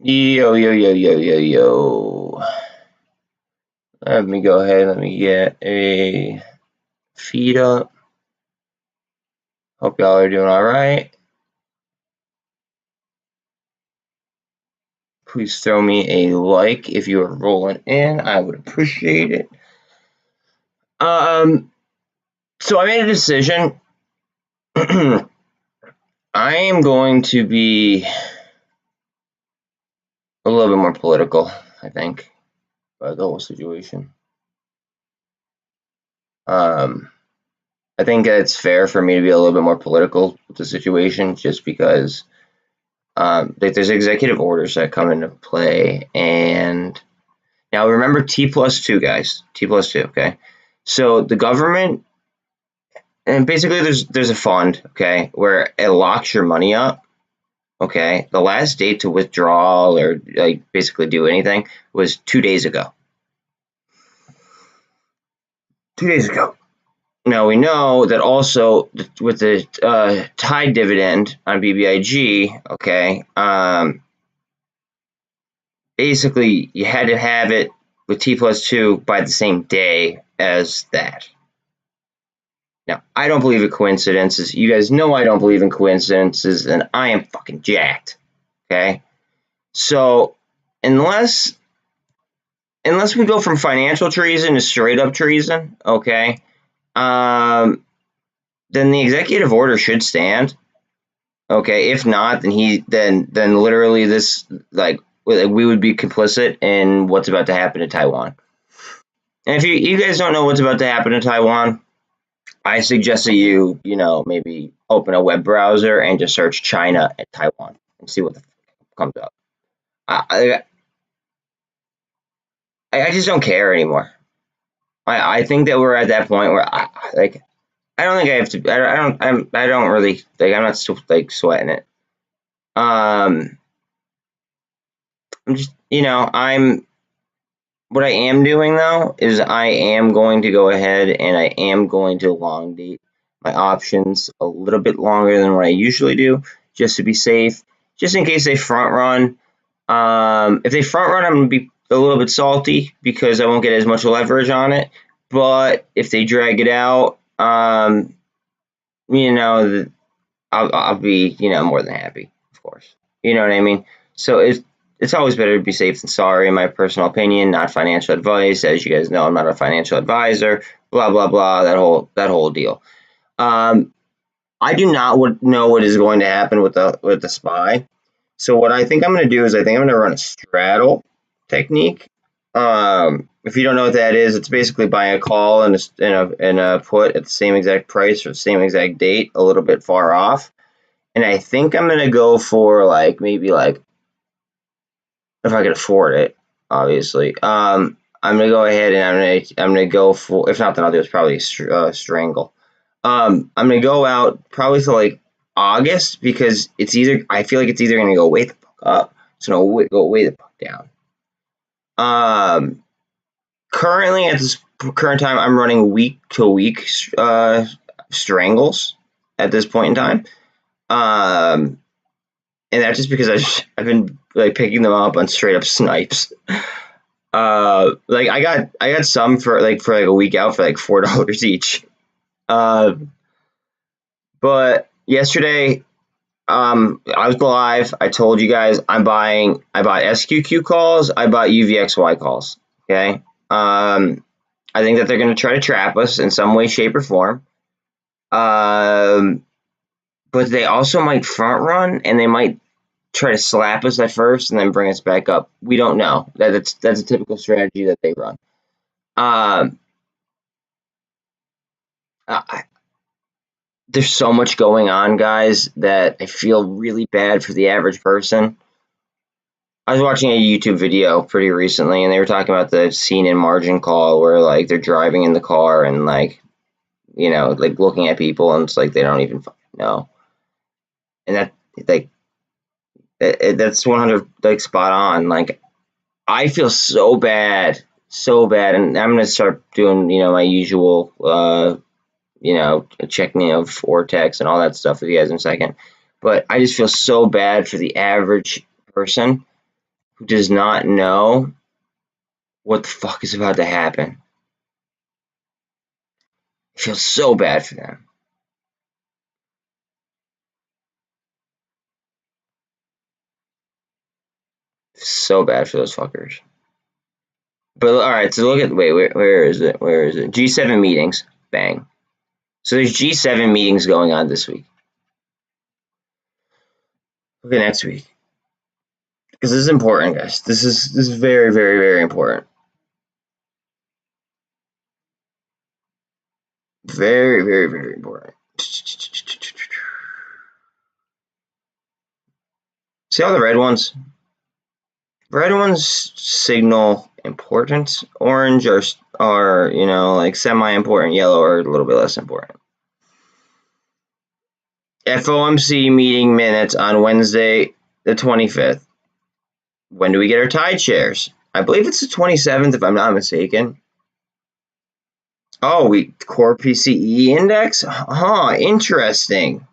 Yo, yo, yo, yo, yo, yo. Let me go ahead. Let me get a feed up. Hope y'all are doing all right. Please throw me a like if you are rolling in. I would appreciate it. So I made a decision. I am going to be a little bit more political, I think, about the whole situation. I think it's fair for me to be a little bit more political with the situation, just because there's executive orders that come into play, and now remember T+2, guys. T+2, okay? So the government, and basically there's a fund, okay, where it locks your money up, okay? The last date to withdraw or like basically do anything was 2 days ago. 2 days ago. Now we know that also with the tied dividend on BBIG, okay, basically you had to have it with T+2 by the same day as that. Now, I don't believe in coincidences. You guys know I don't believe in coincidences, and I am fucking jacked. Okay? So, unless we go from financial treason to straight up treason, okay, then the executive order should stand. Okay, if not, then literally this, like, we would be complicit in what's about to happen to Taiwan. And if you guys don't know what's about to happen to Taiwan, I suggest that you maybe open a web browser and just search China and Taiwan and see what the comes up. I just don't care anymore. I think that we're at that point where I don't think I have to. I don't really like. I'm not still like sweating it. I'm just I'm what I am doing though is I am going to go ahead and I am going to long date my options a little bit longer than what I usually do, just to be safe, just in case they front run. If they front run, I'm going to be a little bit salty because I won't get as much leverage on it. But if they drag it out, I'll be more than happy, of course. You know what I mean? So it's always better to be safe than sorry, in my personal opinion. Not financial advice, as you guys know, I'm not a financial advisor. Blah blah blah. That whole deal. I do not know what is going to happen with the SPY. So what I think I'm going to do is I think I'm going to run a straddle technique. If you don't know what that is, it's basically buying a call and a put at the same exact price for the same exact date, a little bit far off. And I think I'm going to go for maybe if I could afford it, obviously. I'm going to go ahead and I'm going to go for, if not, then I'll do is probably strangle. I'm going to go out probably to August, because I feel like it's either going to go way the fuck up, it's going to go way the fuck down. Currently at this current time, I'm running week to week strangles at this point in time. And that's just because I've been picking them up on straight up snipes. I got some for a week out for $4 each. But yesterday, I was live. I told you guys I bought SQQ calls. I bought UVXY calls. Okay. I think that they're going to try to trap us in some way, shape, or form. But they also might front run, and they might try to slap us at first and then bring us back up. We don't know. That's a typical strategy that they run. There's so much going on, guys, that I feel really bad for the average person. I was watching a YouTube video pretty recently, and they were talking about the scene in Margin Call where they're driving in the car and looking at people, and it's they don't even know. And that's 100 spot on. I feel so bad, and I'm gonna start doing my usual checking of Vortex and all that stuff with you guys in a second. But I just feel so bad for the average person who does not know what the fuck is about to happen. I feel so bad for them. So bad for those fuckers. But all right, so look at where is it? Where is it? G7 meetings. Bang. So there's G7 meetings going on this week. Look at next week. Because this is important, guys. This is very, very, very important. Very, very, very important. See all the red ones? Red ones signal importance. Orange are like semi-important. Yellow are a little bit less important. FOMC meeting minutes on Wednesday, the 25th. When do we get our tide shares? I believe it's the 27th, if I'm not mistaken. Oh, core PCE index? Huh, interesting.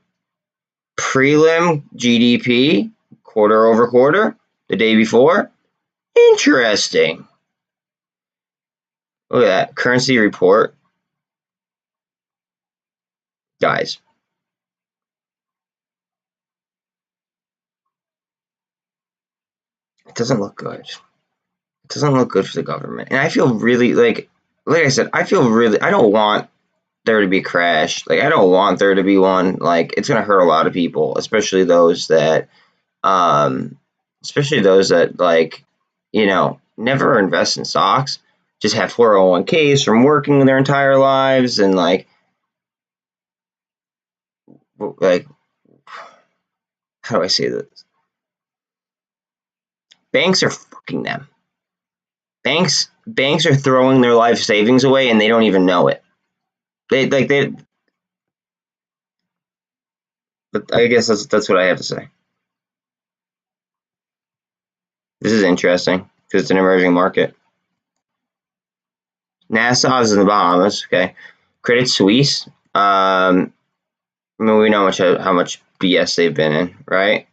Prelim GDP, quarter over quarter, the day before. Interesting. Look at that. Currency report. Guys. It doesn't look good. It doesn't look good for the government. And I feel really, like I said, I don't want there to be a crash. Like, I don't want there to be one. Like, it's going to hurt a lot of people, especially those that, like, never invest in stocks, just have 401ks from working their entire lives, and like how do I say this? Banks are fucking them. Banks are throwing their life savings away, and they don't even know it. But I guess that's what I have to say. This is interesting because it's an emerging market. NASA is in the Bahamas. Okay, Credit Suisse. I mean, we know how much BS they've been in, right?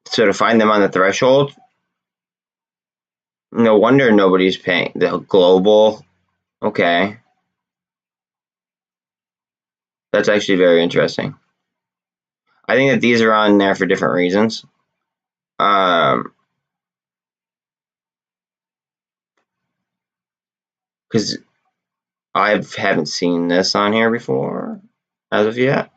So to find them on the threshold, no wonder nobody's paying. The global, okay, that's actually very interesting. I think that these are on there for different reasons. Because I haven't seen this on here before as of yet.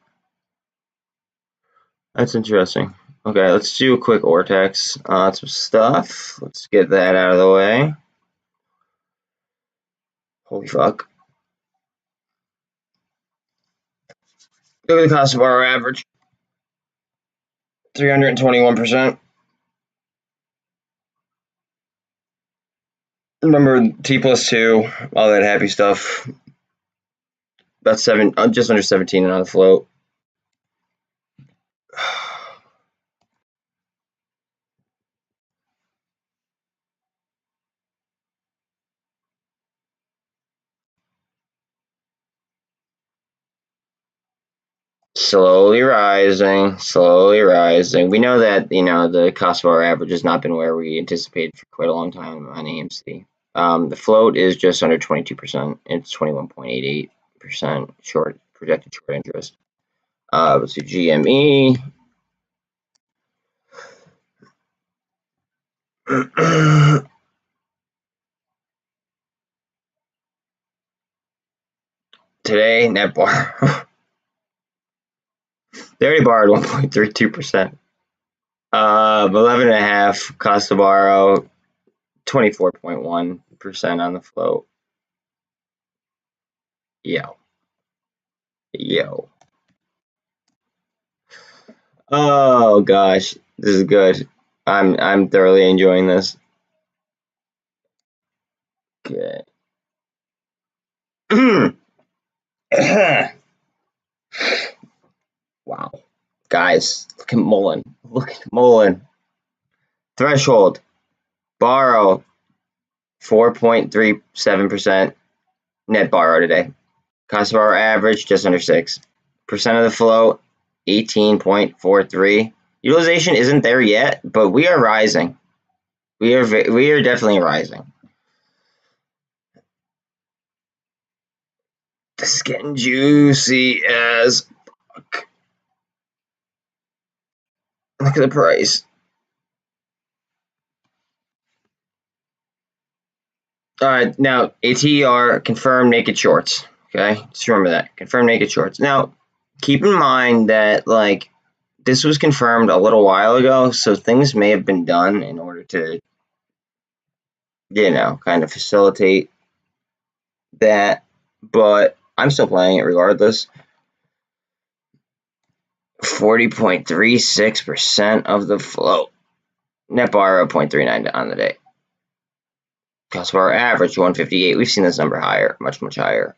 That's interesting. Okay, let's do a quick Ortex on some stuff. Let's get that out of the way. Holy fuck. Look at the cost of our average. 321%. Remember T+2, all that happy stuff. About just under 17 on the float. Slowly rising, slowly rising. We know that the cost of our average has not been where we anticipated for quite a long time on AMC. The float is just under 22%. It's 21.88% projected short interest. Let's do GME. Today, net bar. They already borrowed 1.32%. 11.5 cost to borrow, 24.1% on the float. Yo. Oh gosh, this is good. I'm thoroughly enjoying this. Okay. Wow. Guys, look at MULN. Look at MULN. Threshold. Borrow 4.37% net borrow today. Cost of our average just under 6%. Of the float 18.43. Utilization isn't there yet, but we are rising. We are definitely rising. This is getting juicy as fuck. Look at the price. All right, now ATR confirmed naked shorts. Okay, just remember that, confirmed naked shorts. Now, keep in mind that like this was confirmed a little while ago, so things may have been done in order to, kind of facilitate that. But I'm still playing it regardless. 40.36% of the float. Net bar 0.39 on the day. Cost per hour average 158. We've seen this number higher, much higher.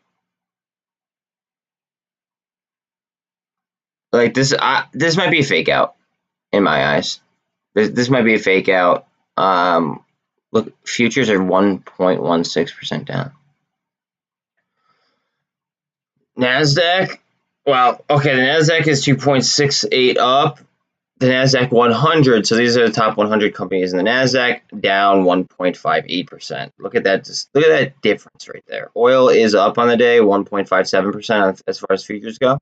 Like this might be a fake out in my eyes. This might be a fake out. Look, futures are 1.16% down. NASDAQ, well, okay, the NASDAQ is 2.68 up. The NASDAQ 100, so these are the top 100 companies in the NASDAQ, down 1.58%. Look at that, look at that difference right there. Oil is up on the day, 1.57% as far as futures go.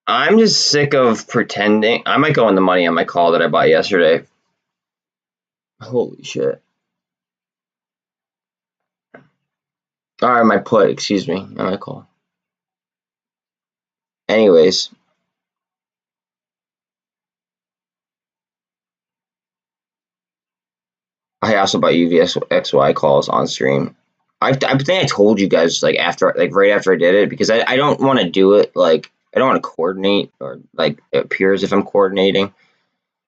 I'm just sick of pretending. I might go in the money on my call that I bought yesterday. Holy shit. All right, my put, excuse me, on my call. Anyways, I also bought UVXY calls on stream. I think I told you guys right after I did it, because I don't want to do it like I don't want to coordinate or like it appears if I'm coordinating.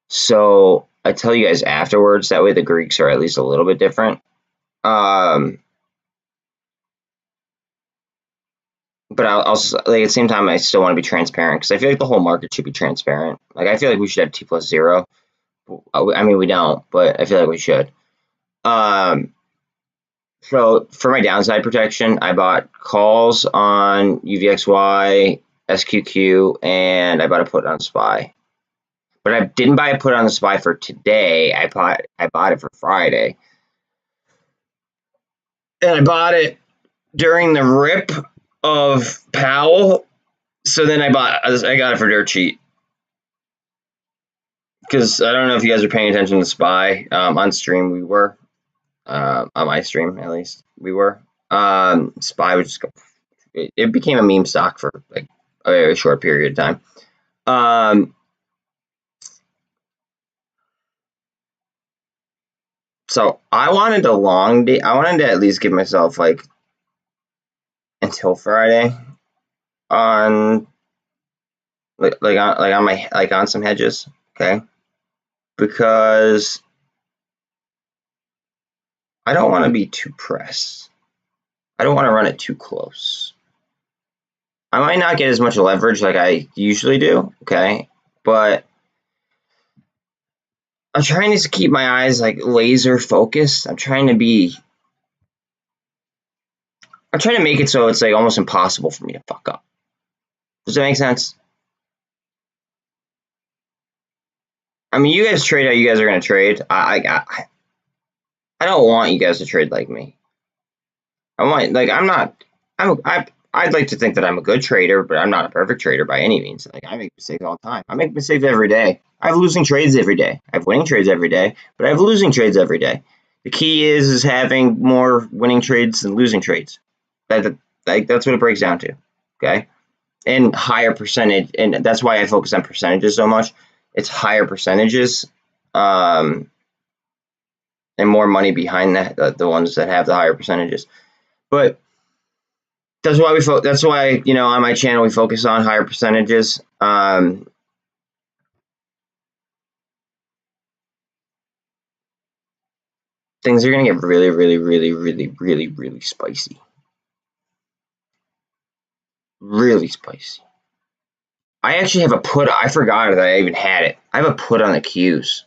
So I tell you guys afterwards. That way the Greeks are at least a little bit different. But I'll like at the same time I still want to be transparent, because I feel like the whole market should be transparent. Like I feel like we should have T+0. I mean we don't, but I feel like we should. So for my downside protection, I bought calls on UVXY, SQQ, and I bought a put on SPY. But I didn't buy a put on the SPY for today. I bought it for Friday, and I bought it during the rip of Powell. So then I got it for dirt cheap, because I don't know if you guys are paying attention to SPY. On stream we were, on my stream at least we were. SPY would just go. It became a meme stock for like a very short period of time. So I wanted a long day. I wanted to at least give myself like until Friday on on some hedges, okay? Because I don't want to be too pressed. I don't want to run it too close. I might not get as much leverage like I usually do, okay? But I'm trying to keep my eyes like laser focused. I'm trying to make it so it's like almost impossible for me to fuck up. Does that make sense? I mean, you guys trade how you guys are going to trade. I don't want you guys to trade like me. I'd like to think that I'm a good trader, but I'm not a perfect trader by any means. Like I make mistakes all the time. I make mistakes every day. I have losing trades every day. I have winning trades every day, but I have losing trades every day. The key is having more winning trades than losing trades. That's what it breaks down to. Okay, and higher percentage, and that's why I focus on percentages so much. It's higher percentages, and more money behind that, the ones that have the higher percentages. But that's why on my channel we focus on higher percentages. Things are gonna get really, really, really, really, really, really spicy. Really spicy. I actually have a put. I forgot that I even had it. I have a put on the Qs.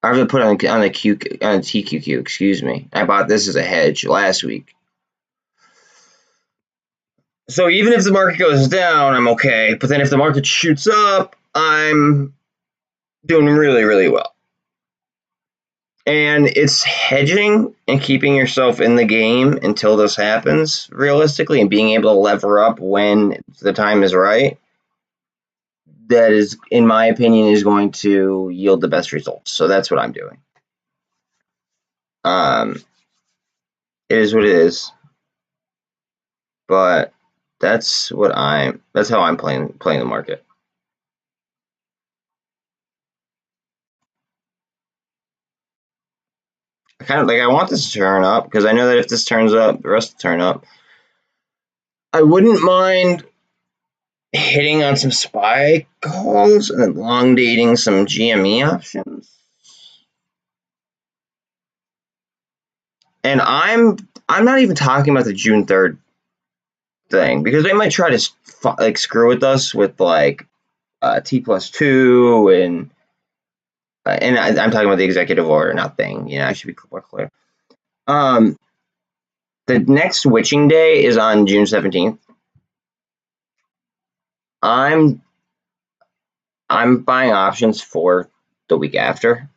I have a put on the TQQ. Excuse me. I bought this as a hedge last week. So even if the market goes down, I'm okay. But then if the market shoots up, I'm doing really, really well. And it's hedging and keeping yourself in the game until this happens realistically, and being able to lever up when the time is right. That is, in my opinion, is going to yield the best results. So that's what I'm doing. It is what it is, but that's how I'm playing the market. I kind of like, I want this to turn up because I know that if this turns up, the rest will turn up. I wouldn't mind hitting on some SPY calls and long dating some GME options. And I'm not even talking about the June 3rd thing, because they might try to like screw with us with like T+2 and I'm talking about the executive order, not thing. I should be more clear. The next witching day is on June 17th. I'm buying options for the week after,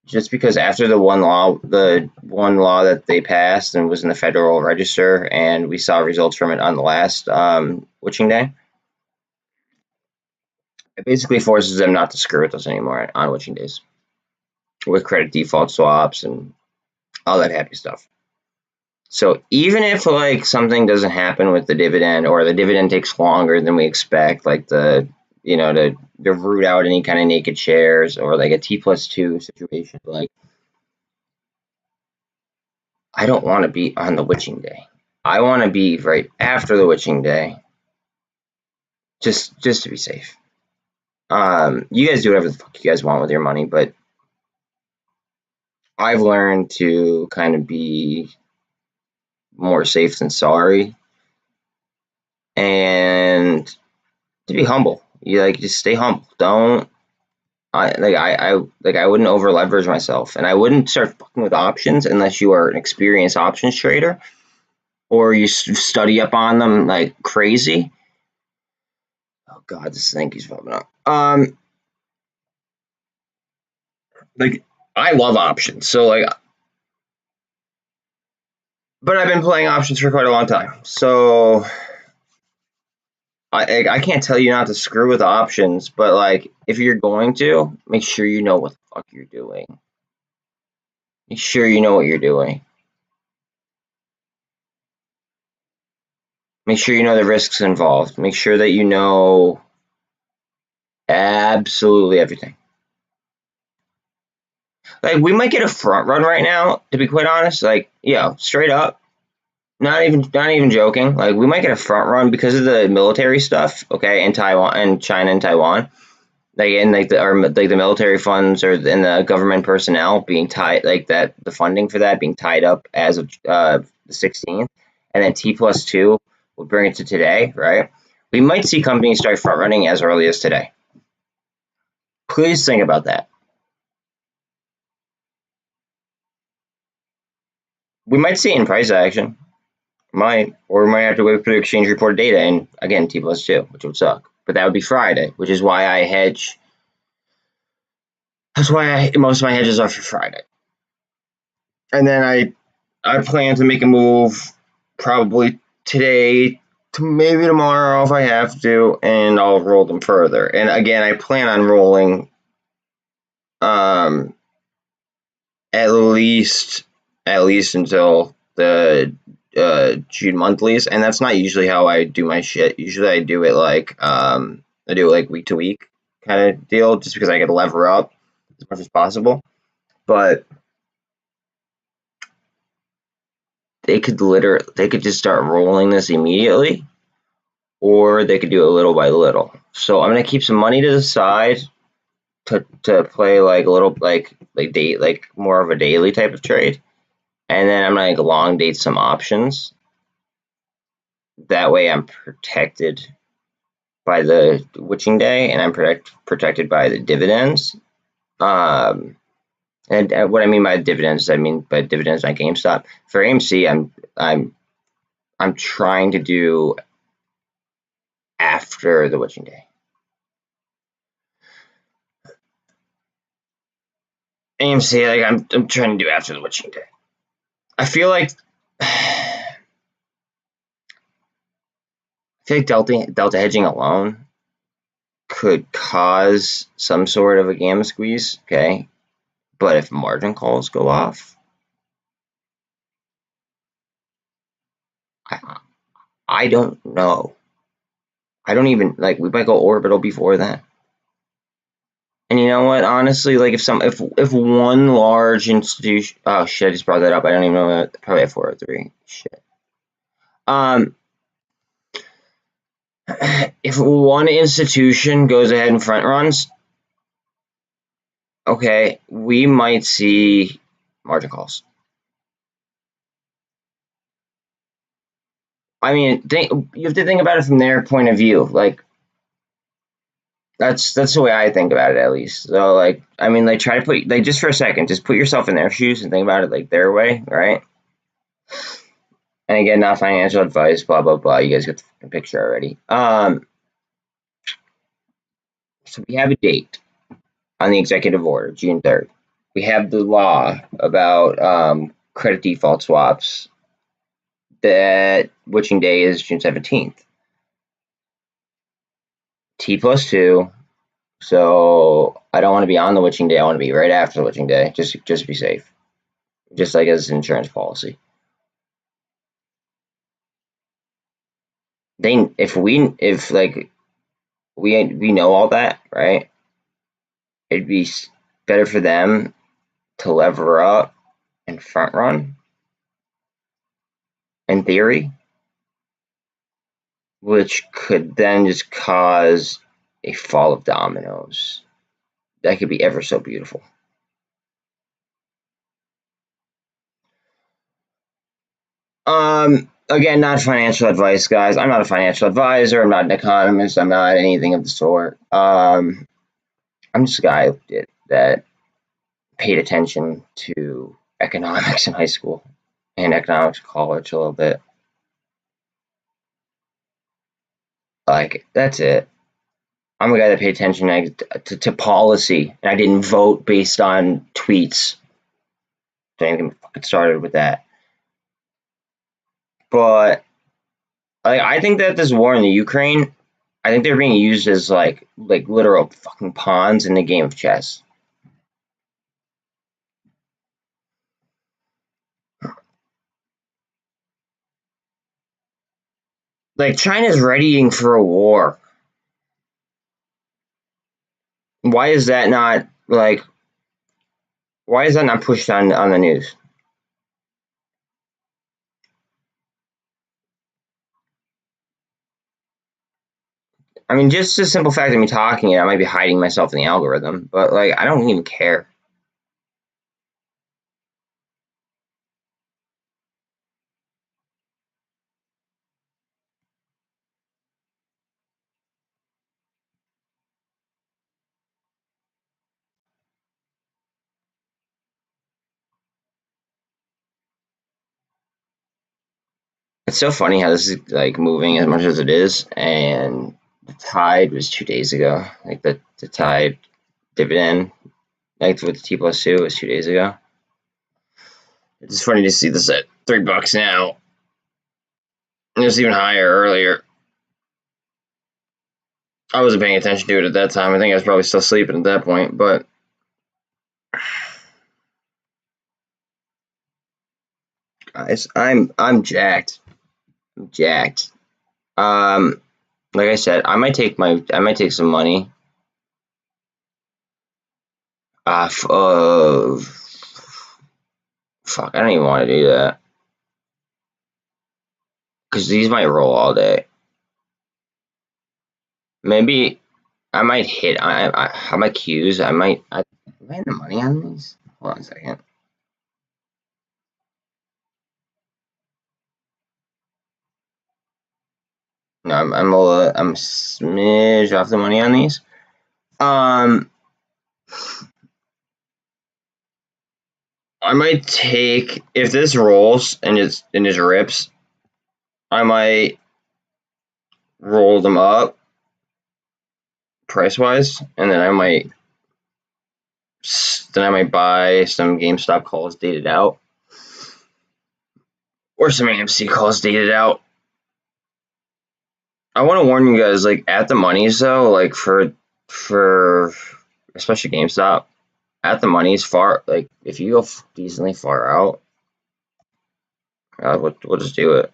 just because after the one law that they passed and was in the Federal Register, and we saw results from it on the last witching day, it basically forces them not to screw with us anymore on witching days with credit default swaps and all that happy stuff. So even if like something doesn't happen with the dividend, or the dividend takes longer than we expect, like to root out any kind of naked shares, or like a T+2 situation, like I don't want to be on the witching day. I want to be right after the witching day, just to be safe. You guys do whatever the fuck you guys want with your money, but I've learned to kind of be more safe than sorry, and to be humble. You just stay humble. Don't I wouldn't over leverage myself, and I wouldn't start fucking with options unless you are an experienced options trader, or you study up on them like crazy. Oh god, this thing keeps popping up. Like, I love options, so like, but I've been playing options for quite a long time, so I can't tell you not to screw with options, but like, if you're going to, make sure you know what the fuck you're doing. Make sure you know what you're doing. Make sure you know the risks involved. Make sure that you know absolutely everything. Like, we might get a front run right now, to be quite honest. Like, straight up, not even joking. Like, we might get a front run because of the military stuff, okay, in Taiwan and China and Taiwan. Like the military funds, or and the government personnel being tied, like that, the funding for that being tied up as of the 16th, and then T+2 will bring it to today, right? We might see companies start front running as early as today. Please think about that. We might see it in price action. Or we might have to wait for the exchange report data, and again, T+2, which would suck. But that would be Friday, which is why I hedge. That's why most of my hedges are for Friday. And then I plan to make a move probably today, to maybe tomorrow if I have to, and I'll roll them further. And again, I plan on rolling at least until the June monthlies, and that's not usually how I do my shit. Usually I do it like week to week kind of deal, just because I get to lever up as much as possible. But they could just start rolling this immediately, or they could do it little by little. So I'm gonna keep some money to the side to play like a little like more of a daily type of trade, and then I'm gonna long date some options. That way I'm protected by the witching day, and I'm protected by the dividends. And what I mean by dividends, I mean by dividends on GameStop. For AMC, I'm I'm trying to do after the witching day. AMC, like I'm trying to do after the witching day. I feel like delta hedging alone could cause some sort of a gamma squeeze, okay? But if margin calls go off, I don't know. I don't even, like, we might go orbital before that. And you know what? Honestly, like if one large institution, oh shit, I just brought that up. I don't even know that. Probably at 403. Shit. If one institution goes ahead and front runs, okay, we might see margin calls. I mean, you have to think about it from their point of view. Like, that's the way I think about it, at least. So, like, I mean, like, try to put, like, just for a second, just put yourself in their shoes and think about it like their way, right? And again, not financial advice, blah blah blah. You guys get the picture already. So we have a date on the executive order, June 3rd. We have the law about credit default swaps. That witching day is June 17th. T+2. So I don't want to be on the witching day. I want to be right after the witching day. Just be safe. Just like as an insurance policy. If we know all that, right? It'd be better for them to lever up and front run, in theory, which could then just cause a fall of dominoes. That could be ever so beautiful. Again, not financial advice, guys. I'm not a financial advisor. I'm not an economist. I'm not anything of the sort. I'm just a guy that paid attention to economics in high school and economics in college a little bit. Like, that's it. I'm a guy that paid attention to policy, and I didn't vote based on tweets. Don't even fucking started with that. But I think that this war in the Ukraine, I think they're being used as like literal fucking pawns in the game of chess. Like, China's readying for a war. Why is that not why is that not pushed on the news? I mean, just the simple fact of me talking it, I might be hiding myself in the algorithm, but like I don't even care. It's so funny how this is like moving as much as it is, and the tide was 2 days ago. Like the tide dividend, like with the T+2 was 2 days ago. It's funny to see this at $3 now. It was even higher earlier. I wasn't paying attention to it at that time. I think I was probably still sleeping at that point, but guys, I'm jacked. I'm jacked. Like I said, I might take some money off of. Fuck, I don't even want to do that because these might roll all day. Maybe I might hit. I might queues. Am I in the money on these? Hold on a second. No, I'm a smidge off the money on these. I might take, if this rolls and just rips, I might roll them up price wise, and then I might buy some GameStop calls dated out, or some AMC calls dated out. I want to warn you guys, like at the monies though, like for especially GameStop, at the money's far, like if you go decently far out, we'll just do it.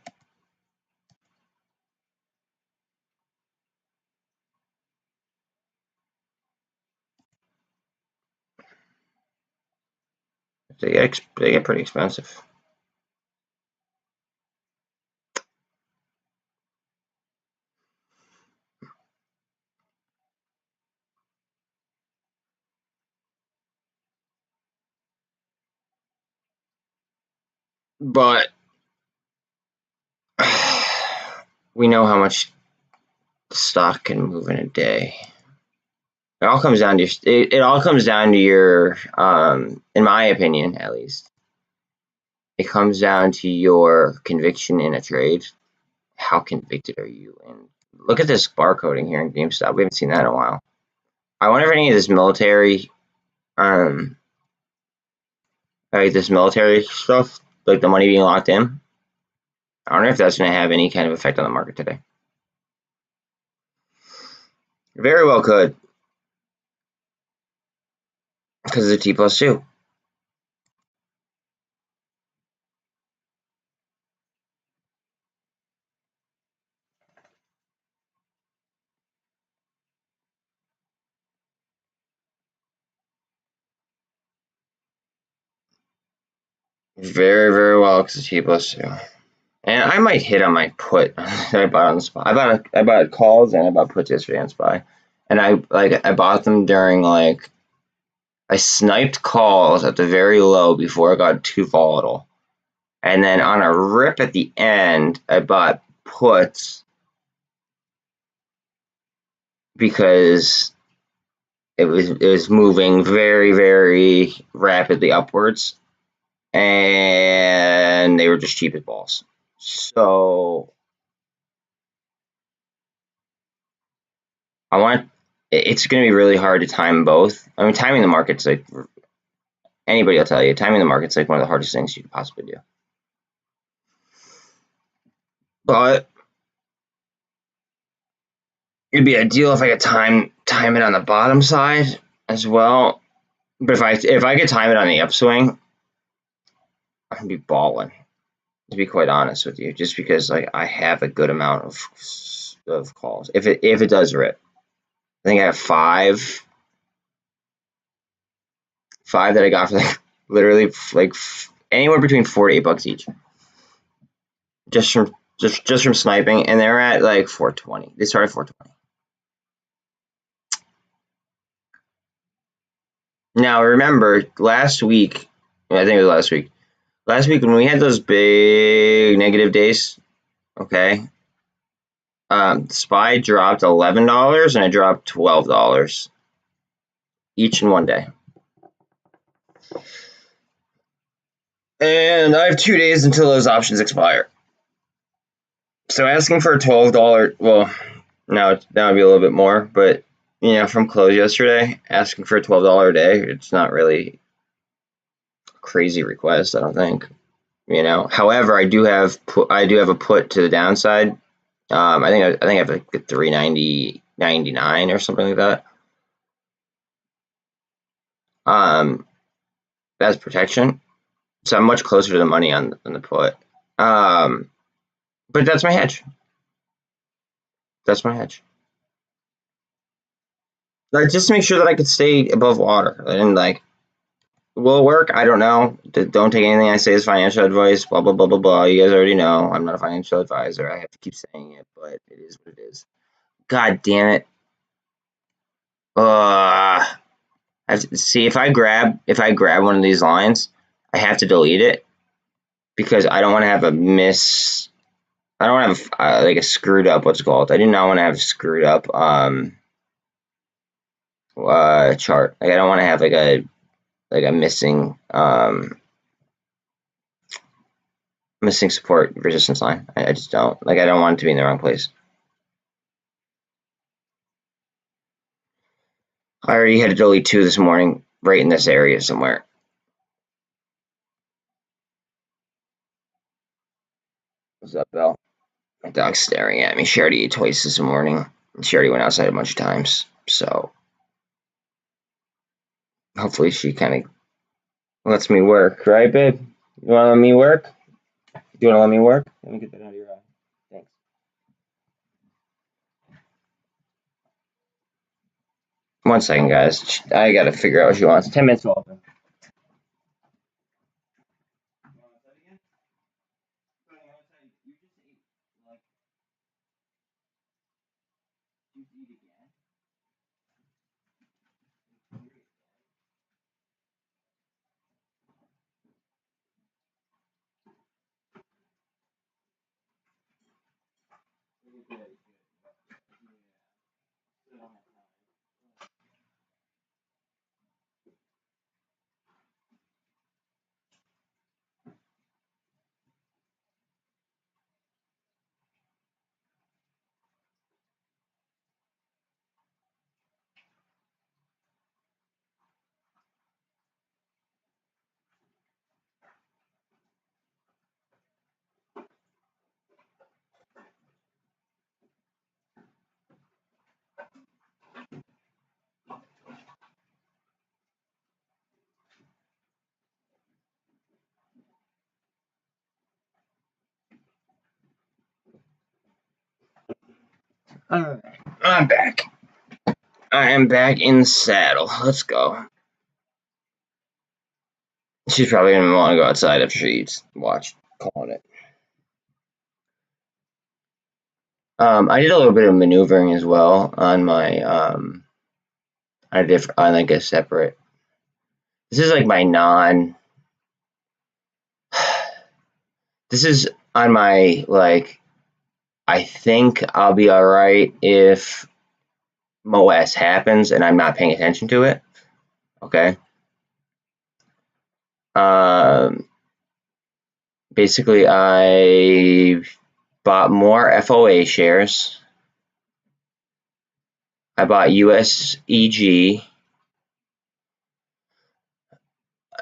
They get pretty expensive. But we know how much stock can move in a day. It all comes down to it all comes down to your in my opinion at least, it comes down to your conviction in a trade. How convicted are you? And look at this barcoding here in GameStop. We haven't seen that in a while. I wonder if any of this military like this military stuff, like the money being locked in, I wonder if that's going to have any kind of effect on the market today. Very well could, because of the T+2. Very, very well, because of T+2. And I might hit on my put that I bought on the SPY. I bought calls and I bought puts yesterday on SPY. And I bought them during like, I sniped calls at the very low before it got too volatile. And then on a rip at the end, I bought puts because it was moving very, very rapidly upwards, and they were just cheap as balls. So it's going to be really hard to time both. I mean, timing the market's like, anybody will tell you, timing the market's like one of the hardest things you could possibly do. But it'd be ideal if I could time it on the bottom side as well. But if I could time it on the upswing, I'd be balling, to be quite honest with you, just because like I have a good amount of calls. If it does rip, I think I have five that I got for like literally like anywhere between $4 to $8 each, just from sniping, and they're at like 420. They started 420. Now remember, last week, I think it was last week. Last week when we had those big negative days, okay, SPY dropped $11 and I dropped $12 each in one day. And I have 2 days until those options expire. So asking for a $12, well, now that would be a little bit more, but you know, from close yesterday, asking for a $12 a day, it's not really a crazy request, I don't think. You know, however, I do have a put to the downside. I think I have like a 390.99 or something like that. That's protection. So I'm much closer to the money on the put. But that's my hedge. That's my hedge. Like, just to make sure that I could stay above water. And like, will it work? I don't know. Don't take anything I say as financial advice. Blah blah blah blah blah. You guys already know I'm not a financial advisor. I have to keep saying it, but it is what it is. God damn it. See, if I grab one of these lines, I have to delete it because I don't want to have a miss. I don't want to have like a screwed up. What's it called? I do not want to have a screwed up chart. Like I don't want to have like a missing missing support resistance line. I just don't. Like, I don't want it to be in the wrong place. I already had a delete 2 this morning, right in this area somewhere. What's up, Belle? My dog's staring at me. She already ate twice this morning. She already went outside a bunch of times. So hopefully she kind of lets me work, right, babe? You want to let me work? You want to let me work? Let me get that out of your eye. Thanks. One second, guys. I got to figure out what she wants. 10 minutes will open. All right. I'm back. I am back in the saddle. Let's go. She's probably going to want to go outside after she eats. Watch. Calling it. I did a little bit of maneuvering as well on my on like a separate. This is like my non. This is on my like. I think I'll be all right if MOASS happens and I'm not paying attention to it. Okay. Basically, I bought more FOA shares. I bought USEG.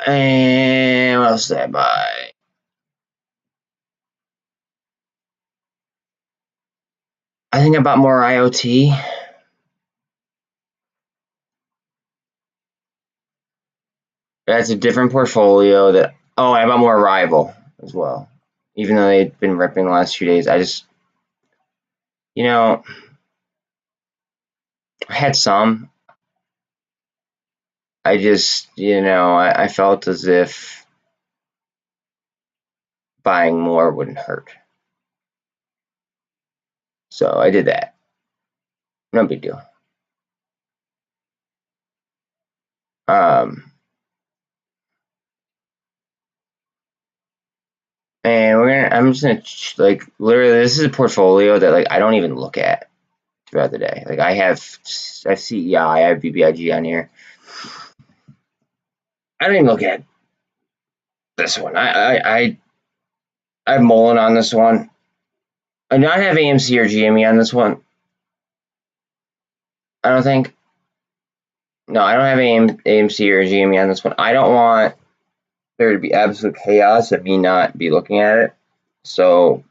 And what else did I buy? I think I bought more IoT. That's a different portfolio that. Oh, I bought more Rival as well. Even though they've been ripping the last few days, I just, I had some. I just, I felt as if buying more wouldn't hurt. So I did that. No big deal. And I'm just gonna like literally. This is a portfolio that like I don't even look at throughout the day. Like I have CEI, I have BBIG on here. I don't even look at this one. I have MULN on this one. I do not have AMC or GME on this one. I don't think. No, I don't have AMC or GME on this one. I don't want there to be absolute chaos and me not be looking at it. So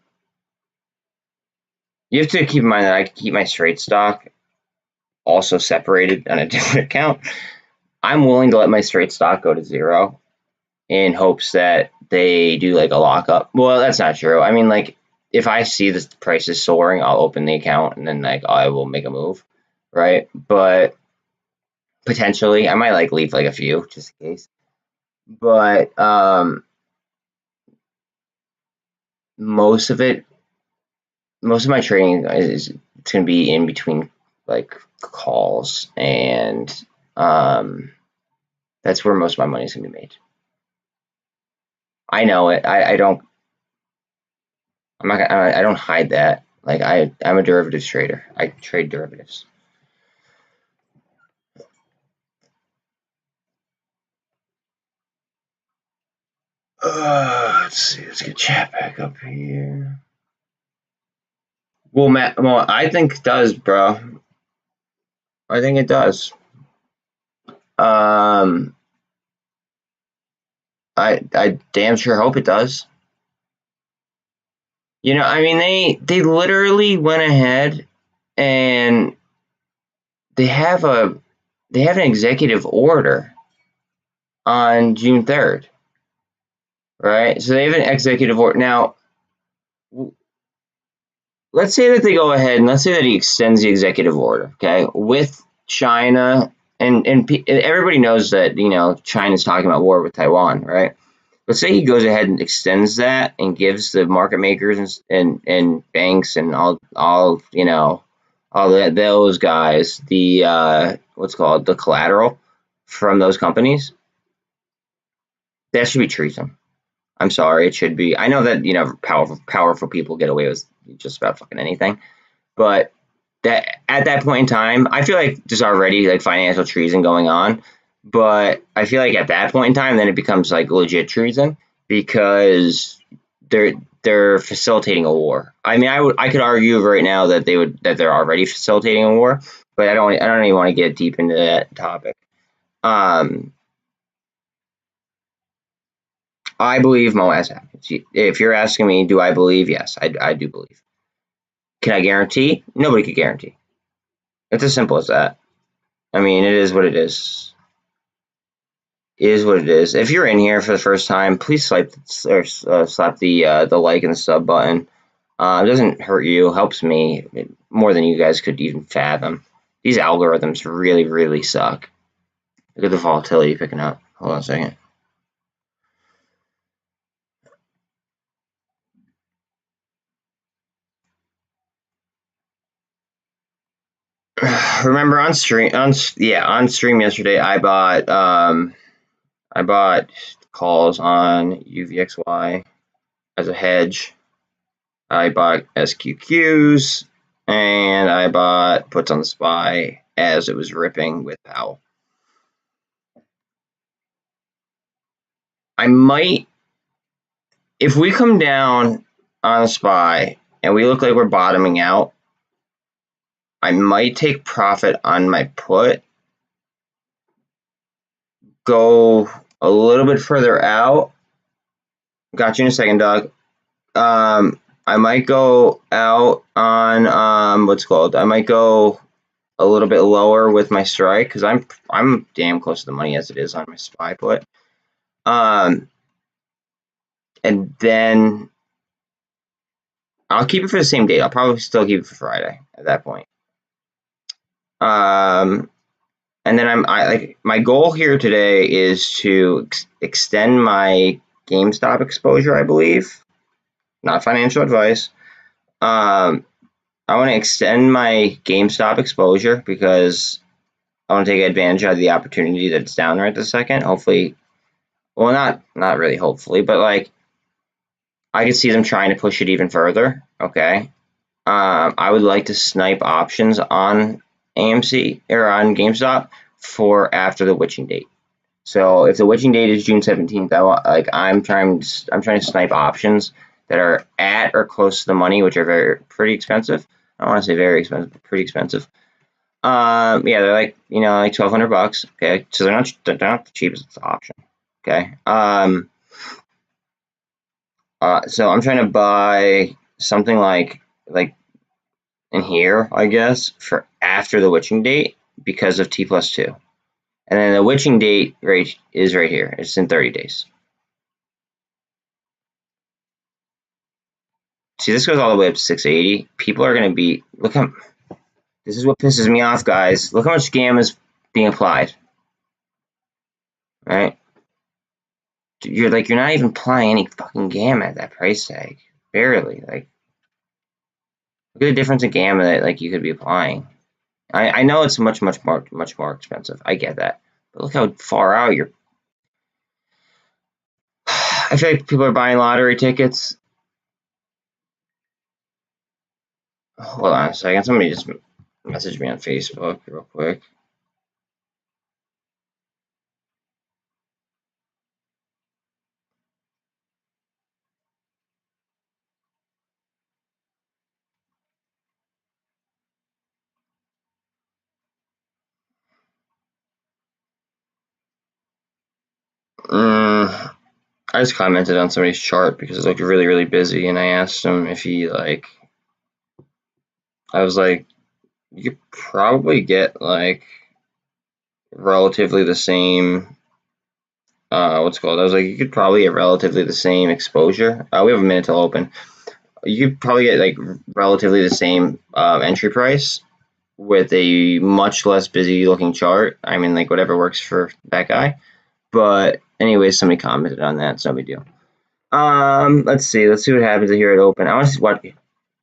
you have to keep in mind that I keep my straight stock also separated on a different account. I'm willing to let my straight stock go to 0 in hopes that they do like a lockup. Well, that's not true. I mean, like if I see the price is soaring, I'll open the account and then like I will make a move, right? But potentially, I might like leave like a few just in case. But most of my trading is it's gonna be in between like calls, and that's where most of my money is gonna be made. I know it. I don't. I'm not. I don't hide that. Like I'm a derivatives trader. I trade derivatives. Let's see. Let's get chat back up here. Well, Matt. Well, I think it does, bro. I think it does. I damn sure hope it does. You know, I mean, they literally went ahead and they have an executive order on June 3rd, right? So they have an executive order now. Let's say that they go ahead and let's say that he extends the executive order, okay, with China, and everybody knows that, you know, China's talking about war with Taiwan, right? Let's say he goes ahead and extends that and gives the market makers and banks and all you know, those guys the what's called the collateral from those companies. That should be treason. I'm sorry, it should be. I know that, you know, powerful people get away with just about fucking anything, but that at that point in time, I feel like there's already like financial treason going on. But I feel like at that point in time, then it becomes like legit treason because they're facilitating a war. I mean, I could argue right now that they're already facilitating a war, but I don't even want to get deep into that topic. I believe MOASS happens. If you're asking me, do I believe? Yes, I do believe. Can I guarantee? Nobody could guarantee. It's as simple as that. I mean, it is what it is. It is what it is. If you're in here for the first time, please slap the like and the sub button. It doesn't hurt you, helps me more than you guys could even fathom. These algorithms really, really suck. Look at the volatility picking up. Hold on a second. Remember on stream yesterday, I bought calls on UVXY as a hedge. I bought SQQs and I bought puts on the SPY as it was ripping with Powell. I might, if we come down on the SPY and we look like we're bottoming out, I might take profit on my put, go a little bit further out. Got you in a second, Doug. I might go out on I might go a little bit lower with my strike because I'm damn close to the money as it is on my SPY put. And then I'll keep it for the same date. I'll probably still keep it for Friday at that point. And then my goal here today is to extend my GameStop exposure, I believe. Not financial advice. I want to extend my GameStop exposure because I want to take advantage of the opportunity that's down right this second. Hopefully, well, not really hopefully, but like I can see them trying to push it even further. Okay. I would like to snipe options on AMC or on GameStop for after the witching date. So if the witching date is June 17th, I'm trying to snipe options that are at or close to the money, which are pretty expensive. I don't want to say very expensive, but pretty expensive. Yeah, they're like, you know, like $1,200. Okay, so they're not the cheapest option. Okay. So I'm trying to buy something like in here, I guess, for after the witching date because of T+2. And then the witching date rate is right here. It's in 30 days. See, this goes all the way up to 680. People are going to be, this is what pisses me off, guys. Look how much gamma is being applied. Right? You're not even applying any fucking gamma at that price tag. Barely. Like, look at the difference in gamma that you could be applying. I know it's much more expensive. I get that. But look how far out you're. I feel like people are buying lottery tickets. Hold on a second. Somebody just messaged me on Facebook real quick. I just commented on somebody's chart because it looked really, really busy, and I asked him if he like. I was like, you could probably get like relatively the same. What's it called? I was like, you could probably get relatively the same exposure. We have a minute till open. You could probably get like relatively the same entry price with a much less busy looking chart. I mean, like whatever works for that guy. But anyways, somebody commented on that. It's no big deal. Let's see. Let's see what happens here at open. I want to see what.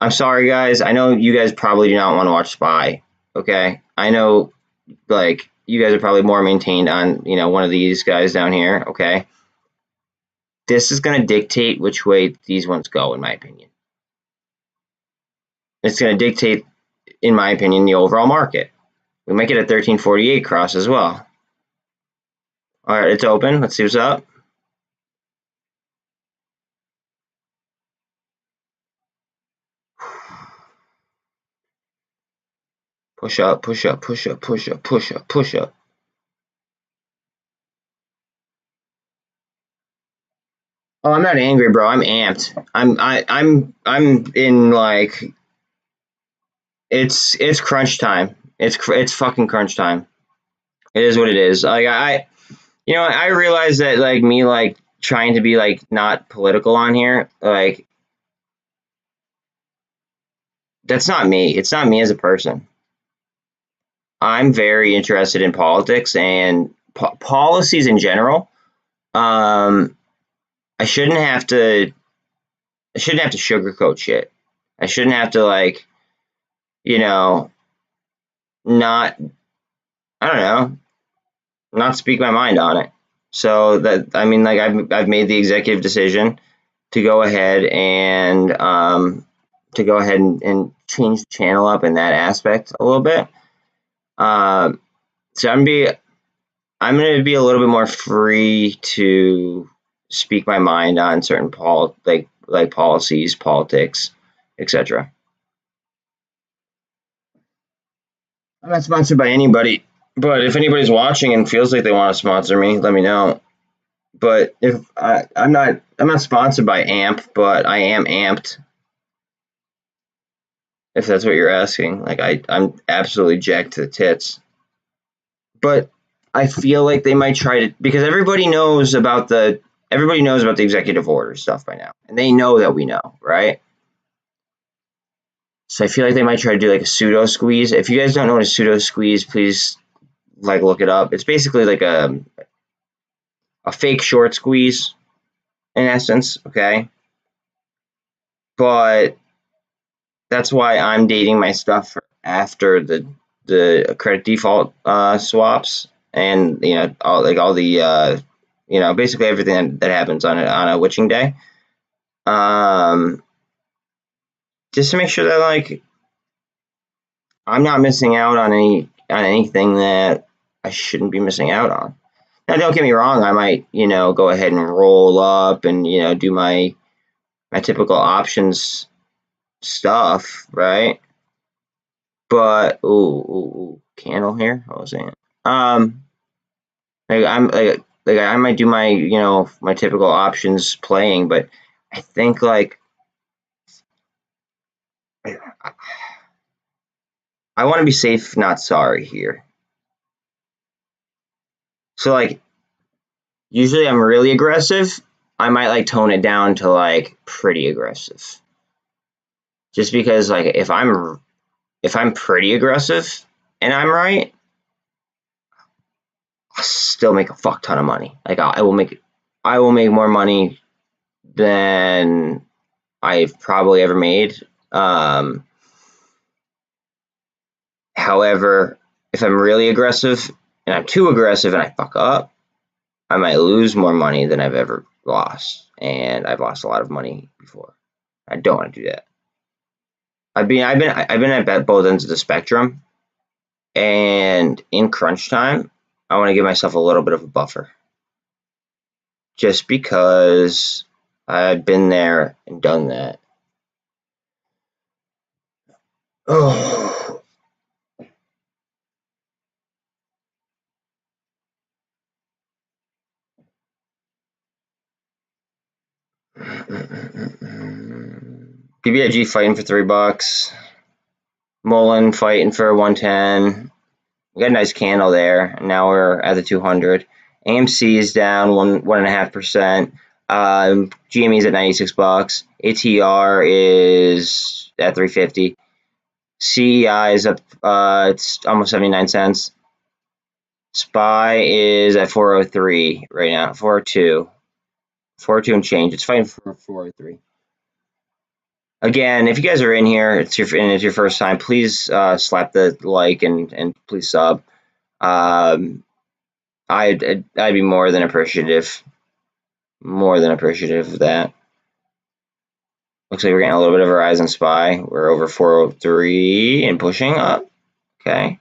I'm sorry, guys. I know you guys probably do not want to watch Spy. Okay, I know, like you guys are probably more maintained on one of these guys down here. Okay, this is going to dictate which way these ones go, in my opinion. It's going to dictate, in my opinion, the overall market. We might get a 1348 cross as well. All right, it's open. Let's see what's up. Push up, push up, push up, push up, push up, push up. Oh, I'm not angry, bro. I'm amped. I'm in like it's crunch time. It's fucking crunch time. It is what it is. Like I realize that like me like trying to be like not political on here, like that's not me. It's not me as a person. I'm very interested in politics and policies in general. Um, I shouldn't have to. I shouldn't have to sugarcoat shit. I shouldn't have to like, you know, not. I don't know, not speak my mind on it. So that I mean, like I've made the executive decision to go ahead and and change the channel up in that aspect a little bit. So I'm going to be a little bit more free to speak my mind on certain like policies, politics, etc. I'm not sponsored by anybody, but if anybody's watching and feels like they want to sponsor me, let me know. But if I'm not sponsored by AMP, but I am amped. If that's what you're asking, like I'm absolutely jacked to the tits. But I feel like they might try to, because everybody knows about the executive order stuff by now, and they know that we know, right? So I feel like they might try to do like a pseudo squeeze. If you guys don't know what a pseudo squeeze, please like look it up. It's basically like a fake short squeeze in essence, okay? But that's why I'm dating my stuff after the credit default swaps, and all the basically everything that happens on a witching day, um, just to make sure that like I'm not missing out on anything that I shouldn't be missing out on. Now, don't get me wrong, I might go ahead and roll up and do my typical options stuff, right? But candle here. What was it? Like I might do my my typical options playing, but I think like I want to be safe, not sorry here. So like usually I'm really aggressive. I might like tone it down to like pretty aggressive. Just because like if I'm pretty aggressive and I'm right, I'll still make a fuck ton of money. Like I will make more money than I've probably ever made. However, if I'm really aggressive and I'm too aggressive and I fuck up, I might lose more money than I've ever lost. And I've lost a lot of money before. I don't want to do that. I've been at both ends of the spectrum, and in crunch time, I want to give myself a little bit of a buffer, just because I've been there and done that. Oh. BBIG fighting for $3. MULN fighting for 110. We got a nice candle there. Now we're at the 200. AMC is down 1.5%. GME is at $96. ATR is at $3.50. CEI is up. It's almost 79 cents. SPY is at 403 right now. 402. 402 and change. It's fighting for 403. Again, if you guys are in here, it's your first time, please slap the like and please sub. I'd be more than appreciative of that. Looks like we're getting a little bit of a rise in SPY. We're over 403 and pushing up. Okay.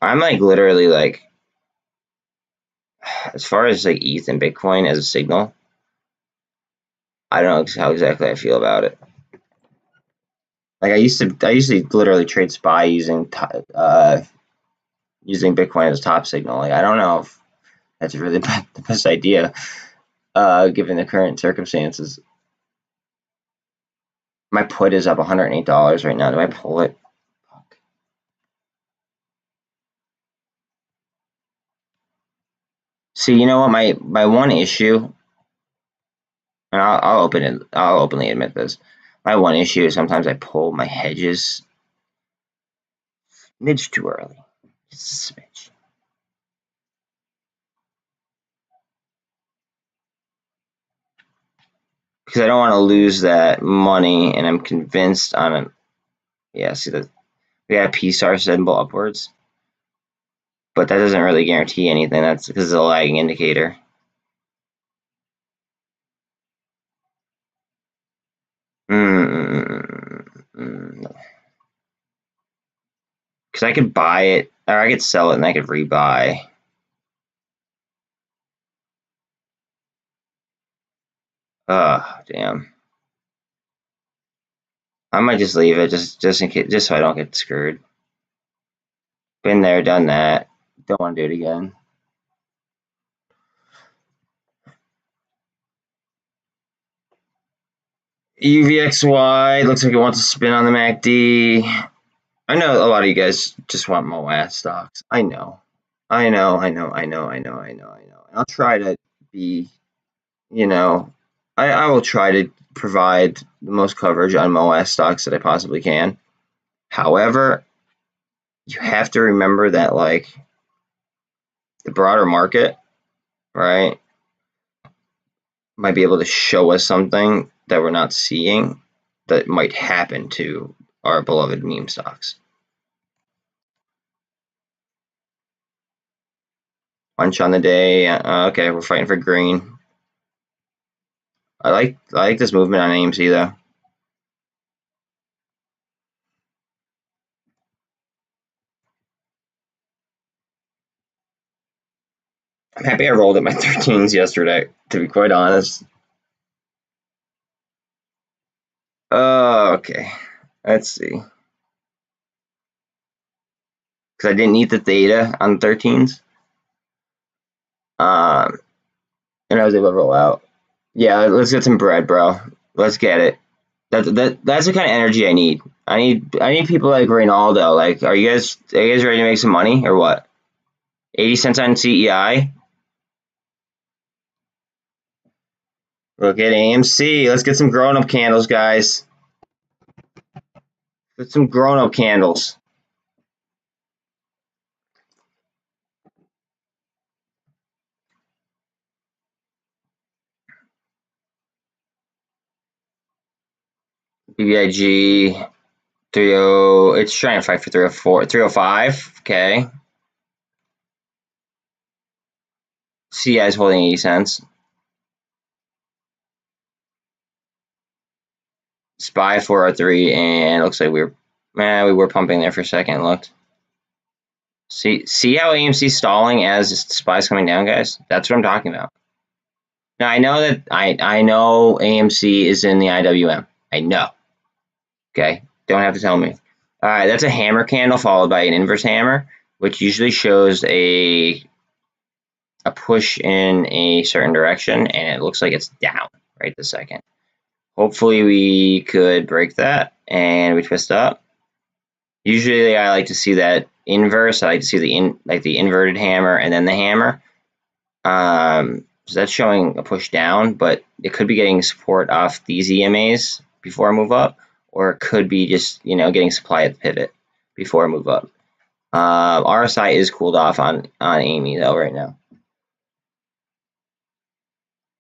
I'm like literally like, as far as like ETH and Bitcoin as a signal, I don't know how exactly I feel about it. Like I used to literally trade SPY using Bitcoin as a top signal. Like I don't know if that's really the best idea, given the current circumstances. My put is up $108 right now. Do I pull it? Fuck. See, you know what? My one issue, and I'll openly admit this. My one issue is sometimes I pull my hedges midge too early. Just a smidge. Because I don't want to lose that money, and I'm convinced on a, yeah, see that we got a P-star symbol upwards, but that doesn't really guarantee anything. That's because it's a lagging indicator. Because I could buy it, or I could sell it, and I could rebuy. Damn. I might just leave it, just in case, just so I don't get screwed. Been there, done that. Don't want to do it again. UVXY looks like it wants to spin on the MACD. I know a lot of you guys just want MOASS stocks. I know. I'll try to be, I will try to provide the most coverage on MOASS stocks that I possibly can. However, you have to remember that, like, the broader market, right, might be able to show us something that we're not seeing that might happen to our beloved meme stocks. Punch on the day. Okay, we're fighting for green. I like this movement on AMC though. I'm happy I rolled at my 13s yesterday, to be quite honest. Okay, let's see. Because I didn't need the theta on 13s. And I was able to roll out. Yeah, let's get some bread, bro. Let's get it. That's the kind of energy I need. I need people like Reynaldo. Like, are you guys ready to make some money or what? 80 cents on CEI. Look at AMC. Let's get some grown-up candles, guys. Get some grown-up candles. BBIG 30. It's trying to fight for 304, 305. Okay. CI is holding 80 cents. SPY 403, and it looks like we were pumping there for a second. Looked. See how AMC's stalling as SPY's coming down, guys? That's what I'm talking about. Now I know that I know AMC is in the IWM. I know. Okay, don't have to tell me. All right, that's a hammer candle followed by an inverse hammer, which usually shows a push in a certain direction, and it looks like it's down right this second. Hopefully we could break that, and we twist up. Usually I like to see that inverse. I like to see the inverted hammer and then the hammer. So that's showing a push down, but it could be getting support off these EMAs before I move up, or it could be just getting supply at the pivot before I move up. RSI is cooled off on AME though right now.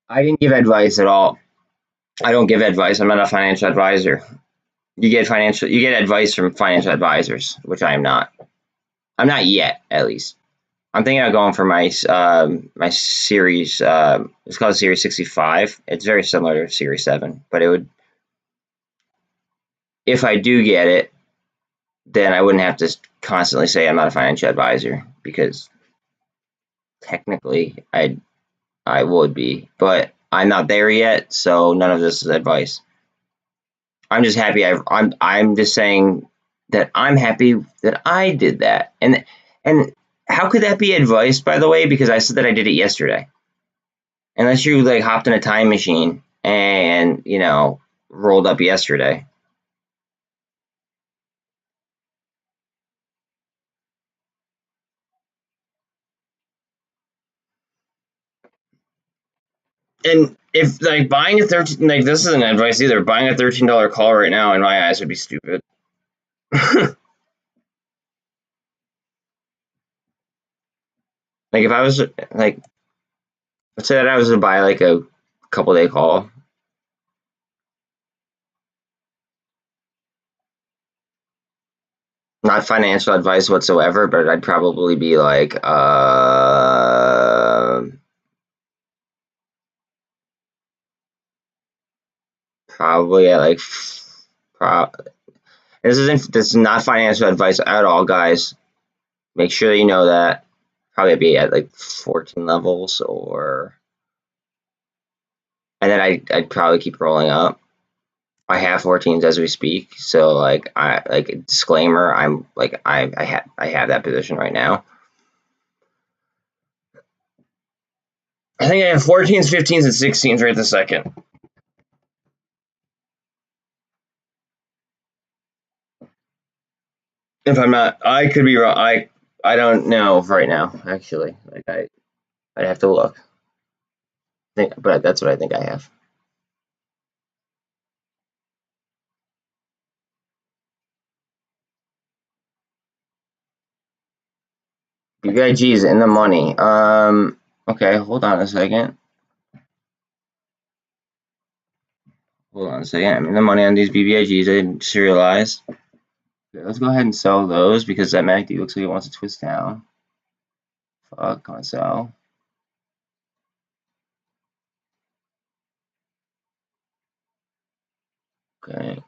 I didn't give advice at all. I don't give advice. I'm not a financial advisor. You get advice from financial advisors, which I am not. I'm not yet, at least. I'm thinking of going for my my series. It's called Series 65. It's very similar to Series 7, but it would, if I do get it, then I wouldn't have to constantly say I'm not a financial advisor, because technically I would be, but I'm not there yet, so none of this is advice. I'm just happy. I'm just saying that I'm happy that I did that, and how could that be advice, by the way? Because I said that I did it yesterday. Unless you like hopped in a time machine and rolled up yesterday. And if like buying a 13, like this isn't advice either. Buying a $13 call right now in my eyes would be stupid. Like if I was like, let's say that I was to buy like a couple day call. Not financial advice whatsoever, but I'd probably be like, probably at like, this is not financial advice at all, guys. Make sure you know that. Probably be at like 14 levels, and then I'd probably keep rolling up. I have 14s as we speak, so like disclaimer, I'm like I have that position right now. I think I have 14s, 15s, and 16s right this second. If I'm not, I could be wrong. I don't know right now, actually. Like I'd have to look. But that's what I think I have. BBIG is in the money. Okay, hold on a second. Hold on a second. I'm in the money on these BBIGs. I didn't serialize. Okay, let's go ahead and sell those because that MACD looks like it wants to twist down. Fuck, come on, sell. Okay.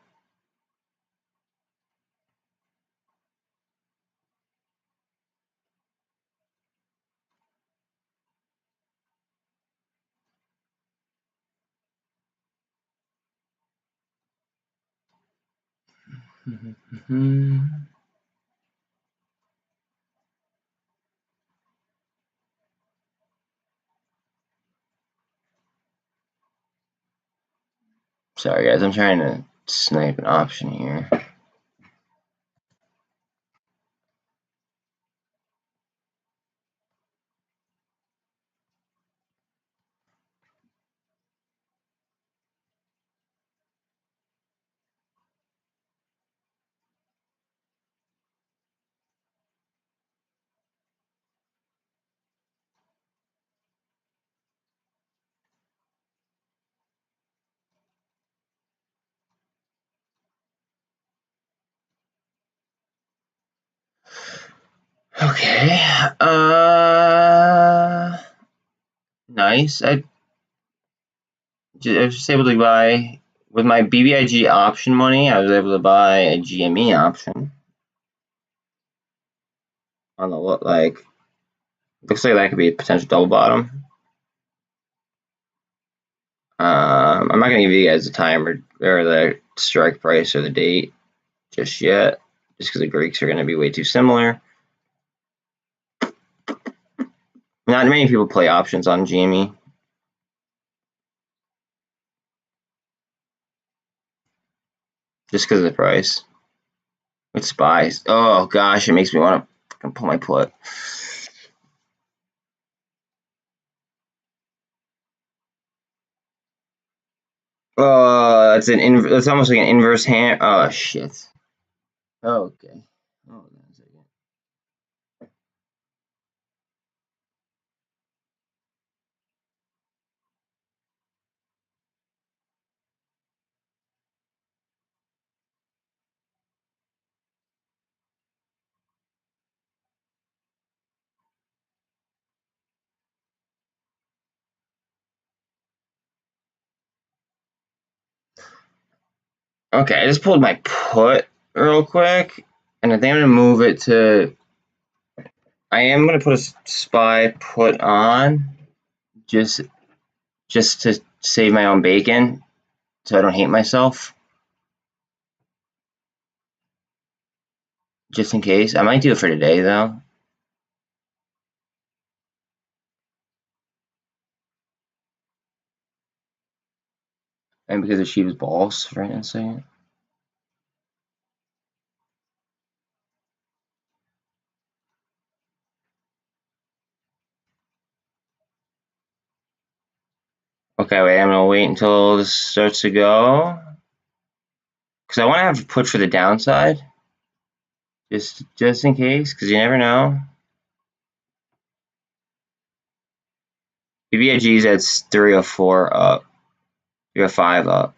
Sorry, guys. I'm trying to snipe an option here. Okay. Nice. I was just able to buy with my BBIG option money. I was able to buy a GME option on the looks like that could be a potential double bottom. I'm not gonna give you guys the time or the strike price or the date just yet. just because the Greeks are going to be way too similar. Not many people play options on GME. Just because of the price. With spies. Oh gosh, it makes me want to fucking pull my put. Oh, it's almost like an inverse hand. Oh shit. Okay. Hold on a second. Okay, I just pulled my put real quick, and I think I'm gonna move it to. I am gonna put a spy put on, just to save my own bacon, so I don't hate myself. Just in case, I might do it for today though. And because of Shiva's balls, for an instant. Okay, wait, I'm gonna wait until this starts to go. Because I want to have a put for the downside. Just in case, because you never know. BBIG's at 304 up. 305 up.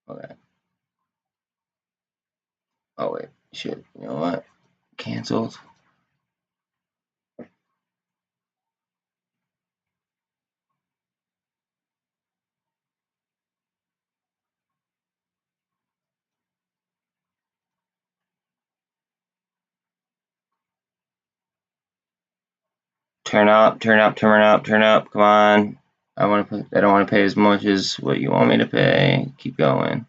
Okay. Oh wait, shit. You know what? Cancelled. Turn up, turn up, turn up, turn up. Come on. I don't want to pay as much as what you want me to pay. Keep going.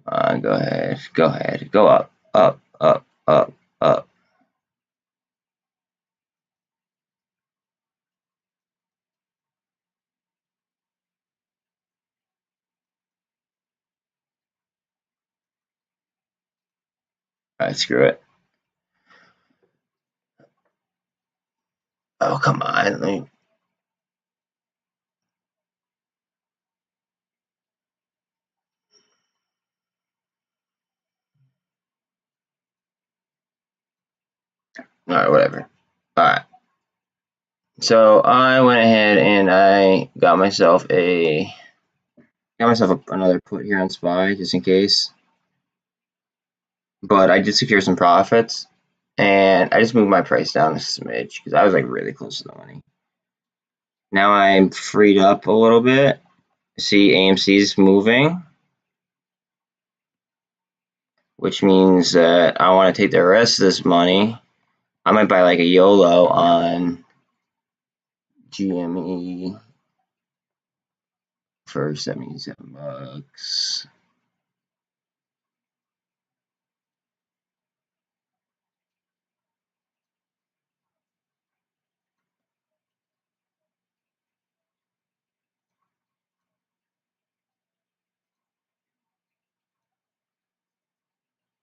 Come on, go ahead. Go ahead. Go up, up, up, up, up. Alright, screw it. Oh, come on. Alright, whatever. Alright. So I went ahead and I got myself another put here on SPY just in case. But I did secure some profits, and I just moved my price down a smidge because I was like really close to the money. Now I'm freed up a little bit. See, AMC's moving, which means that I want to take the rest of this money. I might buy like a YOLO on GME for 77 bucks.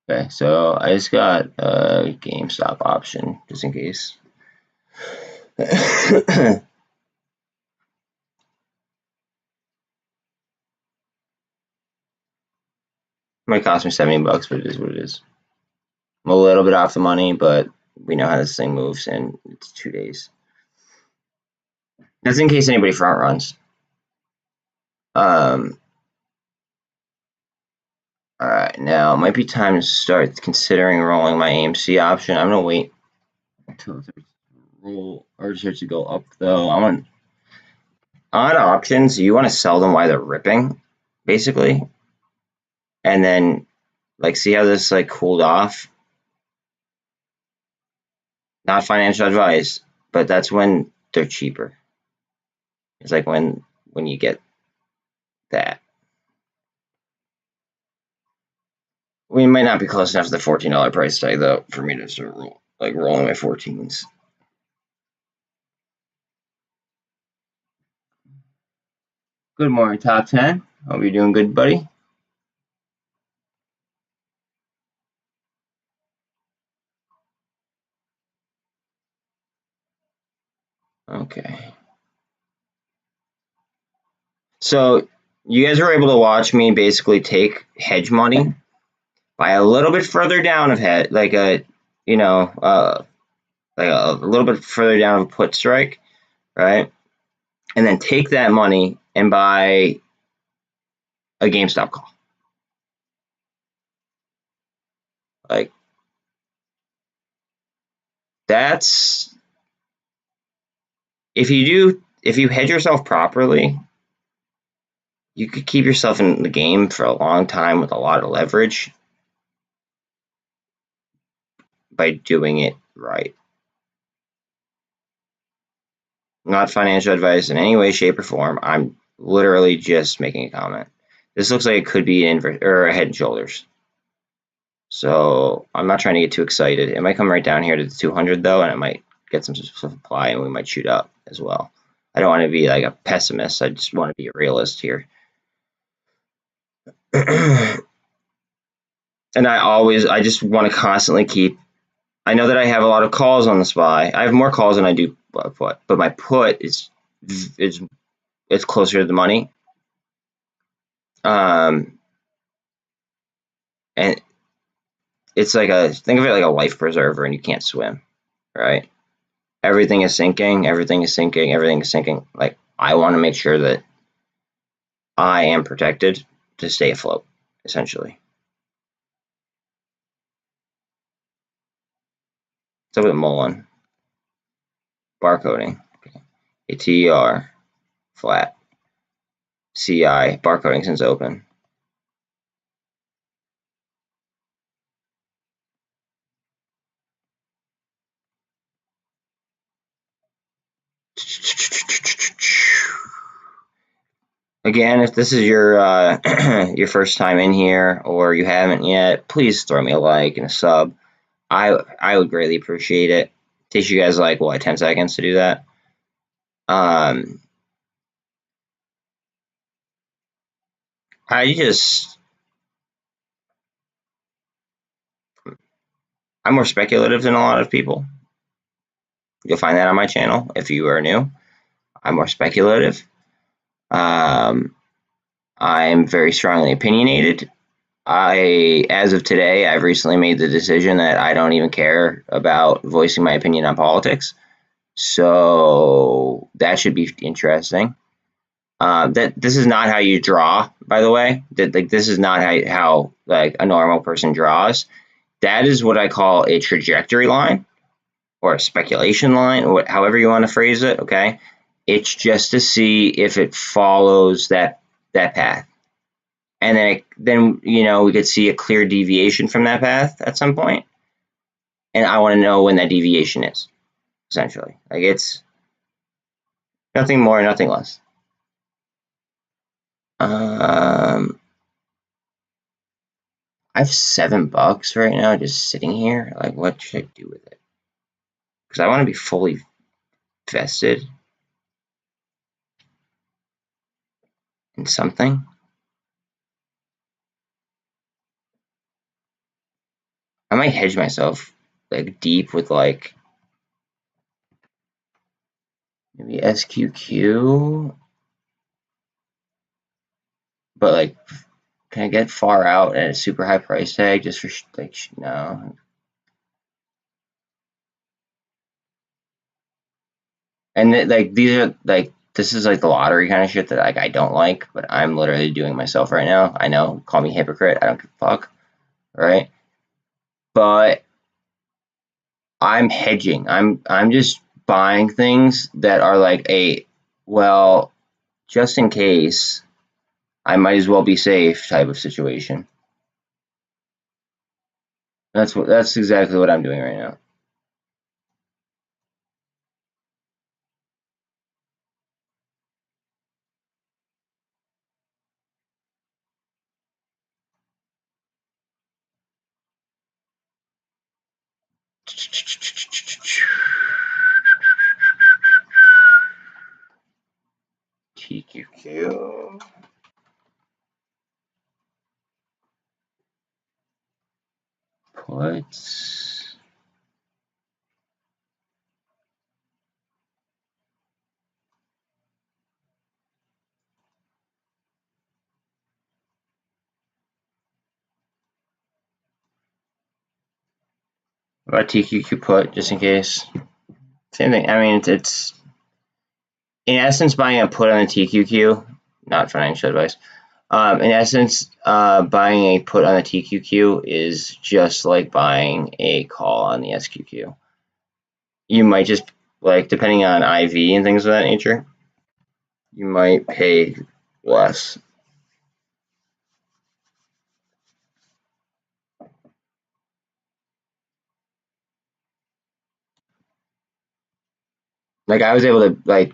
Okay, so I just got a GameStop option just in case. Might cost me 70 bucks, but it is what it is. I'm a little bit off the money, but we know how this thing moves, and it's 2 days. That's in case anybody front runs. All right, now it might be time to start considering rolling my AMC option. I'm gonna wait until it starts to roll or starts to go up, though. on options, you want to sell them while they're ripping, basically, and then like see how this like cooled off. Not financial advice, but that's when they're cheaper. It's like when you get that. We might not be close enough to the $14 price tag though for me to start rolling my 14s. Good morning, top 10. Hope you're doing good, buddy. Okay. So you guys were able to watch me basically take hedge money, buy a little bit further down of head, like a, like a little bit further down of a put strike, right? And then take that money and buy a GameStop call. Like that's if you hedge yourself properly, you could keep yourself in the game for a long time with a lot of leverage by doing it right. Not financial advice in any way, shape, or form. I'm literally just making a comment. This looks like it could be a head and shoulders. So I'm not trying to get too excited. It might come right down here to the 200 though, and it might get some supply, and we might shoot up as well. I don't want to be like a pessimist. I just want to be a realist here. And I just want to constantly keep. I know that I have a lot of calls on the SPY. I have more calls than I do put, but my put is it's closer to the money. And it's like think of it like a life preserver, and you can't swim, right? Everything is sinking, everything is sinking, everything is sinking. Like I want to make sure that I am protected to stay afloat, essentially. So with MULN, barcoding, okay. A TER, flat, CEI, barcoding since open. Again, if this is your your first time in here or you haven't yet, please throw me a like and a sub. I would greatly appreciate it. It takes you guys like 10 seconds to do that. I'm more speculative than a lot of people. You'll find that on my channel if you are new. I'm more speculative. I'm very strongly opinionated. As of today, I've recently made the decision that I don't even care about voicing my opinion on politics. So that should be interesting. That this is not how you draw, by the way. This is not how like a normal person draws. That is what I call a trajectory line or a speculation line, or however you want to phrase it. Okay, it's just to see if it follows that path, and then we could see a clear deviation from that path at some point, and I want to know when that deviation is. Essentially, like it's nothing more, nothing less. I have $7 right now just sitting here. Like, what should I do with it? Because I want to be fully vested in something. I might hedge myself like deep with like maybe SQQ, but like, can I get far out at a super high price tag just for like no? And like these are like this is like the lottery kind of shit that like I don't like, but I'm literally doing myself right now. I know, call me hypocrite. I don't give a fuck, right? But I'm hedging. I'm just buying things that are like just in case, I might as well be safe type of situation. That's exactly what I'm doing right now. TQQ. Puts. About TQQ put, just in case. Same thing. I mean, it's in essence buying a put on a TQQ, not financial advice. In essence, buying a put on a TQQ is just like buying a call on the SQQ. You might just, like, depending on IV and things of that nature, you might pay less. Like, I was able to, like,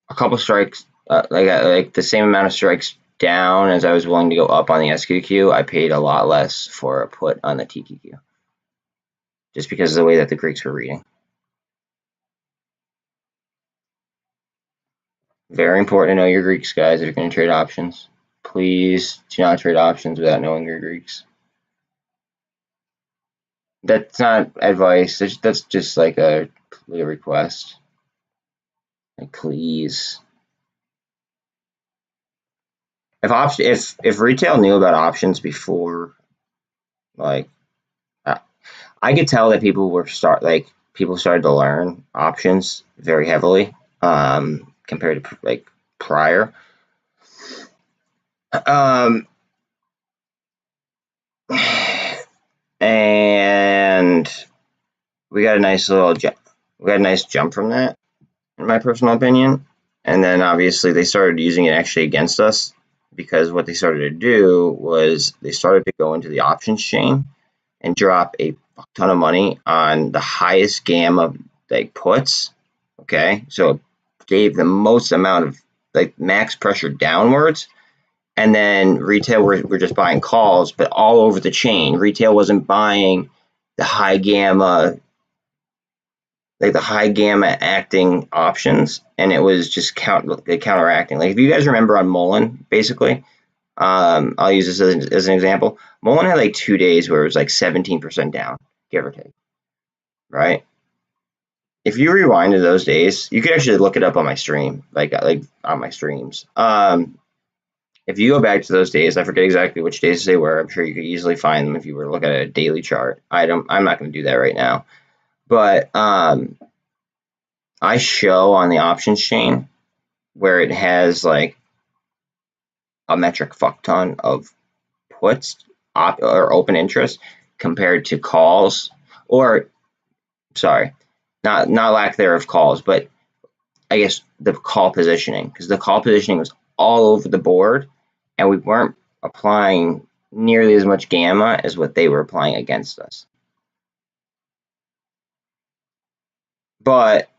a couple strikes, like the same amount of strikes down as I was willing to go up on the SQQ. I paid a lot less for a put on the TQQ, just because of the way that the Greeks were reading. Very important to know your Greeks, guys, if you're going to trade options. Please do not trade options without knowing your Greeks. That's not advice. That's just like a request. Like, please. If retail knew about options before, like, I could tell that people started to learn options very heavily, compared to like prior. And we got a nice jump from that, in my personal opinion. And then obviously they started using it actually against us, because what they started to do was they started to go into the options chain and drop a ton of money on the highest gamma like puts. Okay, so it gave the most amount of like max pressure downwards, and then retail were just buying calls, but all over the chain. Retail wasn't buying the high gamma, like the high gamma acting options, and it was just counteracting. Like, if you guys remember on MULN, basically, I'll use this as an example. MULN had like 2 days where it was like 17% down, give or take, right? If you rewind to those days, you could actually look it up on my stream, like on my streams. If you go back to those days, I forget exactly which days they were. I'm sure you could easily find them if you were to look at a daily chart. I'm not going to do that right now, but I show on the options chain where it has like a metric fuck ton of puts or open interest compared to calls, or sorry, not lack there of calls, but I guess the call positioning, because the call positioning was all over the board, and we weren't applying nearly as much gamma as what they were applying against us. But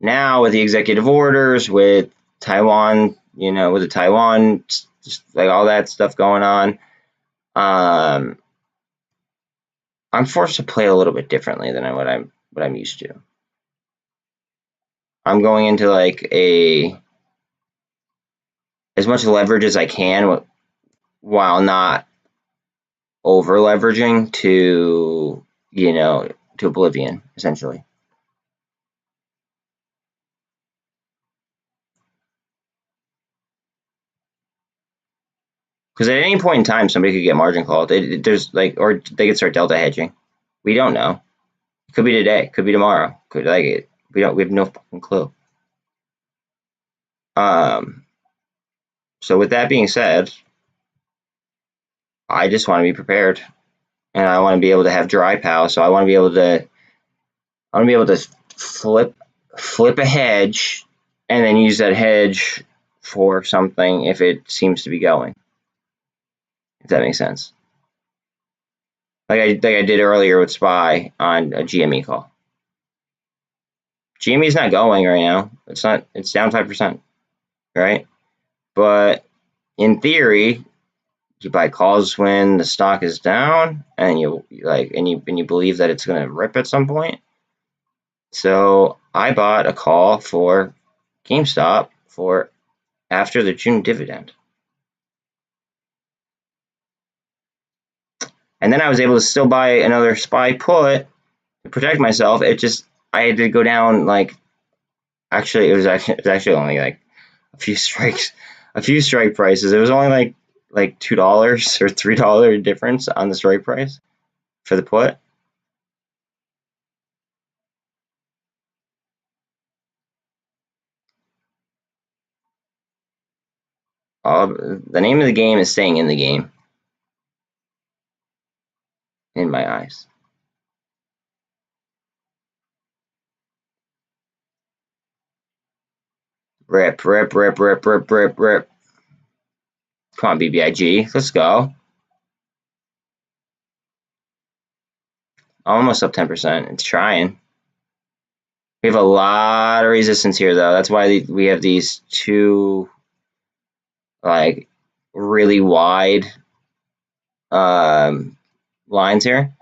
now with the executive orders, with Taiwan, with the Taiwan, just like all that stuff going on, I'm forced to play a little bit differently than what I'm used to. I'm going into like as much leverage as I can, while not over leveraging to oblivion, essentially. Because at any point in time, somebody could get margin called. There's like, or they could start delta hedging. We don't know. It could be today. Could be tomorrow. We have no fucking clue. So with that being said, I just want to be prepared, and I want to be able to have dry pow. So I want to be able to flip flip a hedge, and then use that hedge for something if it seems to be going. If that makes sense. Like I did earlier with SPY on a GME call. GME is not going right now. It's not. It's down 5%, right? But in theory, you buy calls when the stock is down, and you believe that it's going to rip at some point. So I bought a call for GameStop for after the June dividend. And then I was able to still buy another SPY put to protect myself. I had to go down it was actually only like a few strike prices. It was only like $2 or $3 difference on the strike price for the put. The name of the game is staying in the game, in my eyes. Rip, rip, rip, rip, rip, rip, rip. Come on, BBIG, let's go. Almost up 10%. It's trying. We have a lot of resistance here, though. That's why we have these two, really wide lines here.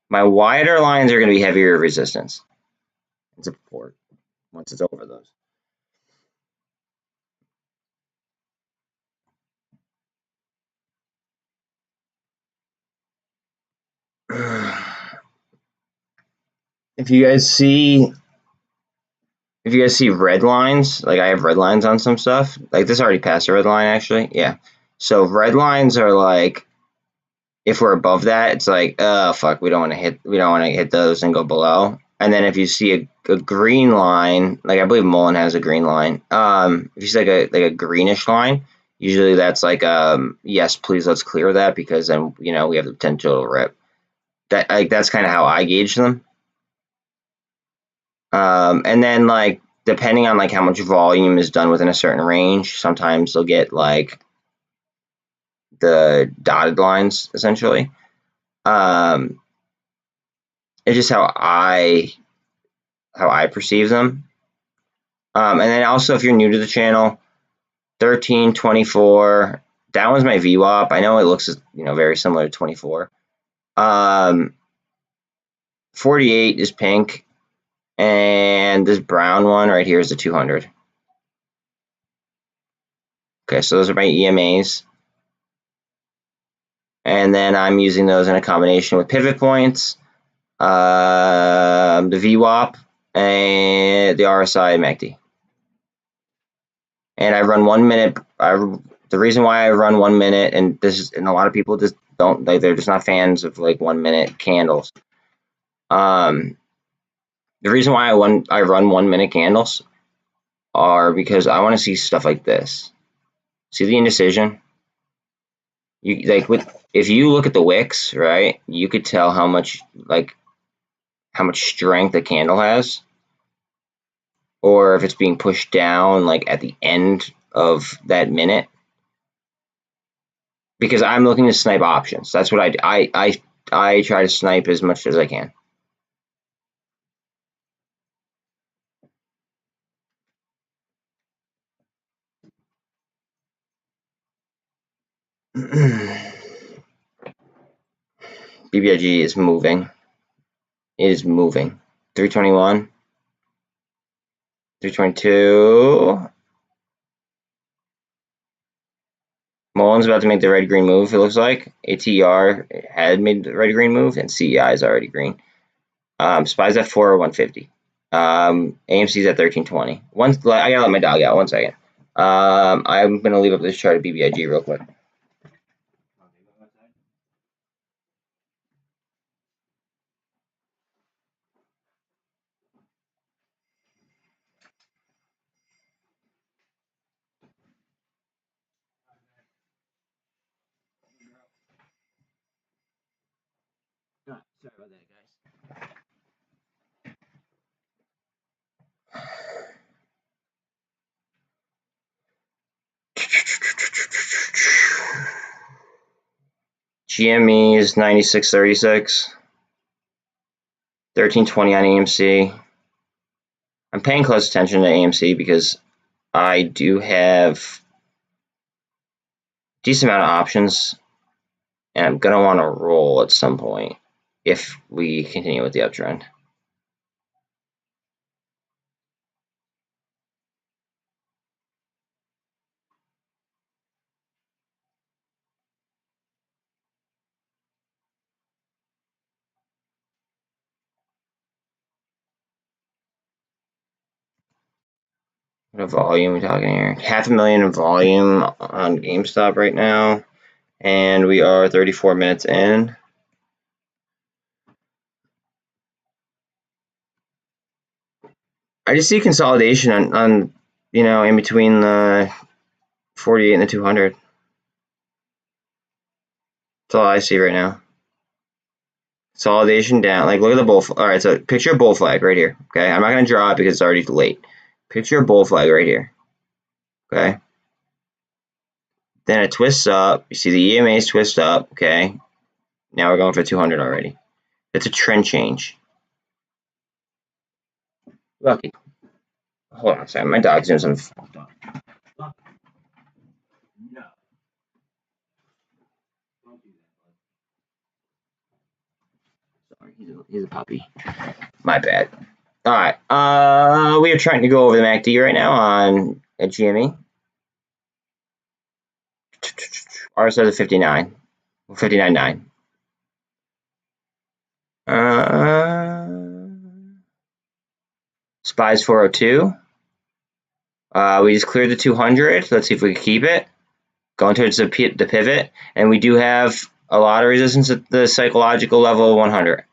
My wider lines are going to be heavier resistance and support once it's over those. If you guys see red lines, like I have red lines on some stuff, like this already passed a red line actually. Yeah. So red lines are like, if we're above that, it's like, oh fuck, we don't want to hit those and go below. And then if you see a green line, like I believe MULN has a green line. If you see like a greenish line, usually that's like yes, please let's clear that, because then we have the potential to rip. That's kind of how I gauge them. And then depending on how much volume is done within a certain range, sometimes they'll get the dotted lines essentially. It's just how I perceive them. And then also, if you're new to the channel, 1324, that one's my VWAP. I know it looks very similar to 24. 48 is pink, and this brown one right here is the 200. Okay, so those are my EMAs. And then I'm using those in a combination with pivot points, the VWAP, and the RSI MACD. And I run 1 minute. The reason why I run 1 minute, and a lot of people just don't, they're just not fans of 1 minute candles. The reason why I run 1 minute candles are because I want to see stuff like this. See the indecision? If you look at the wicks, right, you could tell how much strength a candle has, or if it's being pushed down at the end of that minute. Because I'm looking to snipe options. That's what I try to snipe as much as I can. BBIG is moving. It is moving. 321. 322. MULN's about to make the red-green move, it looks like. ATR had made the red-green move, and CEI is already green. SPY's at 40150. AMC's at 1320. I gotta let my dog out. 1 second. I'm gonna leave up this chart of BBIG real quick. Sorry about that, guys. GME is 96.36. 13.20 on AMC. I'm paying close attention to AMC because I do have a decent amount of options, and I'm going to want to roll at some point if we continue with the uptrend. What volume are we talking here? 500,000 in volume on GameStop right now, and we are 34 minutes in. I just see consolidation on in between the 48 and the 200. That's all I see right now. Consolidation down. Like, look at the bull. All right, so picture a bull flag right here. Okay, I'm not going to draw it because it's already late. Picture a bull flag right here. Okay. Then it twists up. You see the EMAs twist up. Okay. Now we're going for 200 already. It's a trend change. Lucky. Hold on a second. My dog's doing some. No. Don't do that, bud. Sorry, he's a puppy. My bad. All right. We are trying to go over the MACD right now on a GME. Ours says a 59. 59.9. SPY's 402. We just cleared the 200. Let's see if we can keep it. Going towards the pivot. And we do have a lot of resistance at the psychological level of 100.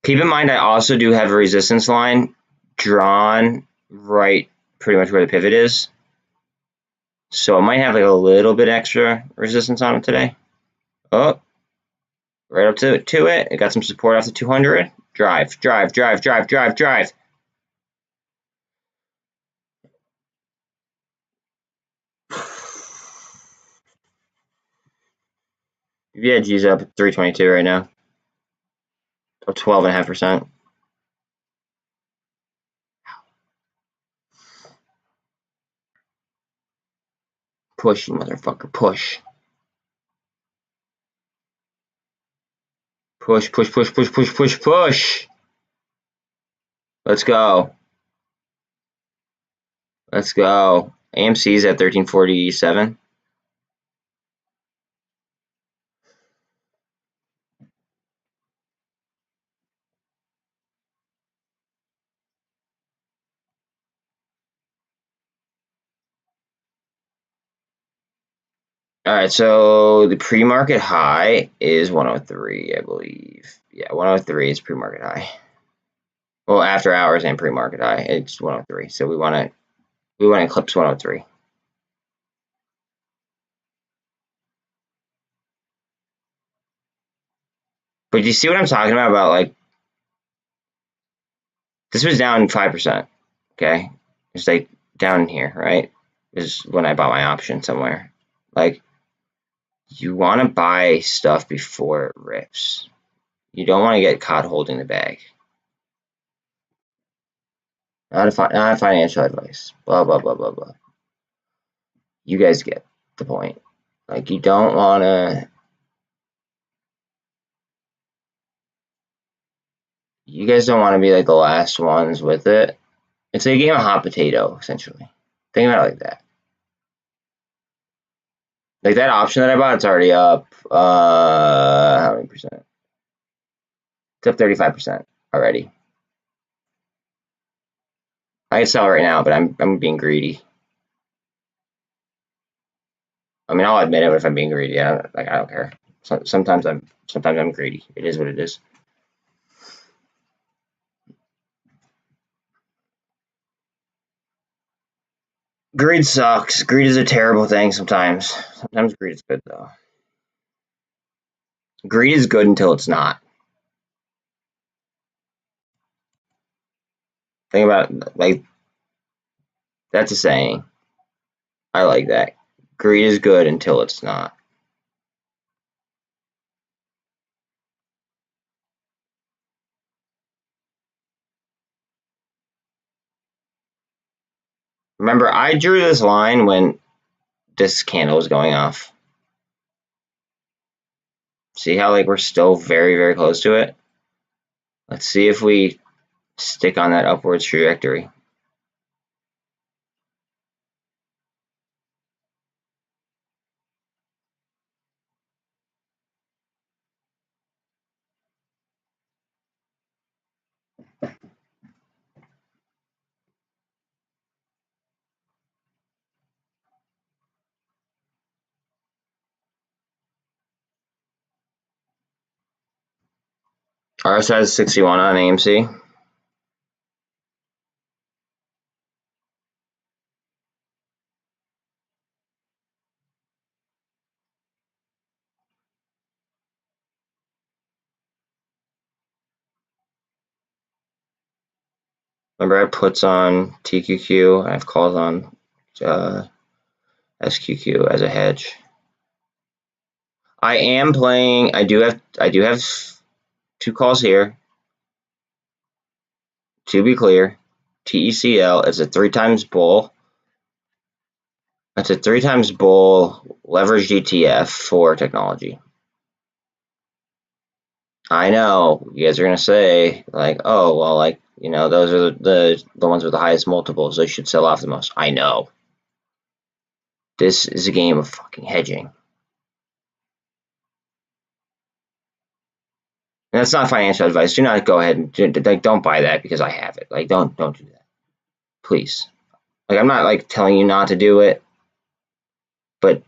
Keep in mind, I also do have a resistance line drawn right pretty much where the pivot is. So it might have like a little bit extra resistance on it today. Oh, right up to it. It got some support off the 200. Drive, drive, drive, drive, drive, drive. BBIG is up at 322 right now. Up 12.5%. Push, you motherfucker, push. Push, push, push, push, push, push, push. Let's go. Let's go. AMC's at 1347. All right, so the pre-market high is 103, I believe. Yeah, 103 is pre-market high. Well, after hours and pre-market high, it's 103. So we want to eclipse 103. But you see what I'm talking about? Like, this was down 5%. Okay, it's like down here, right? Is when I bought my option somewhere. Like, you want to buy stuff before it rips. You don't want to get caught holding the bag. Not financial advice. Blah, blah, blah, blah, blah. You guys get the point. Like, you don't want to... You guys don't want to be like the last ones with it. It's like a game of hot potato, essentially. Think about it like that. Like that option that I bought, it's already up, how many percent? It's up 35% already. I can sell right now, but I'm being greedy. I mean, I'll admit it if I'm being greedy. I don't care. Sometimes I'm greedy. It is what it is. Greed sucks. Greed is a terrible thing sometimes. Sometimes greed is good, though. Greed is good until it's not. Think about it, like, that's a saying. I like that. Greed is good until it's not. Remember, I drew this line when this candle was going off. See how like we're still very, very close to it? Let's see if we stick on that upwards trajectory. RSI is 61 on AMC. Remember, I have puts on TQQ. I have calls on SQQ as a hedge. I am playing. I do have 2 calls here. To be clear, TECL is a 3 times bull. It's a 3 times bull leveraged ETF for technology. I know you guys are gonna say like, oh well, like those are the ones with the highest multiples. They should sell off the most. I know. This is a game of fucking hedging. And that's not financial advice. Do not go ahead and don't buy that because I have it. Like don't do that, please. Like I'm not like telling you not to do it, but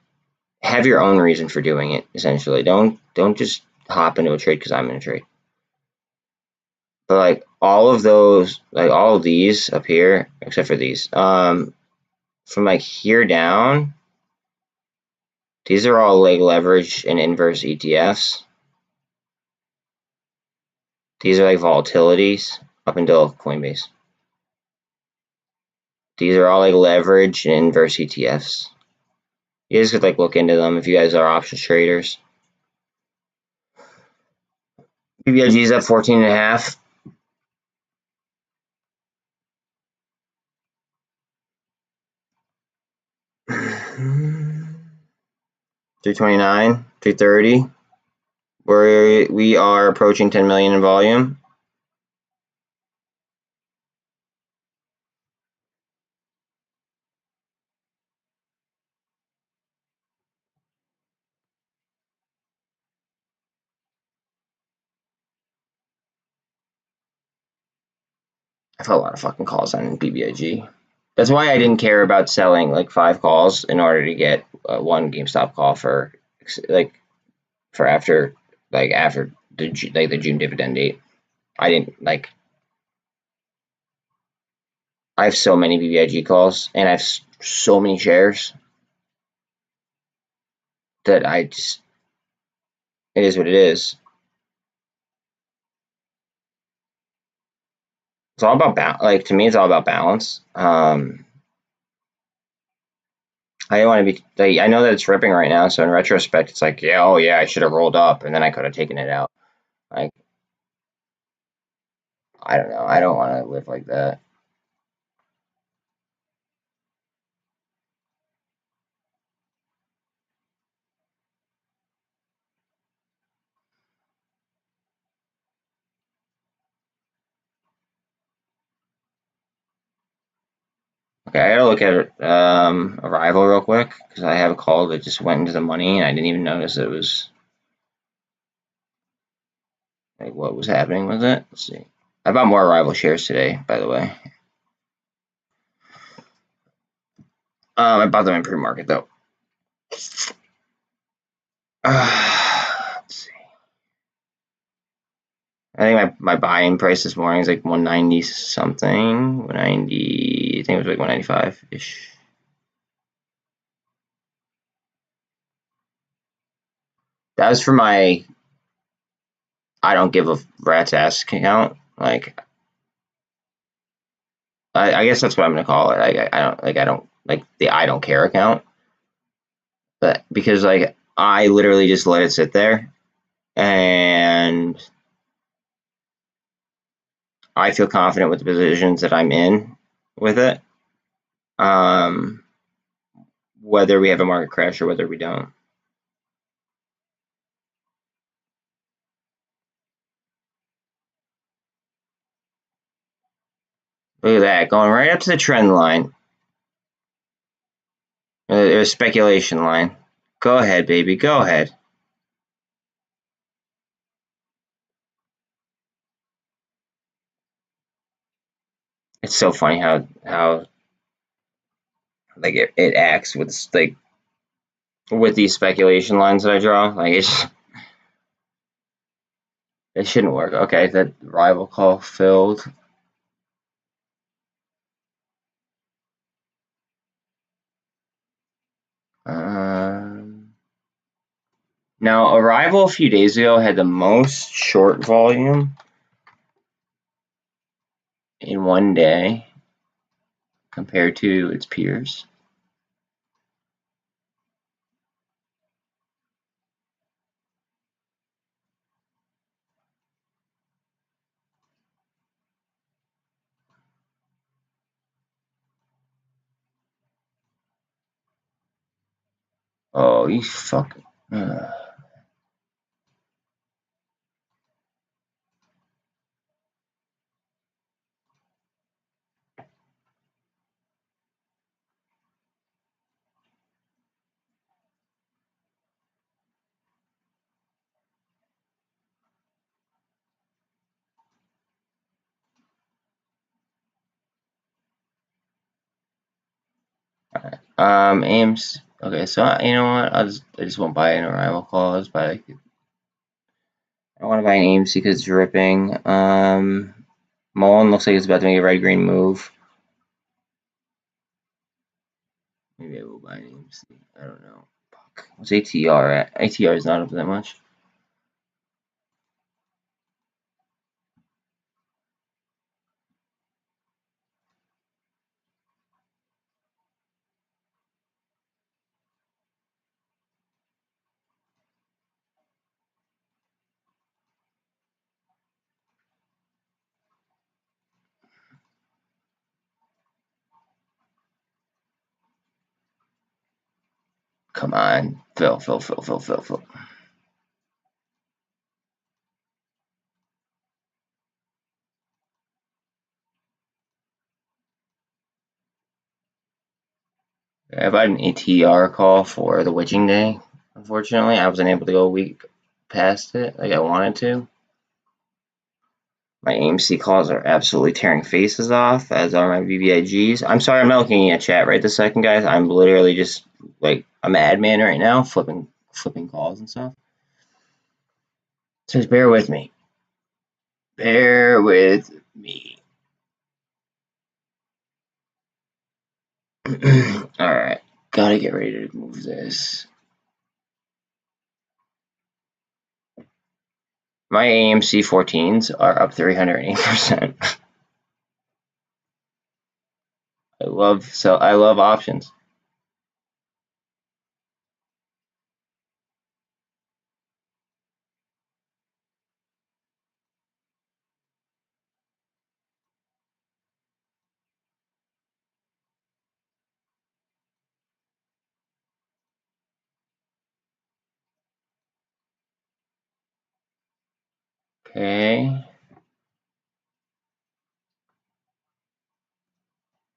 have your own reason for doing it. Essentially, don't just hop into a trade because I'm in a trade. But like all of those, like all of these up here, except for these, from like here down, these are all like leverage and inverse ETFs. These are like volatilities up until Coinbase. These are all like leverage and inverse ETFs. You guys could like look into them if you guys are options traders. BBIG is at 14.5. $329, $330. We are approaching 10 million in volume. I've had a lot of fucking calls on BBIG. That's why I didn't care about selling like 5 calls in order to get one GameStop call for after the June dividend date. I didn't like. I have so many BBIG calls and I have so many shares that I just it is what it is. It's all about like to me it's all about balance. I don't want to be like, I know that it's ripping right now, so in retrospect it's like, yeah, oh yeah, I should have rolled up and then I could have taken it out. Like I don't know. I don't want to live like that. Okay, I gotta look at Arrival real quick because I have a call that just went into the money and I didn't even notice it was like what was happening with it. Let's see. I bought more Arrival shares today, by the way. I bought them in pre-market though. Let's see. I think my buy-in price this morning is like 190 something. 190. I think it was like 195 ish. That was for my I don't give a rat's ass account. Like I guess that's what I'm gonna call it. I don't like the I don't care account. But because like I literally just let it sit there and I feel confident with the positions that I'm in with it. whether we have a market crash or whether we don't. Look at that, going right up to the trend line. Or speculation line. Go ahead, baby, go ahead. It's so funny how like it acts with like with these speculation lines that I draw. Like it shouldn't work. Okay, that rival call filled. Now, Arrival a few days ago had the most short volume in one day compared to its peers. Oh, you fucking. AMC. Okay, so you know what? I just won't buy an Arrival call. I'll just buy like, I want to buy an AMC because it's ripping. MULN looks like it's about to make a red green move. Maybe I will buy an AMC. I don't know. Fuck. What's ATR at? ATR is not up that much. Come on. Fill. I bought an ATR call for the witching day. Unfortunately, I wasn't able to go a week past it like I wanted to. My AMC calls are absolutely tearing faces off, as are my BBIGs. I'm sorry, I'm not looking at chat right this second, guys. I'm literally just like a madman right now, flipping calls and stuff. So just bear with me. Bear with me. Alright, gotta get ready to move this. My AMC 14s are up 308%. I love options. Okay.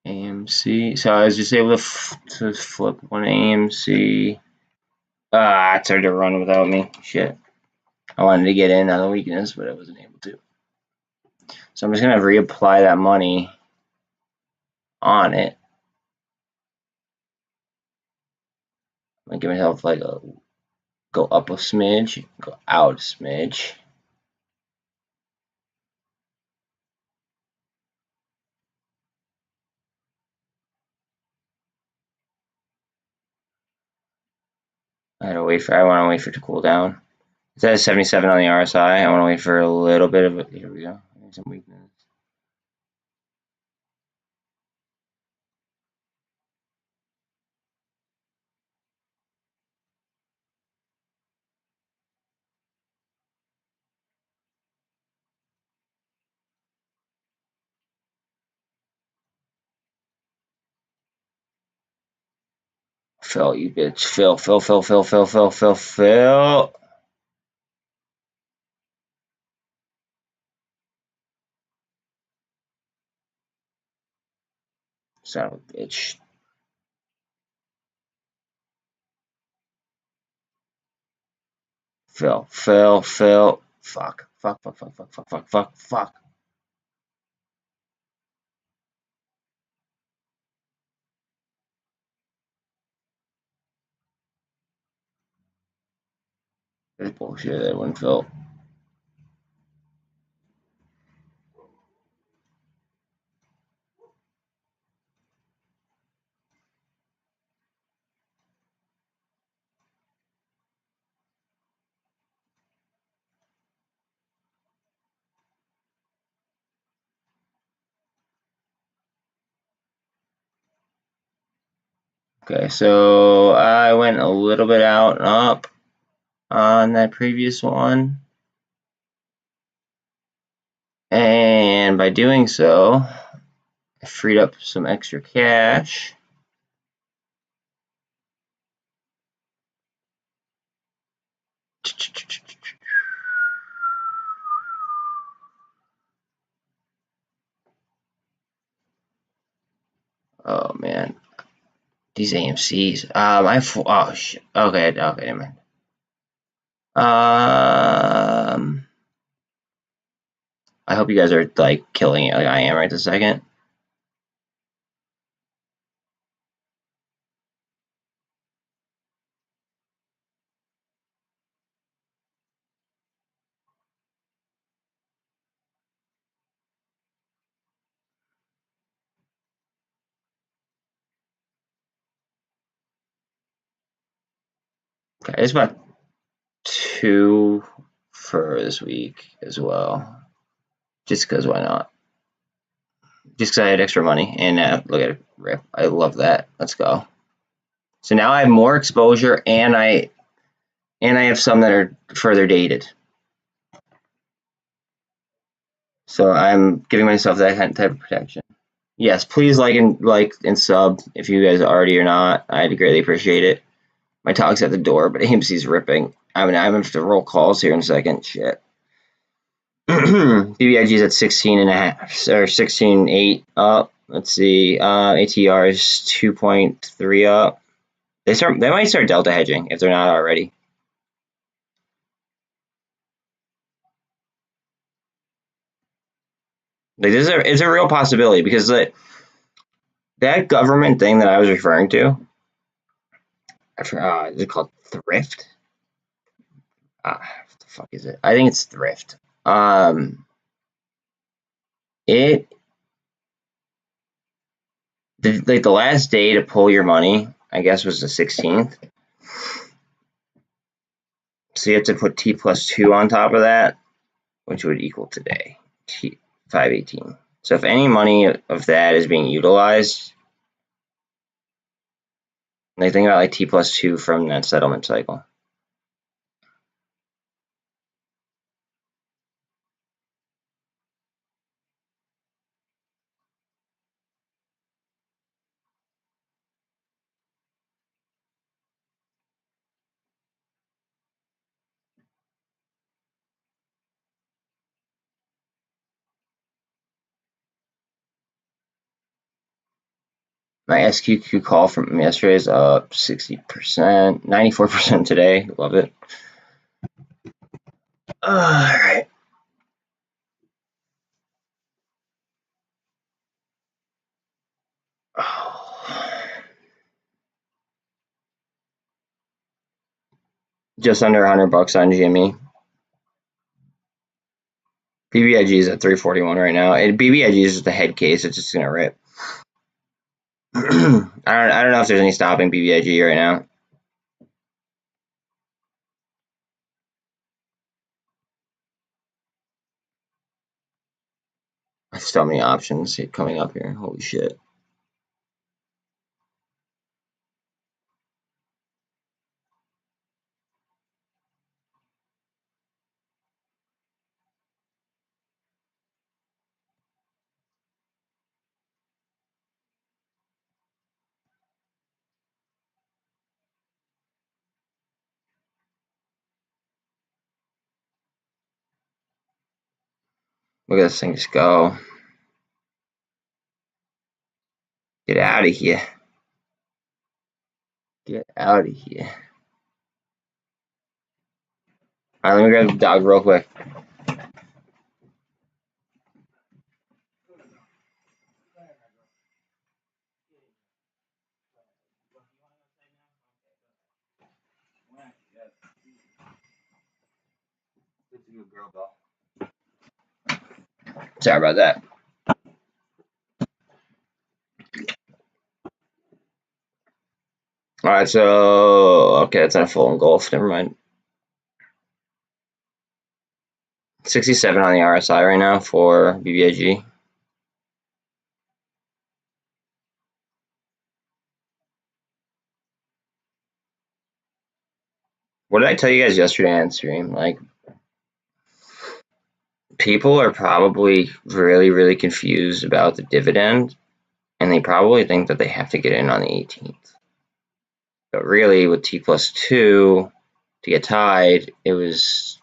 AMC. So I was just able to flip one AMC. Ah, it started to run without me. Shit. I wanted to get in on the weakness, but I wasn't able to. So I'm just gonna reapply that money on it. I'm gonna give myself like a go up a smidge, go out a smidge. I want to wait for it to cool down. It's at 77 on the RSI. I want to wait for a little bit of it. Here we go. Some weakness. Phil, you bitch. Phil. Son of a bitch. Phil. Fuck. That's bullshit. That one, Phil. Okay, so I went a little bit out and up on that previous one. And by doing so, I freed up some extra cash. Oh man, these AMCs. Oh shit. Okay, never mind. I hope you guys are like killing it like I am right this second. Okay, it's about 2 for this week as well. Just because why not? Just because I had extra money and look at it, rip. I love that. Let's go. So now I have more exposure and I have some that are further dated. So I'm giving myself that type of protection. Yes, please like and sub if you guys already or not. I'd greatly appreciate it. My talk's at the door, but AMC's ripping. I'm gonna have to roll calls here in a second. Shit. BBIG is at 16.5 or 16.8 up. Let's see. ATR is 2.3 up. They might start delta hedging if they're not already. Like it's a real possibility because that government thing that I was referring to, I forgot, is it called thrift? What the fuck is it? I think it's thrift. It like the last day to pull your money, I guess, was the 16th. So you have to put T plus 2 on top of that, which would equal today, T 518. So if any money of that is being utilized, like think about like T plus 2 from that settlement cycle. My SQQ call from yesterday is up 60%, 94% today. Love it. All right. Just under $100 on GME. BBIG is at 341 right now. And BBIG is just a head case. It's just gonna rip. I don't know if there's any stopping BBIG right now. So many options coming up here. Holy shit. Look at this thing just go. Get out of here. Get out of here. Alright, let me grab the dog real quick. Sorry about that. Alright, so okay, that's not a full engulf. Never mind. 67 on the RSI right now for BBIG. What did I tell you guys yesterday on stream? Like, people are probably really, really confused about the dividend, and they probably think that they have to get in on the 18th. But really, with T plus 2 to get tied, it was,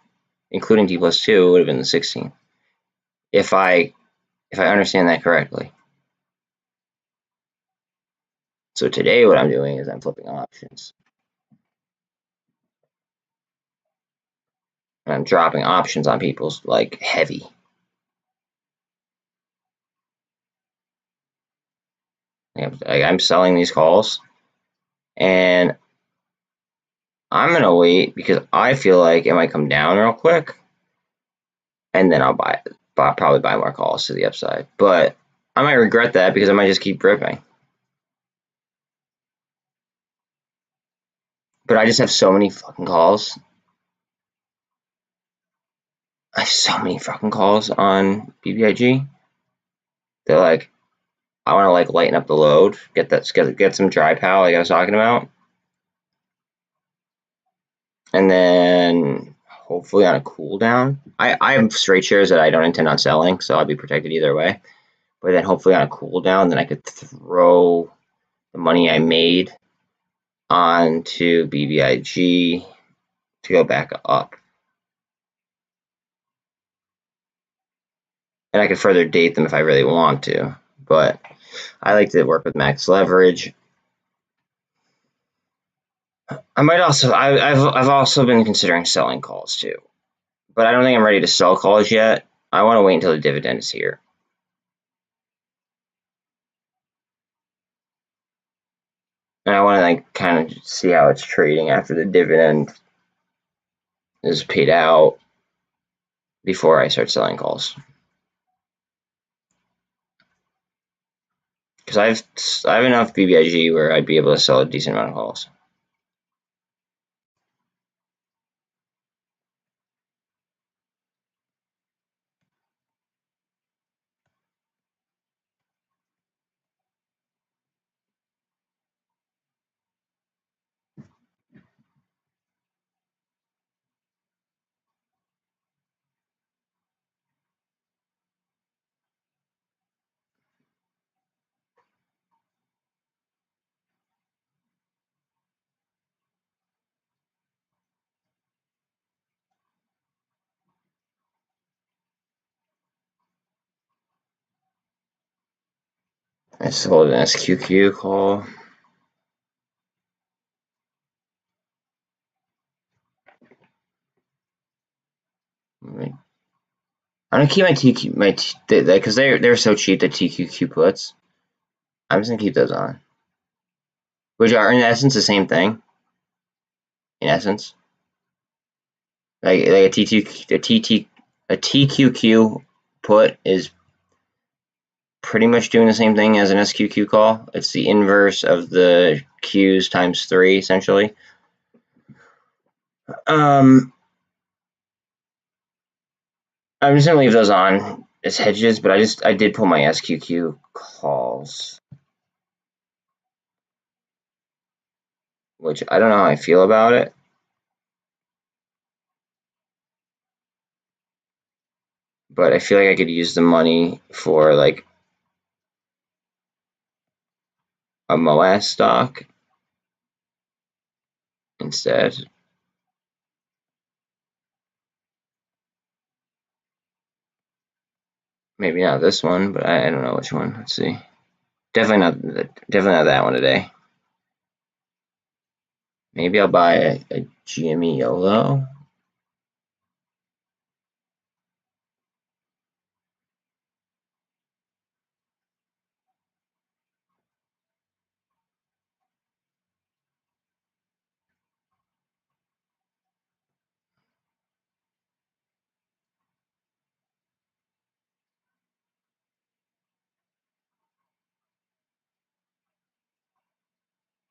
including T plus 2, it would have been the 16th. If I understand that correctly. So today what I'm doing is I'm flipping options. And I'm dropping options on people's, like, heavy. I'm selling these calls, and I'm going to wait because I feel like it might come down real quick, and then I'll probably buy more calls to the upside. But I might regret that because I might just keep ripping. But I just have so many fucking calls. I have so many fucking calls on BBIG. They're like, I want to like lighten up the load, get some dry powder like I was talking about, and then hopefully on a cool down. I have straight shares that I don't intend on selling, so I'll be protected either way. But then hopefully on a cool down, then I could throw the money I made onto BBIG to go back up. And I could further date them if I really want to. But I like to work with max leverage. I might also I've also been considering selling calls too. But I don't think I'm ready to sell calls yet. I want to wait until the dividend is here. And I want to like kind of see how it's trading after the dividend is paid out before I start selling calls. Because I have enough BBIG where I'd be able to sell a decent amount of calls. I sold an SQQ call. I'm gonna keep my TQ because they're so cheap, the TQQ puts. I'm just gonna keep those on, which are in essence the same thing. In essence, like a TQQ put is pretty much doing the same thing as an SQQ call. It's the inverse of the Qs times 3 essentially. I'm just gonna leave those on as hedges, but I did pull my SQQ calls, which I don't know how I feel about it. But I feel like I could use the money for like a MOASS stock instead. Maybe not this one, but I don't know which one. Let's see. Definitely not that one today. Maybe I'll buy a GME YOLO.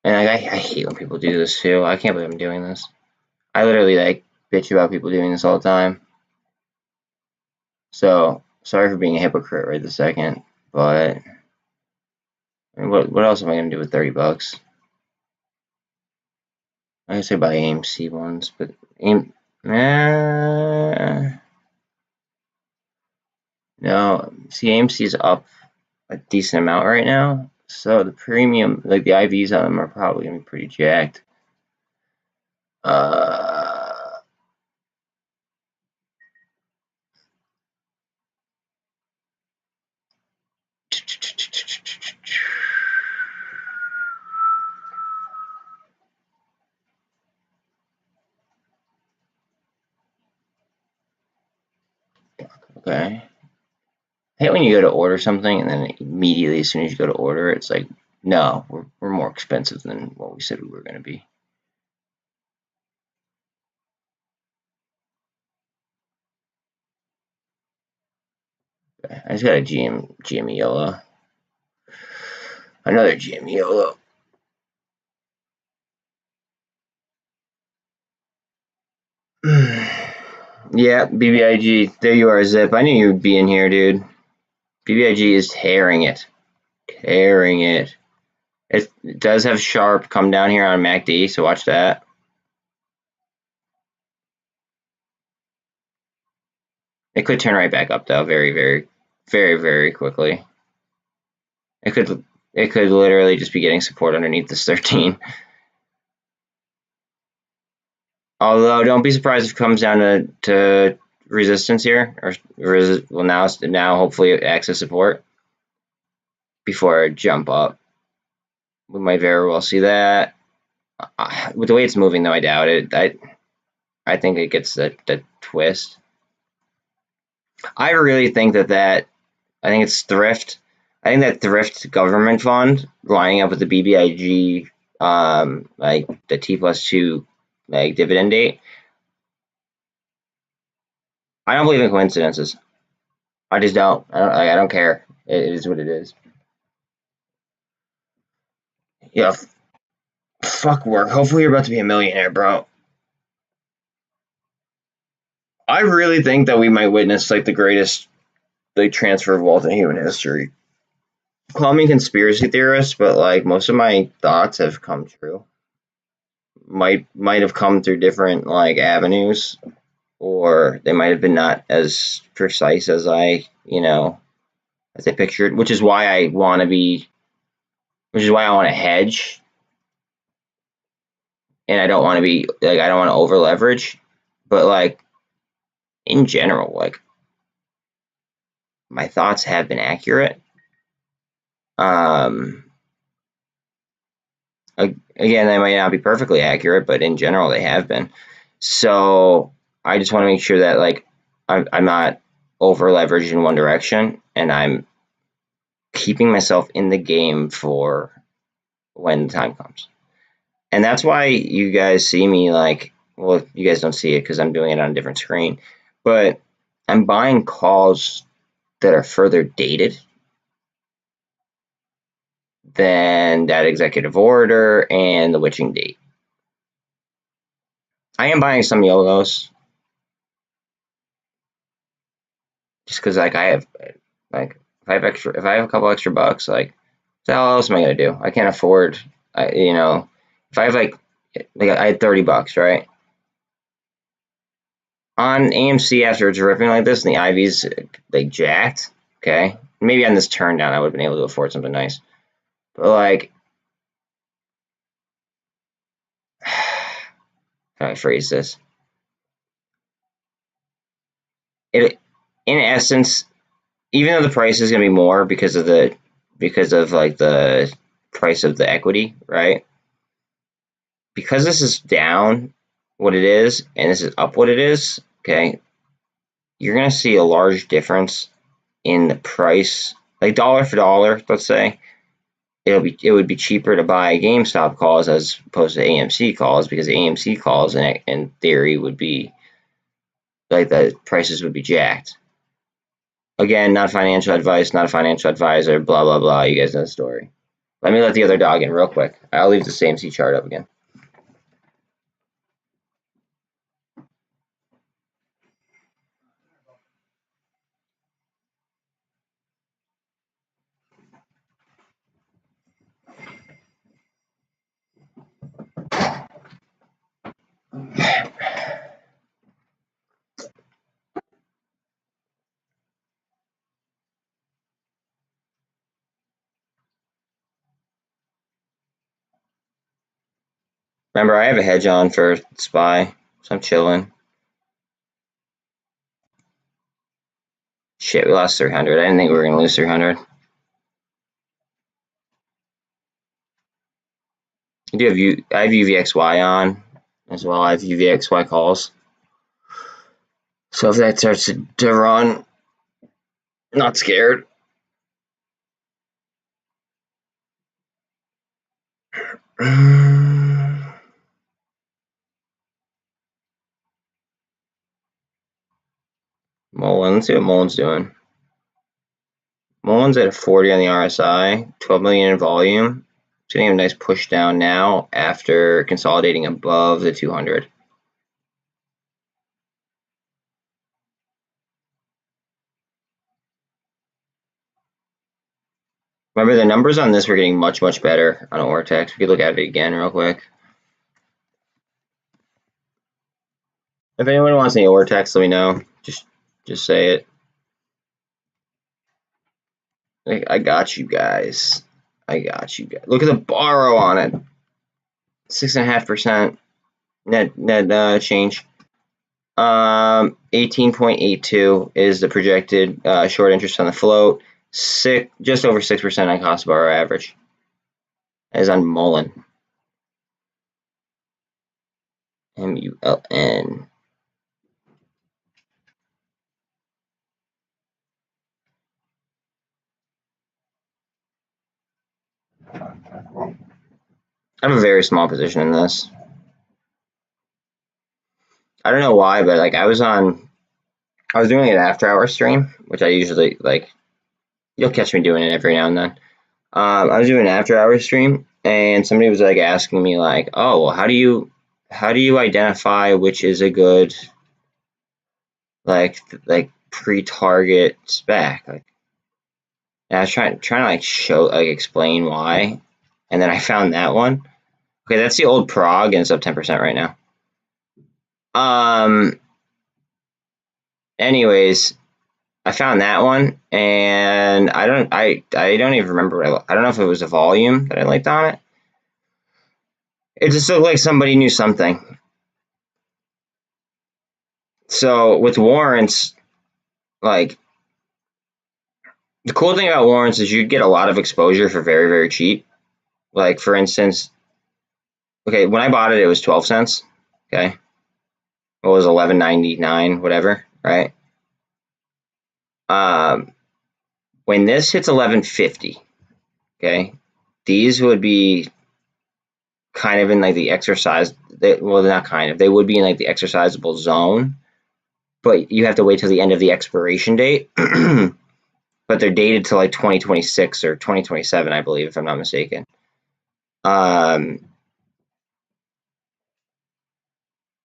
And I hate when people do this too. I can't believe I'm doing this. I literally like bitch about people doing this all the time. So sorry for being a hypocrite right this second, but I mean, what else am I gonna do with $30? I can say buy AMC ones, but no. See, AMC's up a decent amount right now, so the premium, like the IVs on them, are probably gonna be pretty jacked. Okay. I hate when you go to order something and then immediately as soon as you go to order it, it's like, no, we're more expensive than what we said we were going to be. Okay. I just got a GME YOLO. Another GME YOLO. Yeah, BBIG. There you are, Zip. I knew you would be in here, dude. BBIG is tearing it. Tearing it. It does have sharp come down here on MACD, so watch that. It could turn right back up though, very, very, very, very quickly. It could literally just be getting support underneath this 13. Although don't be surprised if it comes down to resistance here, or well now hopefully access support before I jump up. We might very well see that. With the way it's moving though, I doubt it. I think it gets the twist. I really think that I think it's thrift. I think that thrift government fund lining up with the BBIG, like the T+2 like dividend date. I don't believe in coincidences. I just don't. I don't care. It is what it is. Yeah. Fuck work. Hopefully you're about to be a millionaire, bro. I really think that we might witness like the greatest like transfer of wealth in human history. Call me conspiracy theorist, but like most of my thoughts have come true. Might have come through different like avenues, or they might have been not as precise as as I pictured, which is why I want to be, which is why I want to hedge, and I don't want to be like I don't want to over leverage, but like in general, like my thoughts have been accurate. Um, Again, they might not be perfectly accurate, but in general, they have been. So I just want to make sure that like I'm not over leveraged in one direction, and I'm keeping myself in the game for when the time comes. And that's why you guys see me like, well, you guys don't see it because I'm doing it on a different screen, but I'm buying calls that are further dated than that executive order and the witching date. I am buying some YOLOs just because like I have like if I have a couple extra bucks, like what else am I gonna do? I can't afford if I have like I had $30, right? On AMC after it's ripping like this and the IVs like jacked, okay? Maybe on this turn down I would have been able to afford something nice. But like how do I phrase this? It in essence even though the price is going to be more because of like the price of the equity, right? Because this is down what it is and this is up what it is, okay, you're going to see a large difference in the price, like dollar for dollar, let's say. It would be cheaper to buy GameStop calls as opposed to AMC calls, because AMC calls in theory would be like the prices would be jacked. Again, not financial advice, not a financial advisor, blah blah blah. You guys know the story. Let me let the other dog in real quick. I'll leave the AMC chart up again. Remember, I have a hedge on for SPY, so I'm chilling. Shit, we lost 300. I didn't think we were going to lose 300. I have UVXY on as well. I have UVXY calls. So if that starts to run, not scared. MULN, let's see what MULN's doing. MULN's at a 40 on the RSI, 12 million in volume. It's getting a nice push down now after consolidating above the 200. Remember, the numbers on this were getting much, much better on Ortex. We could look at it again real quick. If anyone wants any Ortex, let me know. Just say it. I got you guys. I got you guys. Look at the borrow on it. 6.5% net change. 18.82 is the projected short interest on the float. Just over 6% on cost of borrow average. That is on MULN. MULN. I have a very small position in this. I don't know why, but like I was doing an after hour stream, which I usually like. You'll catch me doing it every now and then. I was doing an after hour stream, and somebody was like asking me like, "Oh, well, how do you identify which is a good like pre-target spec?" Like, and I was trying to like explain why, and then I found that one. Okay, that's the old Prague, and it's up 10% right now. Anyways, I found that one, and I don't even remember. I don't know if it was a volume that I liked on it. It just looked like somebody knew something. So with warrants, like the cool thing about warrants is you get a lot of exposure for very, very cheap. Like for instance, okay, when I bought it, it was 12 cents. Okay, it was 11.99, whatever, right? When this hits 11.50, okay, these would be kind of in like the exercise. Well, not kind of. They would be in like the exercisable zone, but you have to wait till the end of the expiration date. But they're dated to like 2026 or 2027, I believe, if I'm not mistaken.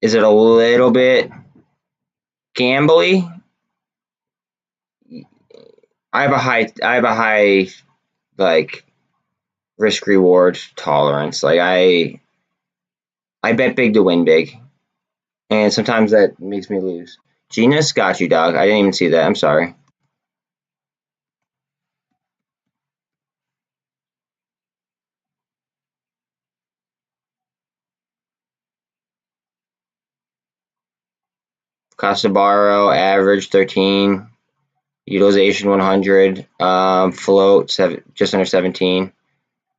Is it a little bit gambly? I have a high like risk reward tolerance. Like I bet big to win big, and sometimes that makes me lose. Genius, got you, dog. I didn't even see that. I'm sorry. Cost to borrow average 13. Utilization 100. Float just under 17.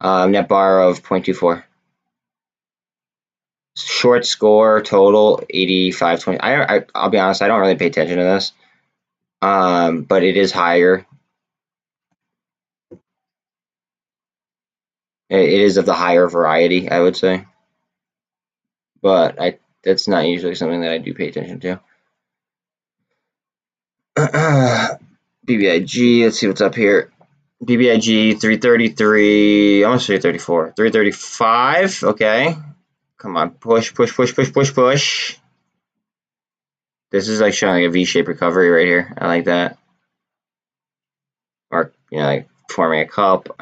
Net bar of 0.24. Short score total 85.20. I'll be honest, I don't really pay attention to this, but it is higher. It is of the higher variety, I would say, but that's not usually something that I do pay attention to. BBIG, let's see what's up here. BBIG 333, almost 334, 335. Okay, come on, push. This is like showing like a V-shaped recovery right here. I like that. Or like forming a cup.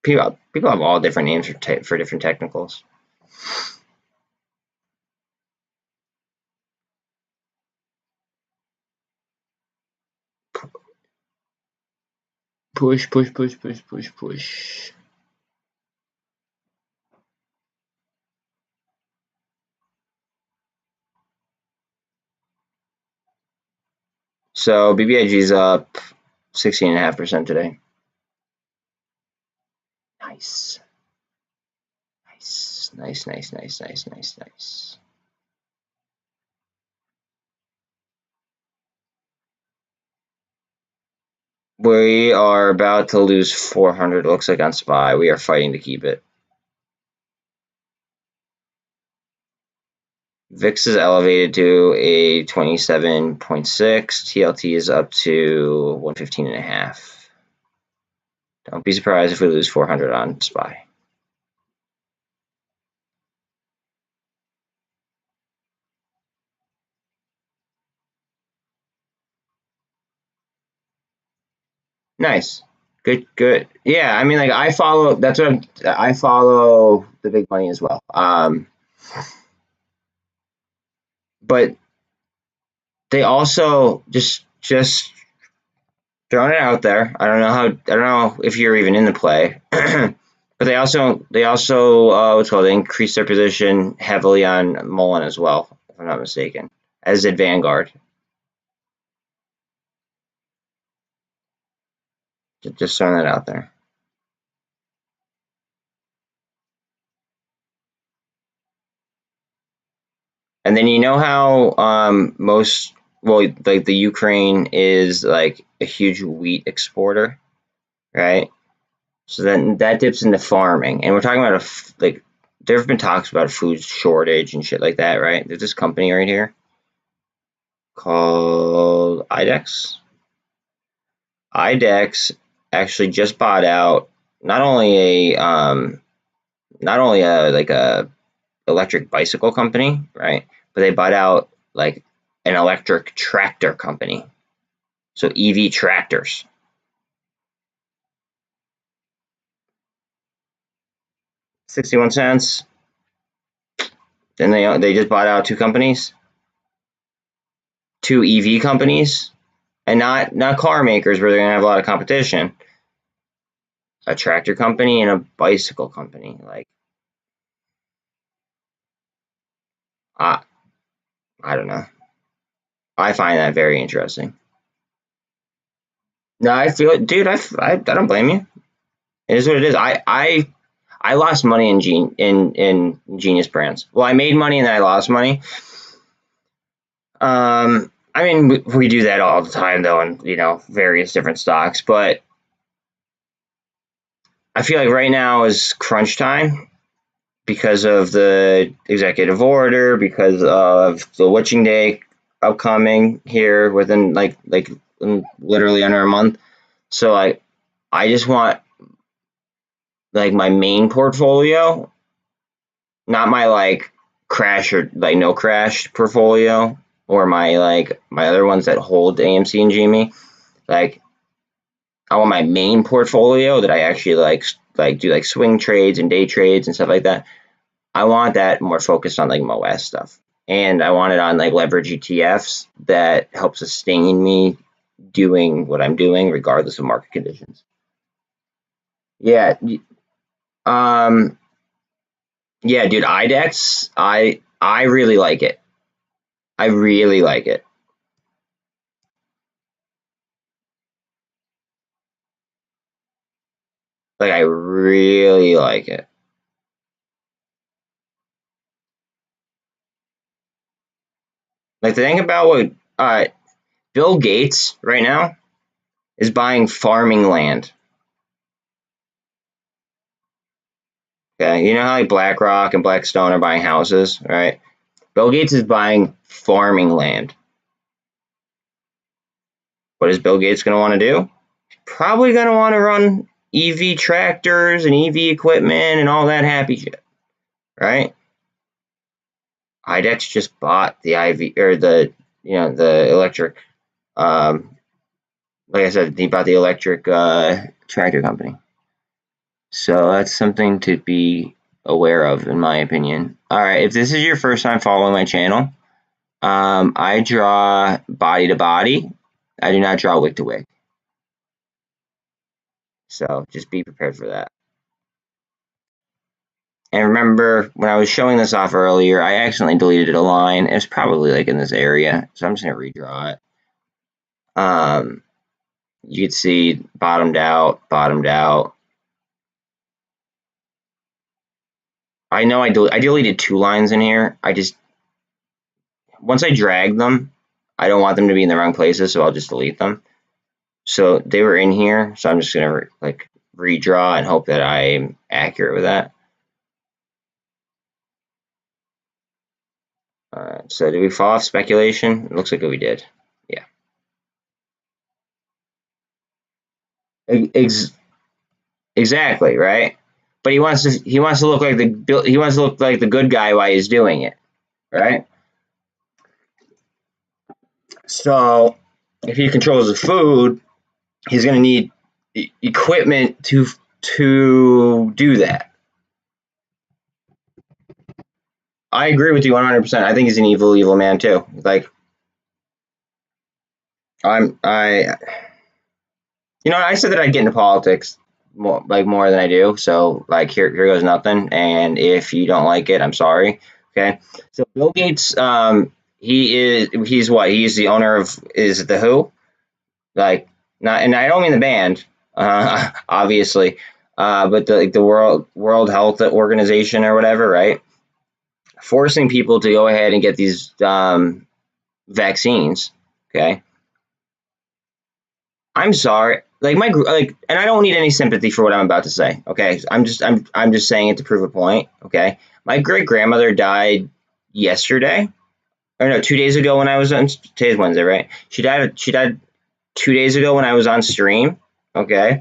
People have all different names for different technicals. Push. So BBIG is up 16.5% today. Nice. We are about to lose 400, looks like, on SPY. We are fighting to keep it. VIX is elevated to a 27.6. TLT is up to 115.5. Don't be surprised if we lose 400 on SPY. Nice. Good. Yeah, I mean, like, I follow the big money as well. But they also just throwing it out there. I don't know if you're even in the play, but they also what's called, they increased their position heavily on MULN as well, if I'm not mistaken, as did Vanguard. Just throwing that out there. And then you know how like the Ukraine is like a huge wheat exporter, right? So then that dips into farming, and we're talking about like there have been talks about a food shortage and shit like that, right? There's this company right here called IDEX. IDEX actually just bought out not only a like a electric bicycle company, right? But they bought out like an electric tractor company. So EV tractors. 61 cents. Then they just bought out two companies. Two EV companies. And not car makers where they're gonna have a lot of competition. A tractor company and a bicycle company. Like I don't know. I find that very interesting. No, I feel it, dude. I don't blame you. It is what it is. I lost money in Genius Brands. Well, I made money and then I lost money. I mean, we do that all the time, though, in various different stocks. But I feel like right now is crunch time because of the executive order, because of the witching day upcoming here within like literally under a month. So I just want like my main portfolio, not my like crash or like no crash portfolio, or my other ones that hold AMC and GME. Like I want my main portfolio that I actually like do like swing trades and day trades and stuff like that. I want that more focused on like MOASS stuff, and I want it on like leverage ETFs that help sustain me doing what I'm doing regardless of market conditions. Yeah. Yeah, dude, IDEX, I really like it. I really like it. Like, I really like it. Like, the thing about what Bill Gates right now is buying farming land. Okay, you know how like BlackRock and Blackstone are buying houses, right? Bill Gates is buying farming land. What is Bill Gates going to want to do? Probably going to want to run EV tractors and EV equipment and all that happy shit, right? IDEX just bought the IV or the electric. Like I said, he bought the electric tractor company. So that's something to be aware of, in my opinion. All right, if this is your first time following my channel, I draw body to body. I do not draw wig to wig. So just be prepared for that. And remember, when I was showing this off earlier, I accidentally deleted a line. It's probably like in this area, so I'm just going to redraw it. You can see bottomed out, bottomed out. I know I deleted 2 lines in here. Once I drag them, I don't want them to be in the wrong places, so I'll just delete them. So they were in here, so I'm just going to like redraw and hope that I'm accurate with that. Alright, so did we fall off speculation? It looks like we did. Yeah. Exactly, right? But he wants to look like the good guy while he's doing it, right? So if he controls the food, he's going to need equipment to do that. I agree with you 100%. I think he's an evil man too. Like I said that I'd get into politics more than I do. So like here goes nothing. And if you don't like it, I'm sorry. Okay. So Bill Gates, he's the owner of, is it the Who? Like, not, and I don't mean the band, obviously, but the World Health Organization or whatever, right? Forcing people to go ahead and get these vaccines. Okay, I'm sorry, like and I don't need any sympathy for what I'm about to say. Okay, I'm just saying it to prove a point. Okay, my great grandmother died yesterday, or no, 2 days ago when I was on. Today's Wednesday, right? She died 2 days ago when I was on stream. Okay.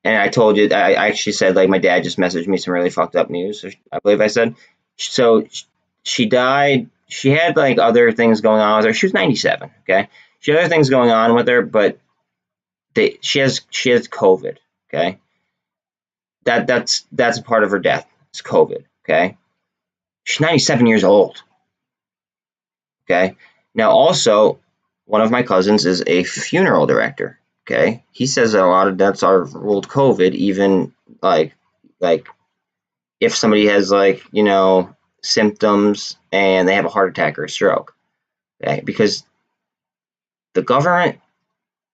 And I told you, I actually said, like, my dad just messaged me some really fucked up news. I believe I said. So she died. She had like other things going on with her. She was 97. Okay. She had other things going on with her, but she has COVID. Okay. That's a part of her death. It's COVID. Okay. She's 97 years old. Okay. Now also, one of my cousins is a funeral director. Okay, he says that a lot of deaths are ruled COVID, even like if somebody has symptoms and they have a heart attack or a stroke. Okay, because the government,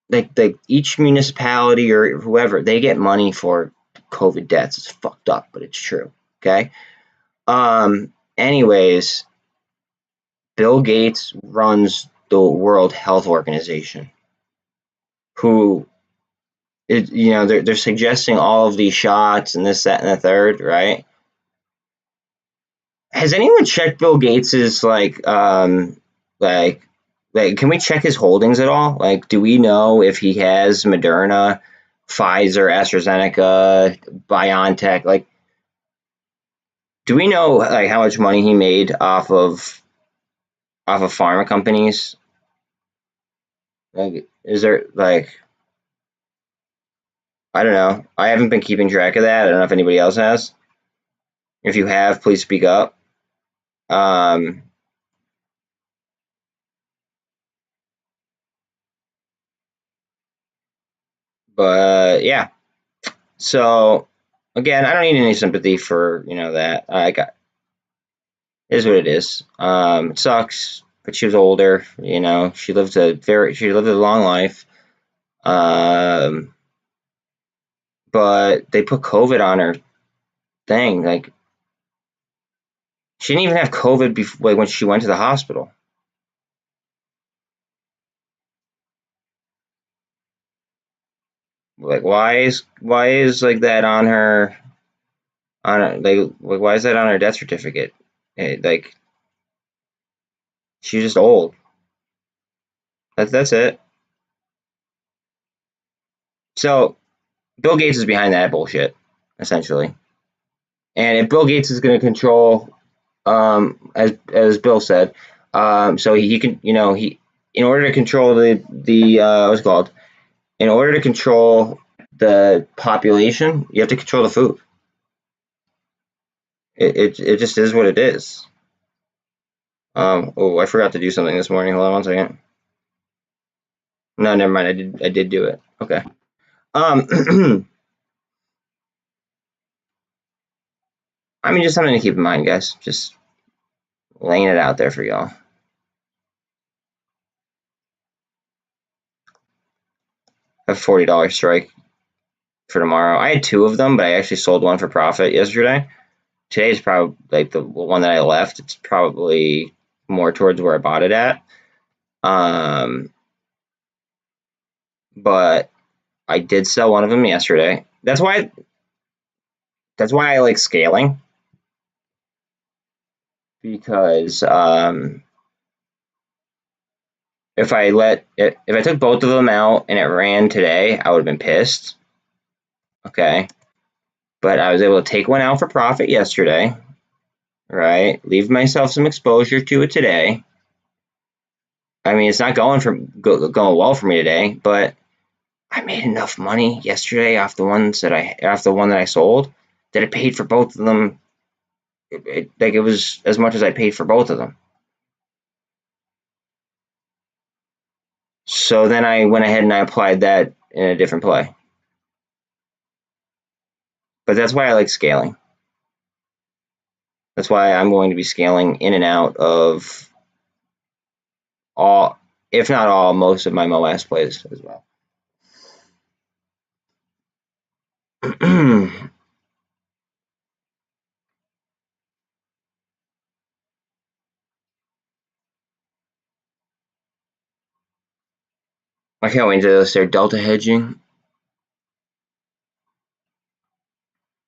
like each municipality or whoever, they get money for COVID deaths. It's fucked up, but it's true. Okay. Anyways, Bill Gates runs the World Health Organization, who they're suggesting all of these shots and this, that, and the third, right? Has anyone checked Bill Gates's can we check his holdings at all? Like, do we know if he has Moderna, Pfizer, AstraZeneca, BioNTech? Like, do we know like how much money he made off of pharma companies? Like, is there I don't know. I haven't been keeping track of that. I don't know if anybody else has. If you have, please speak up. But yeah. So again, I don't need any sympathy for that. It is what it is. It sucks, but she was older. She lived a long life. but they put COVID on her thing. Like, she didn't even have COVID before, like, when she went to the hospital. Like, why is like that on her, like why is that on her death certificate? Like, she's just old. That's it. So Bill Gates is behind that bullshit, essentially. And if Bill Gates is going to control, as Bill said, so he can, he, in order to control the what's it called, in order to control the population, you have to control the food. It just is what it is. Oh, I forgot to do something this morning. Hold on 1 second. No, never mind. I did do it. Okay. I mean, just something to keep in mind, guys. Just laying it out there for y'all. I have $40 strike for tomorrow. I had 2 of them, but I actually sold one for profit yesterday. Today's probably like the one that I left. It's probably more towards where I bought it at. But I did sell one of them yesterday. That's why I like scaling, because if I took both of them out and it ran today, I would have been pissed. Okay. But I was able to take one out for profit yesterday, right? Leave myself some exposure to it today. I mean, it's not going well for me today, but I made enough money yesterday off the one that I sold, that it paid for both of them. Like, it was as much as I paid for both of them. So then I went ahead and I applied that in a different play. But that's why I like scaling. That's why I'm going to be scaling in and out of all, if not all, most of my MOASS plays as well. I can't wait until they're delta hedging.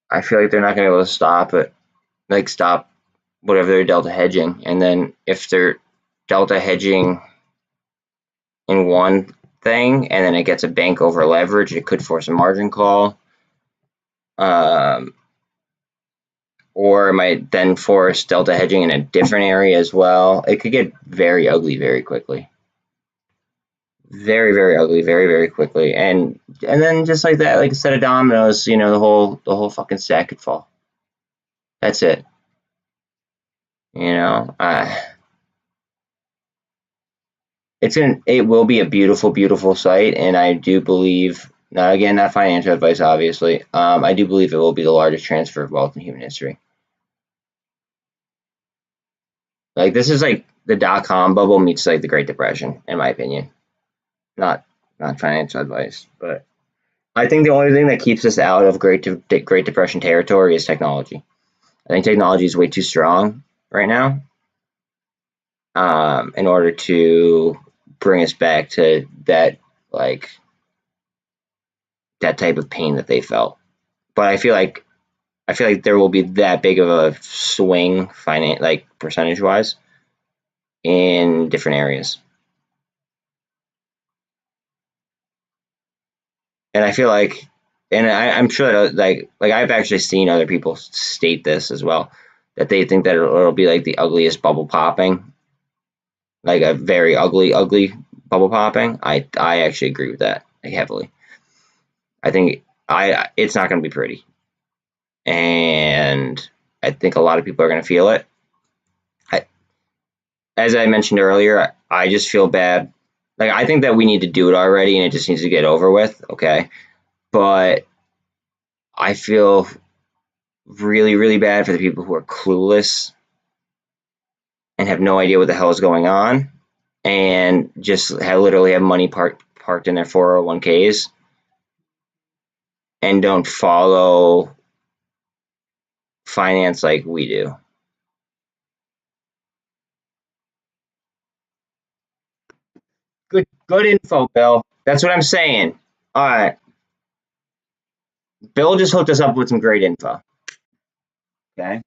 I feel like they're not going to be able to stop it, like stop whatever they're delta hedging. And then if they're delta hedging in one thing and then it gets a bank over leverage, it could force a margin call. Or it might then force delta hedging in a different area as well. It could get very ugly very quickly. Very, very ugly, very, very quickly. And then just like that, like a set of dominoes, the whole fucking stack could fall. That's it. It will be a beautiful, beautiful site, and I do believe, not financial advice, obviously. I do believe it will be the largest transfer of wealth in human history. Like, this is like the .com bubble meets like the Great Depression, in my opinion. Not financial advice, but I think the only thing that keeps us out of Great Depression territory is technology. I think technology is way too strong right now, in order to bring us back to that type of pain that they felt. But I feel like there will be that big of a swing, percentage wise, in different areas. And I feel like, and I'm sure that I've actually seen other people state this as well, that they think that it'll be like the ugliest bubble popping, like a very ugly bubble popping. I actually agree with that, like, heavily. I think it's not going to be pretty, and I think a lot of people are going to feel it. As I mentioned earlier, I just feel bad. Like, I think that we need to do it already, and it just needs to get over with. Okay, but I feel really, really bad for the people who are clueless and have no idea what the hell is going on, and just literally have money parked in their 401ks, and don't follow finance like we do. Good info, Bill. That's what I'm saying. All right. Bill just hooked us up with some great info. Okay.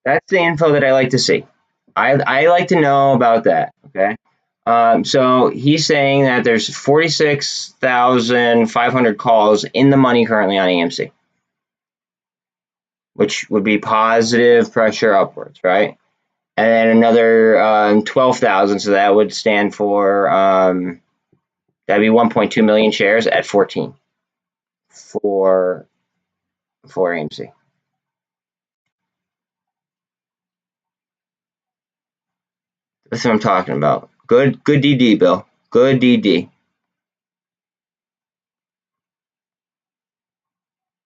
That's the info that I like to see. I like to know about that. Okay. So he's saying that there's 46,500 calls in the money currently on AMC, which would be positive pressure upwards, right? And then another 12,000, so that would stand for that'd be 1.2 million shares at 14 for AMC. That's what I'm talking about. Good DD, Bill. Good DD.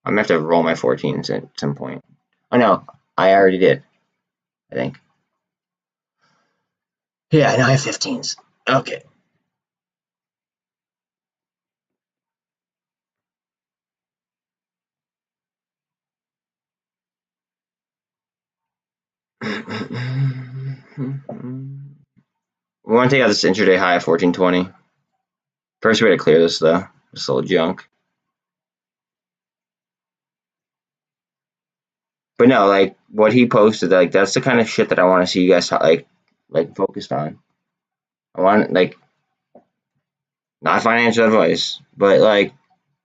I'm gonna have to roll my 14s at some point. Oh no, I already did. I think. Yeah, now I have 15s. Okay. We want to take out this intraday high of 1420. First way to clear this though. This little junk. But no, like what he posted, like that's the kind of shit that I want to see you guys like focused on. I want like not financial advice, but like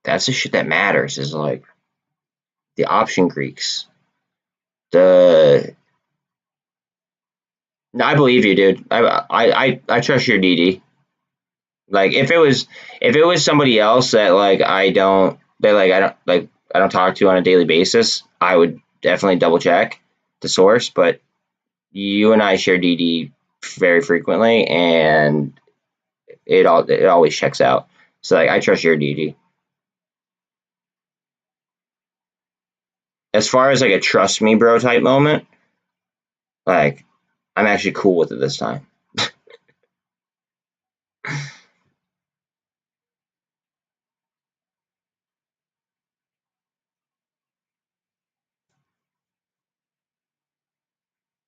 that's the shit that matters. Is like the option Greeks. No, I believe you, dude. I trust your DD. Like if it was somebody else that I don't talk to on a daily basis, I would definitely double check the source. But you and I share DD very frequently, and it always checks out. So I trust your DD. As far as a trust me bro type moment, I'm actually cool with it this time.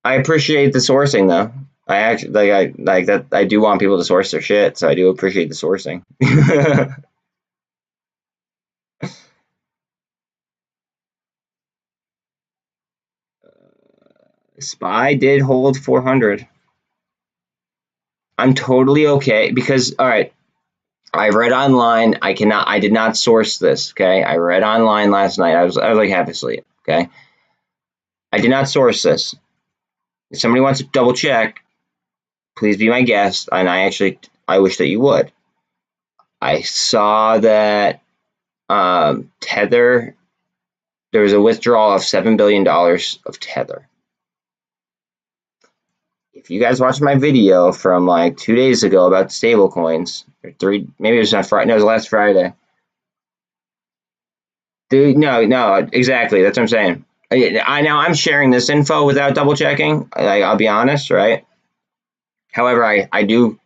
I appreciate the sourcing though. I actually like that. I do want people to source their shit, so I do appreciate the sourcing. SPY did hold 400. I'm totally okay because all right. I read online. I did not source this. Okay. I read online last night. I was like half asleep. Okay. I did not source this. If somebody wants to double check, please be my guest. And I wish that you would. I saw that Tether, there was a withdrawal of $7 billion of Tether. If you guys watched my video from 2 days ago about stable coins, or three, maybe it was on Friday, no, it was last Friday. Dude, no, exactly. That's what I'm saying. I'm sharing this info without double checking. I'll be honest, right? However, I do.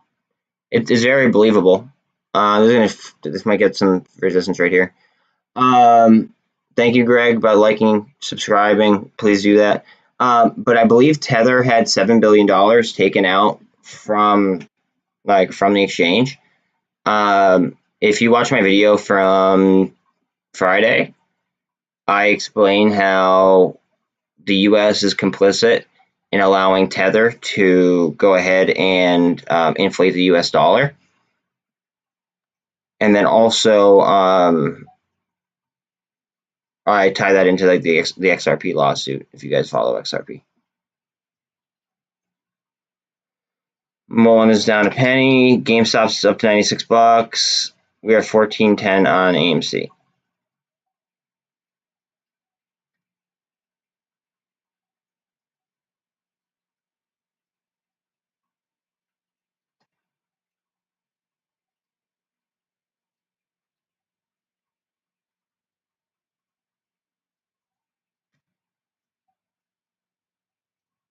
It is very believable. This might get some resistance right here. Thank you, Greg, about liking, subscribing. Please do that. But I believe Tether had $7 billion taken out from the exchange. If you watch my video from Friday, I explain how the U.S. is complicit in allowing Tether to go ahead and inflate the U.S. dollar. And then also I tie that into the XRP lawsuit, if you guys follow XRP. MULN is down a penny. GameStop's up to $96. We are 14.10 on AMC.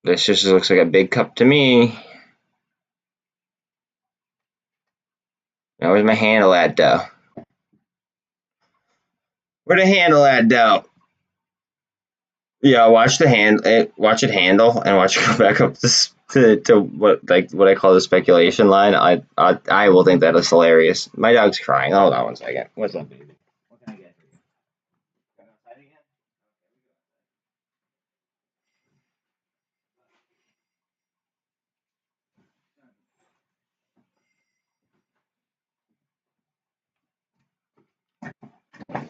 This just looks like a big cup to me. Now where's my handle at, though? Where the handle at, though? Yeah, watch it handle, and watch it go back up to what I call the speculation line. I will think that is hilarious. My dog's crying. Hold on 1 second. What's up, baby? What can I get for you? Going outside again?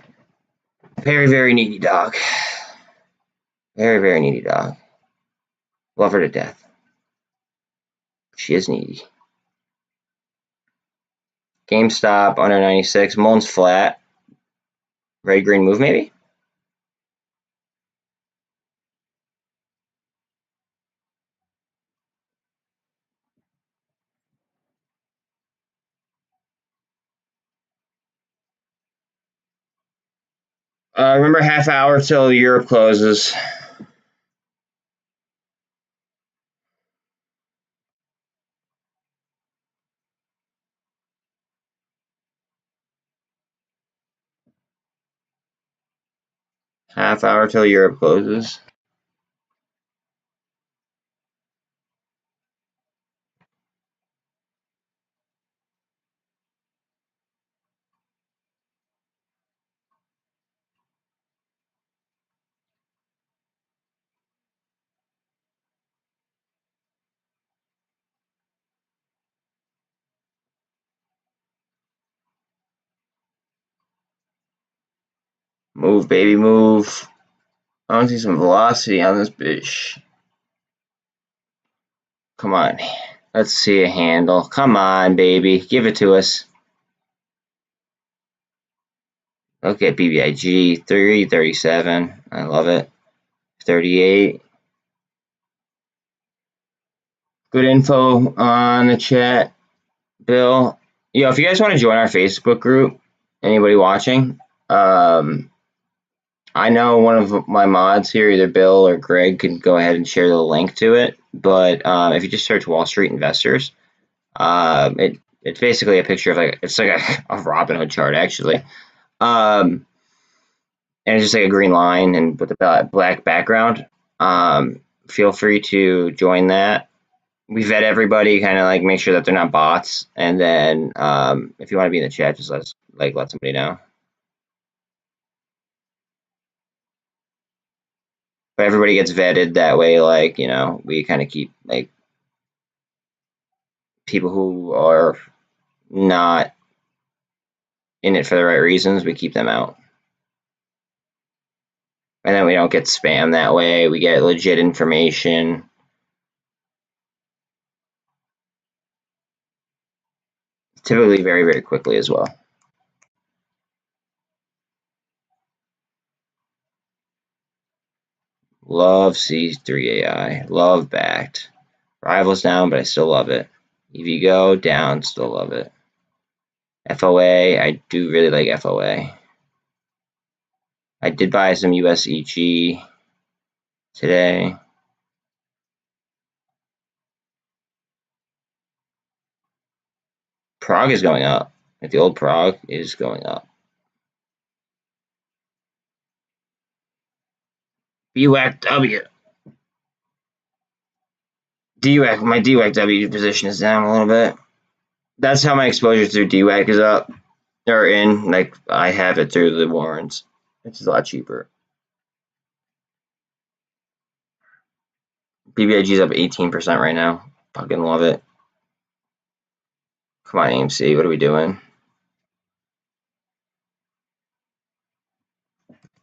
Very, very needy dog. Very, very needy dog. Love her to death. She is needy. GameStop under 96. MULN's flat. Red green move maybe. Remember, half hour till Europe closes. Half hour till Europe closes. Move, baby, move. I want to see some velocity on this bitch. Come on. Let's see a handle. Come on, baby. Give it to us. Okay, BBIG. 337. I love it. 38. Good info on the chat, Bill. Yo, if you guys want to join our Facebook group, anybody watching, I know one of my mods here, either Bill or Greg, can go ahead and share the link to it. But if you just search Wall Street Investors, it's basically a picture of it's like a Robinhood chart actually, and it's just like a green line and with a black background. Feel free to join that. We vet everybody, kind of like make sure that they're not bots, and then if you want to be in the chat, just let somebody know. But everybody gets vetted that way. Like, we kind of keep like people who are not in it for the right reasons. We keep them out, and then we don't get spam that way. We get legit information. Typically very, very quickly as well. Love C3AI. Love backed. Rivals down, but I still love it. EVGO down, still love it. FOA, I do really like FOA. I did buy some USEG today. Prague is going up. Like the old Prague is going up. BWAC-W. DWAC, my DWAC-W position is down a little bit. That's how my exposure through DWAC is up. Or in, like I have it through the warrants. It's a lot cheaper. BBIG is up 18% right now. Fucking love it. Come on, AMC. What are we doing?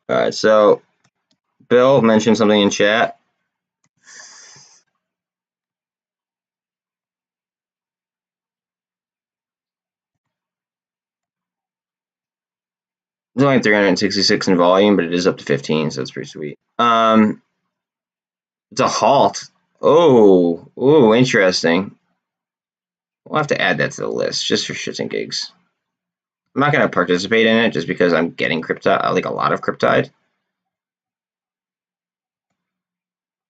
All right, so Bill mentioned something in chat. It's only 366 in volume, but it is up to 15, so that's pretty sweet. It's a halt. Oh, interesting. We'll have to add that to the list just for shits and gigs. I'm not going to participate in it just because I'm getting Cryptide, like a lot of Cryptide.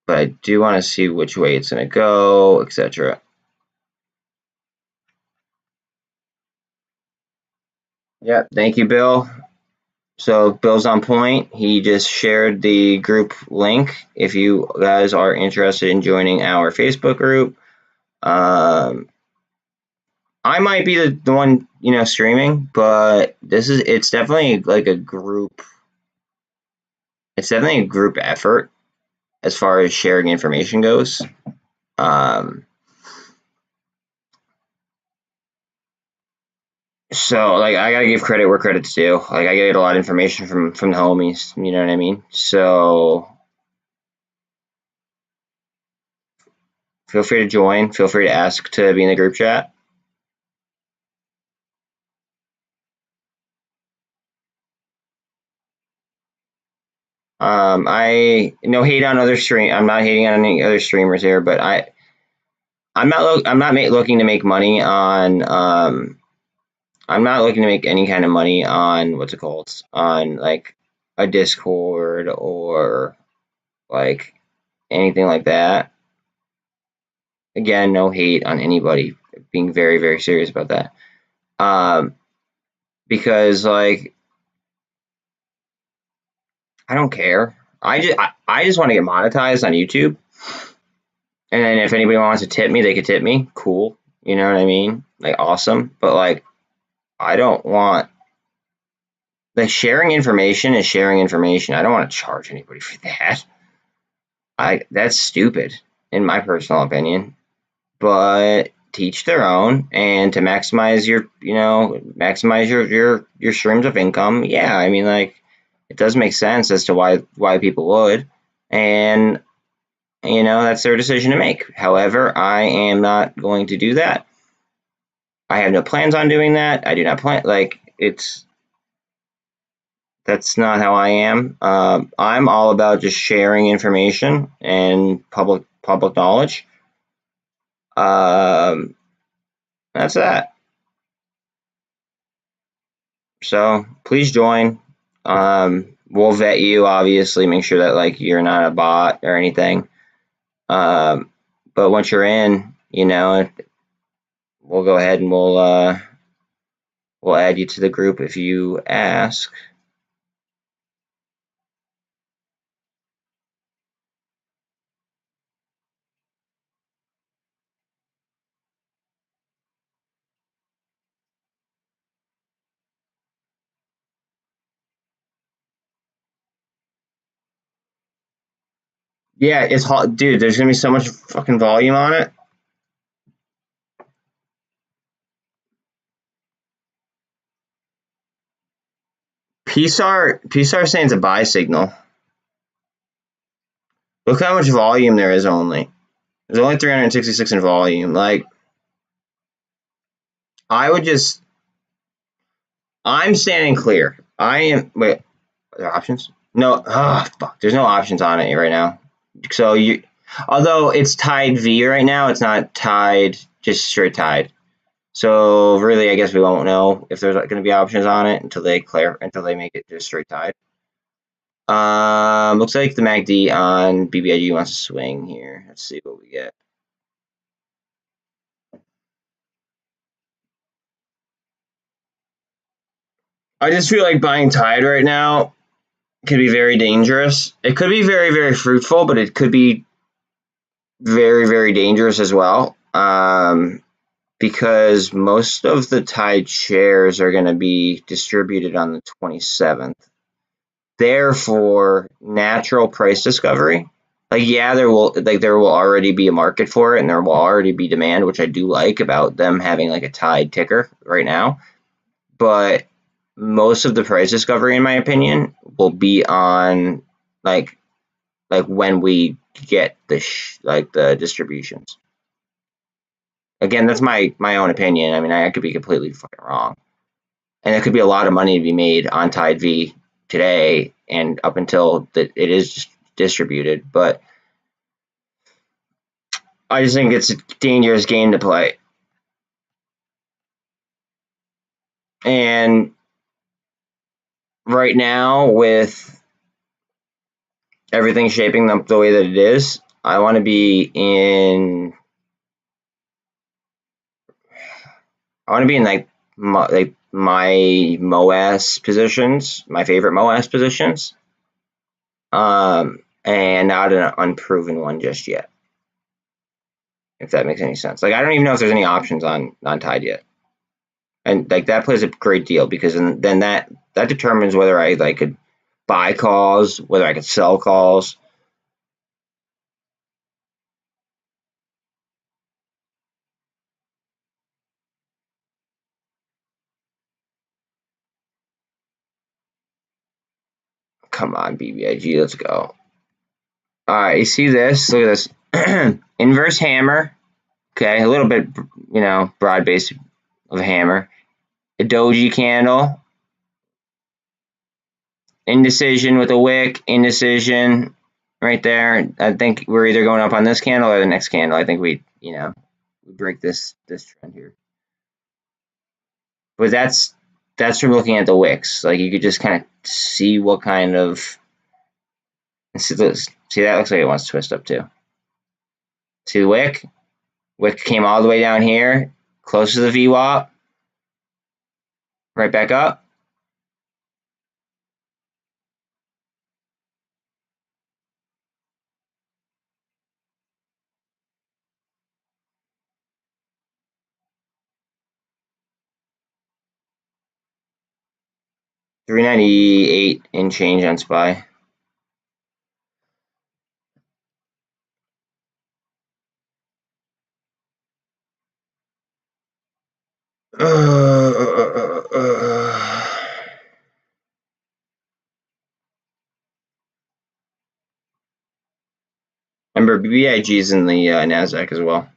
But I do want to see which way it's going to go, etc. Yeah, thank you, Bill. So Bill's on point. He just shared the group link if you guys are interested in joining our Facebook group. I might be the one, streaming, but it's definitely like a group. It's definitely a group effort as far as sharing information goes. So like I gotta give credit where credit's due. Like I get a lot of information from the homies. You know what I mean? So feel free to join. Feel free to ask to be in the group chat. I no hate on other stream. I'm not hating on any other streamers here, but I'm not looking to make money on. I'm not looking to make any kind of money on what's it called, on like a Discord or like anything like that. Again, no hate on anybody. Being very very serious about that. Because like I don't care. I just want to get monetized on YouTube. And then if anybody wants to tip me, they could tip me. Cool. You know what I mean? Like awesome. But like I don't want like sharing information is sharing information. I don't want to charge anybody for that. That's stupid in my personal opinion. But teach their own, and to maximize your streams of income. Yeah, I mean like it does make sense as to why people would. And that's their decision to make. However, I am not going to do that. I have no plans on doing that. I do not plan that's not how I am. I'm all about just sharing information and public knowledge. That's that. So please join. We'll vet you, obviously, make sure that like you're not a bot or anything. But once you're in, we'll go ahead and we'll add you to the group if you ask. Yeah, it's hot, dude. There's gonna be so much fucking volume on it. PSAR saying it's a buy signal. Look how much volume there is only. There's only 366 in volume. Like, I'm standing clear. Wait, are there options? No, fuck. There's no options on it right now. So although it's tied V right now, it's not tied, just straight tied. So really, I guess we won't know if there's going to be options on it until they make it just straight tied. Looks like the MACD on BBIG wants to swing here. Let's see what we get. I just feel like buying Tide right now could be very dangerous. It could be very, very fruitful, but it could be very, very dangerous as well. Because most of the Tide shares are going to be distributed on the 27th. Therefore, natural price discovery. Like, yeah, there will already be a market for it, and there will already be demand, which I do like about them having like a Tide ticker right now. But most of the price discovery, in my opinion, will be on like when we get the distributions. Again, that's my own opinion. I mean, I could be completely fucking wrong, and there could be a lot of money to be made on Tide V today and up until it is distributed. But I just think it's a dangerous game to play, and right now with everything shaping up the way that it is, I want to be in like my MOASS positions, my favorite MOASS positions, and not an unproven one just yet. If that makes any sense. Like, I don't even know if there's any options on non-tied yet. And like that plays a great deal because then that determines whether I like could buy calls, whether I could sell calls. Come on, BBIG, let's go. All right, you see this? Look at this. Inverse hammer. Okay, a little bit, broad base of a hammer. A doji candle. Indecision with a wick. Indecision right there. I think we're either going up on this candle or the next candle. I think we break this trend here. But that's from looking at the wicks. Like you could just kind of see what kind of. See, that looks like it wants to twist up too. See the wick? Wick came all the way down here, close to the VWAP. Right back up. $398 in change on SPY. Remember, BBIG is in the NASDAQ as well.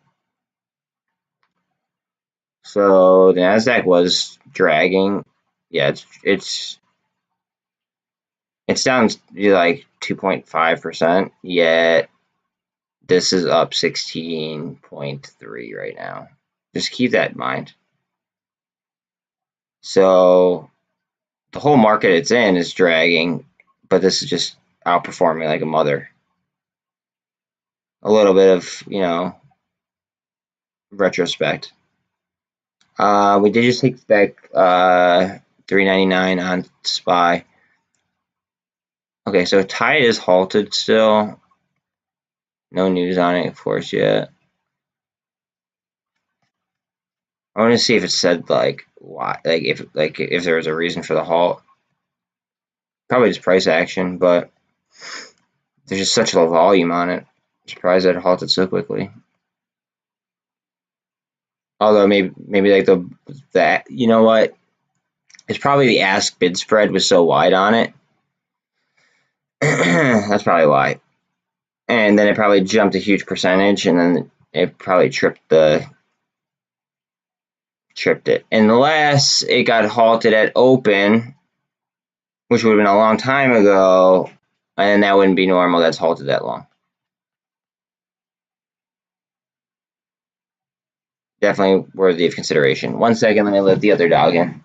So the NASDAQ was dragging. Yeah, it's down like 2.5%, yet this is up 16.3 right now. Just keep that in mind. So the whole market it's in is dragging, but this is just outperforming like a mother. A little bit of, retrospect. We did just take back $3.99 on SPY. Okay, so Tide is halted still. No news on it, of course, yet. I want to see if it said like why, if there was a reason for the halt. Probably just price action, but there's just such low volume on it. I'm surprised that it halted so quickly. Although maybe like that, you know what? It's probably the ask bid spread was so wide on it. That's probably why. And then it probably jumped a huge percentage, and then it probably tripped it. Unless it got halted at open, which would have been a long time ago, and that wouldn't be normal. That's halted that long. Definitely worthy of consideration. 1 second, let me let the other dog in.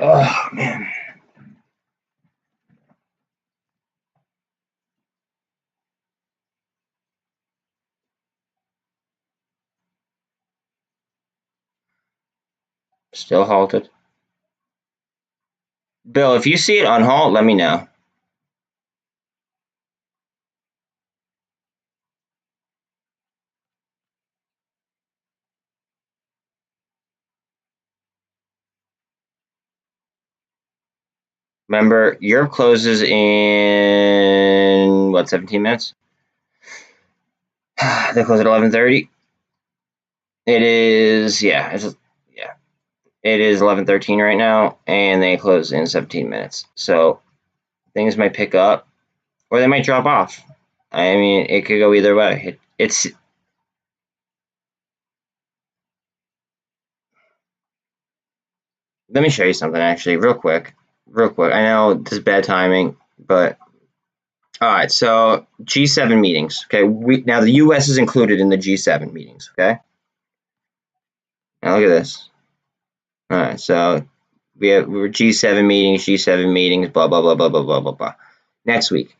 Oh, man. Still halted. Bill, if you see it on halt, let me know. Remember, Europe closes in, 17 minutes? They close at 11:30. It is, it is 11:13 right now, and they close in 17 minutes. So things might pick up, or they might drop off. I mean, it could go either way. It's Let me show you something actually, real quick. I know this is bad timing, but all right. So G7 meetings. Okay, now the U.S. is included in the G7 meetings. Okay. Now look at this. All right, so we're G7 meetings, blah blah blah blah blah blah blah blah. Next week,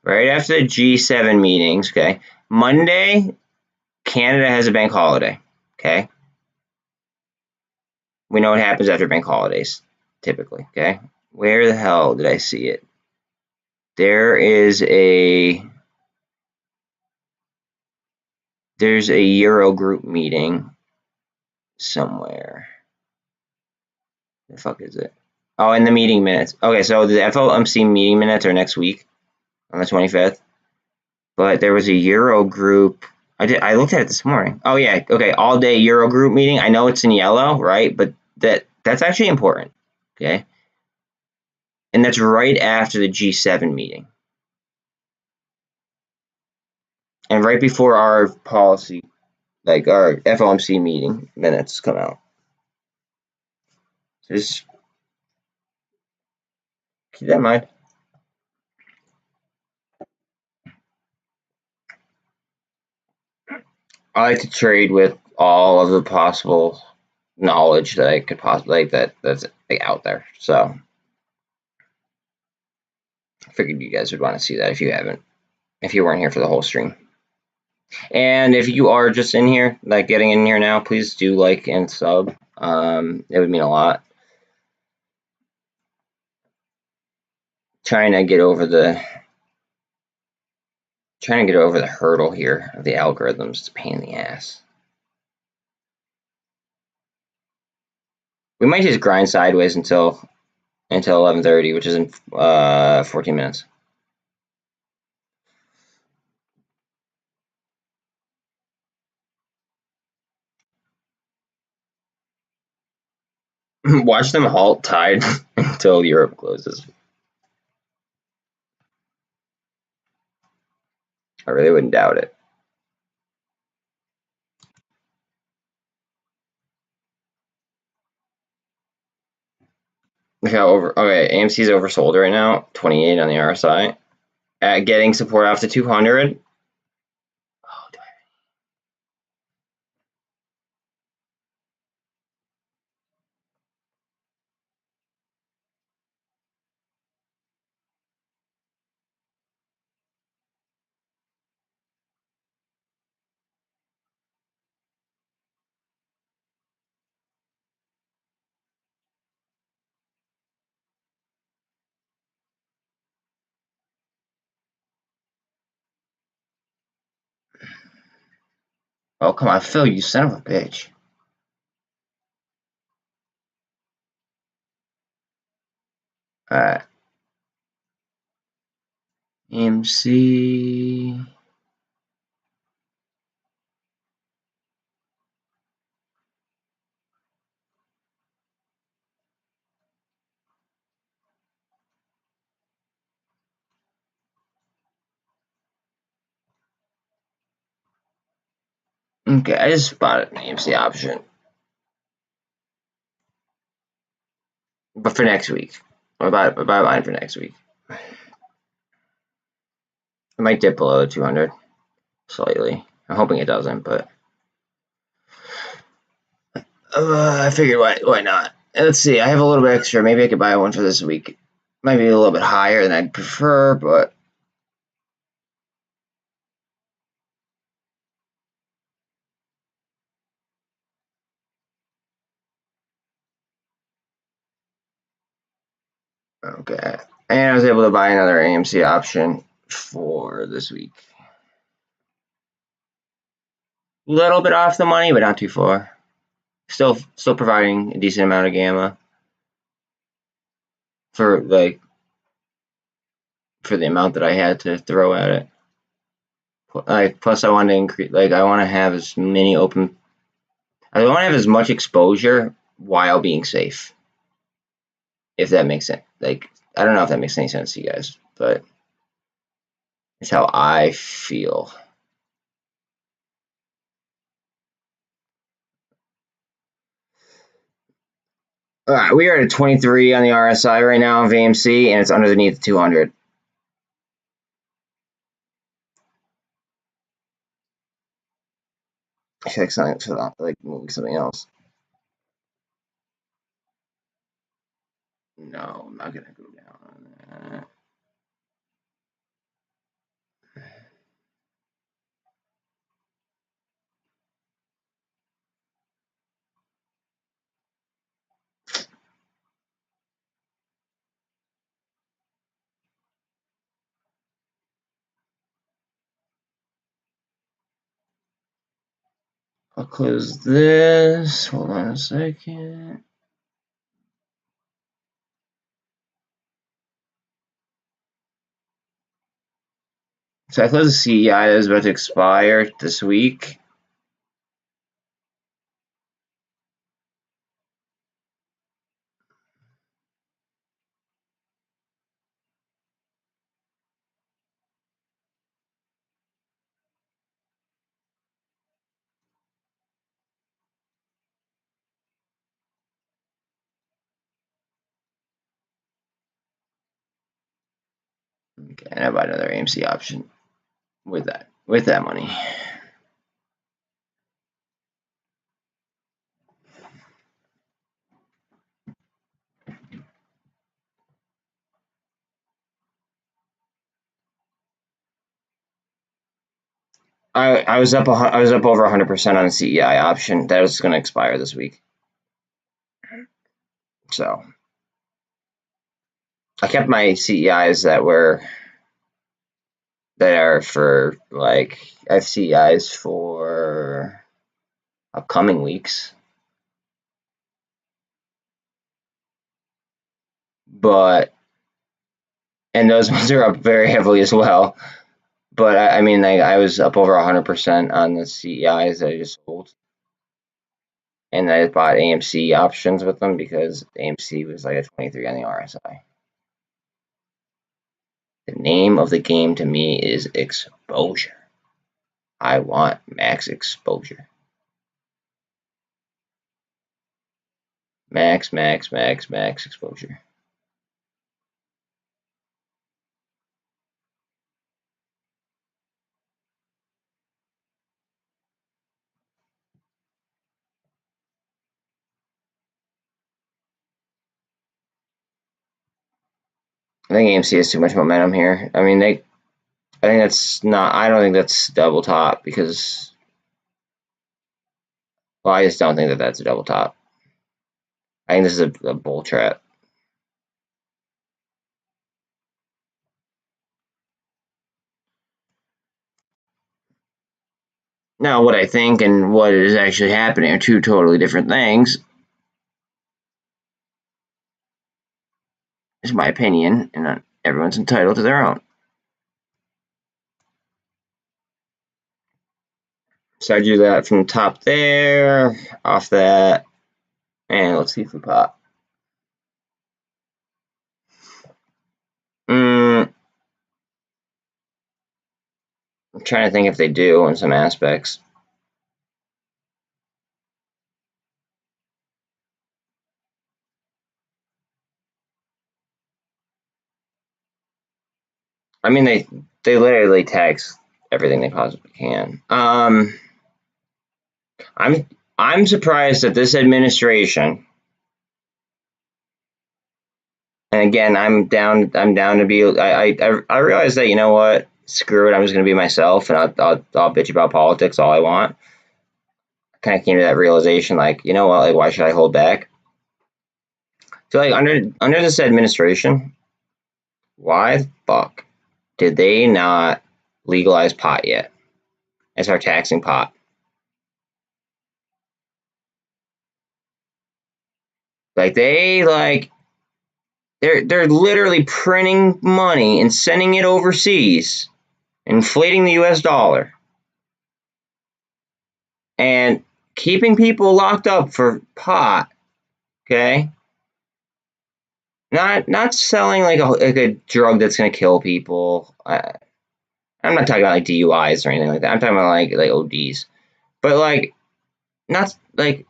right after the G7 meetings, okay, Monday, Canada has a bank holiday, okay? We know what happens after bank holidays, typically, okay? Where the hell did I see it? There's a Eurogroup meeting somewhere. The fuck is it? Oh, in the meeting minutes. Okay, so the FOMC meeting minutes are next week on the 25th. But there was a Eurogroup. I looked at it this morning. Oh yeah, okay, all day Eurogroup meeting. I know it's in yellow, right? But that's actually important. Okay. And that's right after the G7 meeting. And right before our policy, like our FOMC meeting minutes come out. So just keep that in mind. I like to trade with all of the possible knowledge that I could possibly that's like out there. So I figured you guys would want to see that if you weren't here for the whole stream. And if you are just in here, like getting in here now, please do like and sub. It would mean a lot. Trying to get over the hurdle here of the algorithms. It's a pain in the ass. We might just grind sideways until 11:30, which is in 14 minutes. Watch them halt tide until Europe closes. I really wouldn't doubt it. Look how AMC's oversold right now, 28 on the RSI. Getting support off to 200. Oh, do Oh, come on, Phil, you son of a bitch. Alright. AMC. Okay, I just spotted an AMC option. But for next week. I'll buy mine for next week. It might dip below 200 slightly. I'm hoping it doesn't, but I figured why not. Let's see. I have a little bit extra. Maybe I could buy one for this week. Might be a little bit higher than I'd prefer, but okay. And I was able to buy another AMC option for this week. A little bit off the money, but not too far. Still providing a decent amount of gamma for the amount that I had to throw at it. Plus, I want to increase. I want to have as many open. I want to have as much exposure while being safe. If that makes sense. I don't know if that makes any sense to you guys, but it's how I feel. All right, we are at 23 on the RSI right now of AMC, and it's underneath 200. check something, like moving something else. No, I'm not gonna go down on that. I'll close this. Hold on a second. So I closed the CEI that was about to expire this week. Okay, and I bought another AMC option with that money. I was up over 100% on the CEI option that was going to expire this week. So I kept my CEIs that are for, like, I have CEIs for upcoming weeks, and those ones are up very heavily as well. But I mean, I was up over 100% on the CEIs that I just sold, and I bought AMC options with them because AMC was like a 23 on the RSI. The name of the game to me is exposure. I want max exposure. Max exposure. I think AMC has too much momentum here. I mean, I don't think that's double top because, well, I just don't think that that's a double top. I think this is a bull trap. Now, what I think and what is actually happening are two totally different things. It's my opinion, and everyone's entitled to their own. So I do that from the top there, off that, and let's see if we pop. I'm trying to think if they do in some aspects. I mean, they literally tax everything they possibly can. I'm surprised that this administration, and again, I'm down to be. I realize that, you know what, screw it, I'm just gonna be myself, and I'll bitch about politics all I want. I kind of came to that realization, like, you know what, like, why should I hold back? So, like, under this administration, why the fuck did they not legalize pot yet and start taxing pot? Like, they're literally printing money and sending it overseas, inflating the US dollar, and keeping people locked up for pot, okay? Not selling like a drug that's gonna kill people. I'm not talking about like DUIs or anything like that. I'm talking about like ODs. But like, not like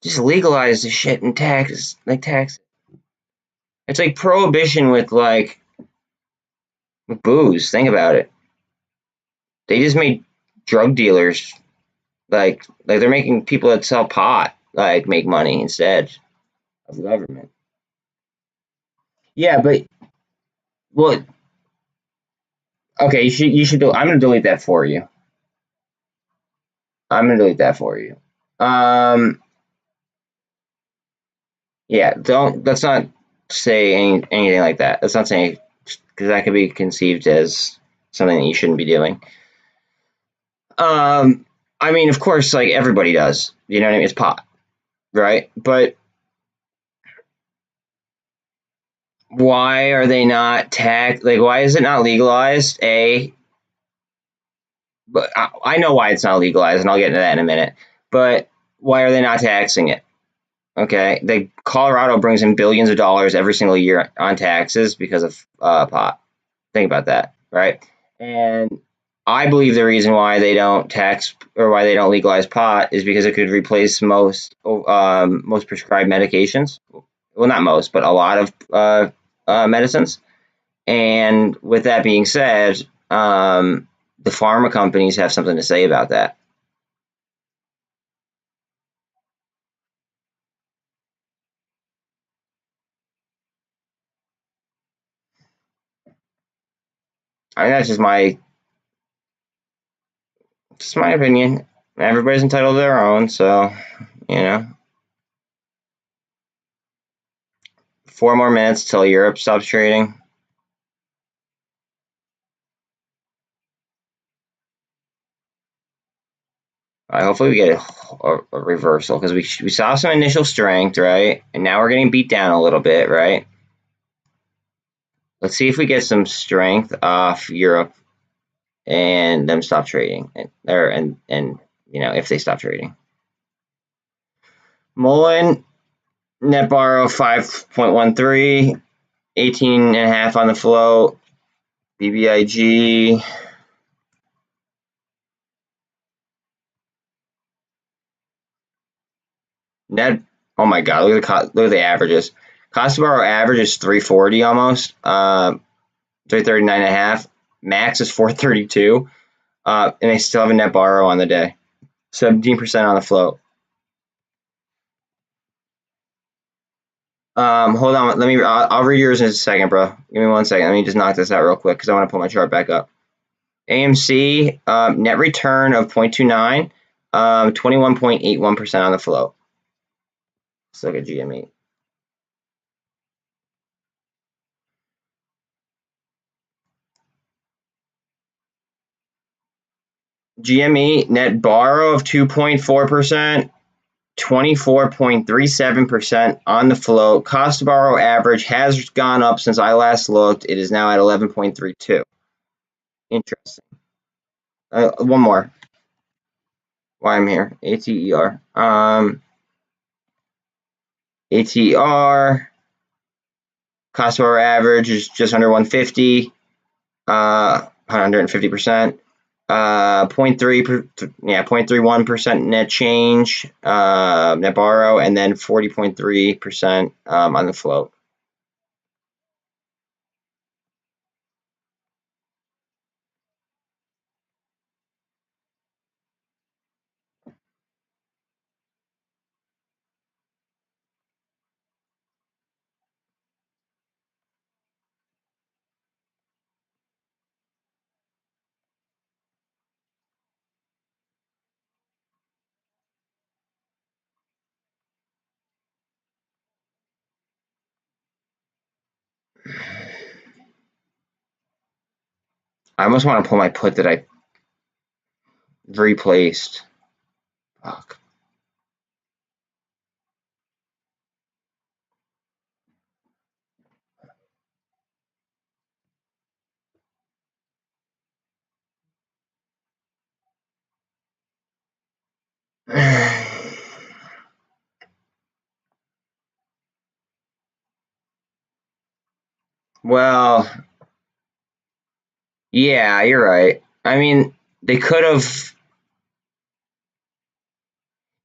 just legalize the shit and tax. It's like prohibition with booze. Think about it. They just made drug dealers Like they're making people that sell pot like make money instead of the government. Yeah, but well, okay, you should do. I'm gonna delete that for you. I'm gonna delete that for you. Yeah, don't. Let's not say anything like that. Let's not say because that could be conceived as something that you shouldn't be doing. I mean, of course, like everybody does. You know what I mean? It's pot, right? But why are they not tax? Like, why is it not legalized? But I know why it's not legalized, and I'll get into that in a minute. But why are they not taxing it? Okay, Colorado brings in billions of dollars every single year on taxes because of pot. Think about that, right? And I believe the reason why they don't tax or why they don't legalize pot is because it could replace most prescribed medications. Well, not most, but a lot of medicines. And with that being said, the pharma companies have something to say about that. I mean, that's just my opinion. Everybody's entitled to their own, so you know. 4 more minutes till Europe stops trading. Hopefully we get a reversal because we saw some initial strength, right? And now we're getting beat down a little bit, right? Let's see if we get some strength off Europe and them stop trading, and if they stop trading. MULN net borrow 5.13, 18.5 on the float. BBIG net. Oh my God! Look at the averages. Cost to borrow average is 340 almost. 339.5. Max is 432. And they still have a net borrow on the day. 17% on the float. Hold on. I'll read yours in a second, bro. Give me 1 second. Let me just knock this out real quick because I want to pull my chart back up. AMC, net return of 0.29, 21.81% on the float. Let's look at GME. GME, net borrow of 2.4%. 24.37% on the float. Cost to borrow average has gone up since I last looked. It is now at 11.32. Interesting. One more. Why I'm here. ATER. ATR. Cost to borrow average is just under 150. 150%. 0.31% net change, net borrow, and then 40.3% on the float. I almost want to pull my put that I replaced. Fuck. Well, yeah, you're right. I mean, they could have.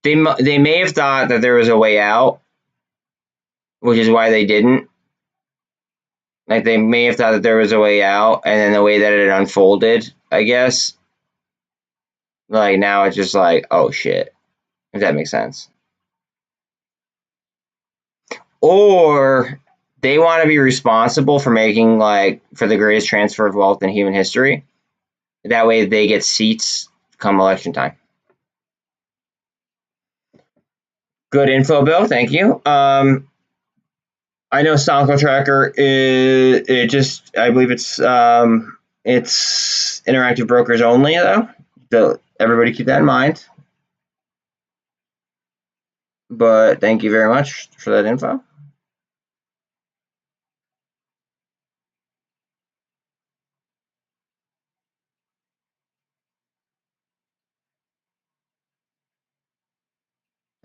They may have thought that there was a way out, which is why they didn't. Like they may have thought that there was a way out, and then the way that it unfolded, I guess, Like now it's just like, oh shit, if that makes sense. Or they want to be responsible for making like for the greatest transfer of wealth in human history. That way they get seats come election time. Good info, Bill. Thank you. I know Untitled Tracker is it just I believe it's interactive brokers only though. So everybody keep that in mind. But thank you very much for that info.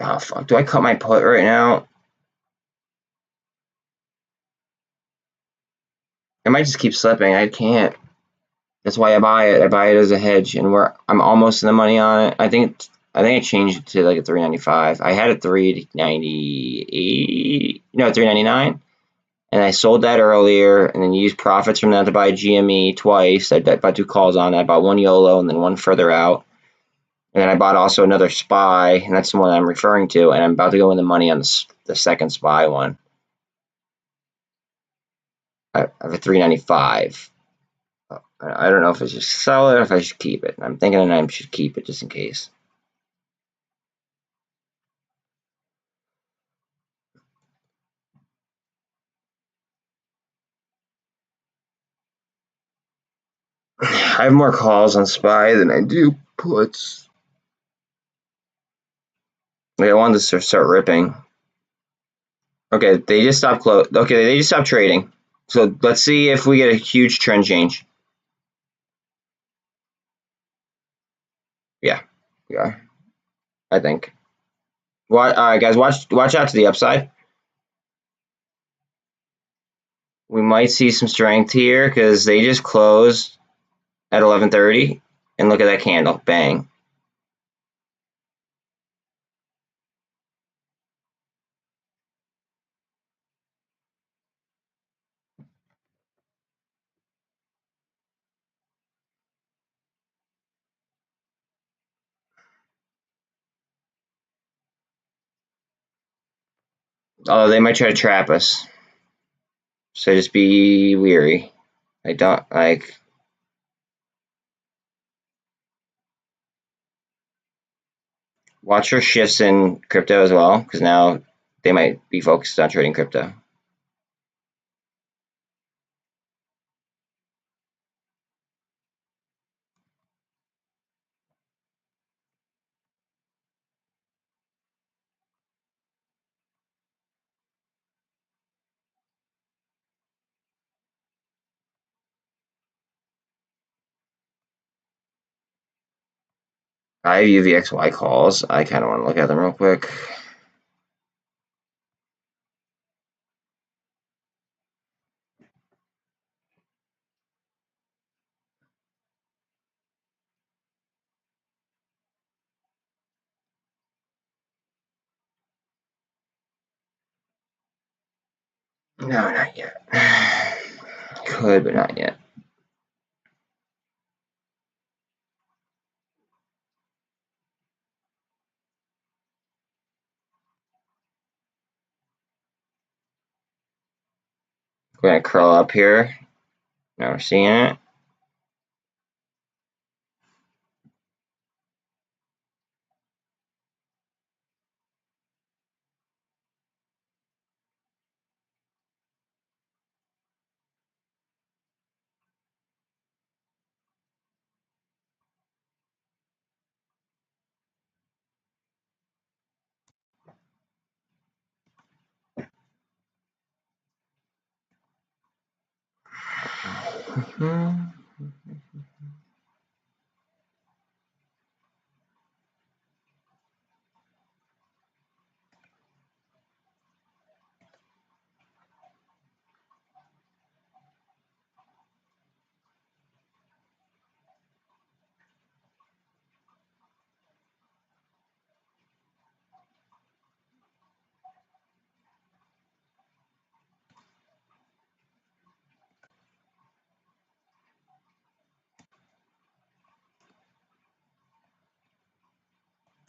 Oh fuck! Do I cut my put right now? I might just keep slipping. I can't. That's why I buy it. I buy it as a hedge, and I'm almost in the money on it. I changed it to like a 395. I had a 398, no 399, and I sold that earlier, and then used profits from that to buy GME twice. I bought 2 calls on it. I bought one YOLO and then one further out, and then I bought also another SPY, and that's the one I'm referring to. And I'm about to go in the money on the second SPY one. I have a 395. I don't know if I should sell it or if I should keep it. I'm thinking I should keep it just in case. I have more calls on SPY than I do puts. Like I wanted to start ripping. Okay, they just stopped Okay, they just stopped trading. So let's see if we get a huge trend change. Yeah, we are. I think. All right, guys, watch out to the upside. We might see some strength here because they just closed at 11:30, and look at that candle, bang. Oh, they might try to trap us. So just be weary. I don't like. Watch for shifts in crypto as well, because now they might be focused on trading crypto. I have UVXY calls. I kind of want to look at them real quick. No, not yet. Could, but not yet. We're going to curl up here. Now we're seeing it.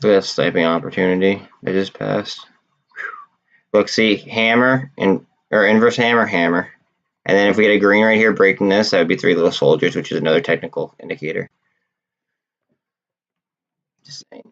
Look at that sniping opportunity they just passed. Look, see, hammer or inverse hammer, hammer. And then if we get a green right here breaking this, that would be 3 little soldiers, which is another technical indicator. Just saying.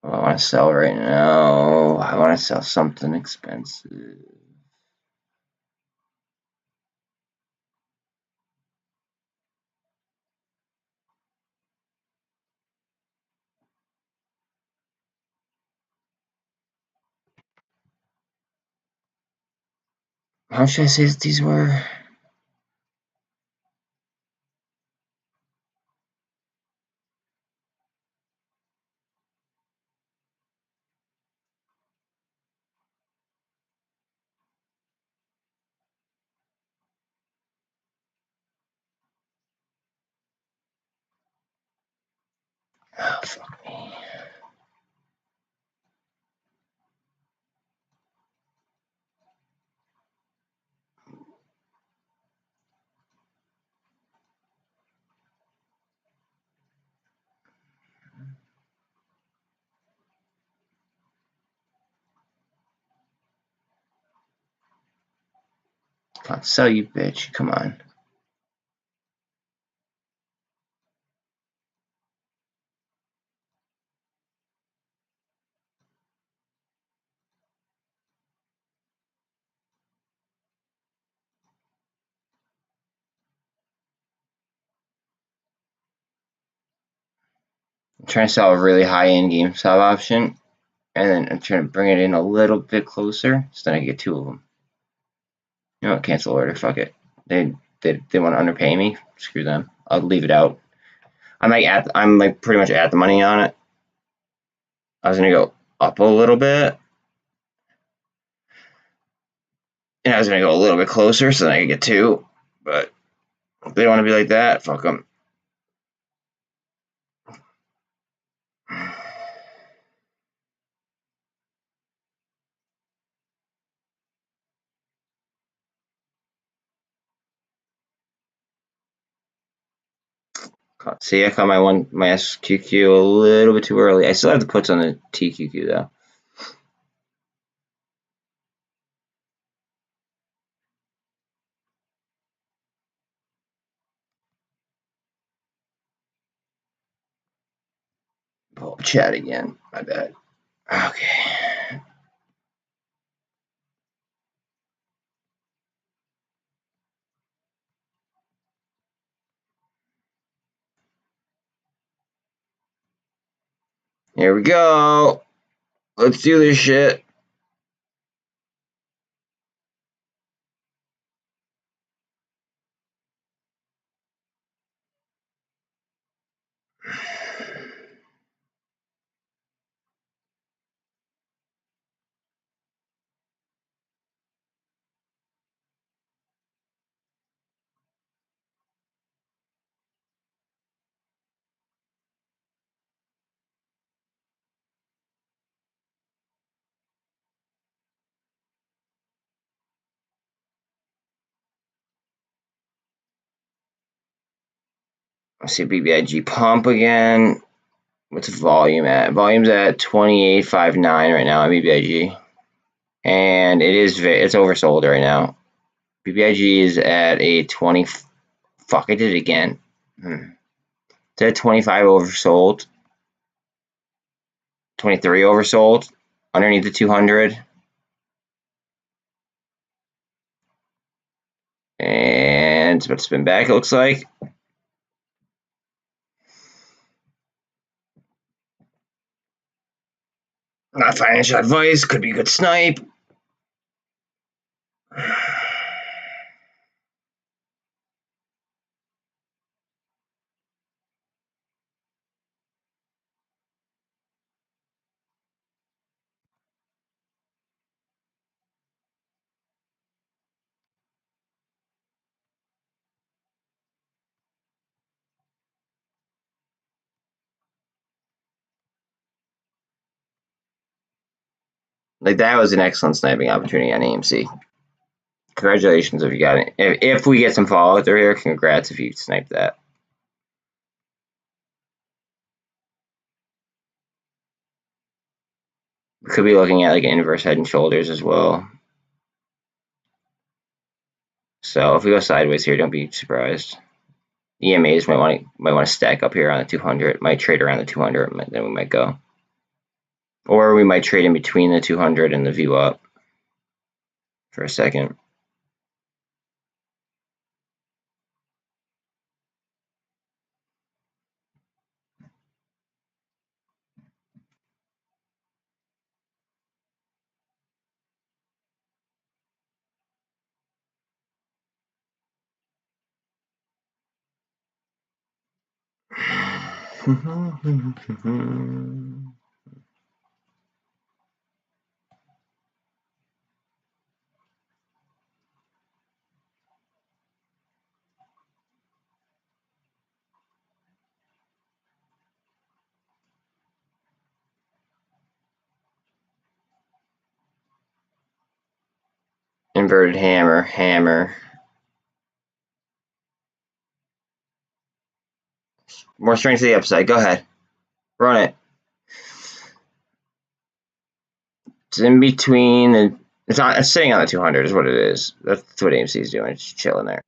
Oh, I want to sell right now. I want to sell something expensive. How should I say that these were? Oh, fuck me. Come on, sell you, bitch. Come on. I'm trying to sell a really high-end GameStop option, and then I'm trying to bring it in a little bit closer, so then I can get 2 of them. You know what? Cancel order. Fuck it. They want to underpay me. Screw them. I'll leave it out. I'm like pretty much at the money on it. I was gonna go up a little bit, and I was gonna go a little bit closer, so then I could get 2. But if they want to be like that, fuck them. See, I caught my SQQ a little bit too early. I still have the puts on the TQQ though. Pull up chat again. My bad. Okay. Here we go. Let's do this shit. I see BBIG pump again. What's volume at? Volume's at 28.59 right now on BBIG, and it's oversold right now. BBIG is at a 20. Fuck, I did it again. It's at 25 oversold. 23 oversold. Underneath the 200. And it's about to spin back, it looks like. Not financial advice, could be a good snipe. Like that was an excellent sniping opportunity on AMC. Congratulations if you got it. If we get some fallout through here, congrats if you sniped that. We could be looking at like an inverse head and shoulders as well. So if we go sideways here, don't be surprised. EMAs might want to stack up here on the 200. Might trade around the 200, then we might go. Or we might trade in between the 200 and the view up for a second. Inverted hammer, hammer. More strength to the upside. Go ahead. Run it. It's in between the. It's sitting on the 200 is what it is. That's what AMC is doing. It's chilling there.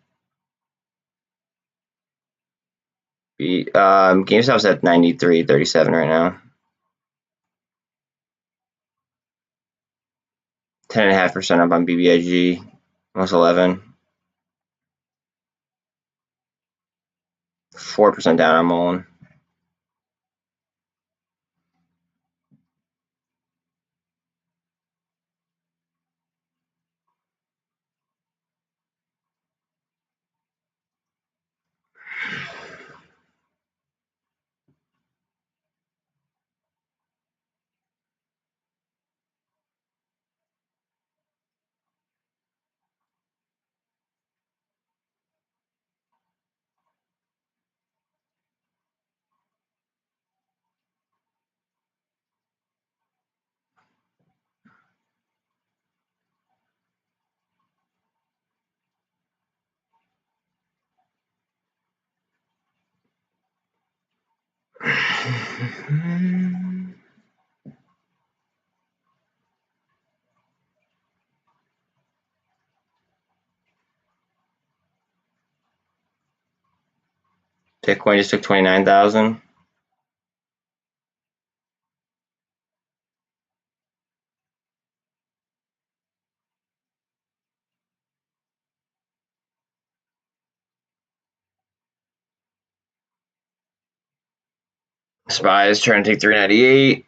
GameStop's at 93.37 right now. 10.5% up on BBIG. Almost 11. 4% down on MULN. Bitcoin just took 29,000. SPY is trying to take 398.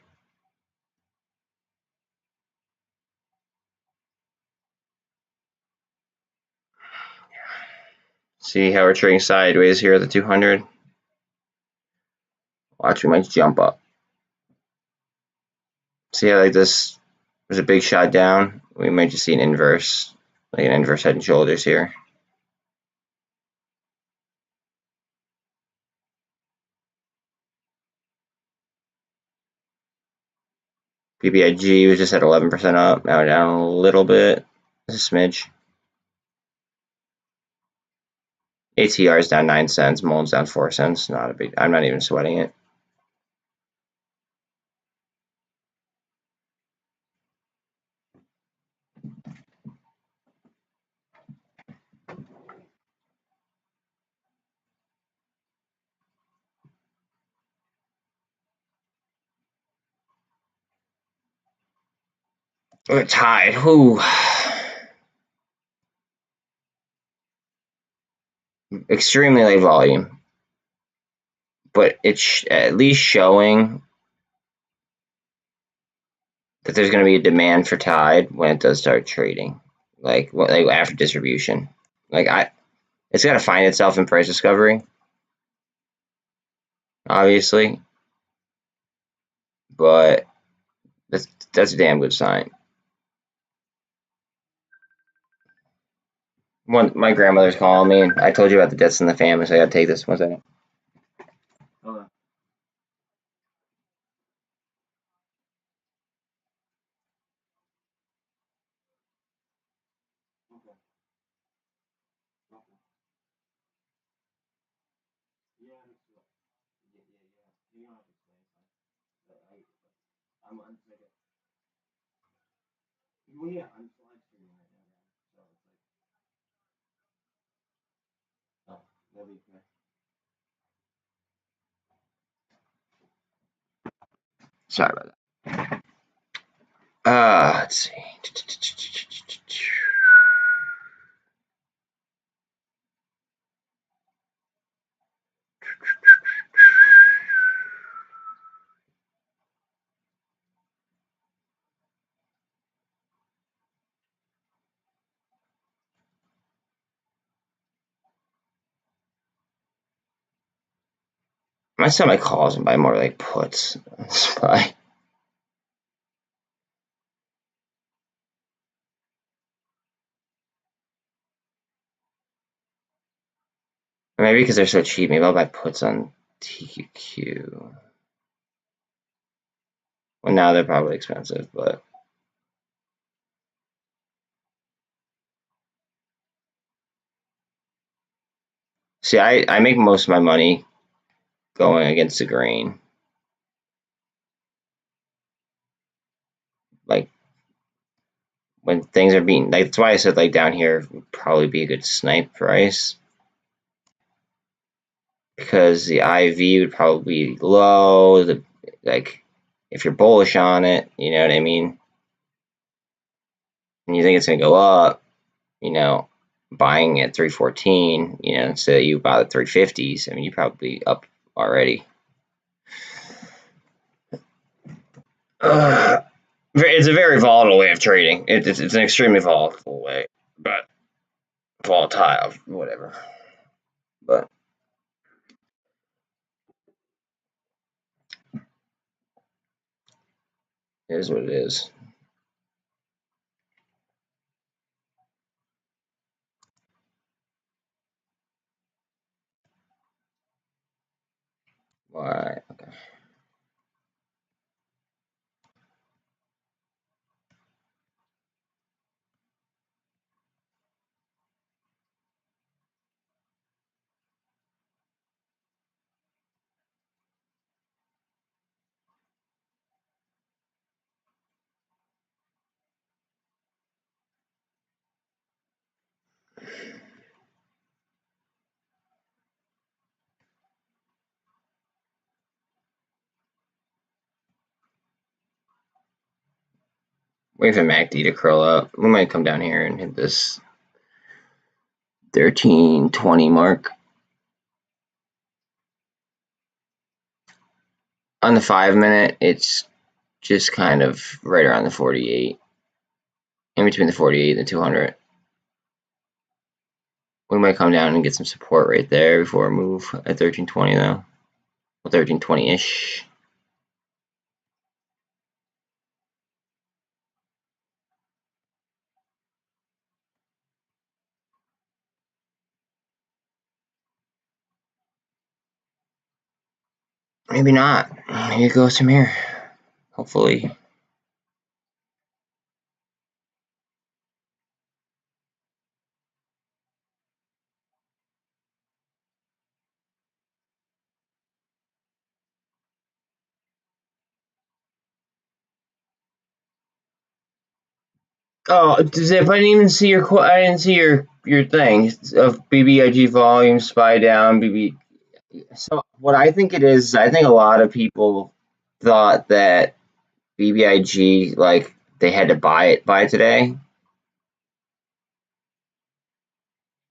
See how we're trading sideways here at the 200. Watch, we might jump up. See how like this was a big shot down? We might just see an inverse, like an inverse head and shoulders here. BBIG was just at 11% up. Now we're down a little bit. Just a smidge. ATR is down 9 cents. MULN's down 4 cents. Not a big. I'm not even sweating it. We're tied. Whew. Extremely late volume, but it's at least showing that there's going to be a demand for Tide when it does start trading, like after distribution. It's got to find itself in price discovery, obviously, but that's a damn good sign. My grandmother's calling me, and I told you about the deaths in the family, so I got to take this 1 second. Hold on. Sorry about that. Let's see. I might sell my calls and buy more like puts. Buy. Maybe because they're so cheap, maybe I'll buy puts on TQQ. Well, now they're probably expensive, but see, I make most of my money going against the grain. Like when things are being like, that's why I said like down here would probably be a good snipe price, because the IV would probably be low. The like if you're bullish on it, you know what I mean, and you think it's gonna go up, you know, buying at 314, you know, instead you bought at 350s, I mean, you're probably up already. It's a very volatile way of trading. It's an extremely volatile way, but volatile, whatever. But it is what it is. Why? Okay. Wait for MACD to curl up. We might come down here and hit this 1320 mark. On the 5-minute, it's just kind of right around the 48. In between the 48 and the 200. We might come down and get some support right there before we move at 1320 though. 1320-ish. Maybe not. Maybe it goes from here. Hopefully. Oh, I didn't even see your. I didn't see your thing of BBIG volume spy down. So what I think it is, I think a lot of people thought that BBIG, like, they had to buy it by today,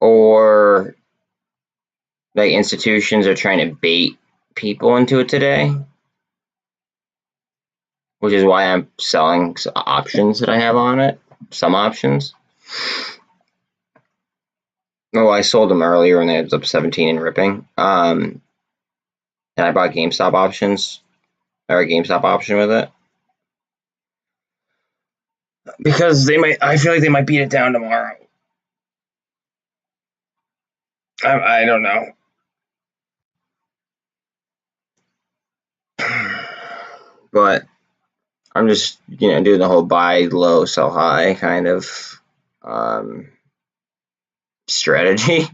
or like institutions are trying to bait people into it today, which is why I'm selling options that I have on it, some options. Oh, I sold them earlier when they was up 17 and ripping. And I bought GameStop options, or a GameStop option with it. Because they might, I feel like they might beat it down tomorrow. I don't know. But I'm just, doing the whole buy low, sell high kind of. strategy.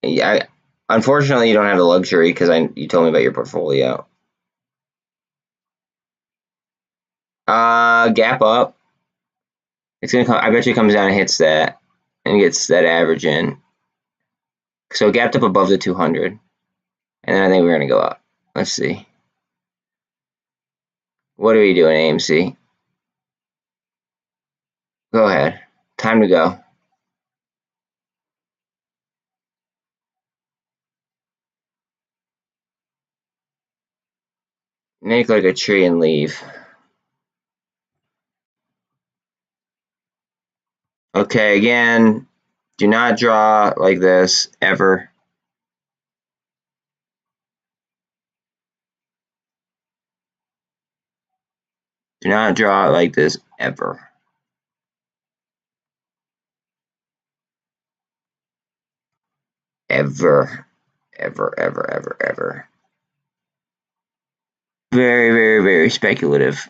Yeah, unfortunately, you don't have the luxury because you told me about your portfolio. Gap up. It's gonna come. I bet you it comes down and hits that and gets that average in. So it gapped up above the 200, and then I think we're gonna go up. Let's see. What are we doing, AMC? Go ahead. Time to go. Make like a tree and leave. Okay, again, do not draw like this ever. Do not draw like this ever. Ever. Ever, ever, ever, ever. Very, very, very speculative.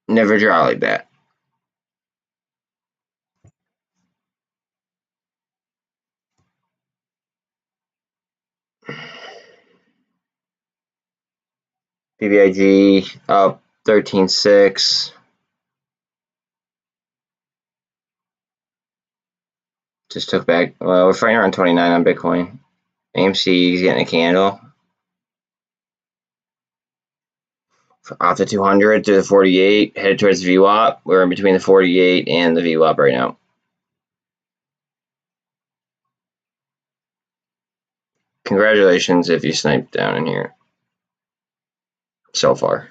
Never draw like that. BBIG up 13.6. Just took back. Well, we're fighting around 29 on Bitcoin. AMC is getting a candle. Off the 200 to the 48, headed towards VWAP. We're in between the 48 and the VWAP right now. Congratulations if you sniped down in here so far.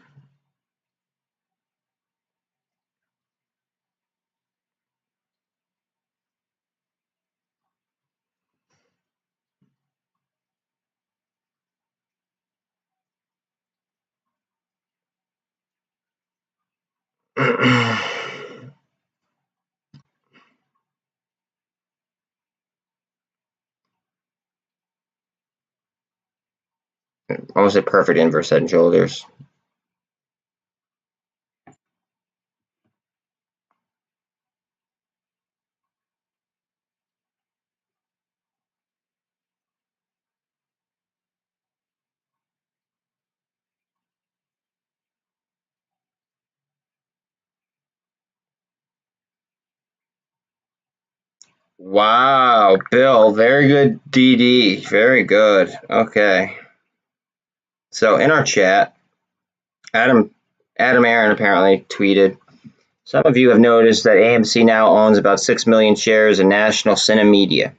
Almost a perfect inverse head and shoulders. Wow, Bill, very good DD. Very good. Okay. So in our chat, Adam Aaron apparently tweeted, some of you have noticed that AMC now owns about 6 million shares in National Cinemedia,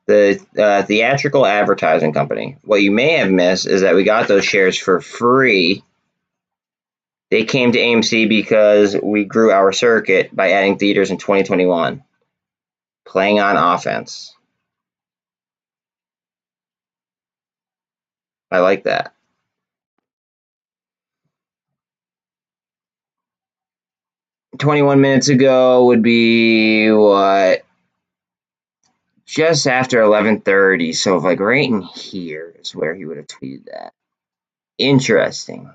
the theatrical advertising company. What you may have missed is that we got those shares for free. They came to AMC because we grew our circuit by adding theaters in 2021. Playing on offense. I like that. "21 minutes ago would be what? Just after 11:30. So like right in here is where he would have tweeted that. Interesting.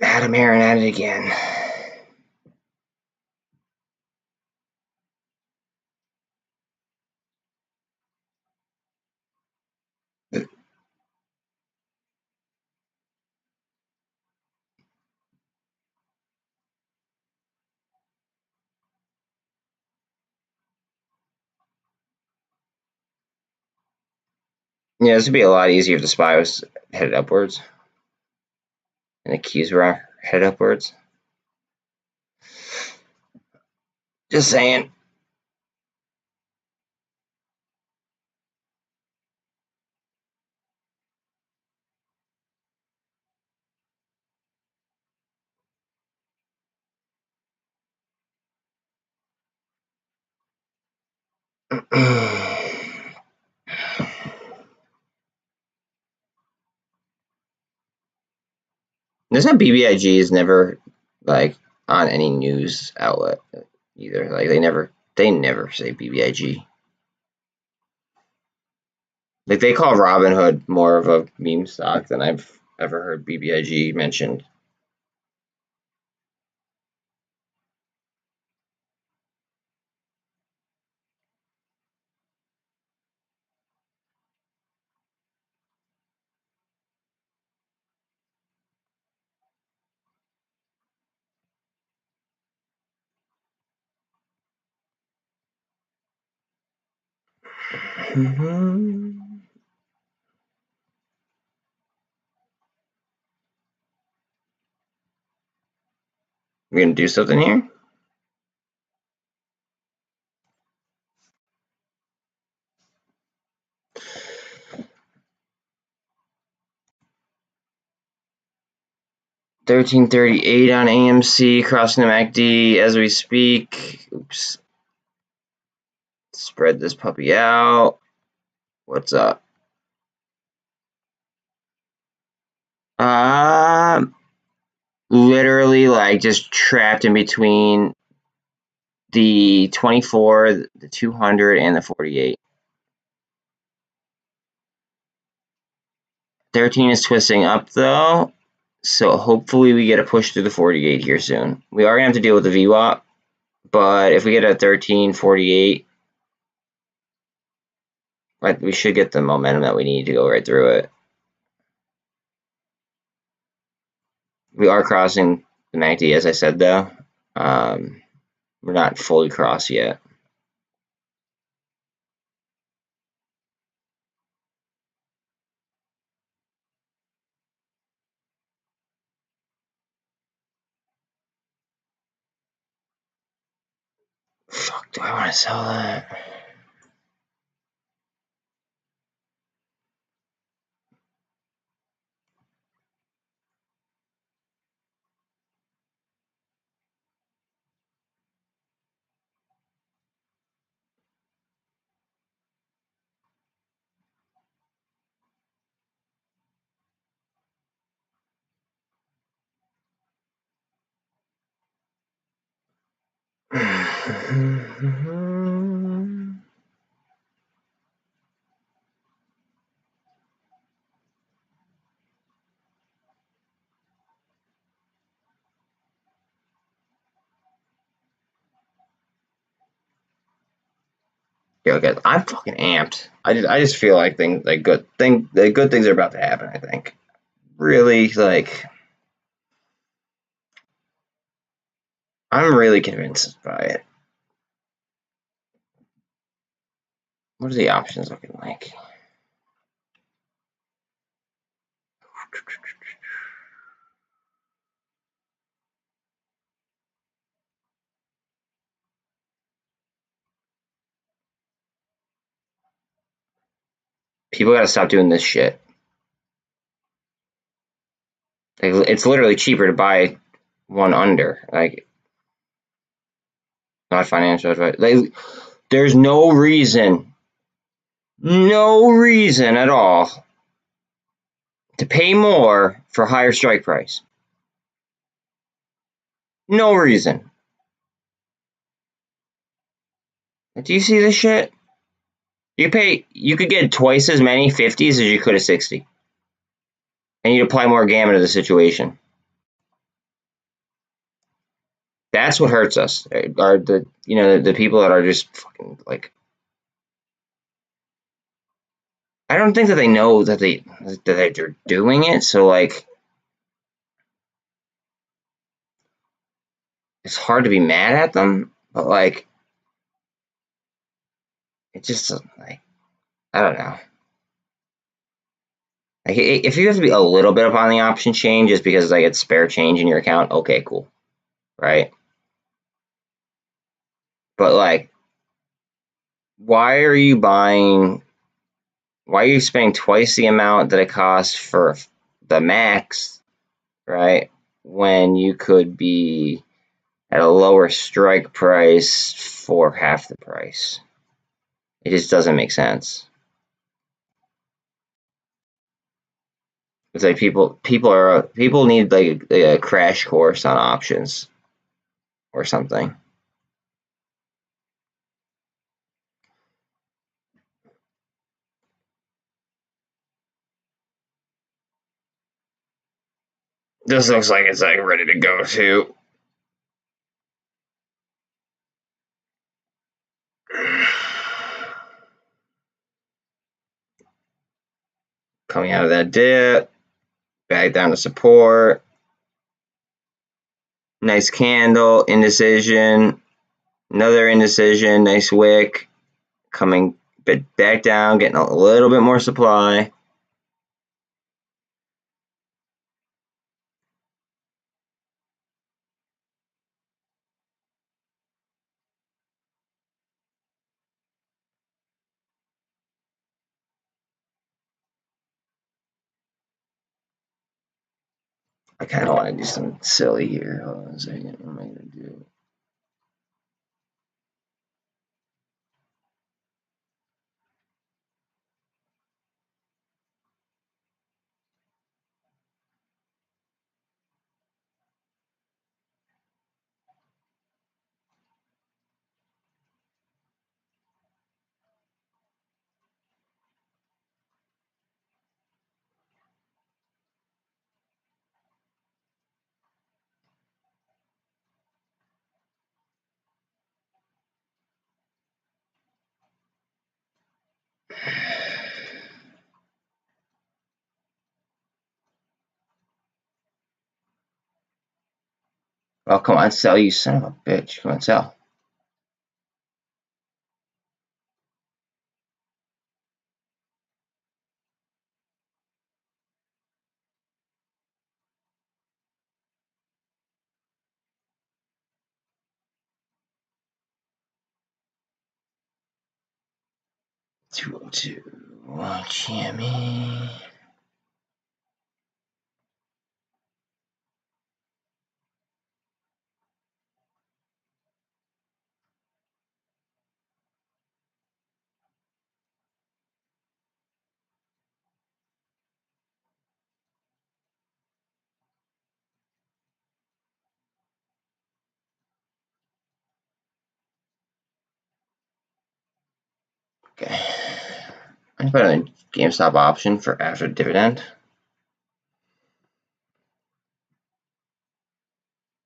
Adam Aaron at it again. Yeah, this would be a lot easier if the SPY was headed upwards and the keys were headed upwards. Just saying. There's no BBIG is never like on any news outlet either. Like they never say BBIG. Like they call Robinhood more of a meme stock than I've ever heard BBIG mentioned. We're gonna do something here. $13.38 on AMC, crossing the MACD as we speak. Oops. Spread this puppy out. What's up? Literally like just trapped in between the 24, the 200, and the 48. 13 is twisting up though, so hopefully we get a push through the 48 here soon. We are gonna have to deal with the VWAP, but if we get a 13.48, we should get the momentum that we need to go right through it. We are crossing the MACD, as I said though. We're not fully crossed yet. Fuck, do I want to sell that? Yo, guys, I'm fucking amped. I just feel like the good things are about to happen. I think really like I'm really convinced by it. What are the options looking like? People gotta stop doing this shit. Like, it's literally cheaper to buy one under. Like, not financial advice. Like, there's no reason at all to pay more for higher strike price. No reason. Do you see this shit? You could get twice as many 50s as you could a 60. And you'd apply more gamma to the situation. That's what hurts us. Are the people that are just fucking like. I don't think that they know that they're doing it. So like, it's hard to be mad at them. But like, it's just like, I don't know. Like, if you have to be a little bit up on the option chain just because like it's spare change in your account, okay, cool, right? But like, why are you spending twice the amount that it costs for the max, right? When you could be at a lower strike price for half the price. It just doesn't make sense. It's like people need like a crash course on options or something. This looks like it's like ready to go too. Coming out of that dip, back down to support. Nice candle, indecision, another indecision, nice wick. Coming back down, getting a little bit more supply. I kind of want to do something silly here. Hold on a second. What am I going to do? Oh, come on, sell, you son of a bitch. Come on, sell. $202. GME. Okay. I'm put in a GameStop option for after dividend.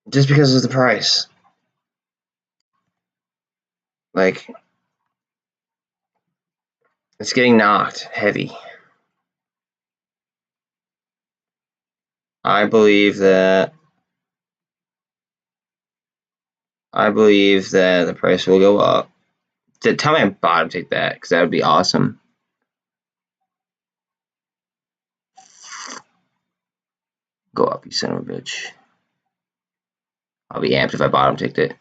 Just because of the price. Like, it's getting knocked heavy. I believe that the price will go up. Tell me I bottom take that, because that would be awesome. Go up, you son of a bitch. I'll be amped if I bottom ticked it.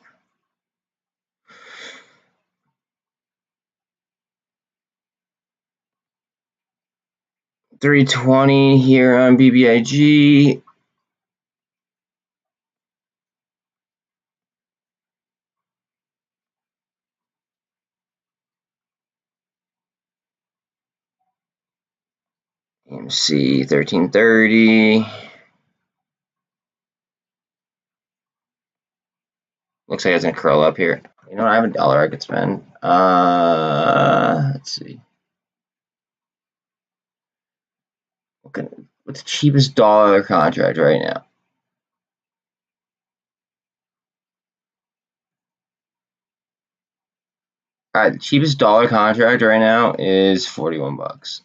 $320 here on BBIG. AMC 1330. Looks like it's gonna curl up here. You know what? I have $1 I could spend. Let's see. What's the cheapest dollar contract right now? All right, the cheapest dollar contract right now is 41 bucks.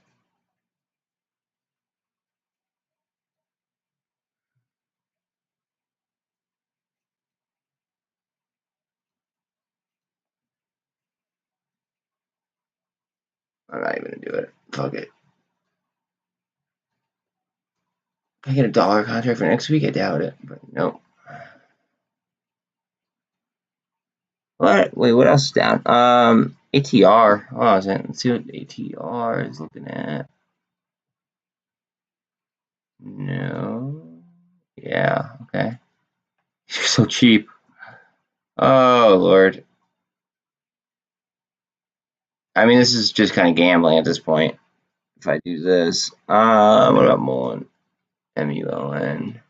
I'm not even gonna do it. Fuck it. Can I get a dollar contract for next week? I doubt it, but nope. What? Wait, what else is down? ATR. Oh, let's see what ATR is looking at. No. Yeah. Okay. You're so cheap. Oh Lord. I mean, this is just kind of gambling at this point. If I do this, what about MULN? MULN.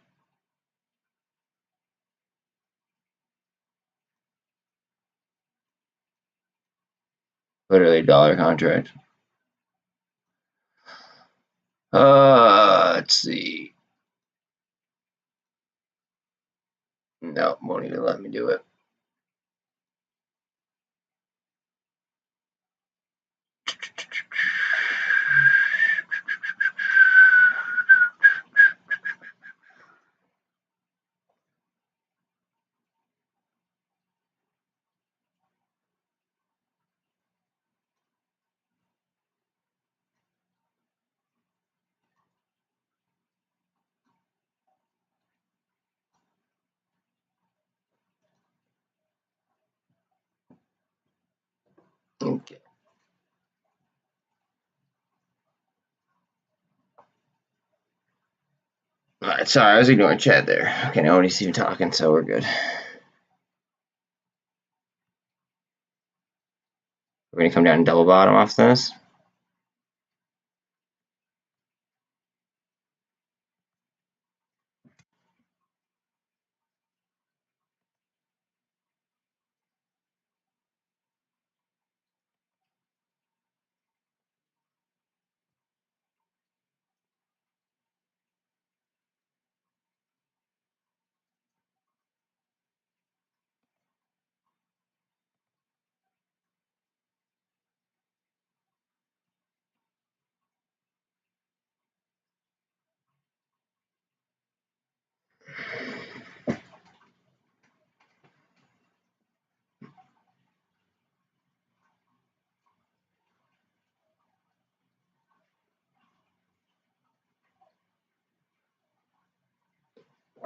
Literally dollar contract. Let's see. No, won't even let me do it. Okay. Alright, sorry, I was ignoring chat there. Okay, nobody's even talking, so we're good. We're gonna come down and double bottom off this.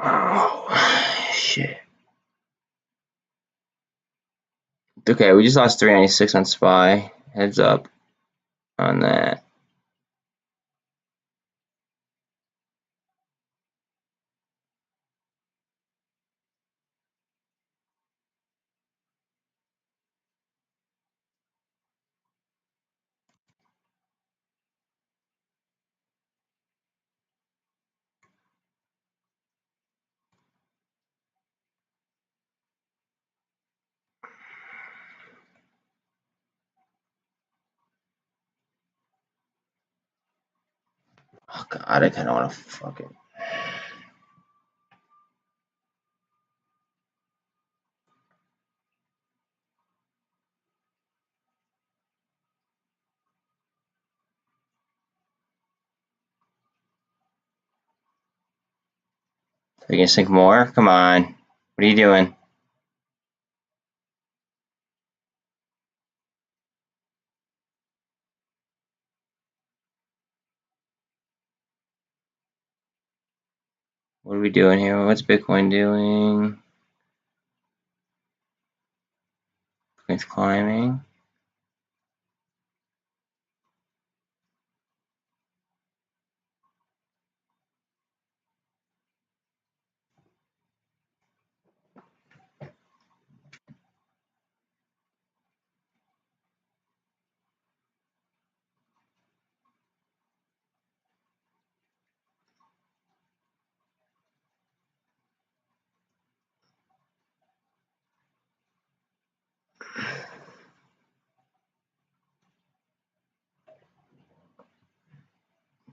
Oh, shit. Okay, we just lost 396 on SPY. Heads up on that. Oh god, I kind of want to fucking. Are you gonna sink more? Come on. What are you doing? What are we doing here? What's Bitcoin doing? Bitcoin's climbing.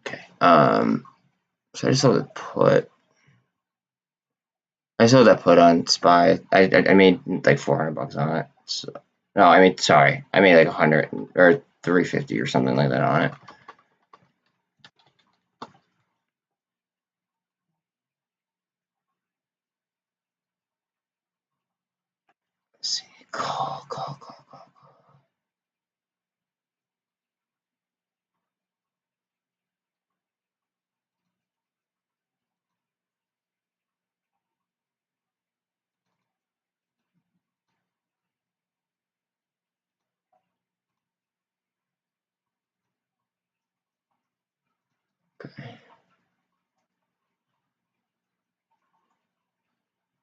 Okay. So I just sold the put. I sold that put on SPY. I made like 400 bucks on it. So, no, I mean, sorry, I made like 100 or 350 or something like that on it. Let's see, call.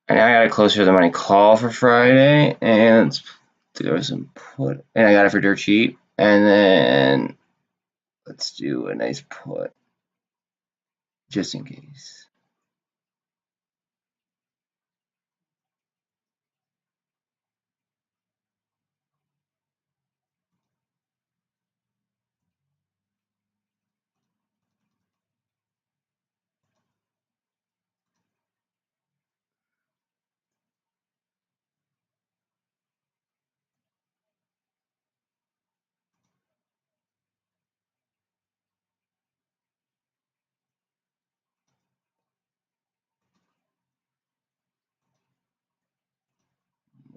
And I got a closer to the money call for Friday, and let's do some put. And I got it for dirt cheap. And then let's do a nice put just in case.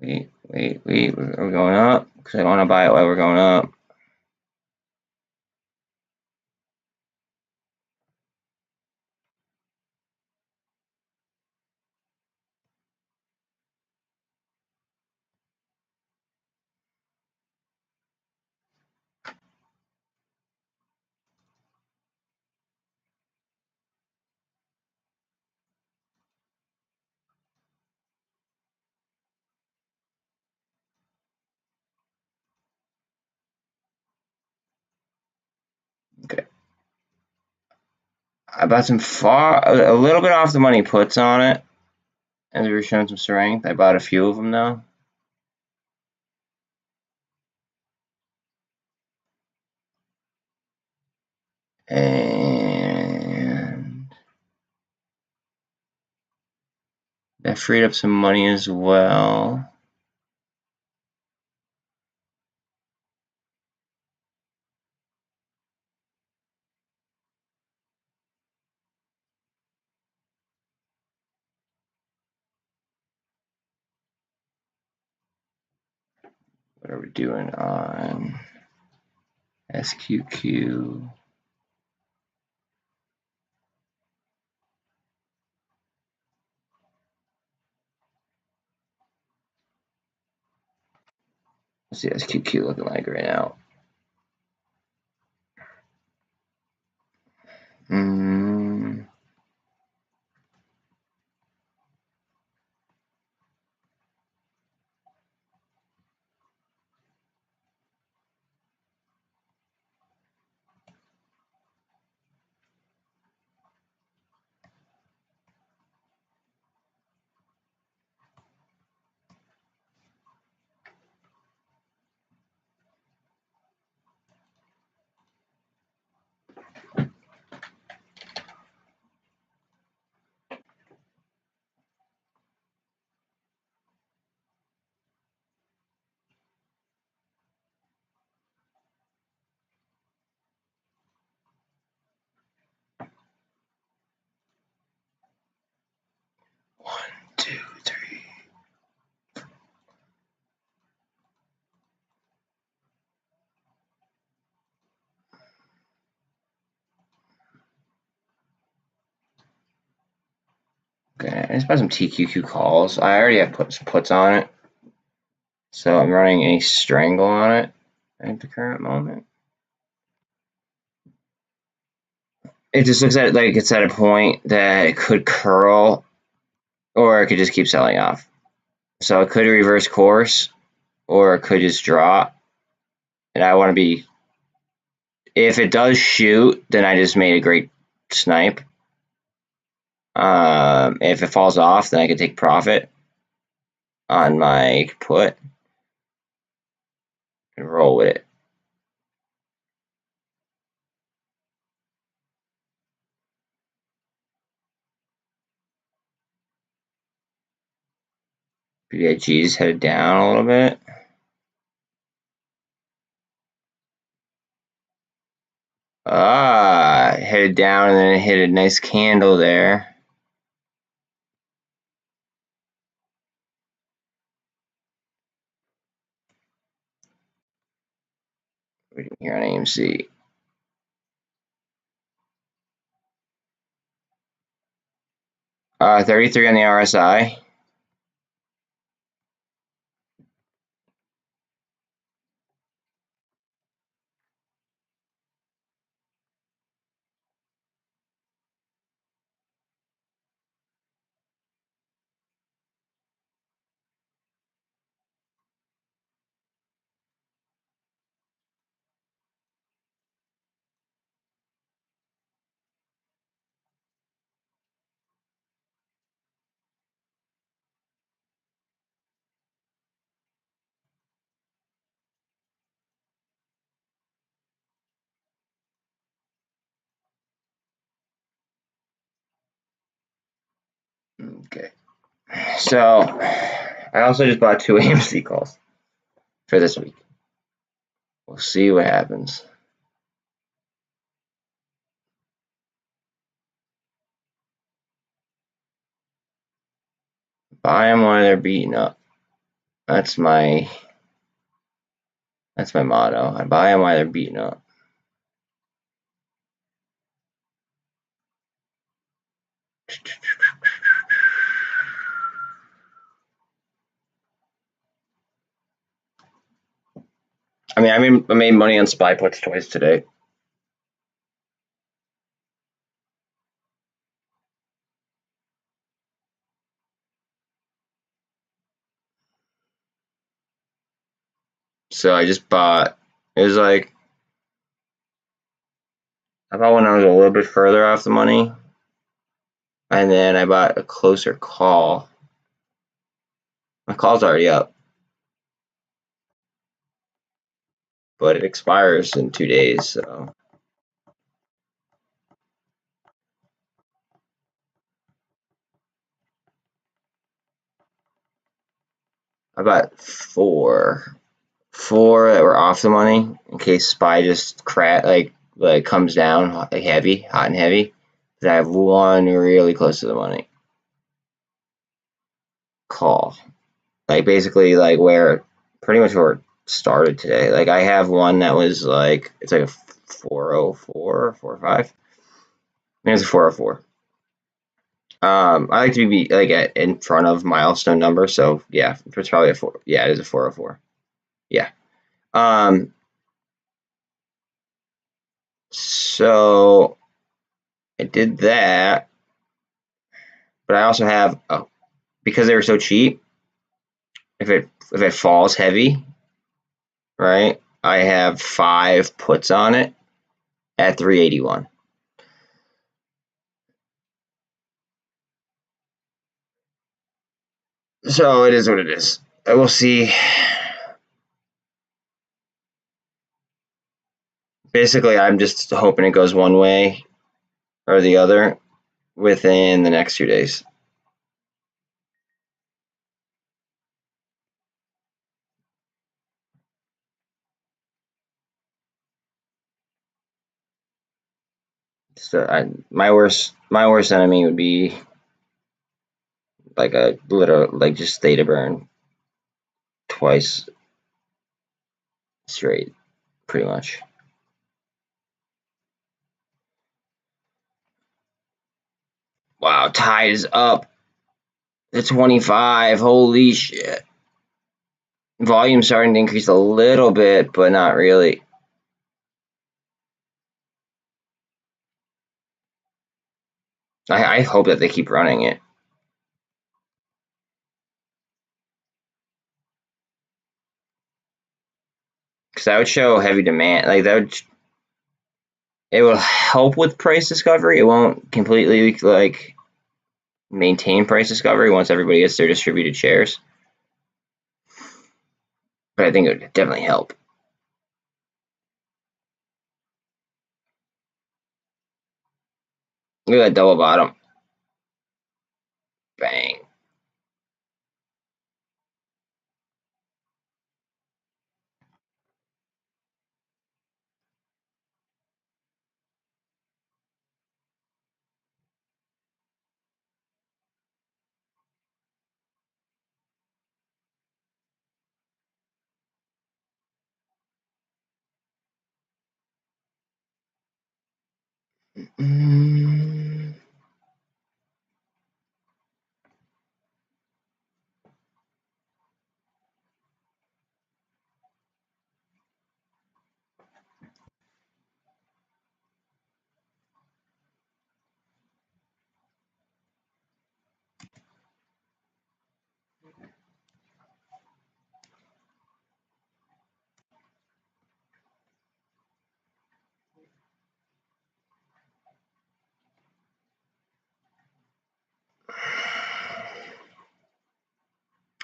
Wait, we're going up because I don't want to buy it while we're going up. Okay. I bought some a little bit off the money puts on it, as we were showing some strength. I bought a few of them though. And that freed up some money as well. What are we doing on SQQ? What's the SQQ looking like right now? One, two, three. Okay, I just bought some TQQ calls. I already have puts on it, so I'm running a strangle on it at the current moment. It just looks like it's at a point that it could curl, or it could just keep selling off. So it could reverse course, or it could just drop. And I want to be, if it does shoot, then I just made a great snipe. If it falls off, then I can take profit on my put and roll with it. BBIG is headed down a little bit. Headed down and then it hit a nice candle there. We're doing here on AMC. 33 on the RSI. Okay. So I also just bought 2 AMC calls for this week. We'll see what happens. Buy them while they're beating up. That's my motto. I buy them while they're beating up. I mean, I made money on SPY puts twice today. So I just bought. It was like I bought when I was a little bit further off the money, and then I bought a closer call. My call's already up, but it expires in 2 days. So I bought four that were off the money in case SPY just like comes down like heavy, hot and heavy. Then I have one really close to the money call, like basically like where pretty much where it started today. Like I have one that was like it's like a 404, 405. I think it's a 404. I like to be like in front of milestone number, so yeah, it's probably a 4. Yeah, it is a 404. Yeah. So I did that, but I also have because they were so cheap. If it falls heavy, right? I have 5 puts on it at 381. So it is what it is. I will see. Basically, I'm just hoping it goes one way or the other within the next 2 days. So my worst enemy would be like a literal like just theta burn twice straight, pretty much. Wow, tide is up to 25. Holy shit. Volume starting to increase a little bit, but not really. I hope that they keep running it. Because that would show heavy demand. Like it will help with price discovery. It won't completely like maintain price discovery once everybody gets their distributed shares. But I think it would definitely help. Look at that double bottom. Bang.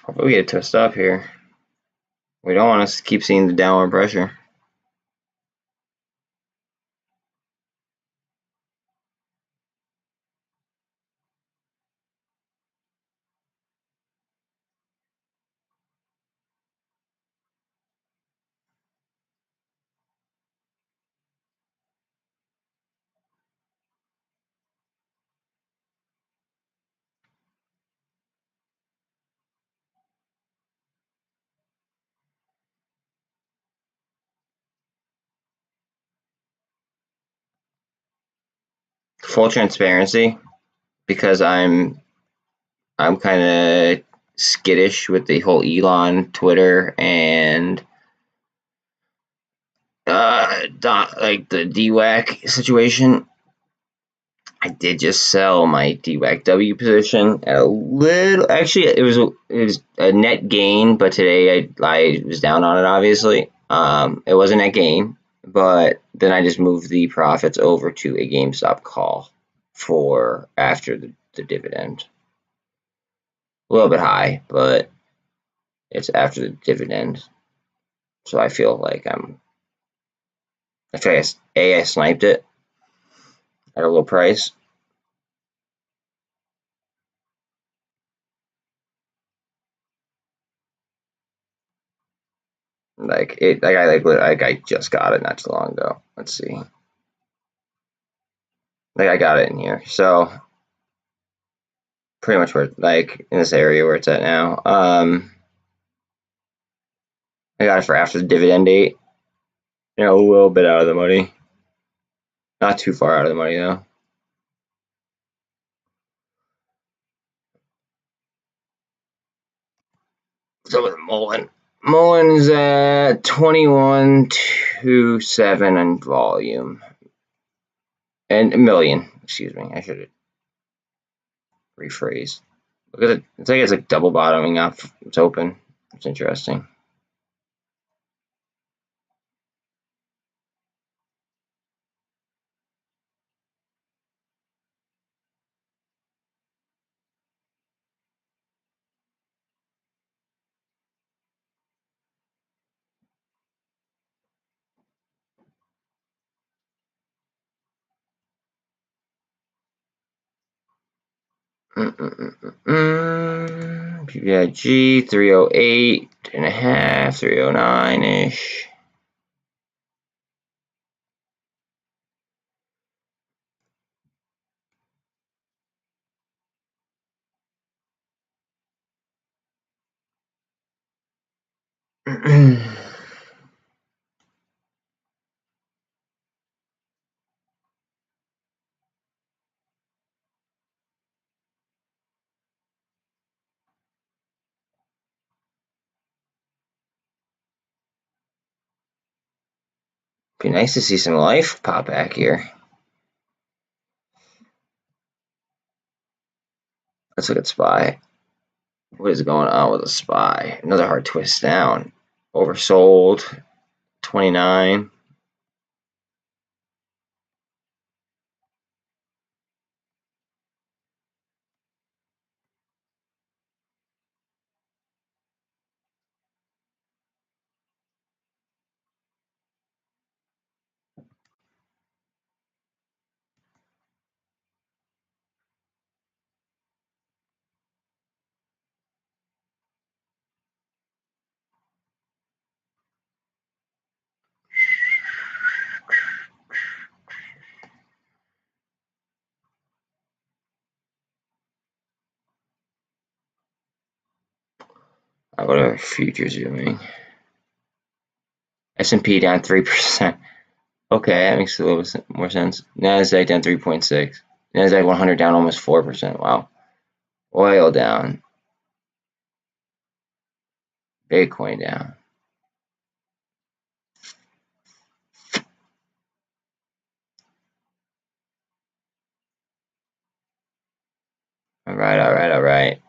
Hopefully we get it to a stop here. We don't want us to keep seeing the downward pressure. full transparency, because I'm kind of skittish with the whole Elon Twitter and like the DWAC situation. I did just sell my DWAC-W position at a little. Actually, it was a net gain, but today I was down on it. Obviously, it was a net gain, but then I just moved the profits over to a GameStop call for after the dividend. A little bit high, but it's after the dividend, so I feel like I sniped it at a low price. I just got it not too long ago. Let's see. Like I got it in here, so pretty much where in this area where it's at now. I got it for after the dividend date. A little bit out of the money, not too far out of the money though. So with MULN is at 21.27 in volume and a million. Excuse me, I should have rephrased. Look at it. It's like double bottoming up. It's open. It's interesting. BBIG 308.5, 309-ish. Be nice to see some life pop back here. Let's look at SPY. What is going on with the SPY? Another hard twist down. Oversold. 29. What are futures doing? S&P down 3%. Okay, that makes a little bit more sense. Nasdaq down 3.6. Nasdaq 100 down almost 4%. Wow. Oil down. Bitcoin down. All right.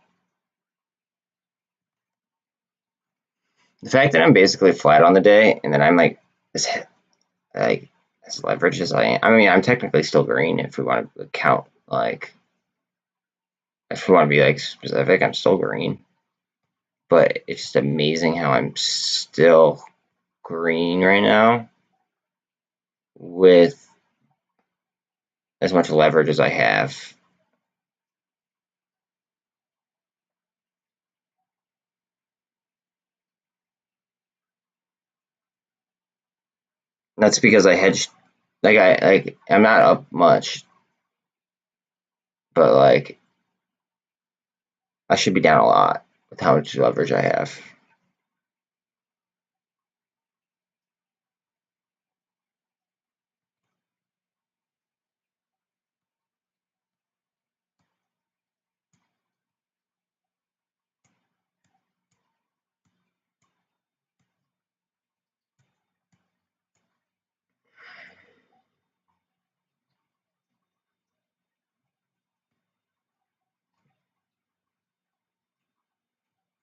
The fact that I'm basically flat on the day, and then I'm as leveraged as I am. I mean, I'm technically still green if we want to count if we want to be specific. I'm still green, but it's just amazing how I'm still green right now with as much leverage as I have. That's because I hedged. I'm not up much, but I should be down a lot with how much leverage I have.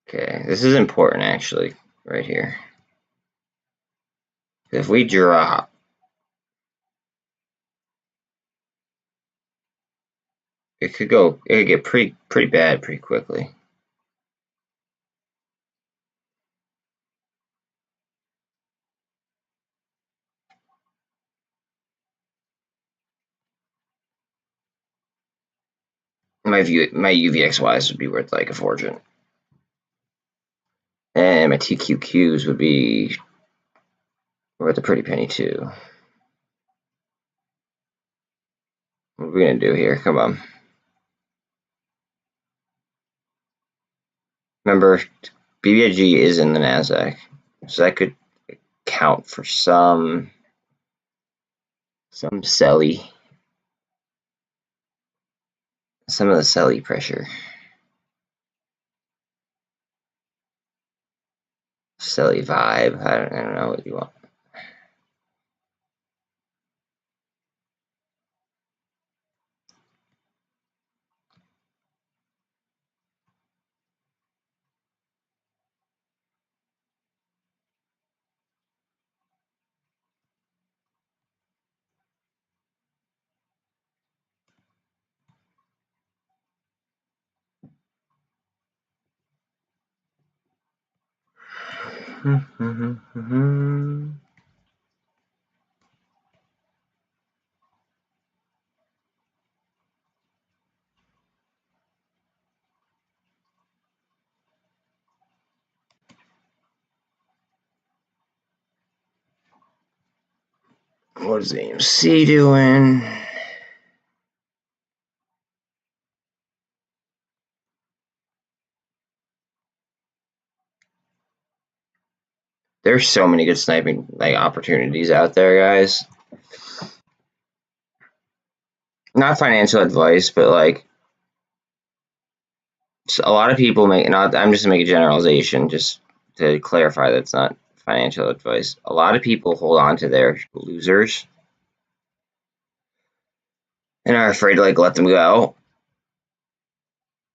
Okay, this is important actually, right here. If we drop, it could get pretty bad pretty quickly. My UVXYs would be worth like a fortune. And my TQQs would be worth a pretty penny too. What are we gonna do here? Come on. Remember, BBIG is in the NASDAQ, so that could count for some selly, some of the selly pressure. Selly vibe. I don't know what you want. What is AMC doing? There's so many good sniping opportunities out there, guys. Not financial advice, but a lot of people make. Not, I'm just gonna make a generalization, just to clarify that's not financial advice. A lot of people hold on to their losers and are afraid to let them go.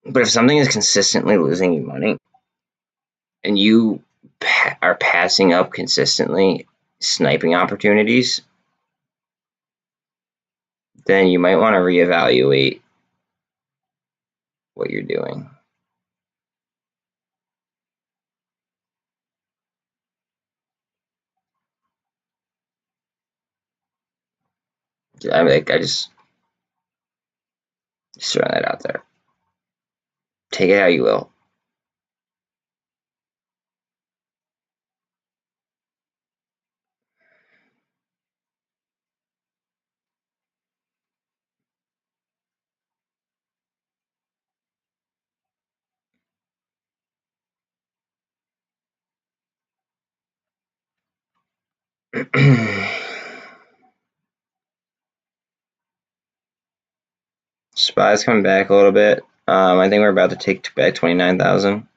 But if something is consistently losing you money, and you are passing up consistently sniping opportunities, then you might want to reevaluate what you're doing. I mean, I just throwing that out there. Take it how you will. SPY's coming back a little bit. I think we're about to take back 29,000.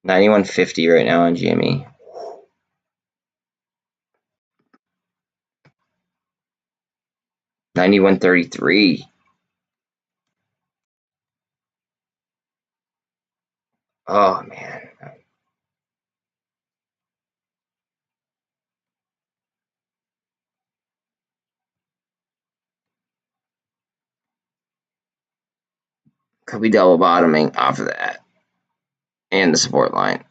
$91.50 right now on GME. $91.33. Oh man. Could be double bottoming off of that. And the support line.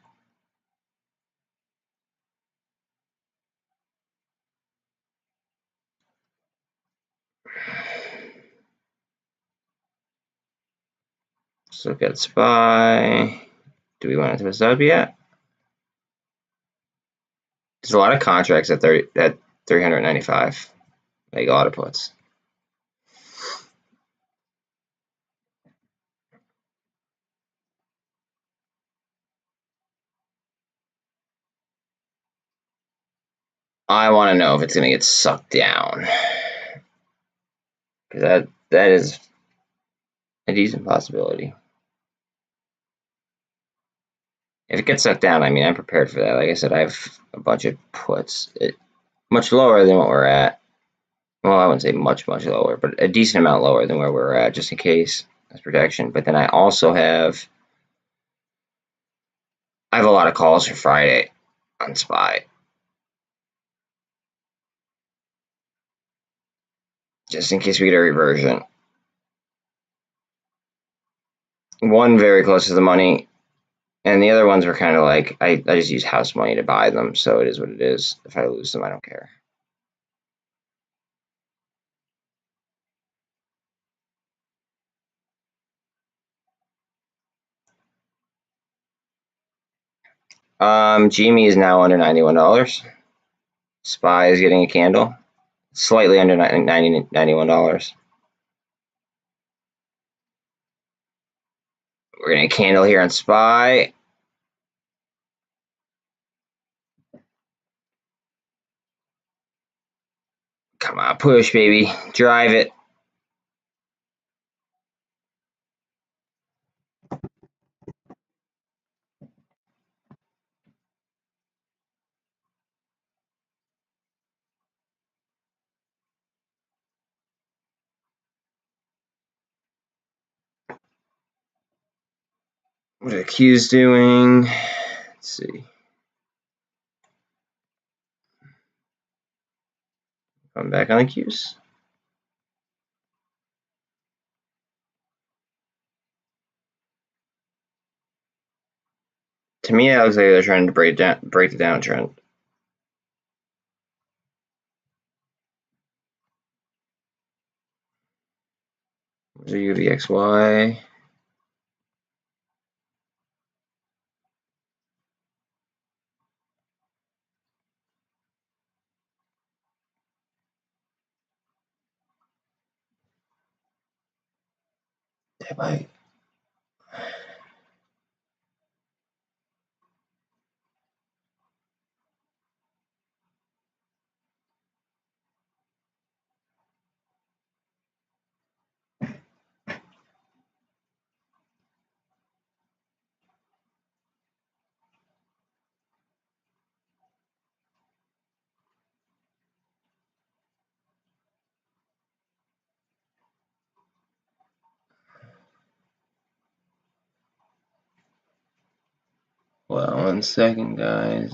Let's look at SPY. Do we want to twist up yet? There's a lot of contracts at 395. Like a lot of puts. I want to know if it's going to get sucked down. Because that is a decent possibility. If it gets sucked down, I mean, I'm prepared for that. Like I said, I have a bunch of puts much lower than what we're at. well, I wouldn't say much lower, but a decent amount lower than where we're at, just in case as protection. But then I also have a lot of calls for Friday on SPY, just in case we get a reversion. One very close to the money, and the other ones were kind of like I just use house money to buy them, so it is what it is. If I lose them, I don't care. GME is now under $91. SPY is getting a candle, slightly under $91. We're getting a candle here on SPY. Come on, push, baby. Drive it. What are the Qs doing? Let's see. I'm back on the Qs. To me, it looks like they're trying to break the downtrend. Where's the UVXY? Bye. Well, 1 second, guys.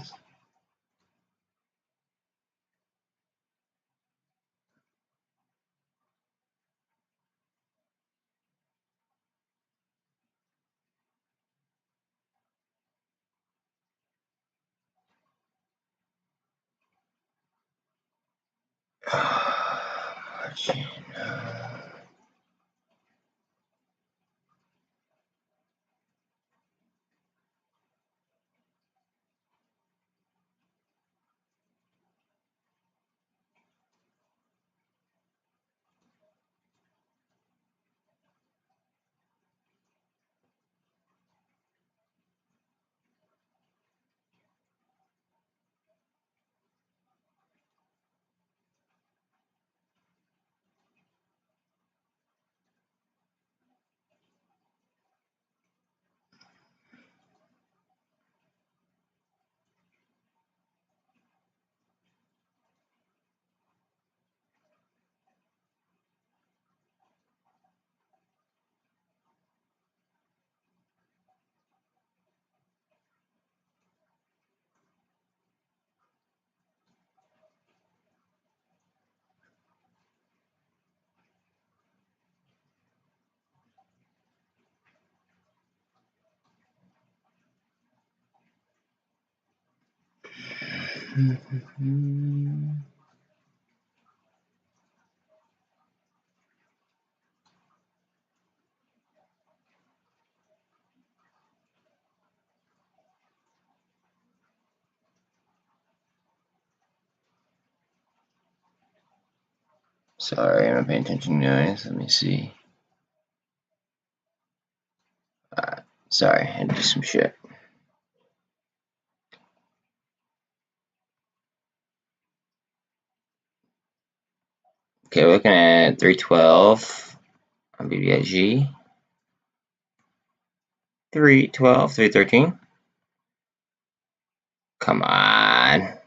Sorry, I'm not paying attention, guys. Let me see. Sorry, I had to do some shit. Okay, we're looking at 312 on BBIG. 312, 313. Come on.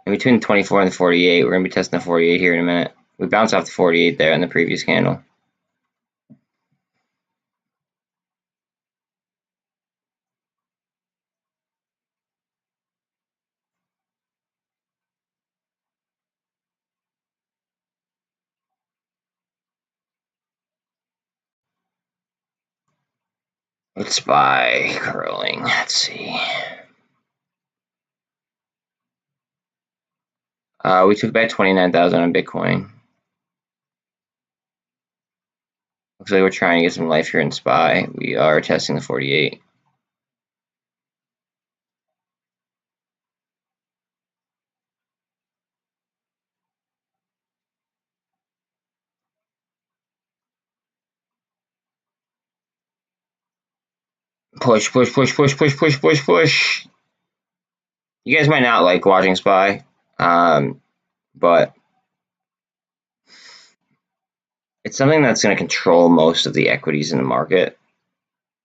Let between the 24 and the 48. We're going to be testing the 48 here in a minute. We bounced off the 48 there in the previous candle. Let's buy curling. Let's see. We took back 29,000 on Bitcoin. Looks like we're trying to get some life here in SPY. We are testing the 48. Push, push, push, push, push, push, push, push. You guys might not like watching SPY, but it's something that's going to control most of the equities in the market,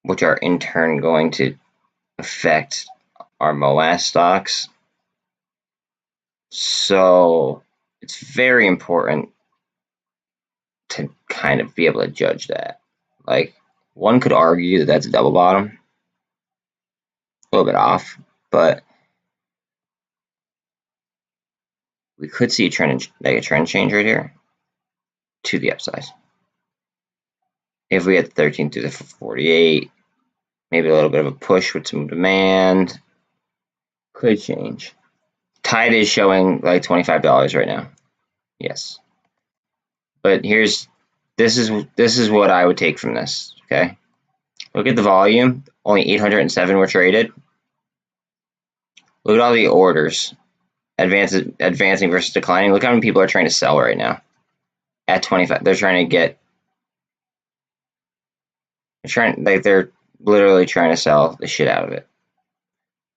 which are in turn going to affect our MOASS stocks. So it's very important to kind of be able to judge that. Like, one could argue that that's a double bottom, a little bit off, but we could see a trend change right here to the upside. If we get 13 to the 48, maybe a little bit of a push with some demand, could change. Tide is showing like $25 right now. Yes. But this is what I would take from this, okay? Look at the volume, only 807 were traded. Look at all the orders, advancing versus declining. Look how many people are trying to sell right now at 25. They're literally trying to sell the shit out of it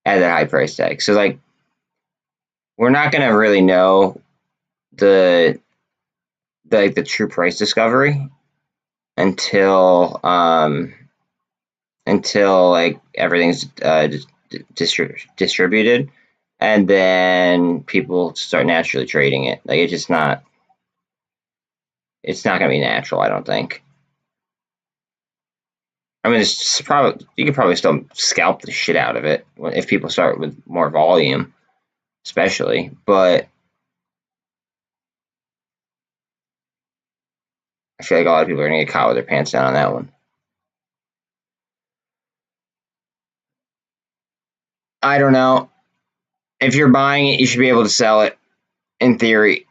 at that high price tag. So like, we're not going to really know the true price discovery until like everything's distributed, and then people start naturally trading it. Like, it's not going to be natural, I don't think. I mean, you could probably still scalp the shit out of it if people start with more volume, especially, but I feel like a lot of people are going to get caught with their pants down on that one. I don't know. If you're buying it, you should be able to sell it, in theory.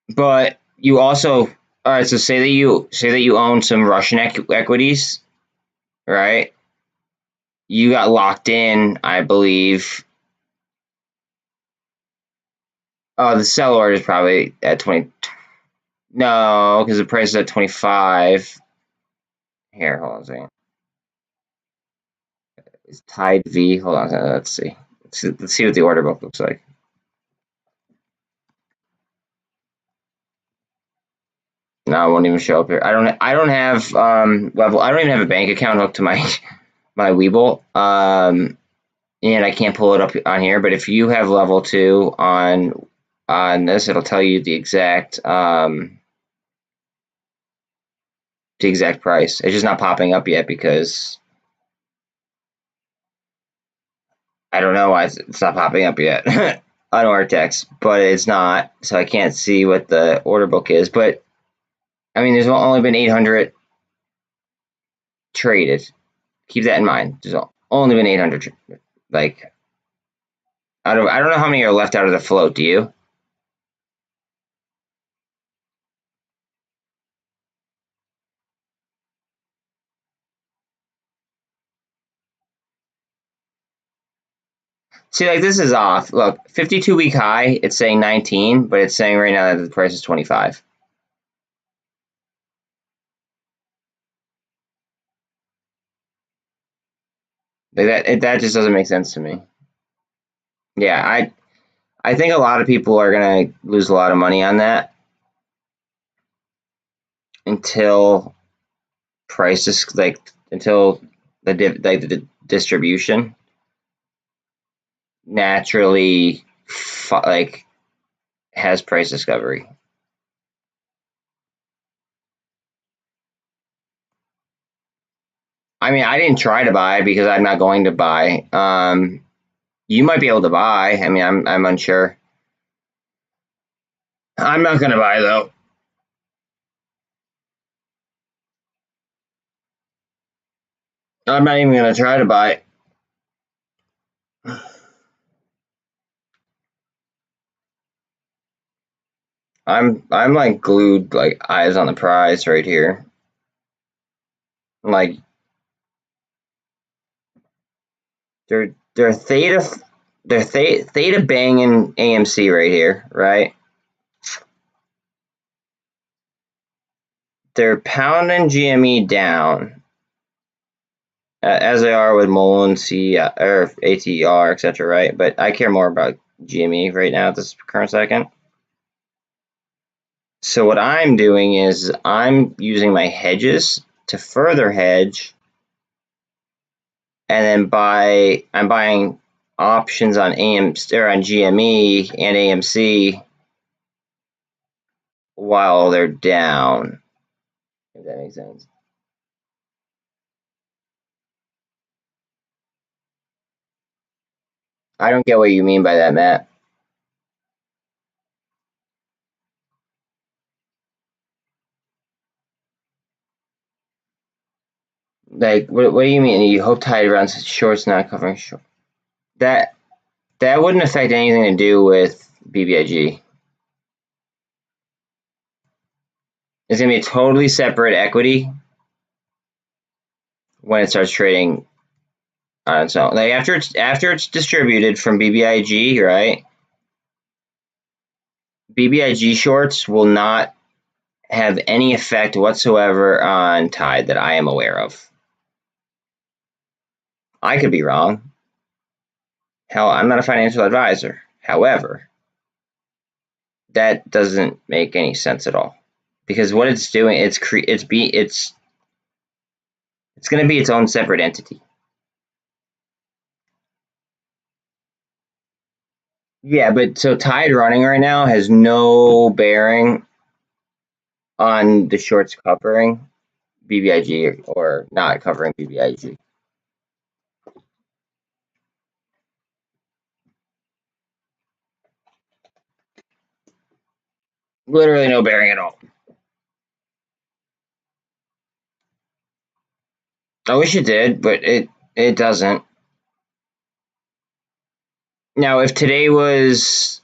But you also, all right. So say that you own some Russian equities, right? You got locked in, I believe. Oh, the sell order is probably at 20. No, because the price is at 25. Here, hold on a second. It's Tide V. Hold on a second. Let's see. Let's see what the order book looks like. No, it won't even show up here. I don't have level. I don't even have a bank account hooked to my webull. And I can't pull it up on here. But if you have level 2 on this, it'll tell you the exact price. It's just not popping up yet because I don't know why it's not popping up yet on Ortex, but it's not, so I can't see what the order book is. But I mean, there's only been 800 traded. Keep that in mind. There's only been 800. Like, I don't know how many are left out of the float. Do you? See, like, this is off. Look, 52-week high, it's saying 19, but it's saying right now that the price is 25. Like that just doesn't make sense to me. Yeah, I think a lot of people are gonna lose a lot of money on that until prices until the distribution naturally has price discovery. I mean, I didn't try to buy because I'm not going to buy. You might be able to buy. I mean, I'm unsure. I'm not going to buy though. I'm not even going to try to buy. I'm like glued, like eyes on the prize right here. Like they're theta banging AMC right here, right? They're pounding GME down, as they are with MULN, CEI, or ATR, etc. Right? But I care more about GME right now at this current second. So what I'm doing is I'm using my hedges to further hedge, and then I'm buying options on AMC or on GME and AMC while they're down. If that makes sense. I don't get what you mean by that, Matt. Like, what do you mean? You hope tide runs shorts not covering short. That wouldn't affect anything to do with BBIG. It's gonna be a totally separate equity when it starts trading on its own. Like after it's distributed from BBIG, right? BBIG shorts will not have any effect whatsoever on tide that I am aware of. I could be wrong. Hell, I'm not a financial advisor. However, that doesn't make any sense at all, because what it's doing, it's going to be its own separate entity. Yeah, but so tide running right now has no bearing on the shorts covering BBIG or not covering BBIG. Literally no bearing at all. I wish it did, but it doesn't. Now, if today was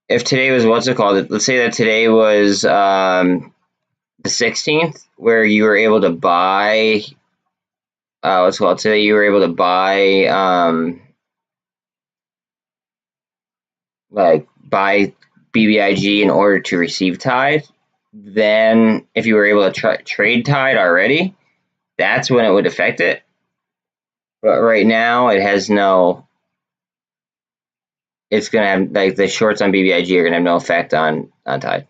what's it called? Let's say that today was the 16th, where you were able to buy. What's it called? Today you were able to buy buy BBIG in order to receive tide. Then, if you were able to trade tide already, that's when it would affect it. But right now, it has no. It's gonna have, like, the shorts on BBIG are gonna have no effect on tide,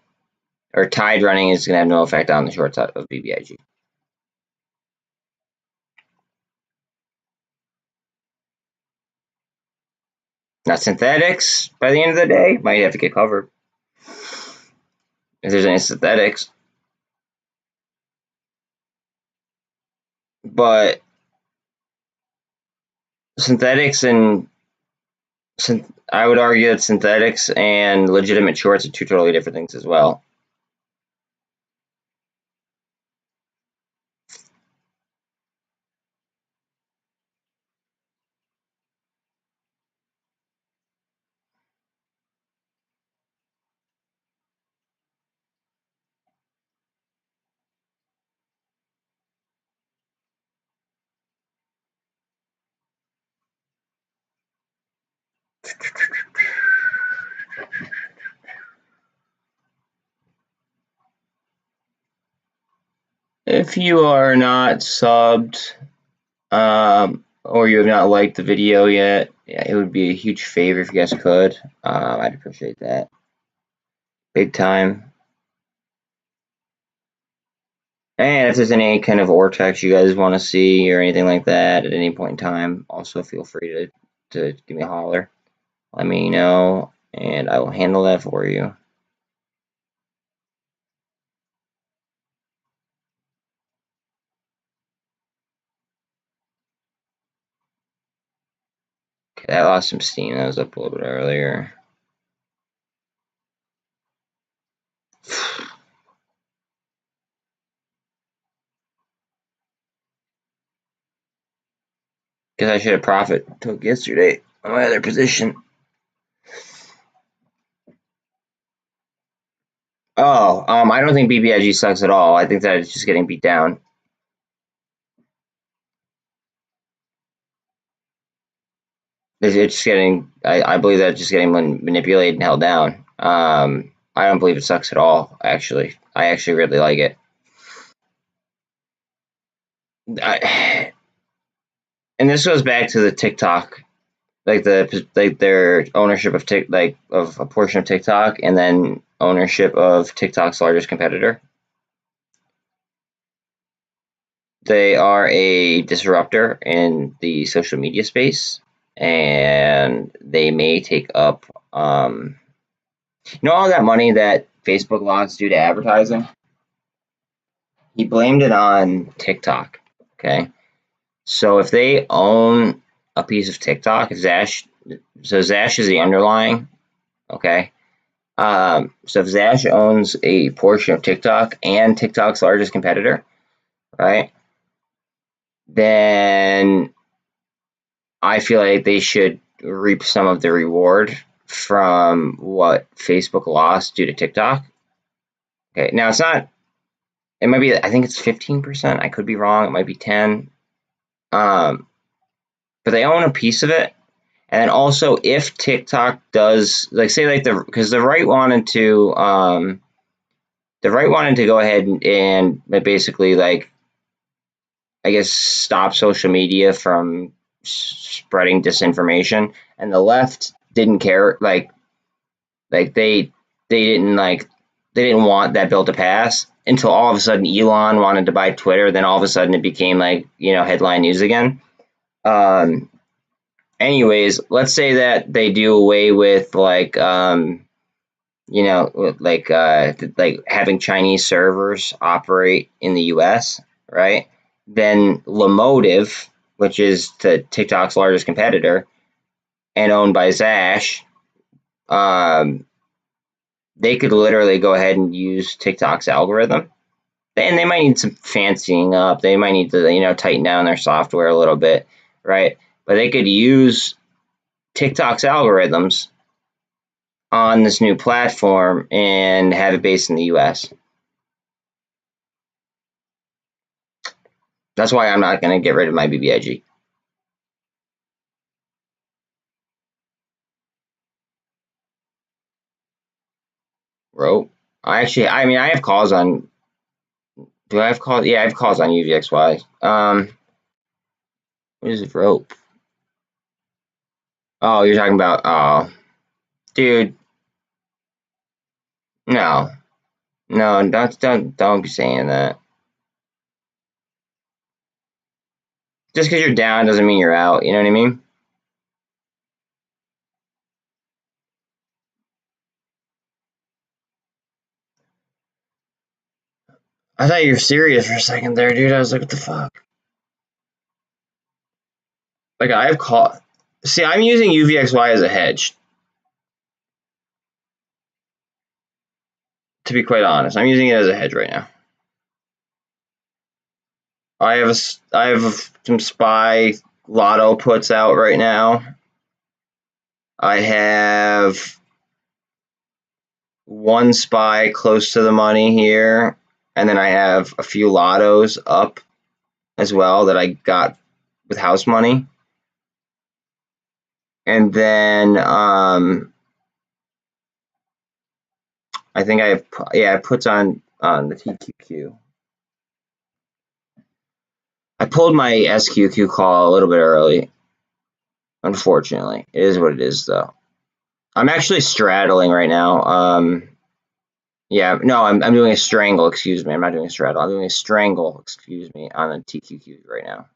or tide running is gonna have no effect on the shorts of BBIG. Now, synthetics by the end of the day might have to get covered if there's any synthetics, but synthetics and I would argue that synthetics and legitimate shorts are two totally different things as well. If you are not subbed, or you have not liked the video yet, yeah, it would be a huge favor if you guys could. I'd appreciate that. Big time. And if there's any kind of vortex you guys want to see or anything like that at any point in time, also feel free to give me a holler. Let me know, and I will handle that for you. that lost some steam. That was up a little bit earlier. Because I should have profit took yesterday on my other position. Oh, I don't think BBIG sucks at all. I think that it's just getting beat down. It's getting. I believe that it's just getting manipulated and held down. I don't believe it sucks at all. Actually, I actually really like it. And this goes back to the TikTok, like their ownership of of a portion of TikTok, and then ownership of TikTok's largest competitor. They are a disruptor in the social media space, and they may take up, all that money that Facebook lost due to advertising. He blamed it on TikTok. Okay, so if they own a piece of TikTok, Zash is the underlying. Okay, so if Zash owns a portion of TikTok and TikTok's largest competitor, right, then I feel like they should reap some of the reward from what Facebook lost due to TikTok. Okay, now it's not. It might be. I think it's 15%. I could be wrong. It might be 10. But they own a piece of it. And then also, if TikTok does, like, say, like because the right wanted to go ahead and basically, like, I guess, stop social media from spreading disinformation, and the left didn't care, like they didn't want that bill to pass until all of a sudden Elon wanted to buy Twitter. Then all of a sudden it became, like, headline news again. Anyways, let's say that they do away with, like, like having Chinese servers operate in the U.S., right? Then Lemotive, which is TikTok's largest competitor and owned by Zash, they could literally go ahead and use TikTok's algorithm. And they might need some fancying up. They might need to, tighten down their software a little bit, right? But they could use TikTok's algorithms on this new platform and have it based in the US. That's why I'm not going to get rid of my BBIG. Rope. I have calls on. Do I have calls? Yeah, I have calls on UVXY. What is it, rope? Oh, you're talking about. Oh, dude. No, no, don't be saying that. Just because you're down doesn't mean you're out. You know what I mean? I thought you were serious for a second there, dude. I was like, what the fuck? Like, I have call. See, I'm using UVXY as a hedge. To be quite honest, I'm using it as a hedge right now. I have some SPY lotto puts out right now. I have one SPY close to the money here, and then I have a few lottos up as well that I got with house money. And then I think I puts on the TQQ. I pulled my SQQ call a little bit early. Unfortunately, it is what it is, though. I'm actually straddling right now. Yeah, no, I'm doing a strangle. Excuse me, I'm not doing a straddle. I'm doing a strangle. Excuse me, on the TQQ right now.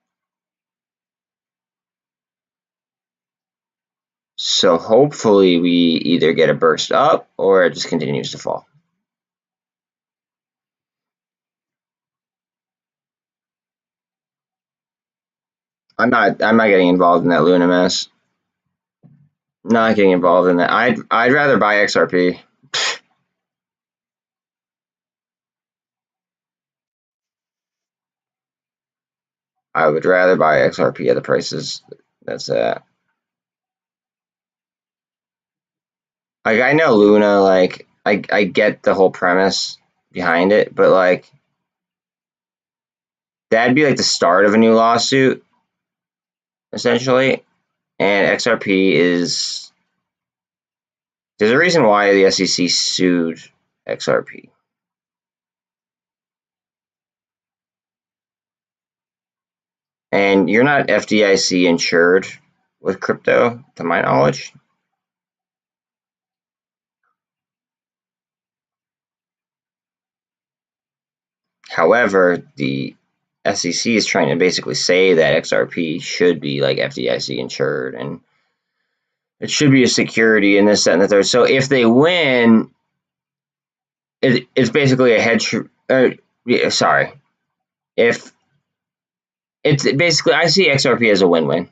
So hopefully we either get a burst up or it just continues to fall. I'm not getting involved in that Luna mess. Not getting involved in that. I'd rather buy XRP. I would rather buy XRP at the prices that's at. Like, I know Luna, like, I get the whole premise behind it, but like that'd be like the start of a new lawsuit, essentially. And XRP is there's a reason why the SEC sued XRP. And you're not FDIC insured with crypto, to my knowledge. However, the SEC is trying to basically say that XRP should be like FDIC insured and it should be a security in this, that, and the third. So if they win, it's basically a hedge. Sorry, if it's basically, I see XRP as a win-win.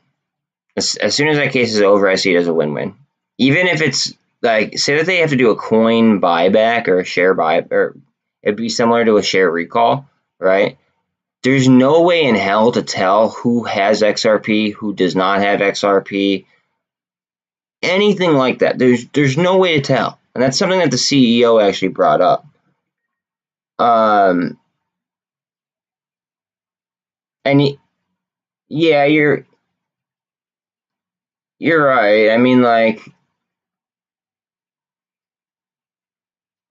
As soon as that case is over, I see it as a win-win. Even if it's like, say that they have to do a coin buyback or a share buy, or it'd be similar to a share recall, right? There's no way in hell to tell who has XRP, who does not have XRP, anything like that. There's no way to tell, and that's something that the CEO actually brought up. And yeah, you're right. I mean, like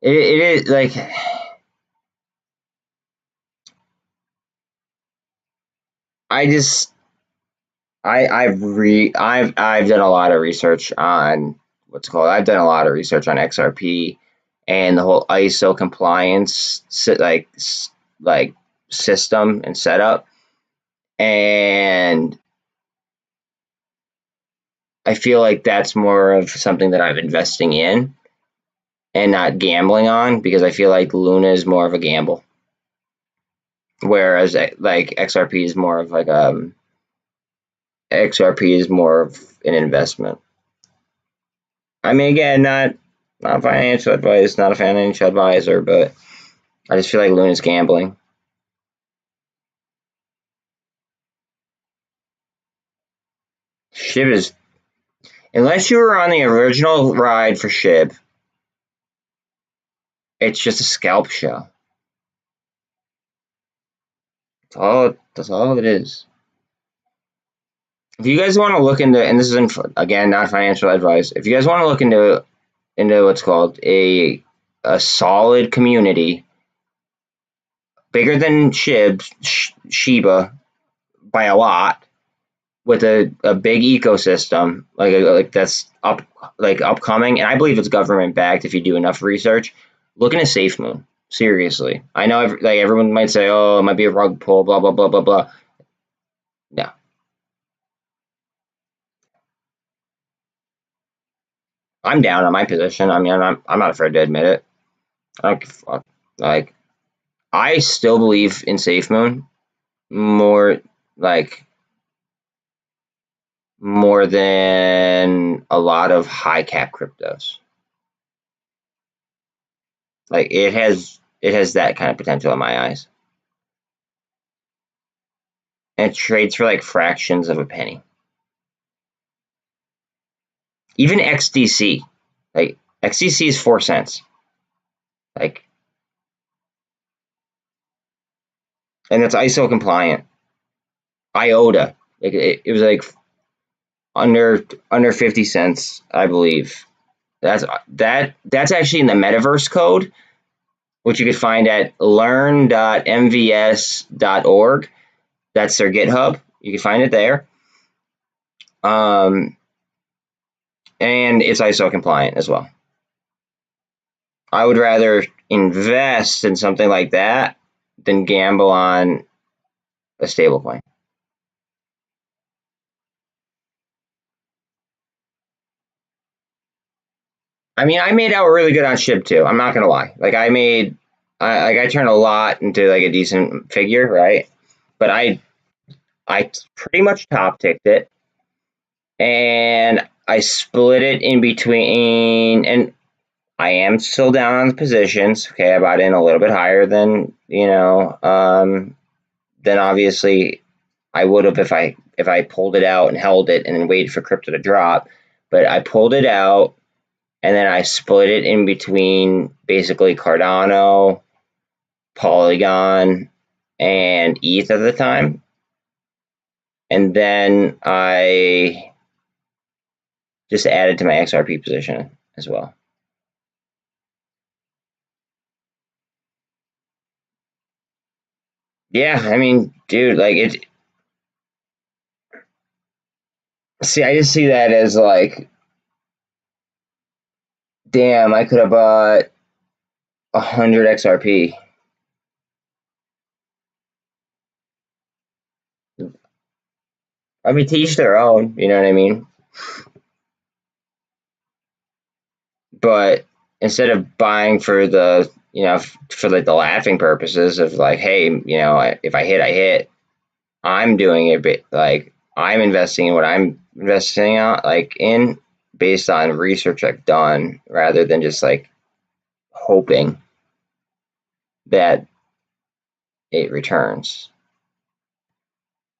it is like I've done a lot of research on I've done a lot of research on XRP and the whole ISO compliance like system and setup, and I feel like that's more of something that I'm investing in and not gambling on, because I feel like Luna is more of a gamble, whereas like XRP is more of like XRP is more of an investment. I mean, again, not financial advice, not a financial advisor, but I just feel like Luna's gambling. SHIB is, unless you were on the original ride for SHIB, it's just a scalp show. That's all it is. If you guys want to look into, and this is again not financial advice, if you guys want to look into what's called a solid community bigger than Shiba by a lot, with a big ecosystem like that's upcoming, and I believe it's government backed if you do enough research. Look into SafeMoon. Seriously, I know everyone might say, oh, it might be a rug pull, blah blah blah blah blah. No, I'm down on my position. I mean, I'm not afraid to admit it. I don't give a fuck. Like, I still believe in SafeMoon more, like more than a lot of high cap cryptos. Like, it has that kind of potential in my eyes. And it trades for like fractions of a penny. Even XDC, like XDC is 4 cents. Like, and it's ISO compliant. IOTA, like it was like under 50 cents, I believe. That's actually in the metaverse code, which you could find at learn.mvs.org. That's their GitHub. You can find it there. And it's ISO compliant as well. I would rather invest in something like that than gamble on a stablecoin. I mean, I made out really good on SHIB too. I'm not gonna lie. Like, I turned a lot into like a decent figure, right? But I pretty much top ticked it, and I split it in between, and I am still down on the positions. Okay, I bought in a little bit higher than than obviously I would have if I pulled it out and held it and then waited for crypto to drop. But I pulled it out and then I split it in between basically Cardano, Polygon, and ETH at the time. And then I just added to my XRP position as well. Yeah, I mean, dude, like it. See, I just see that as like, damn, I could have bought 100 XRP. I mean, to each their own, you know what I mean? But instead of buying for the, for like the laughing purposes of like, hey, if I hit, I hit. I'm doing it, like I'm investing in what I'm investing on, like in based on research I've done, rather than just like hoping that it returns.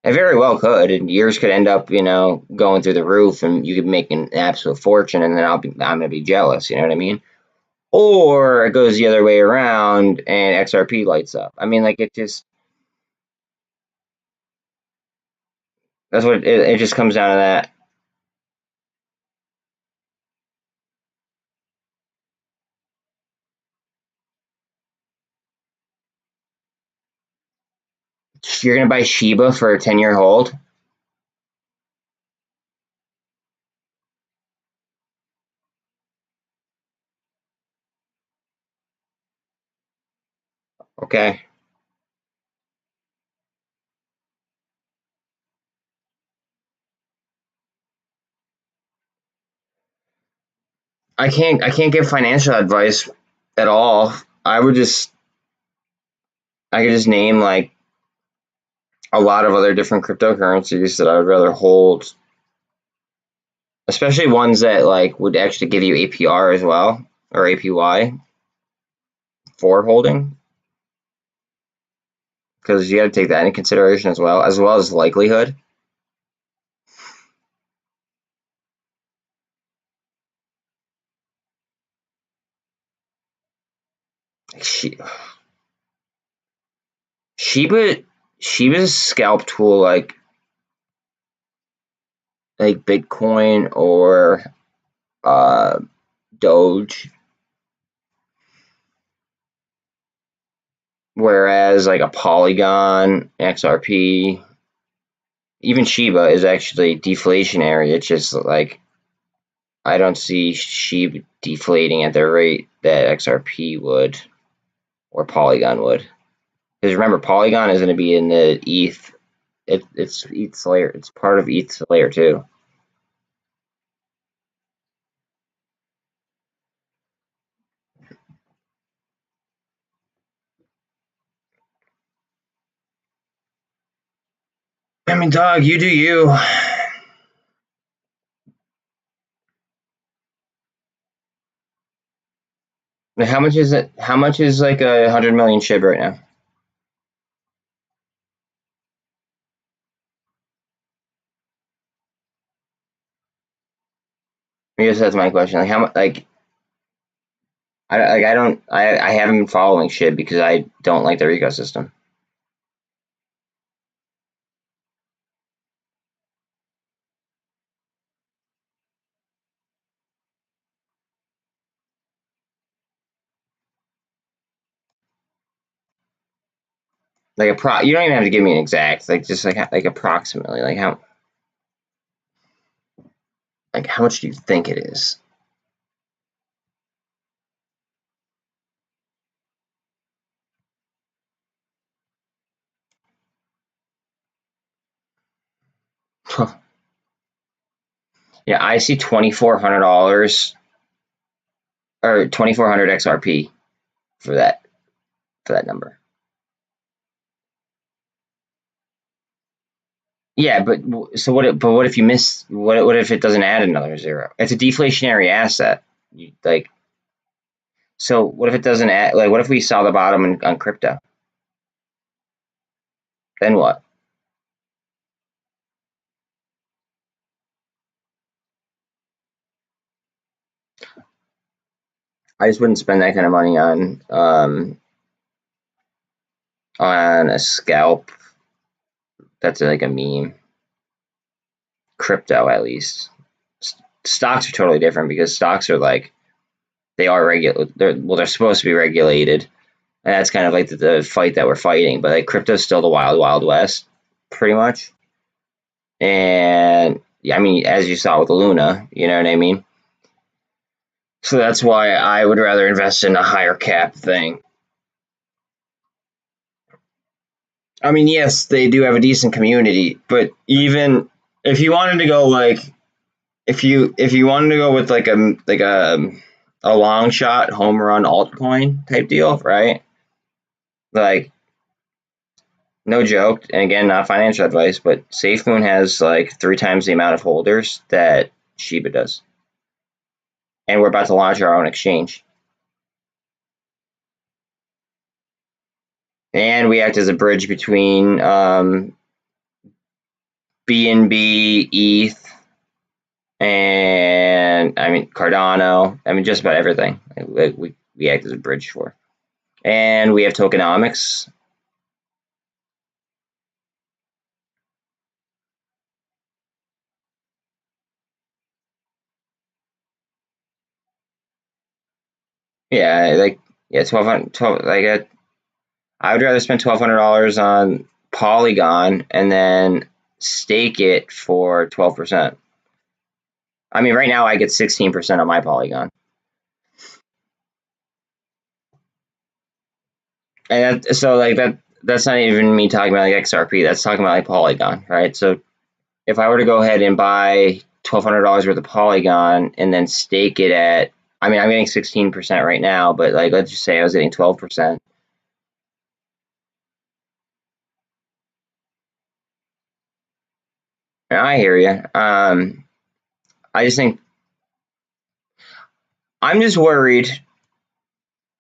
It very well could, and yours could end up, going through the roof, and you could make an absolute fortune, and then I'm gonna be jealous. You know what I mean? Or it goes the other way around, and XRP lights up. I mean, like it just that's what it just comes down to that. You're gonna buy Shiba for a 10-year hold. Okay. I can't give financial advice at all. I could just name like a lot of other different cryptocurrencies that I would rather hold, especially ones that like would actually give you APR as well, or APY for holding, because you got to take that into consideration as well as likelihood. Shiba Shiba's scalp tool like Bitcoin or uh, Doge, whereas like a Polygon, XRP, even Shiba is actually deflationary. It's just like I don't see Shiba deflating at the rate that XRP would or Polygon would. Because remember, Polygon is going to be in the ETH. It's ETH's layer. It's part of ETH's layer too. I mean, dog, you do you. How much is it? How much is like 100 million SHIB right now? I guess that's my question. Like how much? I don't. I haven't been following SHIB because I don't like their ecosystem. Like you don't even have to give me an exact. Like just like approximately. Like how much do you think it is? Yeah, I see $2,400 or 2,400 XRP for that number. Yeah, but so what? But what if you miss? What if it doesn't add another zero? It's a deflationary asset. Like, so what if it doesn't add? Like, what if we saw the bottom on crypto? Then what? I just wouldn't spend that kind of money on a scalp. That's like a meme. Crypto, at least. Stocks are totally different because stocks are like they are they're supposed to be regulated, and that's kind of like the fight that we're fighting. But like crypto's still the wild wild west, pretty much. And yeah, I mean, as you saw with Luna, you know what I mean. So that's why I would rather invest in a higher cap thing. I mean, yes, they do have a decent community, but even if you wanted to go like if you wanted to go with like a long shot home run altcoin type deal, right? Like no joke, and again, not financial advice, but SafeMoon has like 3 times the amount of holders that Shiba does, and we're about to launch our own exchange, and we act as a bridge between BNB, ETH, and I mean Cardano. I mean just about everything. We act as a bridge for, and we have tokenomics. Yeah, like yeah, 1200, 12 like I would rather spend $1,200 on Polygon and then stake it for 12%. I mean, right now I get 16% on my Polygon, and so like that's not even me talking about like XRP. That's talking about like Polygon, right? So if I were to go ahead and buy $1,200 worth of Polygon and then stake it at, I mean, I'm getting 16% right now, but like let's just say I was getting 12%. I hear you. I just think I'm just worried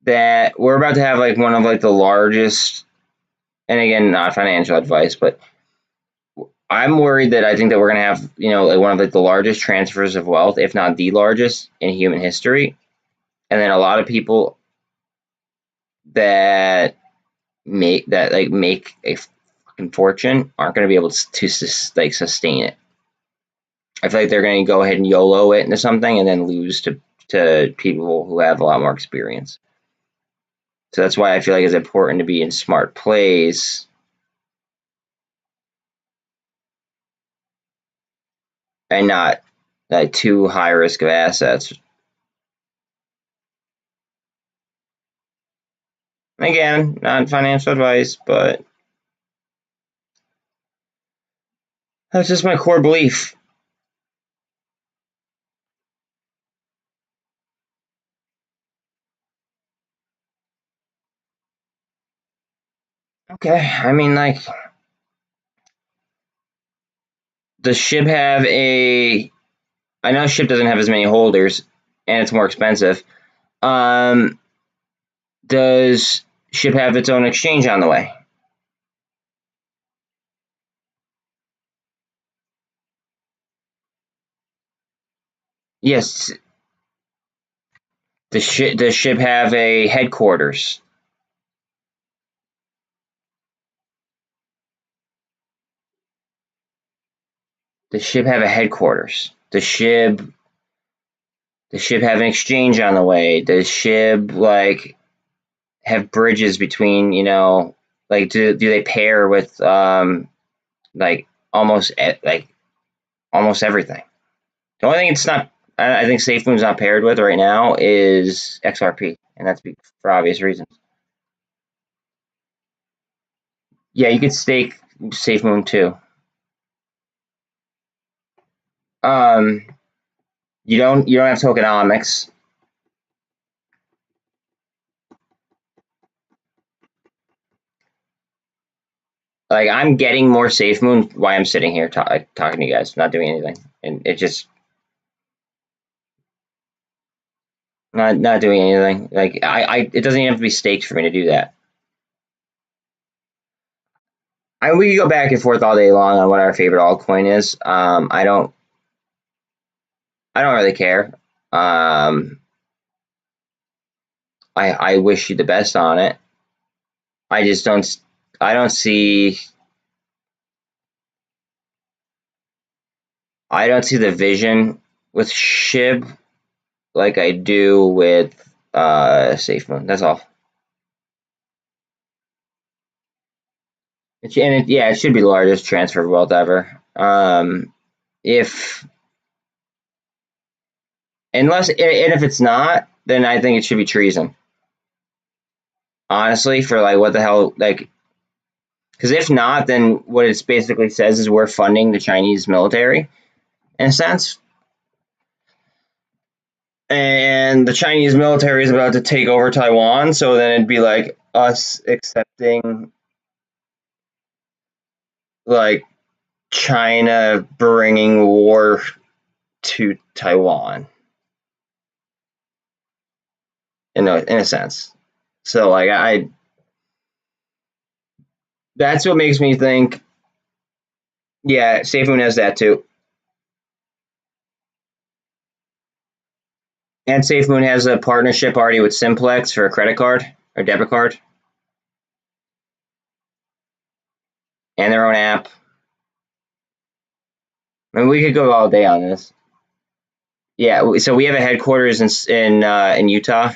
that we're about to have like one of like the largest, and again, not financial advice, but I'm worried that I think that we're gonna have, like one of like the largest transfers of wealth, if not the largest in human history, and then a lot of people that make a fucking fortune aren't gonna be able to like sustain it. I feel like they're gonna go ahead and YOLO it into something and then lose to people who have a lot more experience. So that's why I feel like it's important to be in smart plays and not like too high risk of assets. Again, not financial advice, but that's just my core belief. Okay, I mean, like, does SHIB have a? I know SHIB doesn't have as many holders, and it's more expensive. Um, does SHIB have its own exchange on the way? Yes. Does SHIB have a headquarters? Does SHIB have a headquarters? Does SHIB have an exchange on the way? Does SHIB like have bridges between, like do they pair with like like almost everything? The only thing it's not, I think SafeMoon's not paired with right now is XRP, and that's for obvious reasons. Yeah, you could stake SafeMoon too. Um, you don't have tokenomics. like I'm getting more SafeMoon while I'm sitting here talking to you guys, not doing anything, and it just not doing anything. Like it doesn't even have to be staked for me to do that. We could go back and forth all day long on what our favorite altcoin is. I don't really care. I wish you the best on it. I just don't. I don't see. I don't see the vision with SHIB like I do with SafeMoon. That's all. Yeah, it should be the largest transfer of wealth ever. If if it's not, then I think it should be treason. Honestly, for like what the hell, like, because if not, then what it basically says is we're funding the Chinese military in a sense, and the Chinese military is about to take over Taiwan. So then it'd be like us accepting like China bringing war to Taiwan in a sense. So like that's what makes me think. Yeah, SafeMoon has that too, and SafeMoon has a partnership already with Simplex for a credit card or debit card, and their own app. I mean, we could go all day on this. Yeah, so we have a headquarters in Utah,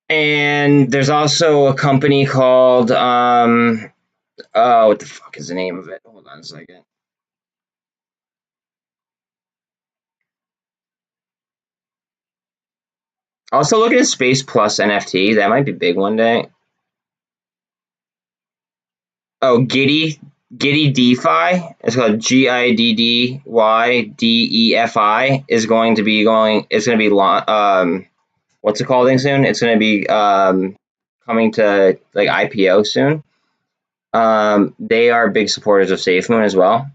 and there's also a company called oh, what the fuck is the name of it? Hold on a second. Also, look at Space Plus NFT. That might be big one day. Oh, Giddy DeFi. It's called GIDDYDEFI. Is going to be going. It's going to be what's it called soon? It's going to be coming to like IPO soon. They are big supporters of SafeMoon as well.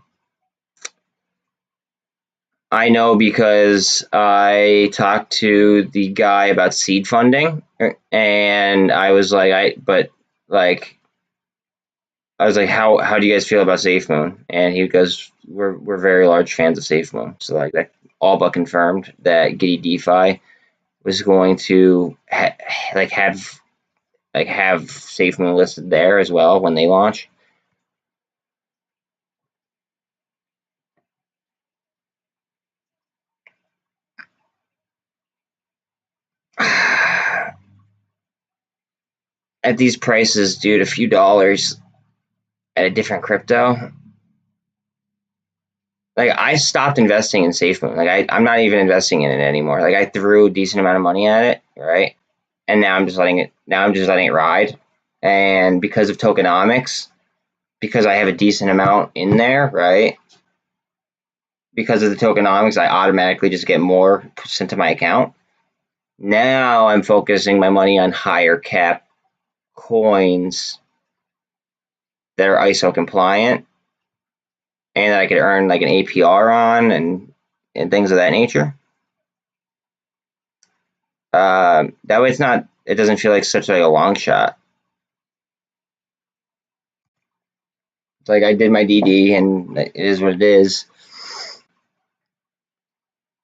I know because I talked to the guy about seed funding, and I was like, I was like, how do you guys feel about SafeMoon? And he goes, we're very large fans of SafeMoon. So like that all but confirmed that Giddy DeFi was going to have SafeMoon listed there as well when they launch. At these prices, dude, a few dollars at a different crypto. Like I stopped investing in SafeMoon. Like I'm not even investing in it anymore. Like I threw a decent amount of money at it, right? And now I'm just letting it. Now I'm just letting it ride. And because of tokenomics, because I have a decent amount in there, right? Because of the tokenomics, I automatically just get more sent to my account. Now I'm focusing my money on higher cap coins that are ISO compliant and that I could earn like an APR on and things of that nature. That way it doesn't feel like such like a long shot. It's like I did my DD and it is what it is.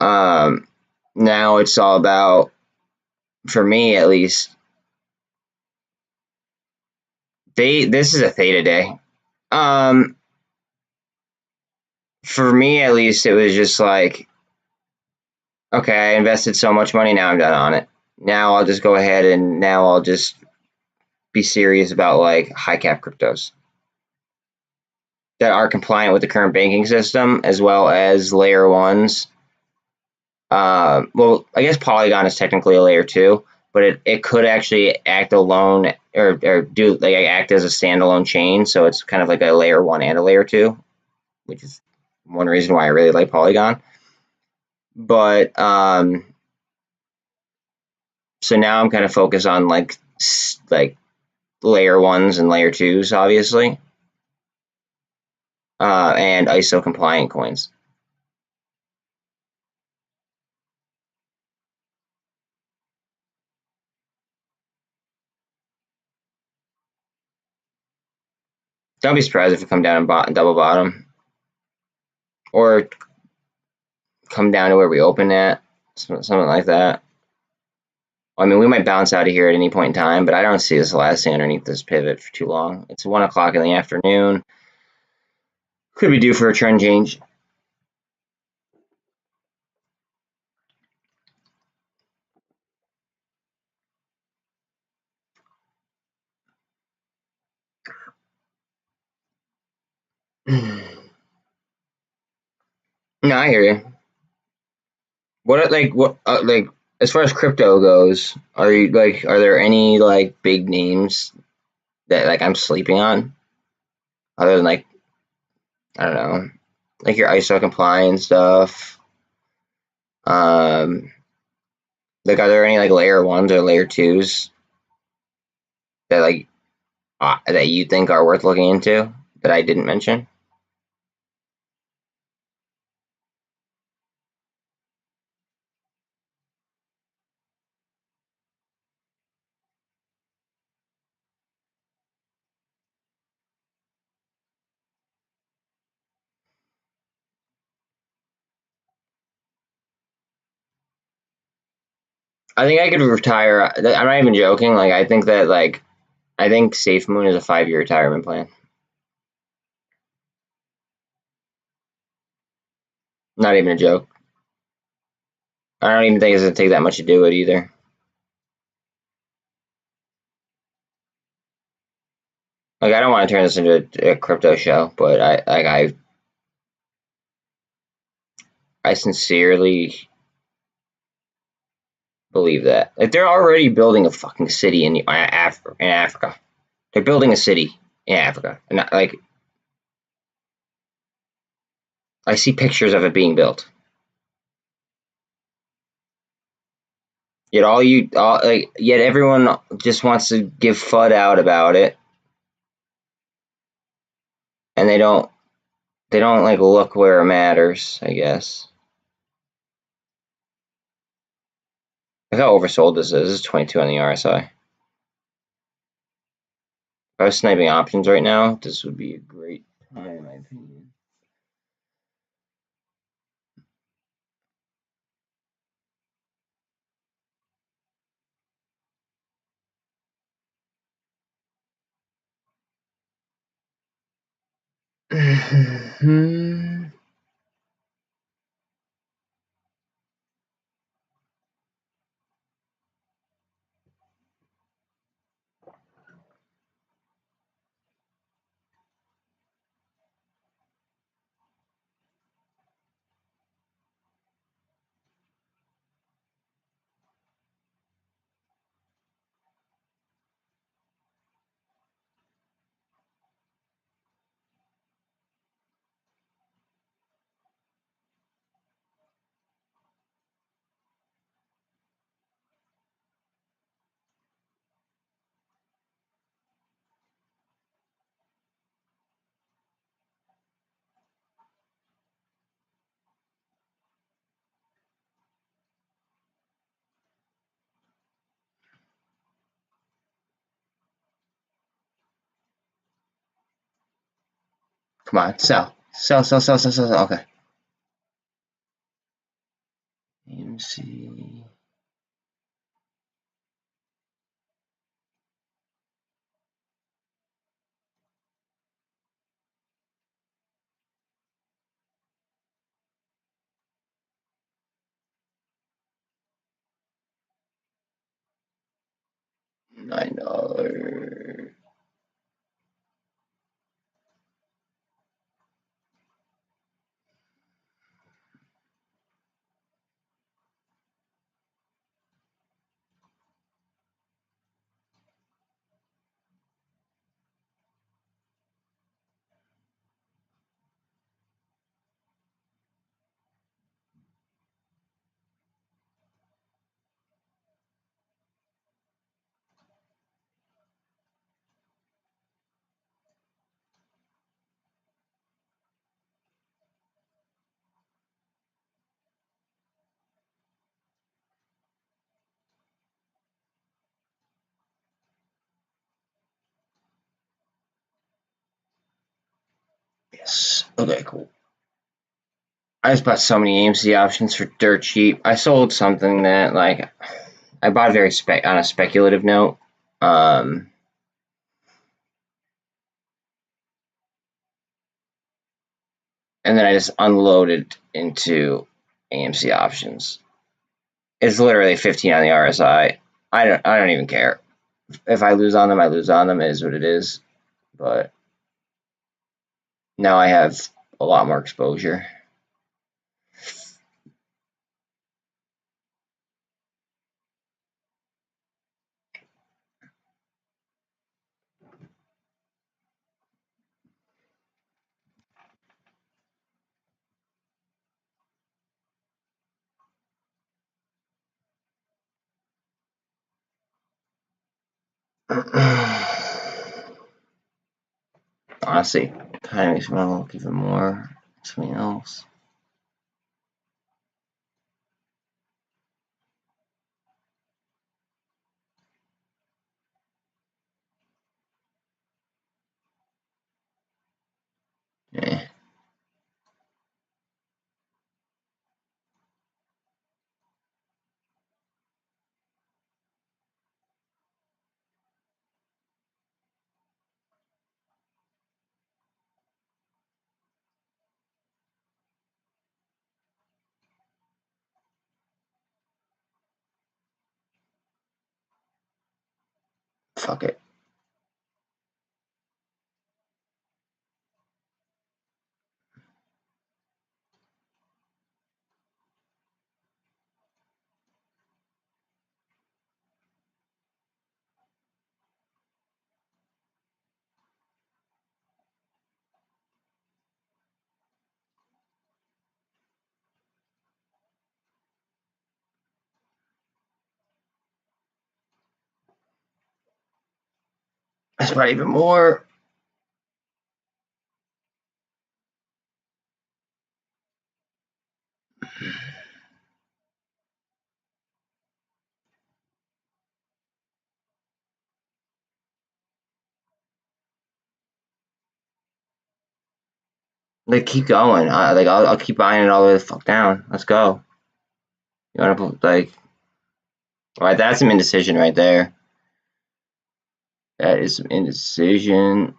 Now it's all about, for me at least, this is a theta day. For me at least, it was just like, okay, I invested so much money, now I'm done on it. Now I'll just go ahead and now I'll just be serious about like high cap cryptos that are compliant with the current banking system as well as layer ones. Well, I guess Polygon is technically a layer 2, but it could actually act alone or do like act as a standalone chain. So it's kind of like a layer 1 and a layer 2, which is one reason why I really like Polygon. But so now I'm kind of focused on like layer 1s and layer 2s, obviously, and ISO compliant coins. Don't be surprised if it come down and double bottom, or come down to where we open at, something like that. I mean, we might bounce out of here at any point in time, but I don't see this lasting underneath this pivot for too long. It's 1 o'clock in the afternoon. Could be due for a trend change. No, I hear you. What as far as crypto goes, are there any like big names that like I'm sleeping on, other than like, I don't know, like your ISO compliant stuff? Um, like, are there any like layer 1s or layer 2s that that you think are worth looking into that I didn't mention? I think I could retire. I'm not even joking. Like, I think Safe Moon is a 5-year retirement plan. Not even a joke. I don't even think it's gonna take that much to do it either. Like, I don't want to turn this into a crypto show, but I sincerely believe that. Like, they're already building a fucking city in Africa. They're building a city in Africa, and like, I see pictures of it being built. Yet everyone just wants to give FUD out about it, and they don't like look where it matters, I guess. Look how oversold this is. This is 22 on the RSI. If I was sniping options right now, this would be a great time, in my opinion. Come on, sell. Sell, sell, sell, sell, sell, sell. Okay. AMC. $9. Okay, cool. I just bought so many AMC options for dirt cheap. I sold something that like I bought very on a speculative note. Um, and then I just unloaded into AMC options. It's literally 15 on the RSI. I don't even care. If I lose on them, I lose on them. It is what it is. But now I have a lot more exposure. Honestly, kind of makes me want to look even more at something else. Yeah. Fuck it. That's probably even more. Like, keep going. I'll keep buying it all the way the fuck down. Let's go. You want to like? All right, that's some indecision right there. That is some indecision.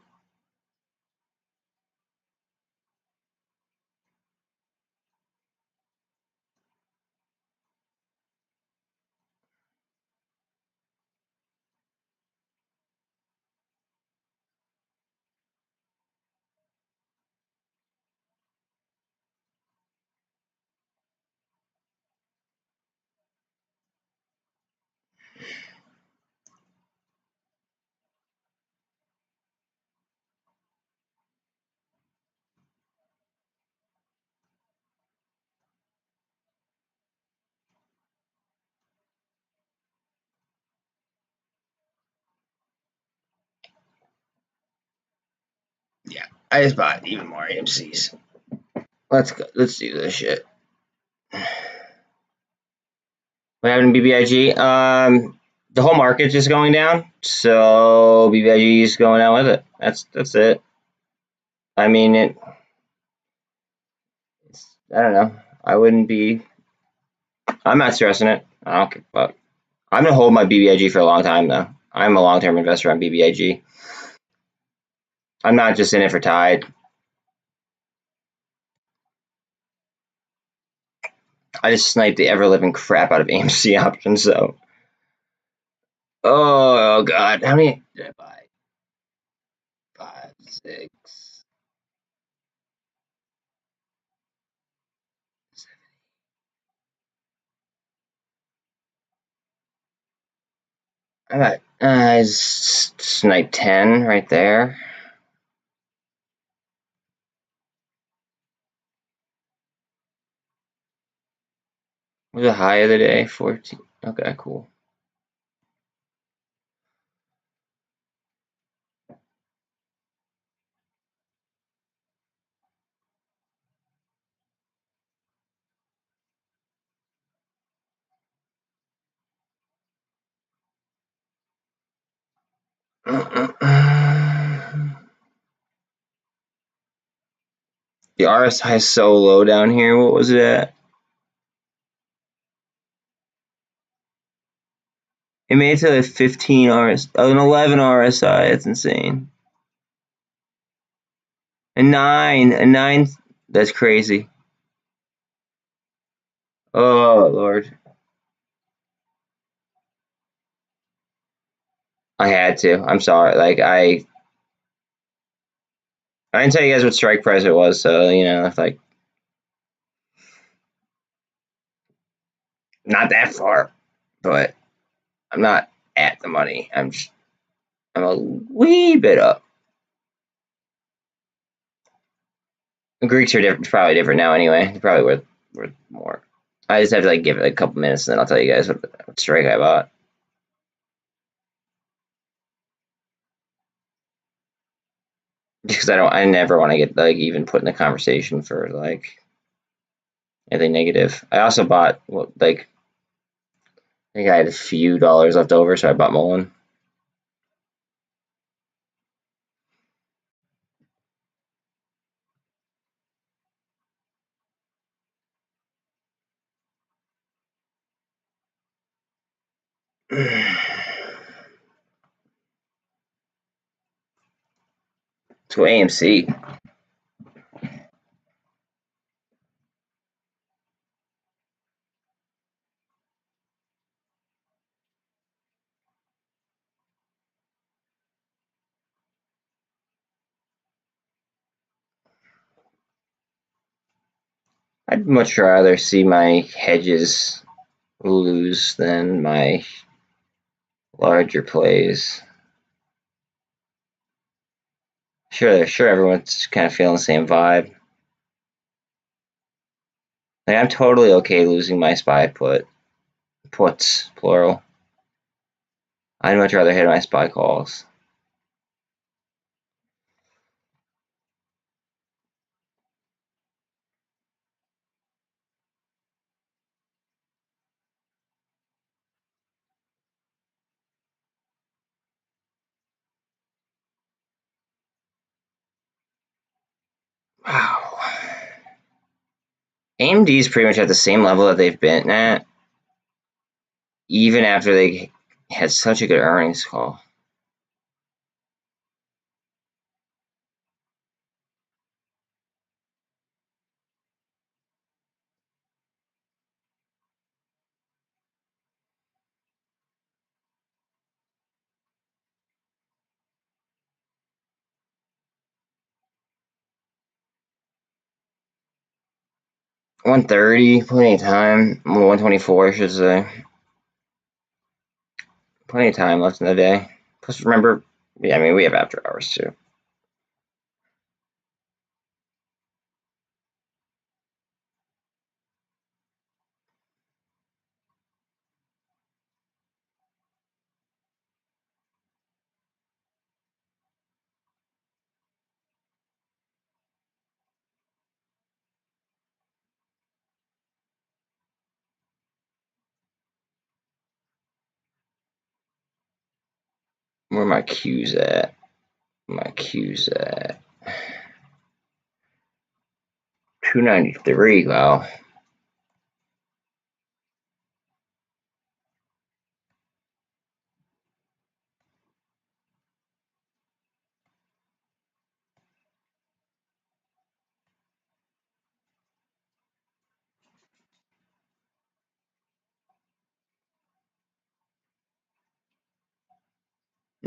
Yeah, I just bought even more AMC's. Let's go. Let's do this shit. What happened to BBIG? The whole market's just going down, so BBIG is going down with it. That's it. I mean, I don't know. I wouldn't be. I'm not stressing it. I don't give a fuck. I'm gonna hold my BBIG for a long time though. I'm a long-term investor on BBIG. I'm not just in it for Tide. I just sniped the ever-living crap out of AMC options. So, oh god, how many did I buy? 5, 6. I got snipe 10 right there. What was the high of the day? 14. Okay, cool. The RSI is so low down here. What was it at? It made it to like 15 RS, an 11 RSI. That's insane. A 9. That's crazy. Oh Lord. I had to. I'm sorry. Like I didn't tell you guys what strike price it was, so you know, it's like not that far, but I'm not at the money. I'm a wee bit up. The Greeks are different, probably different now anyway. They're probably worth more. I just have to like give it a couple minutes, and then I'll tell you guys what strike I bought. Because I never want to get like even put in the conversation for like anything negative. I also bought like I think I had a few dollars left over, so I bought MULN. To AMC. I'd much rather see my hedges lose than my larger plays. Sure, everyone's kind of feeling the same vibe. Like I'm totally okay losing my SPY puts plural. I'd much rather hit my SPY calls. Wow. AMD's pretty much at the same level that they've been at, even after they had such a good earnings call. $130, plenty of time. 124, I should say. Plenty of time left in the day. Plus, remember, yeah, I mean, we have after hours too. Where are my Q's at? My Q's at 293. Wow.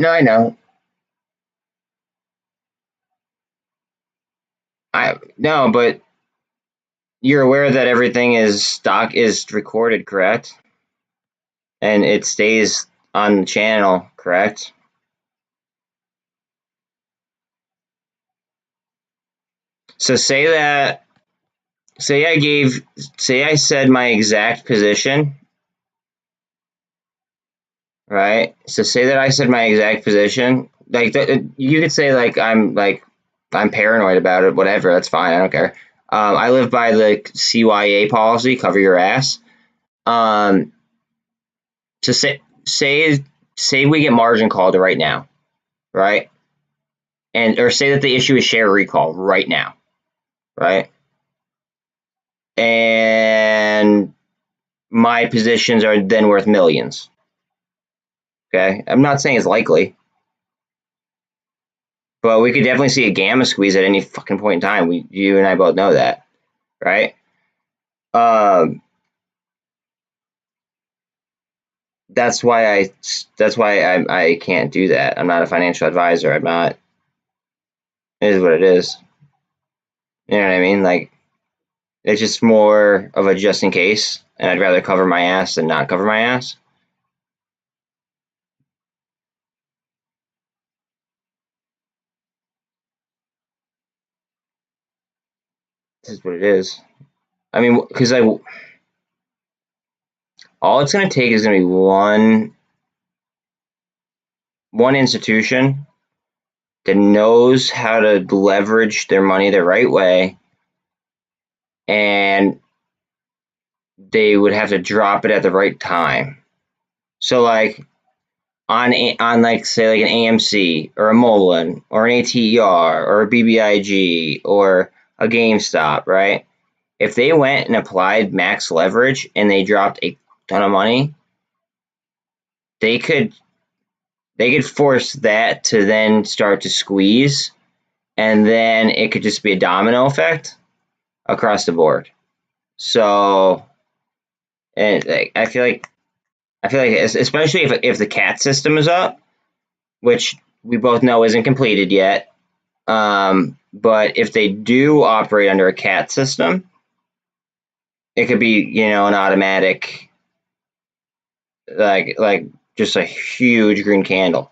No, I know. No, but you're aware that everything is recorded, correct? And it stays on the channel, correct? So say I said my exact position, right? So say that I said my exact position, like you could say like I'm paranoid about it, whatever. That's fine. I don't care. I live by the CYA policy, cover your ass. So say we get margin called right now, right? Or say that the issue is share recall right now, right? And my positions are then worth millions. Okay, I'm not saying it's likely, but we could definitely see a gamma squeeze at any fucking point in time. You and I both know that, right? That's why I can't do that. I'm not a financial advisor. I'm not. It is what it is. You know what I mean? Like, it's just more of a just in case, and I'd rather cover my ass than not cover my ass. This is what it is. I mean, because all it's going to take is going to be one institution that knows how to leverage their money the right way, and they would have to drop it at the right time. So, like, on like, say, like an AMC or a MULN or an ATR or a BBIG or a GameStop, right? If they went and applied max leverage and they dropped a ton of money, they could force that to then start to squeeze, and then it could just be a domino effect across the board. So, and I feel like especially if the CAT system is up, which we both know isn't completed yet. But if they do operate under a CAT system, it could be, an automatic, like just a huge green candle.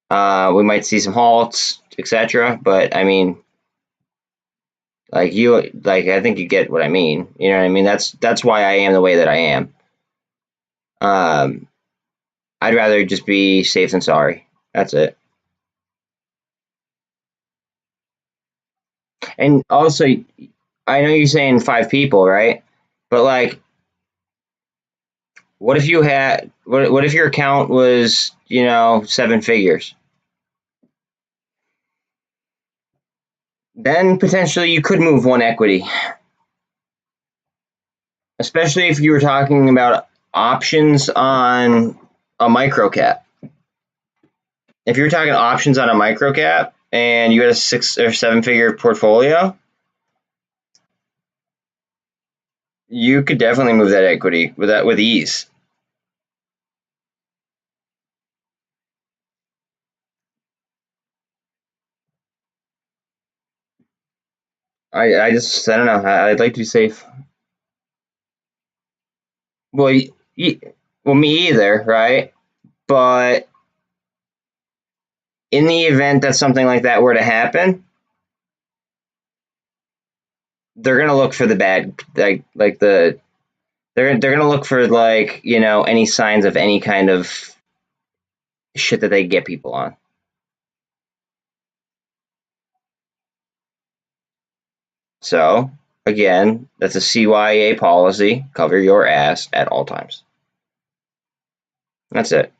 We might see some halts, etc. But I mean, I think you get what I mean. You know what I mean? That's why I am the way that I am. I'd rather just be safe than sorry. That's it. And also, I know you're saying 5 people, right? But like, what if you had what if your account was, 7 figures? Then potentially you could move one equity, especially if you were talking about options on a micro cap. If you're talking options on a micro cap and you had a 6 or 7 figure portfolio, you could definitely move that equity with ease. I don't know. I'd like to be safe. Well, well, me either, right? But in the event that something like that were to happen, they're gonna look for the bad, like they're gonna look for, like, any signs of any kind of shit that they get people on. So again, that's a CYA policy. Cover your ass at all times. That's it.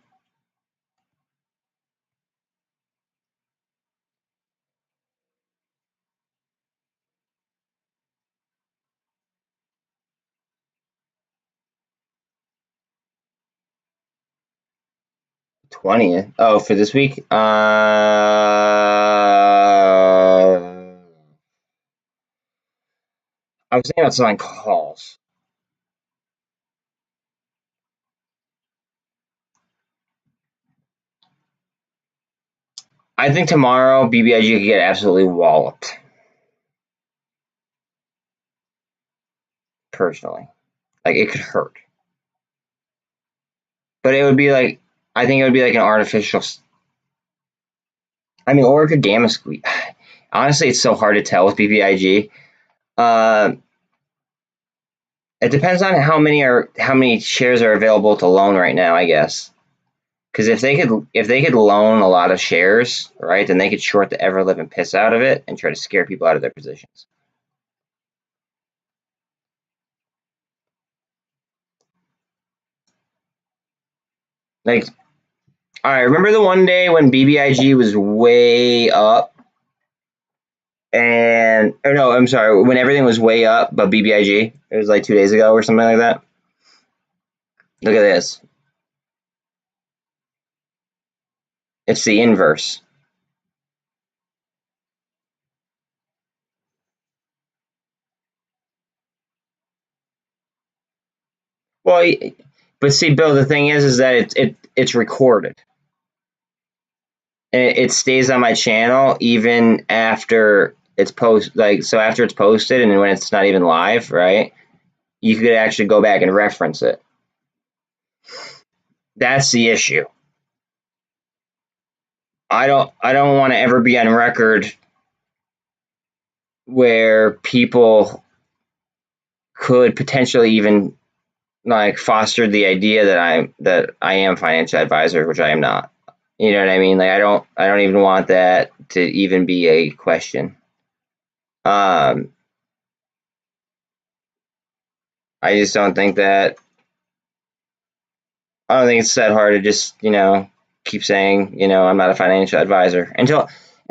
'20th. Oh, for this week. I was thinking about selling calls. I think tomorrow BBIG could get absolutely walloped. Personally, like, it could hurt, but it would be like, I think it would be like an artificial. I mean, or it could gamma squeeze. Honestly, it's so hard to tell with BBIG. Uh, it depends on how many shares are available to loan right now, I guess. Because if they could loan a lot of shares, right, then they could short the ever living piss out of it and try to scare people out of their positions. Like, all right, remember the one day when BBIG was way up and or no, I'm sorry, when everything was way up, but BBIG, it was like 2 days ago or something like that. Look at this. It's the inverse. Well, but see, Bill, the thing is that it's recorded. And it stays on my channel even after it's so after it's posted and when it's not even live, right? You could actually go back and reference it. That's the issue. I don't want to ever be on record where people could potentially even like foster the idea that I am financial advisor, which I am not. You know what I mean? Like I don't even want that to even be a question. I just don't think that I don't think it's that hard to just, keep saying, I'm not a financial advisor until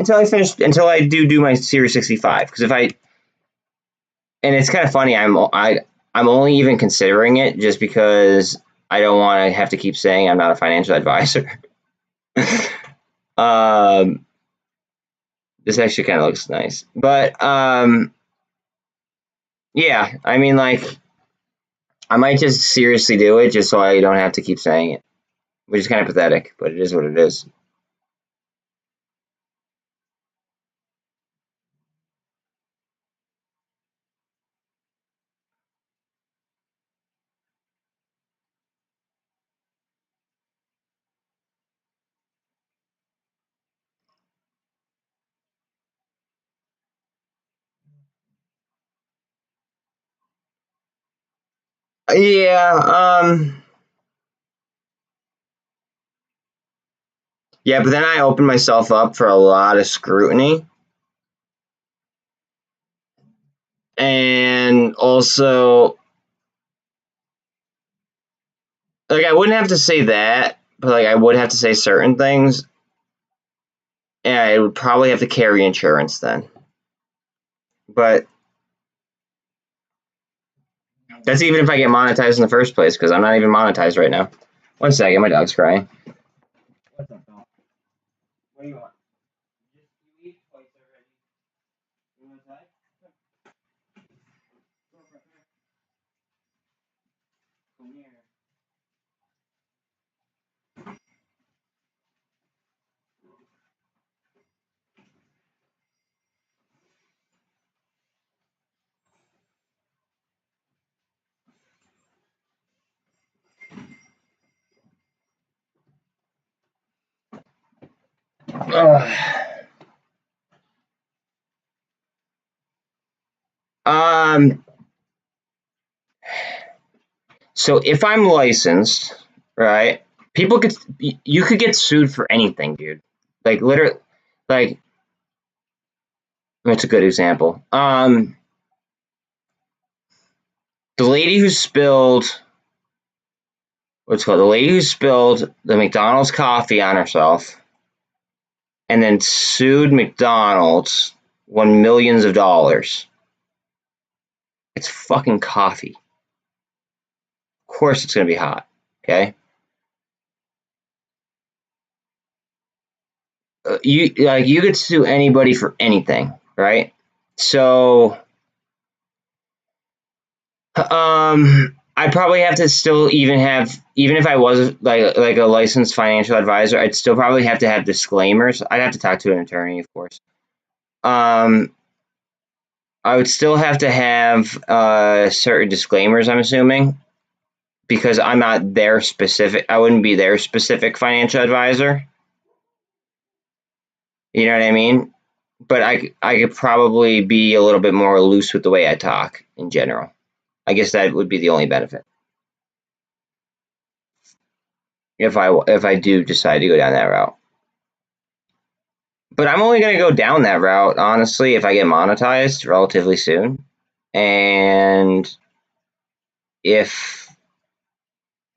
I do my Series 65. Because and it's kind of funny, I'm only even considering it just because I don't want to have to keep saying I'm not a financial advisor. This actually kind of looks nice, but yeah, I mean, like, I might just seriously do it just so I don't have to keep saying it, which is kind of pathetic, but it is what it is. Yeah, yeah, but then I open myself up for a lot of scrutiny. And also, like, I wouldn't have to say that, but like, I would have to say certain things. And I would probably have to carry insurance then. But that's even if I get monetized in the first place, because I'm not even monetized right now. One second, my dog's crying. What's up, dog? What do you want? You eat twice already. You want to tie? Come here. Um. So if I'm licensed, right? You could get sued for anything, dude. Like literally, like that's a good example. The lady who spilled the lady who spilled the McDonald's coffee on herself and then sued McDonald's, won millions of dollars. It's fucking coffee. Of course it's gonna be hot. Okay. You could sue anybody for anything, right? So I'd probably have to still even if I was like a licensed financial advisor, I'd still probably have to have disclaimers. I'd have to talk to an attorney, of course. Um, I would still have to have certain disclaimers, I'm assuming, because I'm not their specific. I wouldn't be their specific financial advisor. You know what I mean? But I could probably be a little bit more loose with the way I talk in general. I guess that would be the only benefit if I do decide to go down that route. But I'm only going to go down that route, honestly, if I get monetized relatively soon. And if,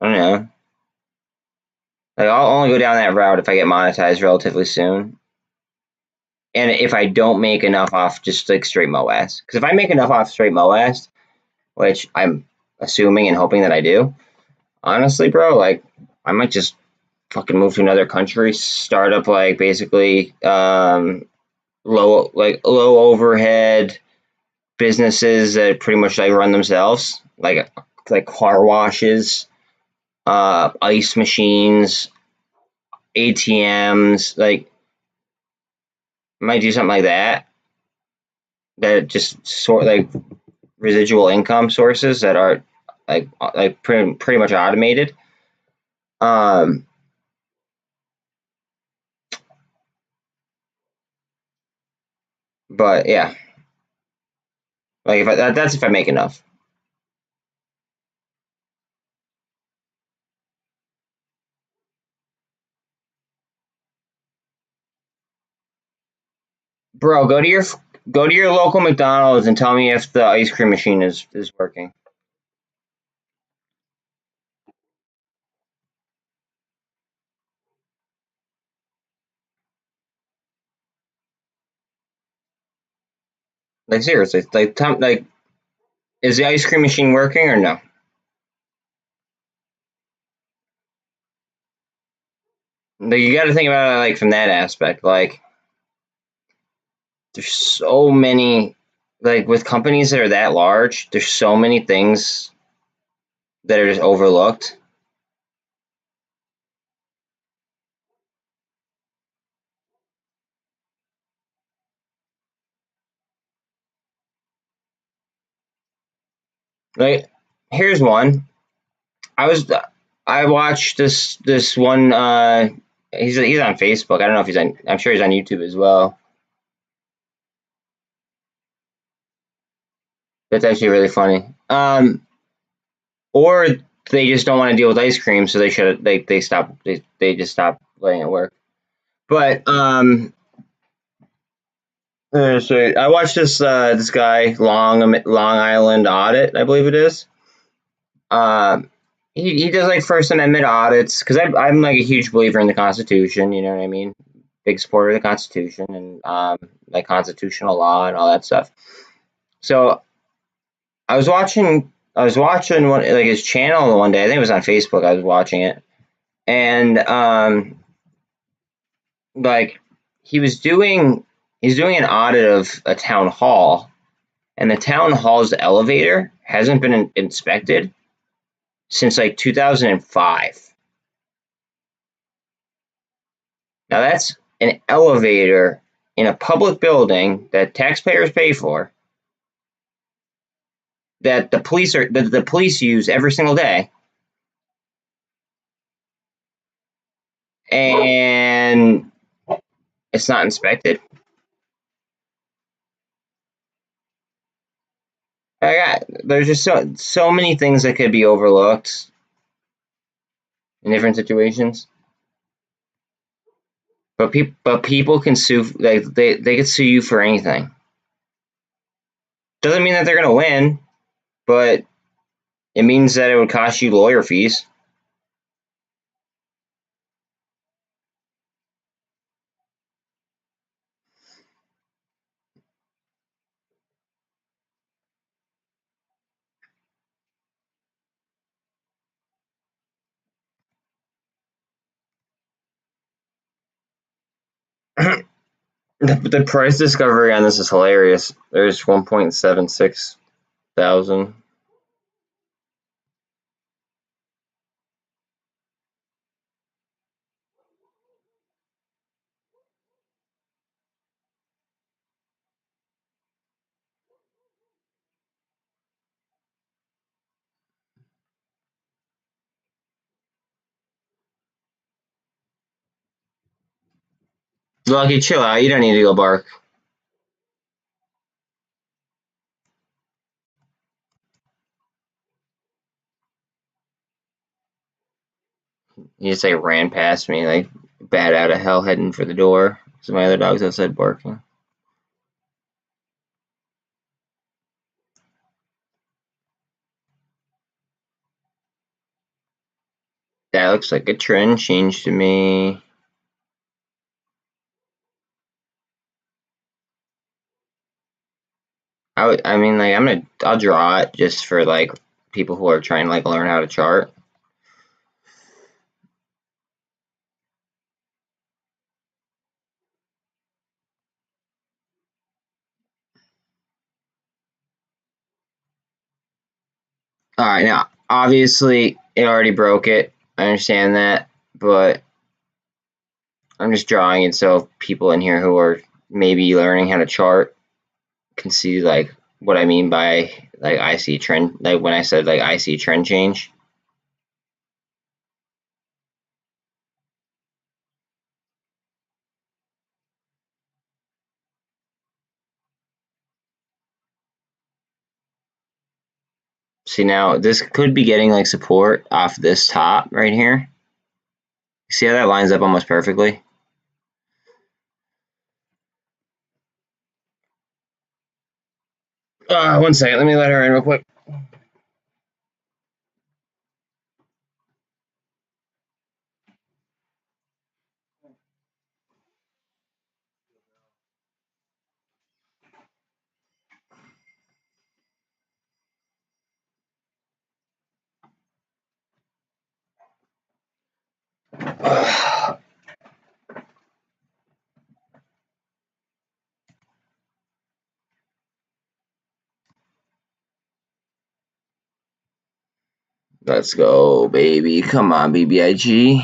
I don't know, like I'll only go down that route if I get monetized relatively soon. and if I don't make enough off just like straight MOASS, because if I make enough off straight MOASS, which I'm assuming and hoping that I do, honestly, bro, like I might just fucking move to another country, start up like basically low overhead businesses that pretty much like run themselves, like car washes, ice machines, ATMs, like might do something like that. That just sort like residual income sources that are like pretty much automated. Um, but yeah, like if that's if I make enough. Bro, go to your local McDonald's and tell me if the ice cream machine is working. Like seriously, like is the ice cream machine working or no? Like you got to think about it like from that aspect. Like there's so many like with companies that are that large, there's so many things that are just overlooked. Like here's one. I was I watched this one. He's on Facebook. I don't know if he's on. I'm sure he's on YouTube as well. That's actually really funny. Or they just don't want to deal with ice cream, so they stop they just stop letting it work. But so I watched this guy Long Island Audit, I believe it is. Um, he does like First Amendment audits because I'm like a huge believer in the Constitution. You know what I mean? Big supporter of the Constitution and like constitutional law and all that stuff. So I was watching one like his channel one day. I think it was on Facebook. I was watching it, and like he was doing he's doing an audit of a town hall, and the town hall's elevator hasn't been inspected since like 2005. Now that's an elevator in a public building that taxpayers pay for that the police use every single day, and it's not inspected. There's just so many things that could be overlooked in different situations. But people can sue like they could sue you for anything. Doesn't mean that they're gonna win, but it means that it would cost you lawyer fees. The price discovery on this is hilarious. There's 1.76 thousand. Lucky, chill out. You don't need to go bark. You just like ran past me, like bat out of hell, heading for the door. So my other dog's outside barking. That looks like a trend change to me. I mean, like, I'll draw it just for, like, people who are trying to, like, learn how to chart. Alright, now, obviously, it already broke it. I understand that, but I'm just drawing it so people in here who are maybe learning how to chart can see, like, what I mean by, like, I see trend, like, when I said, like, I see trend change. See, now, this could be getting, like, support off this top right here. See how that lines up almost perfectly? One second, let me let her in real quick. Let's go, baby. Come on, BBIG.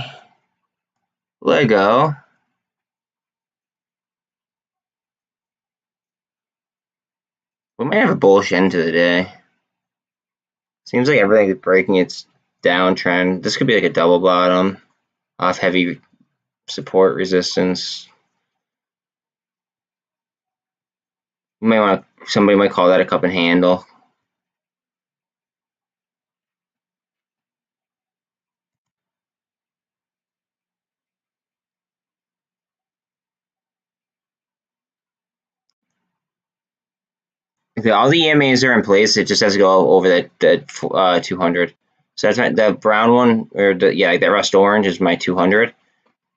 Lego. We might have a bullish end to the day. Seems like everything is breaking its downtrend. This could be like a double bottom off heavy support resistance. You might want to, somebody might call that a cup and handle. Okay, all the EMAs are in place. It just has to go over that 200. So that's the brown one, or like that rust orange is my 200.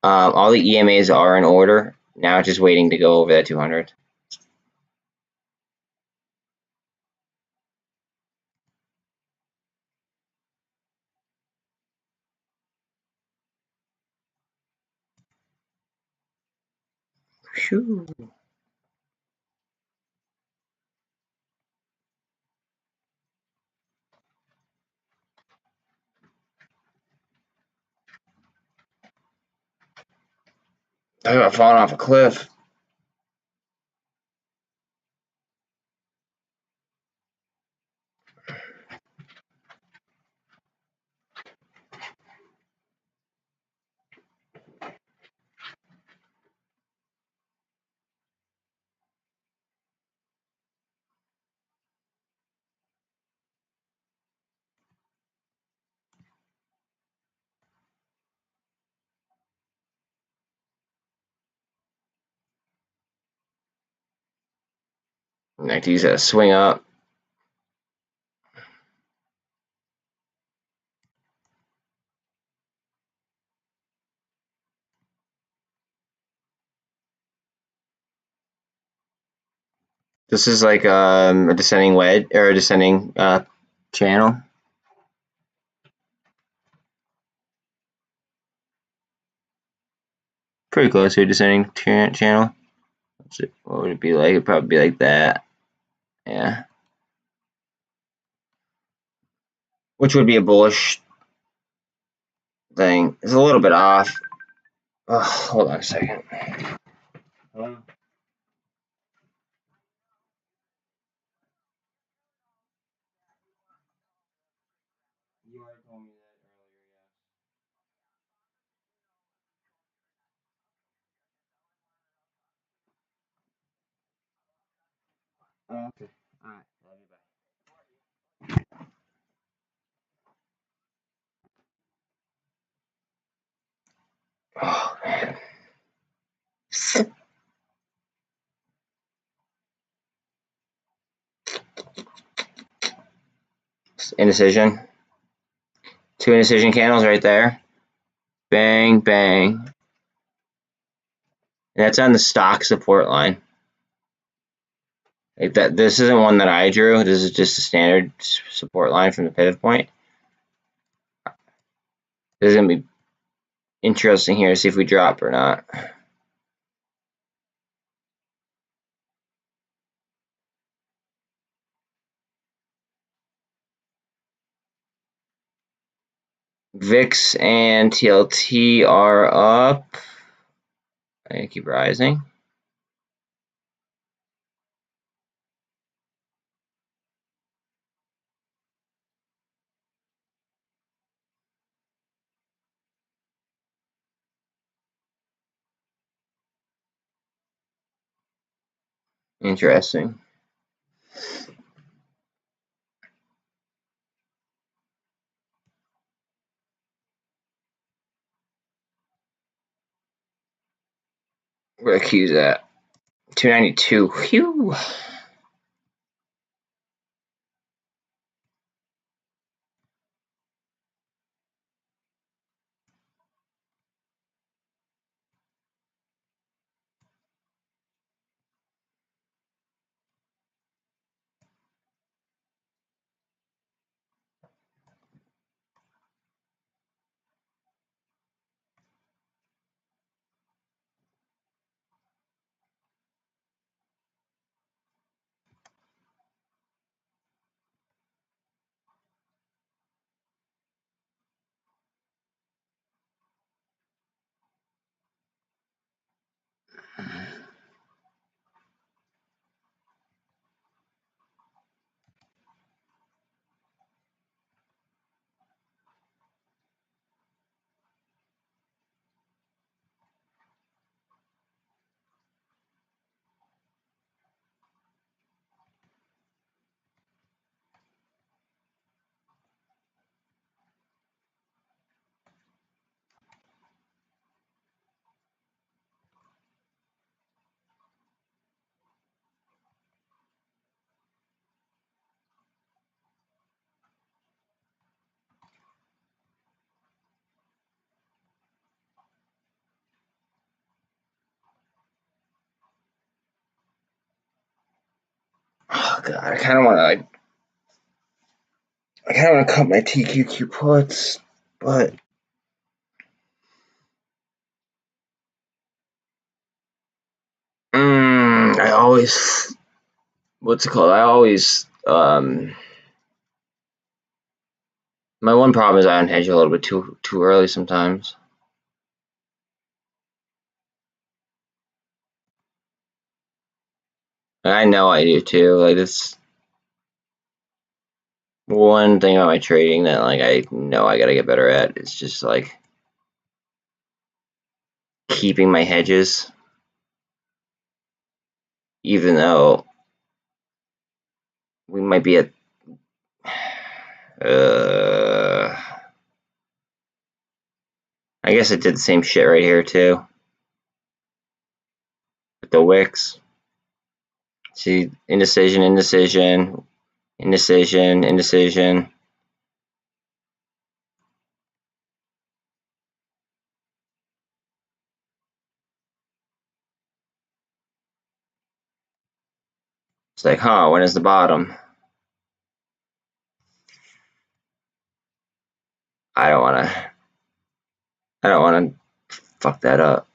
All the EMAs are in order. Now just waiting to go over that 200. Whew. I got falling off a cliff. Next, use that swing up. This is like a descending wedge or a descending channel. Pretty close to a descending channel. What would it be like? It'd probably be like that. Yeah. Which would be a bullish thing. It's a little bit off. Oh, hold on a second. Hello? You already told me that earlier, yes. Okay. Alright. Love you, bye. Oh, man. Indecision. 2 indecision candles right there. Bang, bang. And that's on the stock support line. Like that, this isn't one that I drew. This is just a standard support line from the pivot point. This is gonna be interesting here to see if we drop or not. VIX and TLT are up. I keep rising. Interesting. Where the Q's at? 292. Phew. Oh god, I kind of want to cut my TQQ puts, but I always, what's it called? I always, my one problem is I unhedge a little bit too early sometimes. And I know I do too. Like it's one thing about my trading that like I know I gotta get better at. It's just like keeping my hedges, even though we might be at. I guess it did the same shit right here too with the wicks. See, indecision, indecision, indecision, indecision. It's like, huh? When is the bottom? I don't want to. I don't want to fuck that up.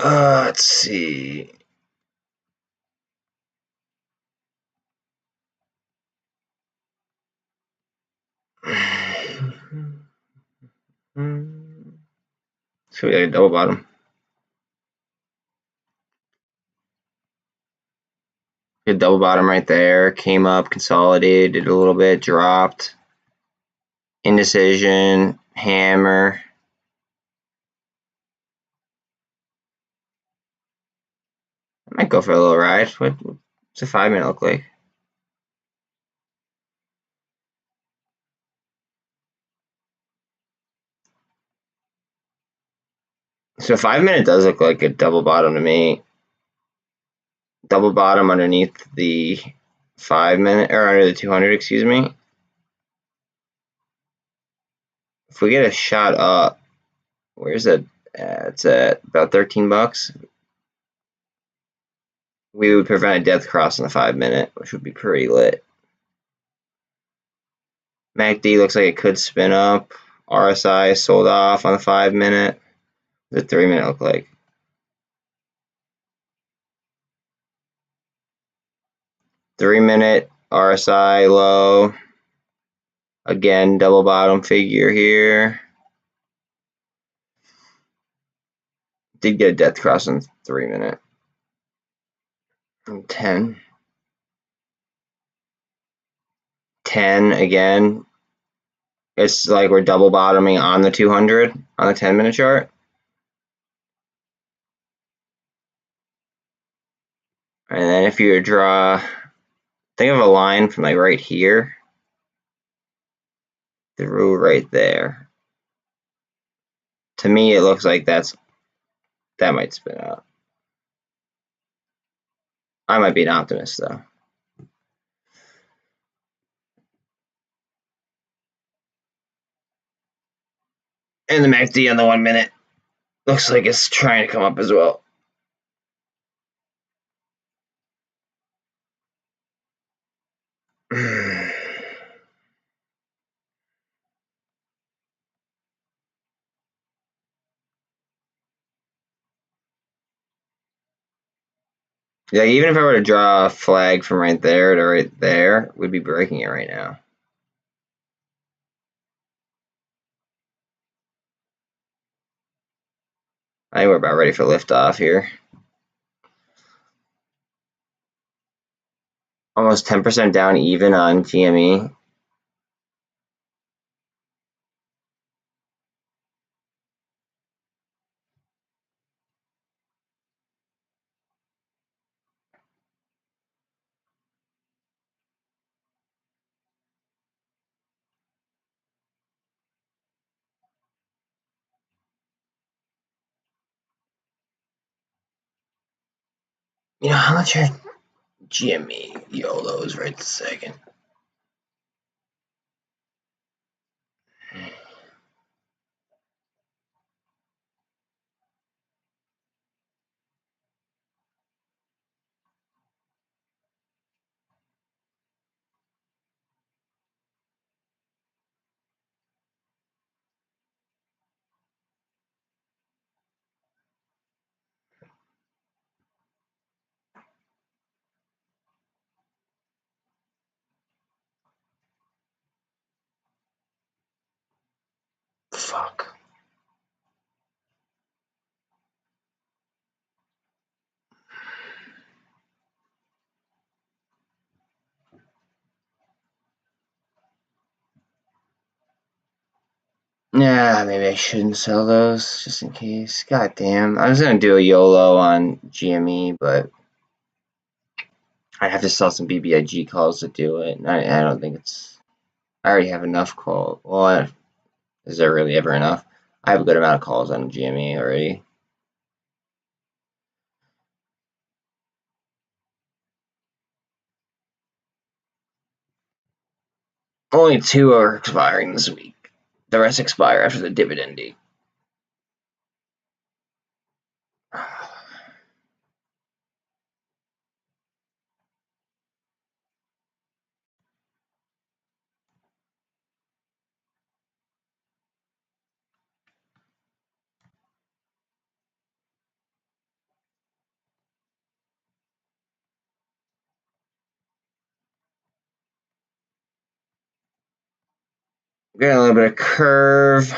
Let's see. So we got a double bottom. Good double bottom right there. Came up, consolidated a little bit, dropped. Indecision, hammer. I might go for a little ride. What's a 5-minute look like? So 5-minute does look like a double bottom to me. Double bottom underneath the 5-minute, or under the 200, excuse me. if we get a shot up, where's it? It's at about 13 bucks. We would prevent a death cross in the 5-minute, which would be pretty lit. MACD looks like it could spin up. RSI sold off on the 5-minute. What does the 3-minute look like? 3-minute RSI low. Again, double bottom figure here. Did get a death cross in 3-minute. 10. 10 again. It's like we're double bottoming on the 200 on the 10-minute chart. And then if you draw, think of a line from like right here through right there. To me, it looks like that might spin out. I might be an optimist though. And the MACD on the 1-minute looks like it's trying to come up as well. Yeah, even if I were to draw a flag from right there to right there, we'd be breaking it right now. I think we're about ready for liftoff here. Almost 10% down even on GME. You know, how much are GME YOLOs right this second? Fuck. Yeah, maybe I shouldn't sell those just in case. God damn. I was gonna do a YOLO on GME, but I'd have to sell some BBIG calls to do it. And I don't think it's. I already have enough call. Well, is there really ever enough? I have a good amount of calls on GME already. Only 2 are expiring this week. The rest expire after the dividend date. Got a little bit of curve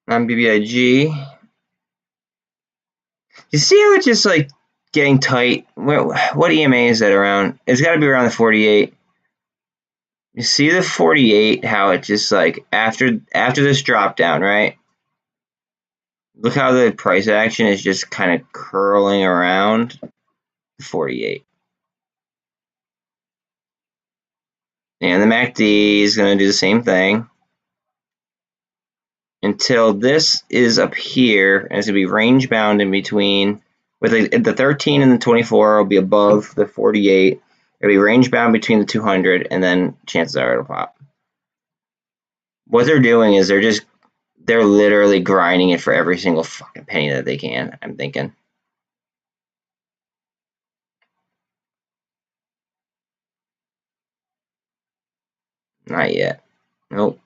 on BBIG. You see how it's just like getting tight? What EMA is that around? It's got to be around the 48. You see the 48, how it just like after this drop down, right? Look how the price action is just kind of curling around the 48. And the MACD is going to do the same thing until this is up here, and it's going to be range bound in between. With the 13 and the 24 will be above the 48. It'll be range bound between the 200, and then chances are it'll pop. what they're doing is they're literally grinding it for every single fucking penny that they can. I'm thinking. Not yet. Nope.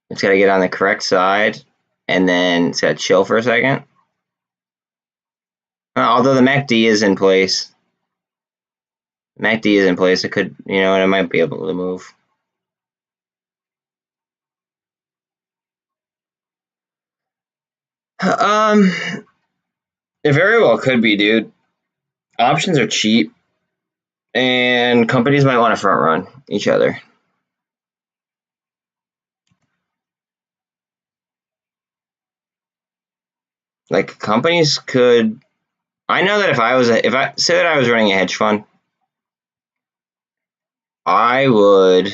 It's got to get on the correct side, and then it's got to chill for a second. Although the MACD is in place. MACD is in place. It could, and it might be able to move. It very well could be, dude. Options are cheap, and companies might want to front run each other. Like companies could. I know that if I say that I was running a hedge fund, I would.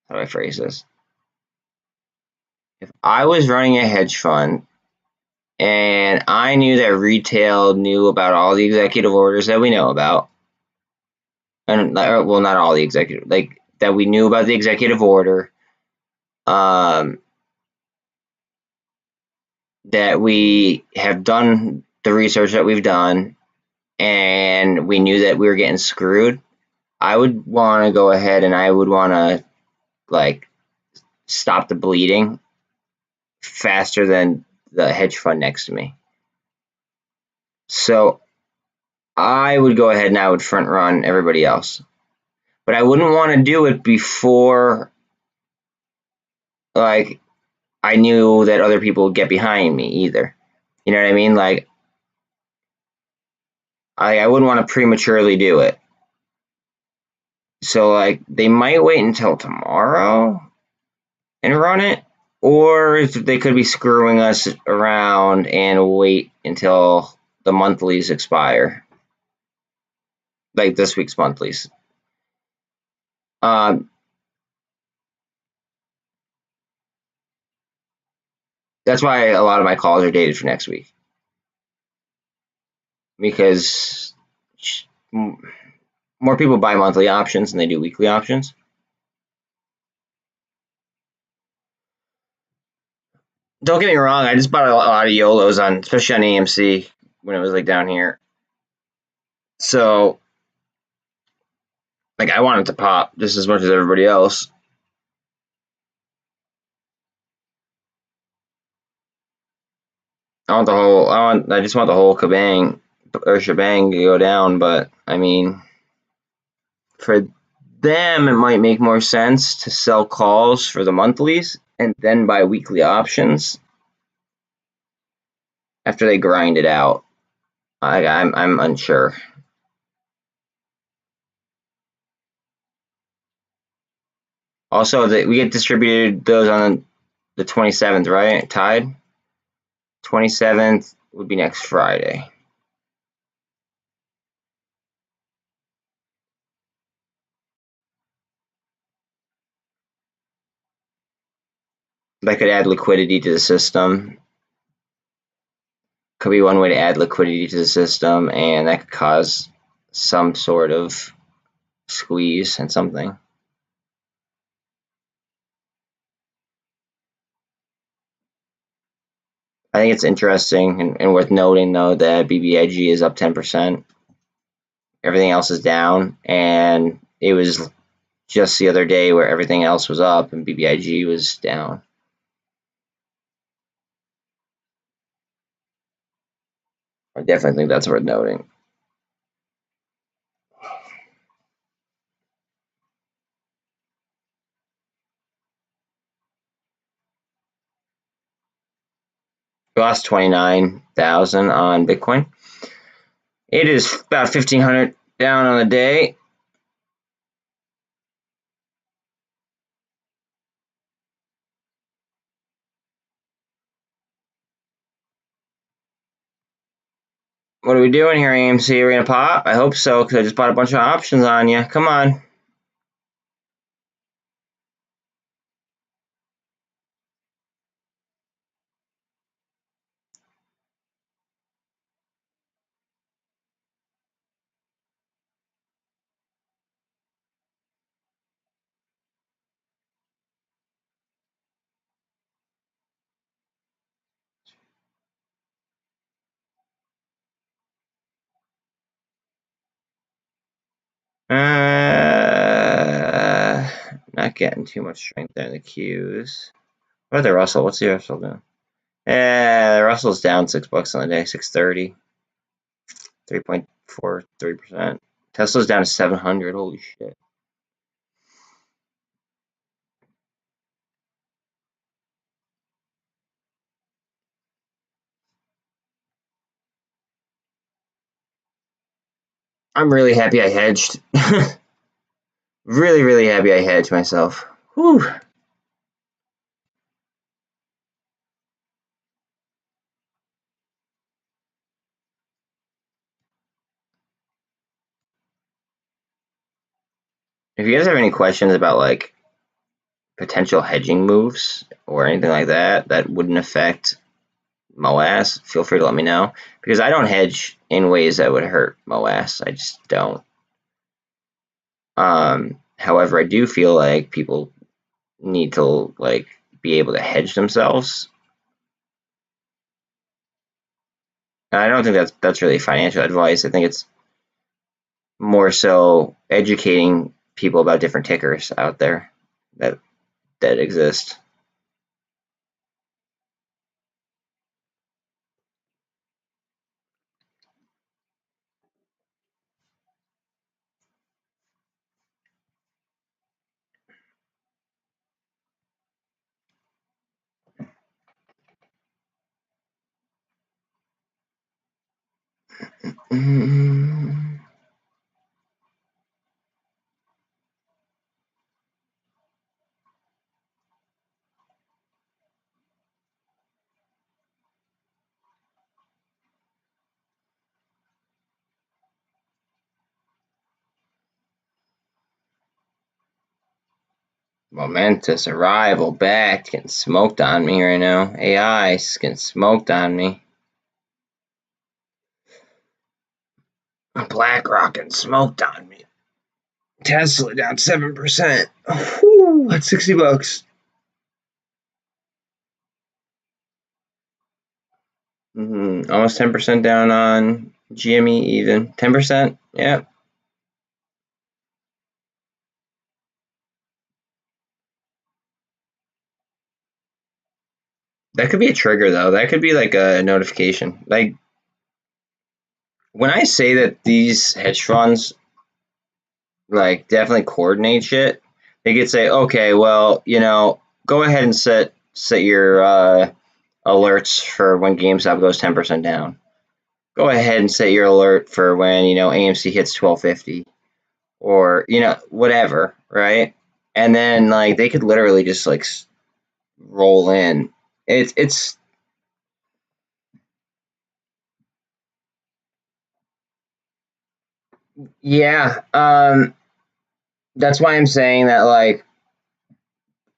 How do I phrase this? If I was running a hedge fund and I knew that retail knew about all the executive orders that we know about, and well, not all the executive, like that we knew about the executive order, that we have done the research that we've done, and we knew that we were getting screwed, I would want to go ahead and I would want to like stop the bleeding faster than the hedge fund next to me. So I would go ahead and I would front run everybody else. But I wouldn't want to do it before like I knew that other people would get behind me either. You know what I mean? Like I wouldn't want to prematurely do it. So like they might wait until tomorrow and run it, or they could be screwing us around and wait until the monthlies expire, like this week's monthlies. That's why a lot of my calls are dated for next week, because more people buy monthly options than they do weekly options. Don't get me wrong, I just bought a lot of YOLOs on, especially on AMC when it was like down here. So, like, I want it to pop just as much as everybody else. I just want the whole kabang or shebang to go down. But I mean, for them, it might make more sense to sell calls for the monthlies and then buy weekly options after they grind it out. I'm unsure. Also, we get distributed those on the 27th, right? Tied. 27th would be next Friday. That could add liquidity to the system. Could be one way to add liquidity to the system, and that could cause some sort of squeeze and something. I think it's interesting and worth noting, though, that BBIG is up 10%. Everything else is down, and it was just the other day where everything else was up and BBIG was down. I definitely think that's worth noting. We lost 29,000 on Bitcoin. It is about 1,500 down on the day. What are we doing here, AMC? Are we gonna pop? I hope so, because I just bought a bunch of options on you. Come on. getting too much strength there in the Qs. What about the Russell? What's the Russell doing? The Russell's down $6 on the day, 630, 3.43%. Tesla's down to 700. Holy shit. I'm really happy I hedged. Really, really happy I hedged myself. Whew. If you guys have any questions about like potential hedging moves or anything like that that wouldn't affect MOASS, feel free to let me know, because I don't hedge in ways that would hurt MOASS. I just don't. However, I do feel like people need to like be able to hedge themselves. And I don't think that's really financial advice. I think it's more so educating people about different tickers out there that exist. Momentous arrival back, getting smoked on me right now. AI is getting smoked on me. BlackRock getting smoked on me. Tesla down 7%. Whew, that's $60. Almost 10% down on GME even. 10%, yeah. That could be a trigger though. That could be like a notification. Like when I say that these hedge funds like definitely coordinate shit, they could say, okay, well, go ahead and set your alerts for when GameStop goes 10% down. Go ahead and set your alert for when AMC hits 1250, or whatever, right? And then like they could literally just like roll in. It's yeah. That's why I'm saying that like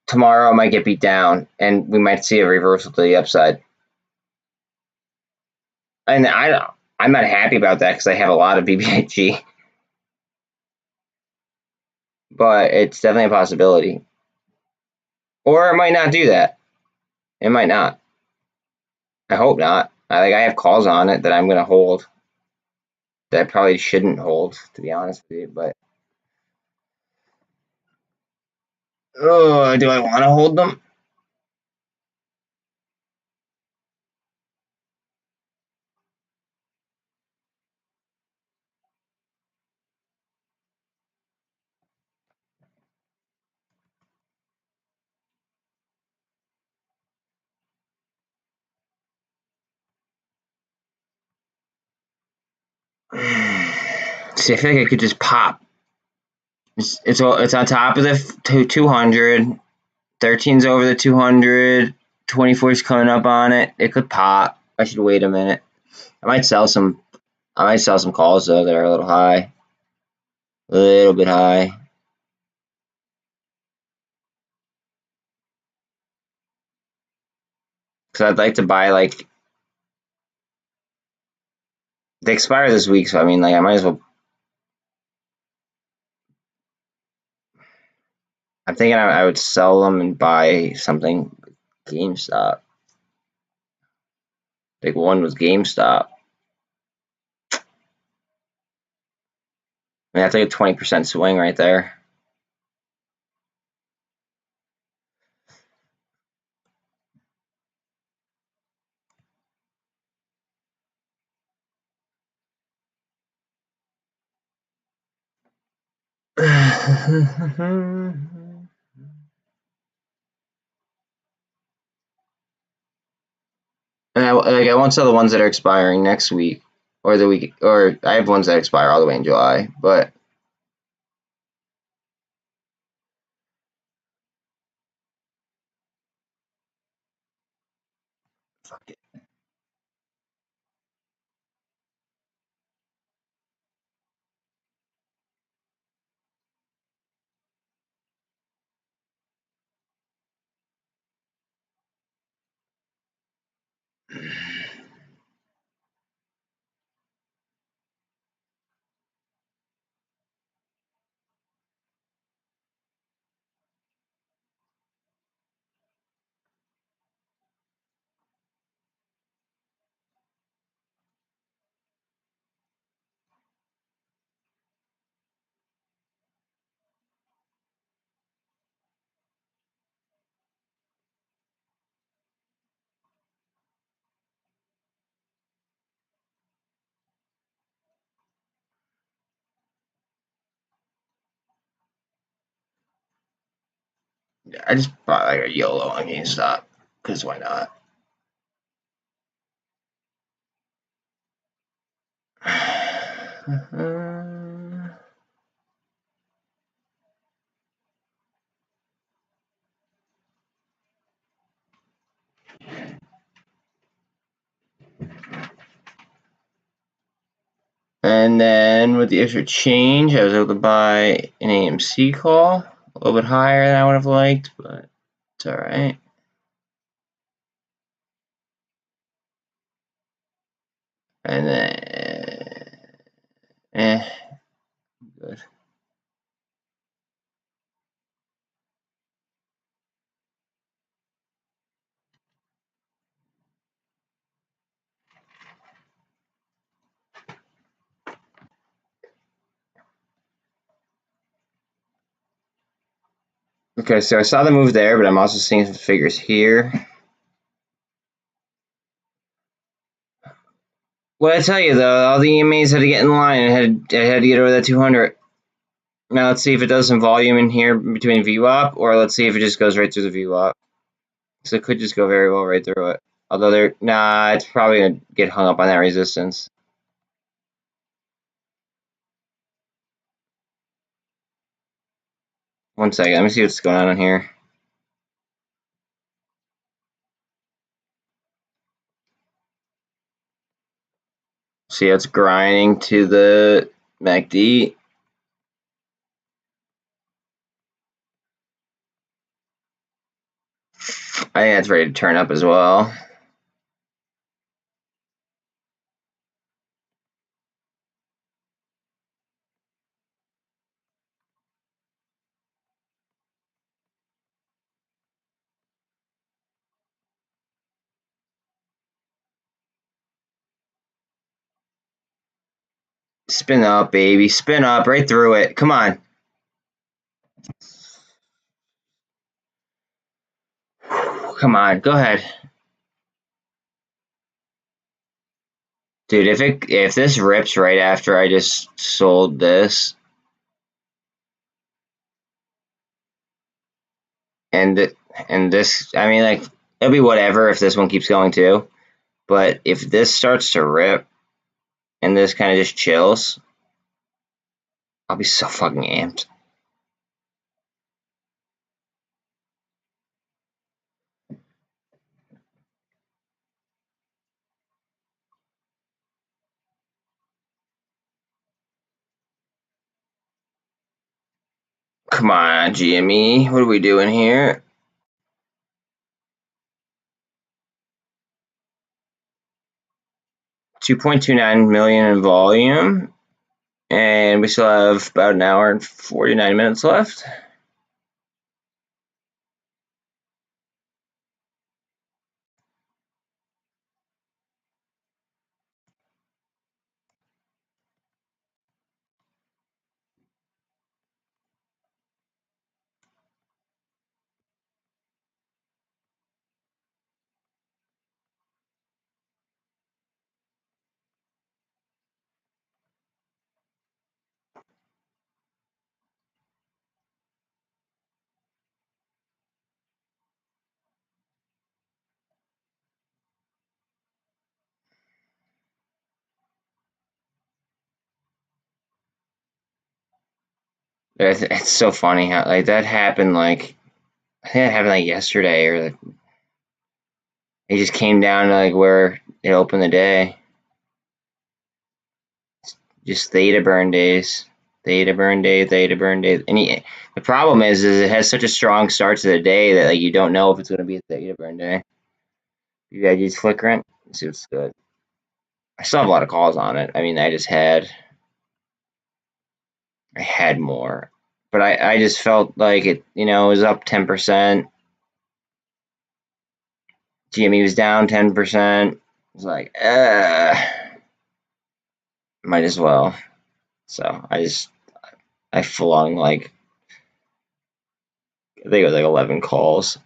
tomorrow might get beat down and we might see a reversal to the upside. And I'm not happy about that because I have a lot of BBIG, but it's definitely a possibility. Or it might not do that. It might not. I hope not. I have calls on it that I'm going to hold that I probably shouldn't hold, to be honest with you. But do I want to hold them? See, I feel like it could just pop. It's on top of the 200. 13's over the 200. 24's coming up on it. It could pop. I should wait a minute. I might sell some calls though that are a little high. A little bit high. Because I'd like to buy like they expire this week, so I mean like I might as well. I'm thinking I would sell them and buy something GameStop. Like one was GameStop. I mean, that's like a 20% swing right there. And I won't sell the ones that are expiring next week or the week, or I have ones that expire all the way in July, but fuck it. I just bought like a YOLO on GameStop because why not? And then with the extra change, I was able to buy an AMC call, a little bit higher than I would have liked, but it's all right. And then, good. Okay, so I saw the move there, but I'm also seeing some figures here. What I tell you though, all the EMAs had to get in line and had to get over that 200. Now let's see if it does some volume in here between VWAP, or let's see if it just goes right through the VWAP. So it could just go very well right through it. Although it's probably gonna get hung up on that resistance. One second, let me see what's going on here. See, it's grinding to the MACD. I think it's ready to turn up as well. Spin up, baby. Spin up right through it. Come on. Come on. Go ahead. Dude, if this rips right after I just sold this, and this, I mean, like, it'll be whatever if this one keeps going too. But if this starts to rip and this kind of just chills, I'll be so fucking amped. Come on, GME. What are we doing here? $2.29 million in volume. And we still have about an hour and 49 minutes left. It's so funny how like that happened. Like I think it happened like yesterday, or like, it just came down to like where it opened the day. Just theta burn days, theta burn day, theta burn day. And the problem is it has such a strong start to the day that like you don't know if it's going to be a theta burn day. BBIG's flickering. Let's see what's good. I still have a lot of calls on it. I mean, I had more, but I just felt like it. You know, it was up 10%. GME was down 10%. It was like, might as well. So I flung like, I think it was like 11 calls.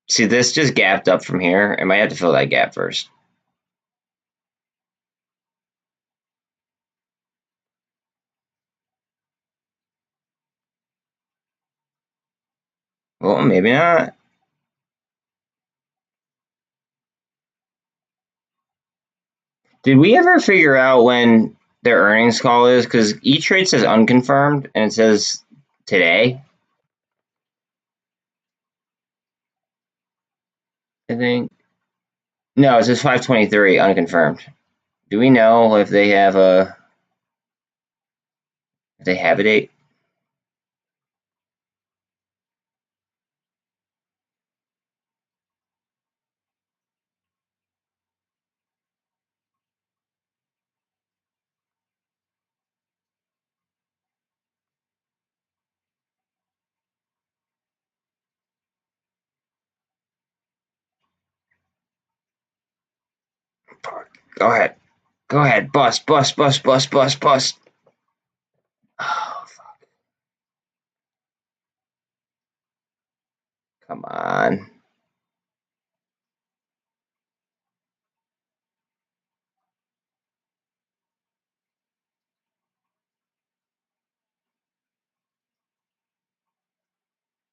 See, this just gapped up from here. I might have to fill that gap first. Well, maybe not. Did we ever figure out when their earnings call is? Because E-Trade says unconfirmed and it says today, I think. No, it says 5/23 unconfirmed. Do we know if they have a date? Go ahead. Go ahead. Bust, bust, bust, bust, bust, bust. Oh, fuck. Come on.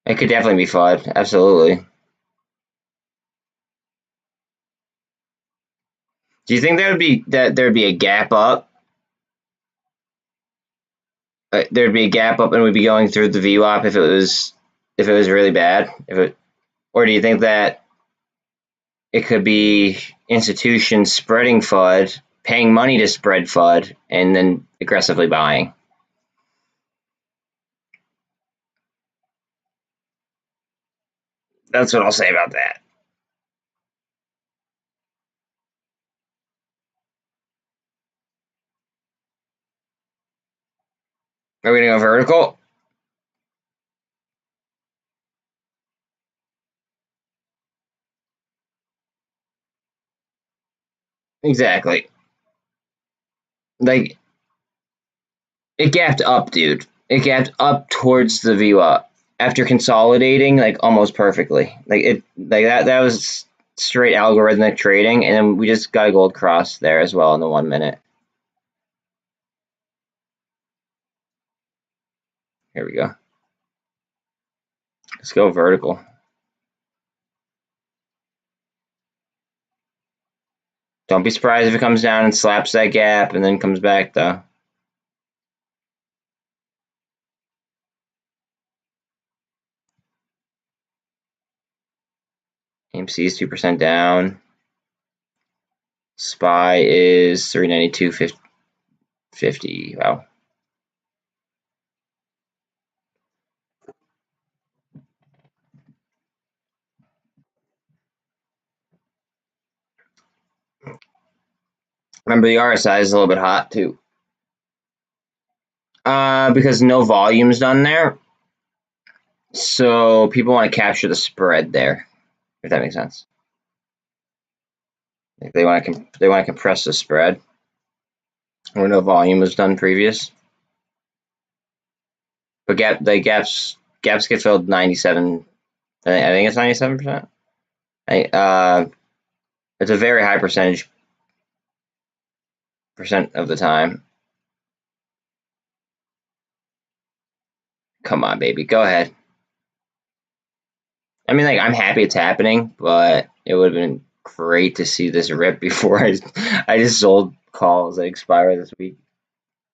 It could definitely be FUD. Absolutely. Do you think there'd be a gap up? There'd be a gap up, and we'd be going through the VWAP if it was really bad. Or do you think that it could be institutions spreading FUD, paying money to spread FUD, and then aggressively buying? That's what I'll say about that. Are we gonna go vertical? Exactly. Like, it gapped up, dude. It gapped up towards the VWAP after consolidating like almost perfectly. That was straight algorithmic trading, and then we just got a gold cross there as well in the 1 minute. Here we go. Let's go vertical. Don't be surprised if it comes down and slaps that gap and then comes back though. AMC is 2% down. SPY is 392.50. Wow. Remember, the RSI is a little bit hot too. Because no volume's done there. So people want to capture the spread there, if that makes sense. Like they want to compress the spread where no volume was done previous. But gaps get filled 97. I think it's 97%. It's a very high percent of the time. Come on, baby, go ahead. I mean, like, I'm happy it's happening, but it would have been great to see this rip before I just sold calls that expire this week.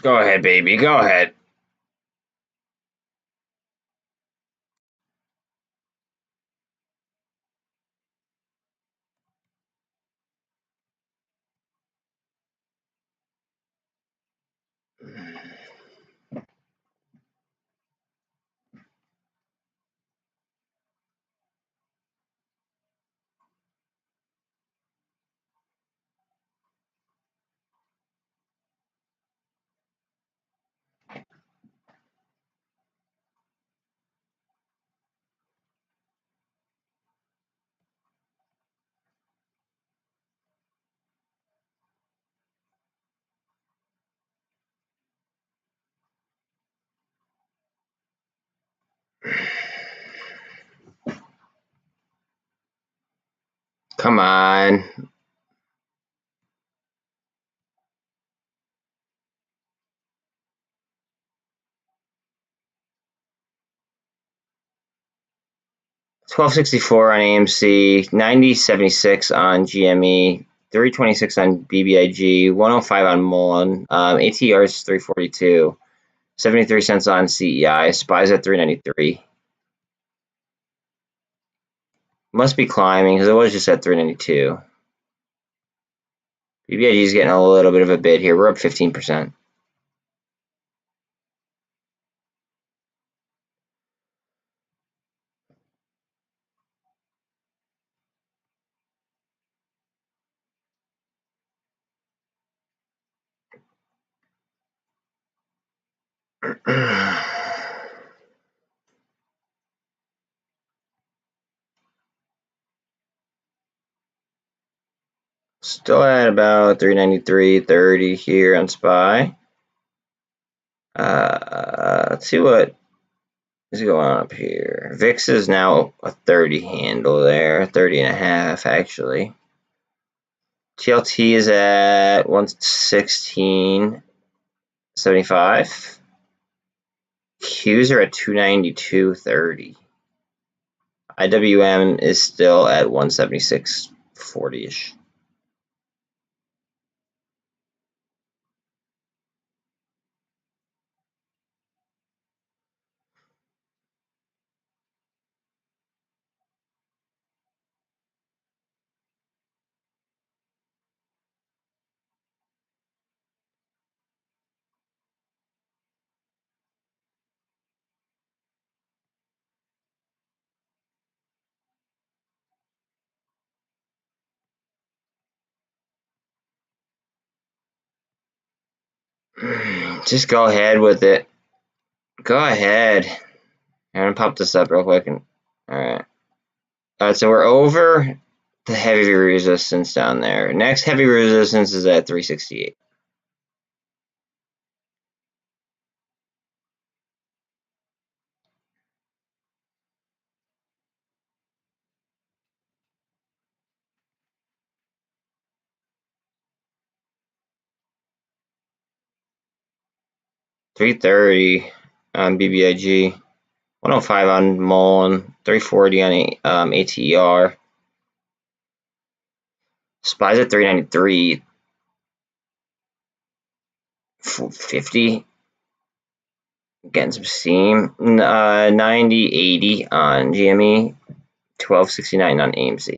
Go ahead, baby. Go ahead. Come on. $12.64 on AMC, $90.76 on GME, $3.26 on BBIG, $105 on MULN, ATR is $3.42, 73 cents on CEI, SPY's at $3.93. Must be climbing because it was just at $3.92. BBIG is getting a little bit of a bid here. We're up 15%. Still at about 393.30 here on SPY. Let's see what is going on up here. VIX is now a 30 handle there, 30 and a half actually. TLT is at 116.75. Qs are at 292.30. IWM is still at 176.40ish. Just go ahead with it. Go ahead. I'm gonna pop this up real quick. All right. So we're over the heavy resistance down there. Next heavy resistance is at 368. $330 on BBIG, 105 on MULN, 340 on ATER. SPY's at 393, 50. Getting some steam. 90.80 on GME, 12.69 on AMC.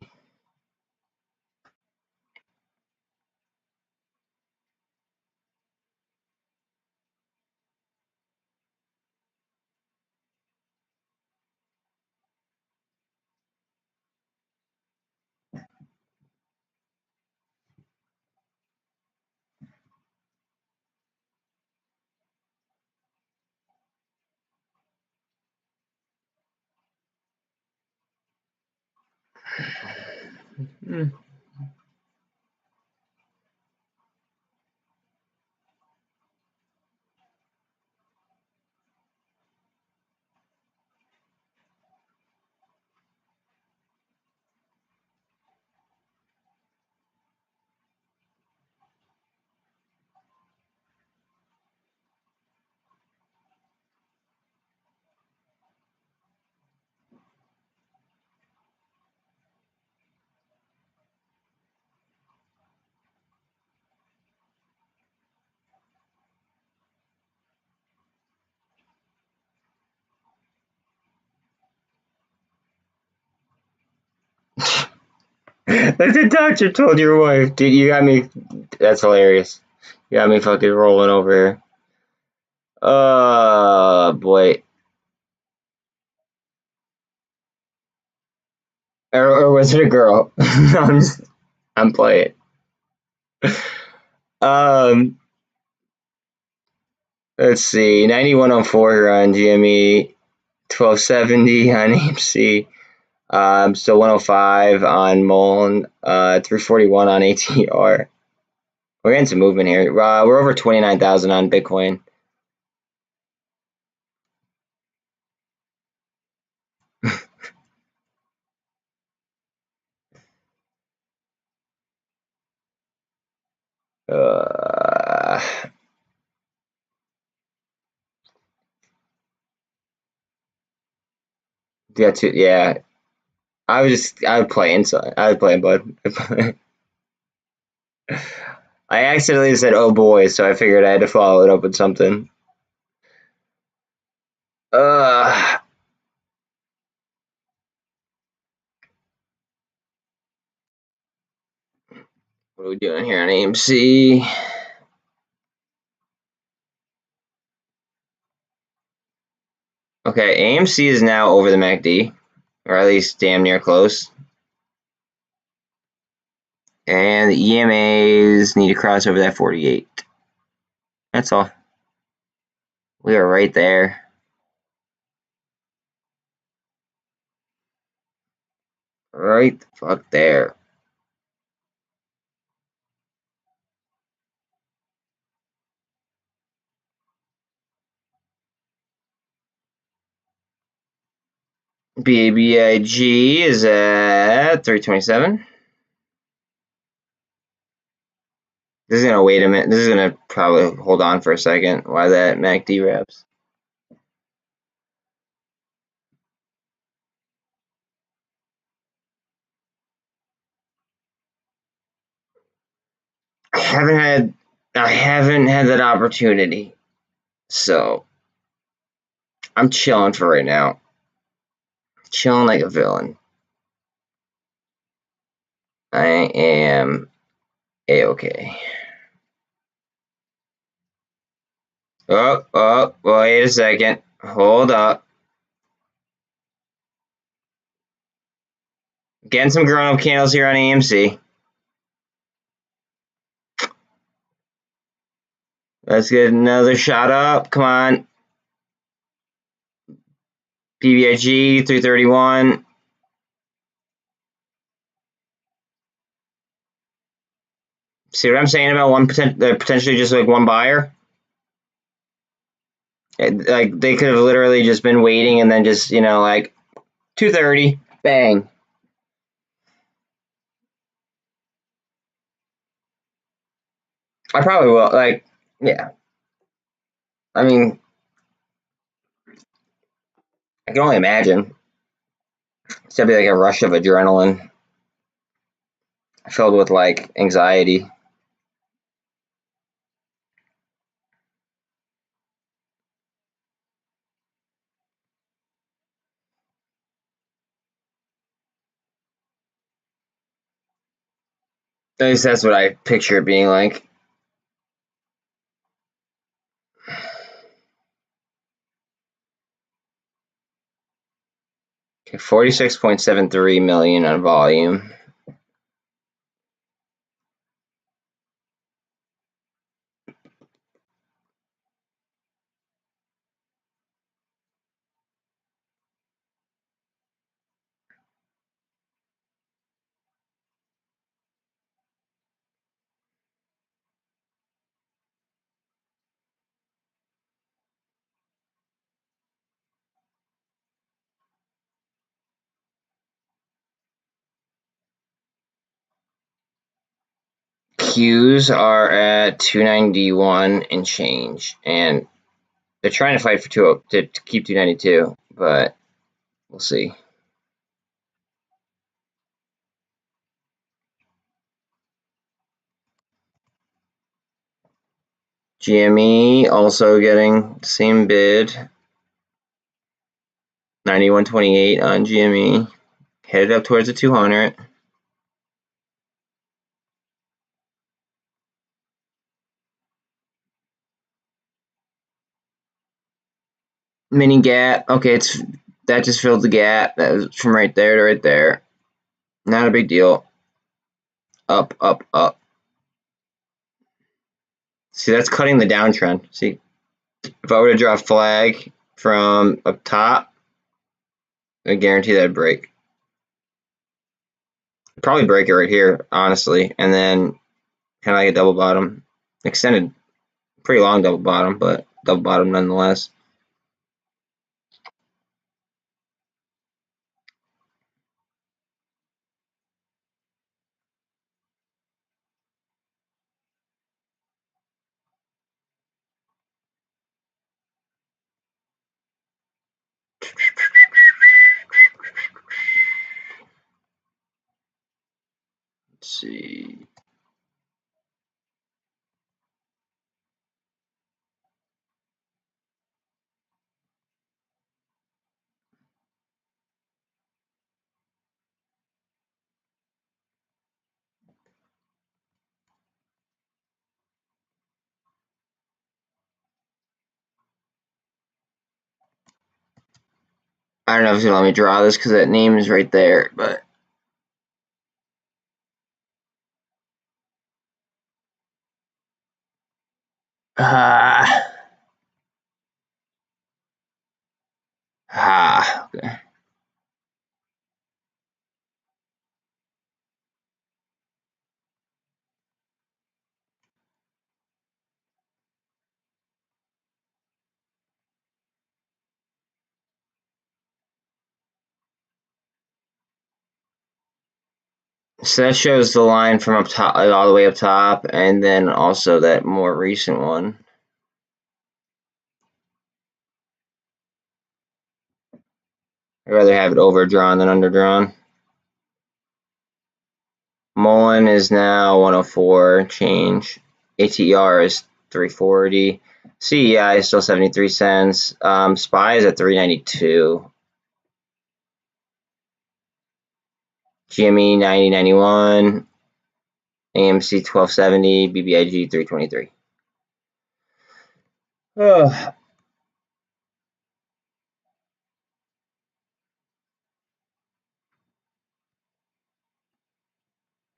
Like the doctor told your wife. Dude, you got me. That's hilarious. You got me fucking rolling over here. Oh, boy. Or was it a girl? I'm playing. Um, let's see. 9104 here on GME. 1270 on AMC. So 105 on MULN. 341 on ATR. We're getting some movement here. We're over 29,000 on Bitcoin. Yeah, yeah. I would play inside. I would play Bud. I accidentally said, "Oh boy," so I figured I had to follow it up with something. What are we doing here on AMC? Okay, AMC is now over the MACD, or at least damn near close. And the EMAs need to cross over that 48. That's all. We are right there. Right the fuck there. BBIG is at 327. This is gonna wait a minute. This is gonna probably hold on for a second while that MACD wraps. I haven't had that opportunity. So I'm chilling for right now. Chilling like a villain. I am A-okay. Oh, wait a second. Hold up. Getting some grown-up candles here on AMC. Let's get another shot up. Come on. BBIG 331. See what I'm saying about potentially just like one buyer? Like they could have literally just been waiting and then just, like 230, bang. I probably will. Like, yeah. I mean, I can only imagine. It's gonna be like a rush of adrenaline filled with like anxiety. At least that's what I picture it being like. Okay, 46.73 million on volume. Qs are at 291 and change, and they're trying to fight for to keep 292, but we'll see. GME also getting the same bid. 91.28 on GME. Headed up towards the 200. Mini gap. Okay, that just filled the gap. That was from right there to right there. Not a big deal. Up, up, up. See, that's cutting the downtrend. See, if I were to draw a flag from up top, I guarantee that'd break. I'd probably break it right here, honestly, and then kind of like a double bottom. Extended, pretty long double bottom, but double bottom nonetheless. Let's see. I don't know if it's gonna let me draw this because that name is right there, but okay. So that shows the line from up top, all the way up top, and then also that more recent one. I'd rather have it overdrawn than underdrawn. MULN is now 104 change. ATR is 340. CEI is still 73 cents. SPY is at 392. GME 9091. AMC 1270. BBIG 323. Oh.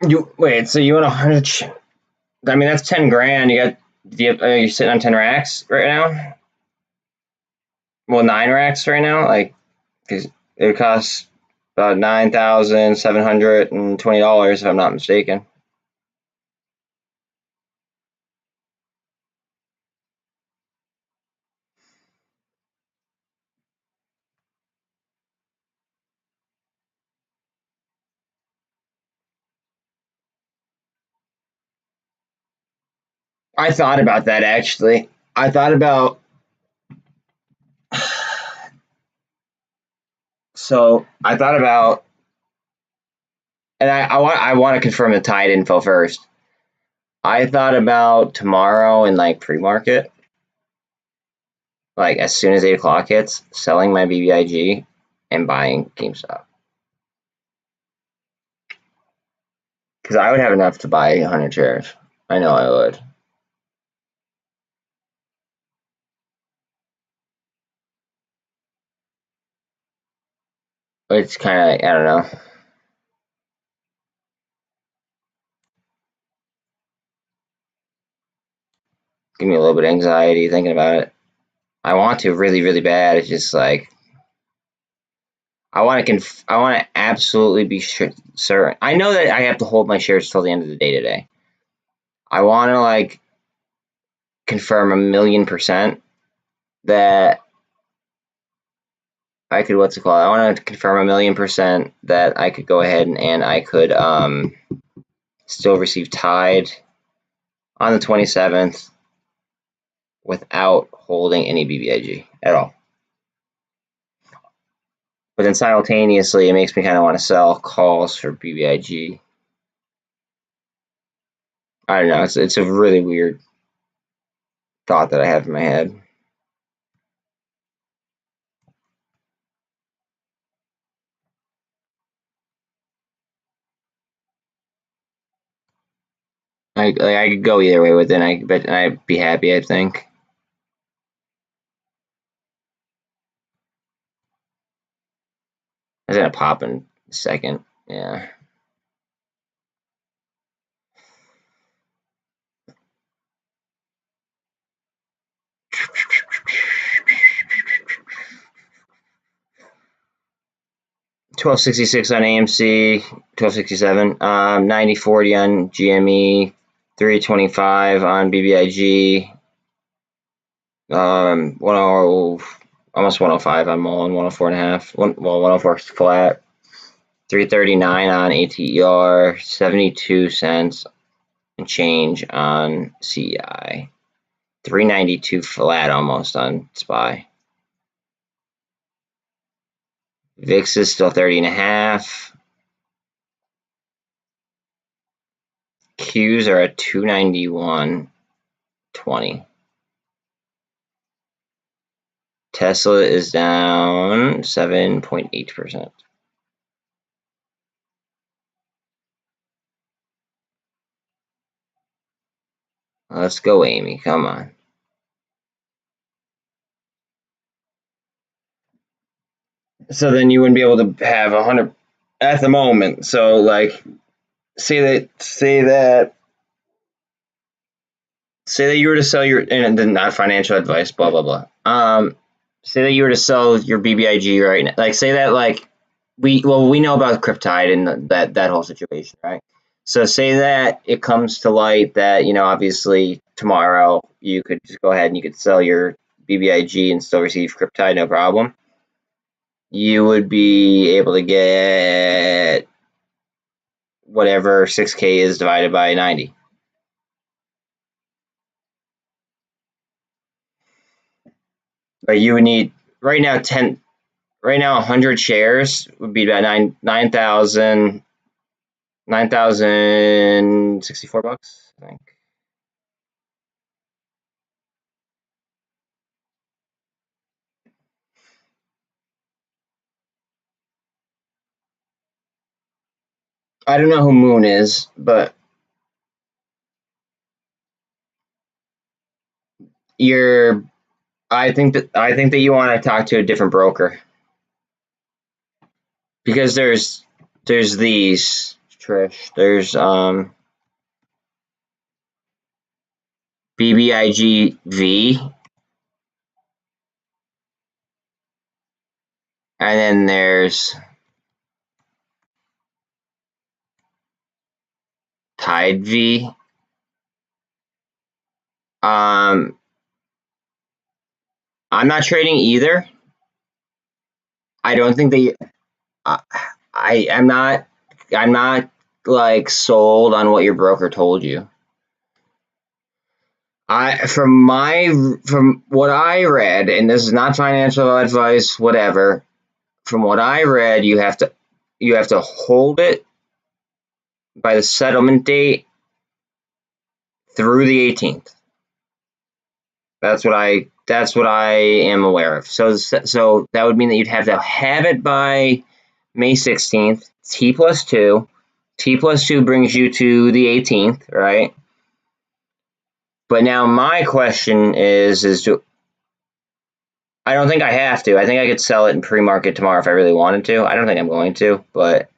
You wait, so you want 100? I mean, that's 10 grand. You're sitting on 10 racks right now. Well, 9 racks right now, like, because it costs about $9,720 if I'm not mistaken. I thought about that actually. I thought about I thought about, and I want to confirm the tide info first. I thought about tomorrow in like pre-market, like as soon as 8 o'clock hits, selling my BBIG and buying GameStop because I would have enough to buy 100 shares. I know I would. It's kind of I don't know. Give me a little bit of anxiety thinking about it. I want to really, really bad. It's just like I want to absolutely be certain. I know that I have to hold my shares till the end of the day today. I want to like confirm 1,000,000% that I could what's it called? I want to confirm 1,000,000% that I could go ahead and I could still receive Tide on the 27th without holding any BBIG at all. But then simultaneously, it makes me kind of want to sell calls for BBIG. I don't know. It's a really weird thought that I have in my head. I could go either way with it. But I'd be happy. I think. It's gonna pop in a second. Yeah. $12.66 on AMC, $12.67, 90.40 on GME, $3.25 on BBIG, 10, almost 105 on MULN, 104.5, 104 flat, 339 on ATER, 72 cents and change on CEI, 392 flat almost on SPY. VIX is still 30.5. Qs are at 291.20. Tesla is down 7.8%. Let's go, Amy. Come on. So then you wouldn't be able to have 100 at the moment. So like, say that you were to sell your, and then not financial advice, blah blah blah. Say that you were to sell your BBIG right now. Like, say that like we know about Cryptide and that whole situation, right? So say that it comes to light that, obviously tomorrow you could just go ahead and you could sell your BBIG and still receive Cryptide, no problem. You would be able to get whatever 6K is divided by 90. But you would need right now 100 shares would be about 9,064 bucks, I think. I don't know who Moon is, but I think that you want to talk to a different broker, because there's these, Trish. There's BBIGV, and then there's Tide V. I'm not trading either. I don't think that I'm not like sold on what your broker told you. From what I read, and this is not financial advice, whatever. From what I read, you have to hold it by the settlement date through the 18th. That's what I am aware of. So that would mean that you'd have to have it by May 16th. T plus 2. T plus 2 brings you to the 18th, right? But now my question is I don't think I have to. I think I could sell it in pre-market tomorrow if I really wanted to. I don't think I'm going to, but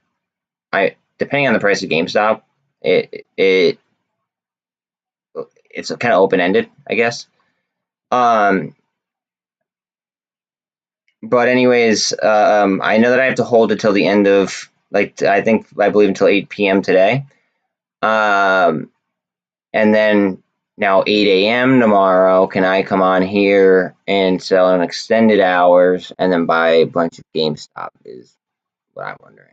depending on the price of GameStop, it's kind of open-ended, I guess. But anyways, I know that I have to hold it till the end of, I believe until 8 p.m. today. And then now 8 a.m. tomorrow, can I come on here and sell in extended hours and then buy a bunch of GameStop is what I'm wondering.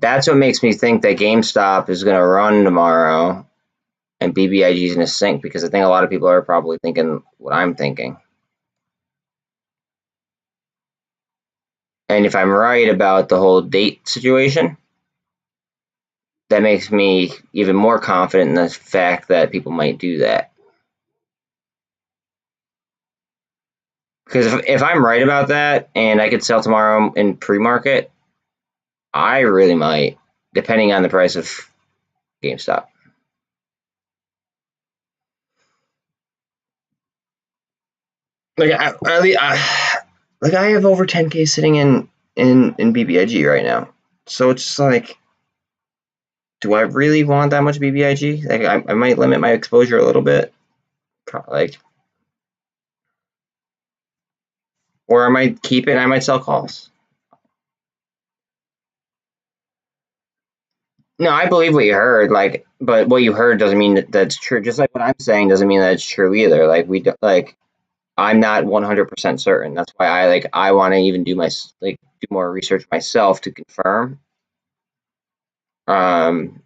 That's what makes me think that GameStop is going to run tomorrow and BBIG is going to sink, because I think a lot of people are probably thinking what I'm thinking. And if I'm right about the whole date situation, that makes me even more confident in the fact that people might do that. Because if I'm right about that and I could sell tomorrow in pre-market, I really might, depending on the price of GameStop. Like I have over 10K sitting in BBIG right now, so it's just like, do I really want that much BBIG? Like I might limit my exposure a little bit, like, or I might keep it and I might sell calls. No, I believe what you heard, like, but what you heard doesn't mean that that's true. Just like what I'm saying doesn't mean that it's true either. Like we do, like I'm not 100% certain. That's why I want to even do do more research myself to confirm. Um,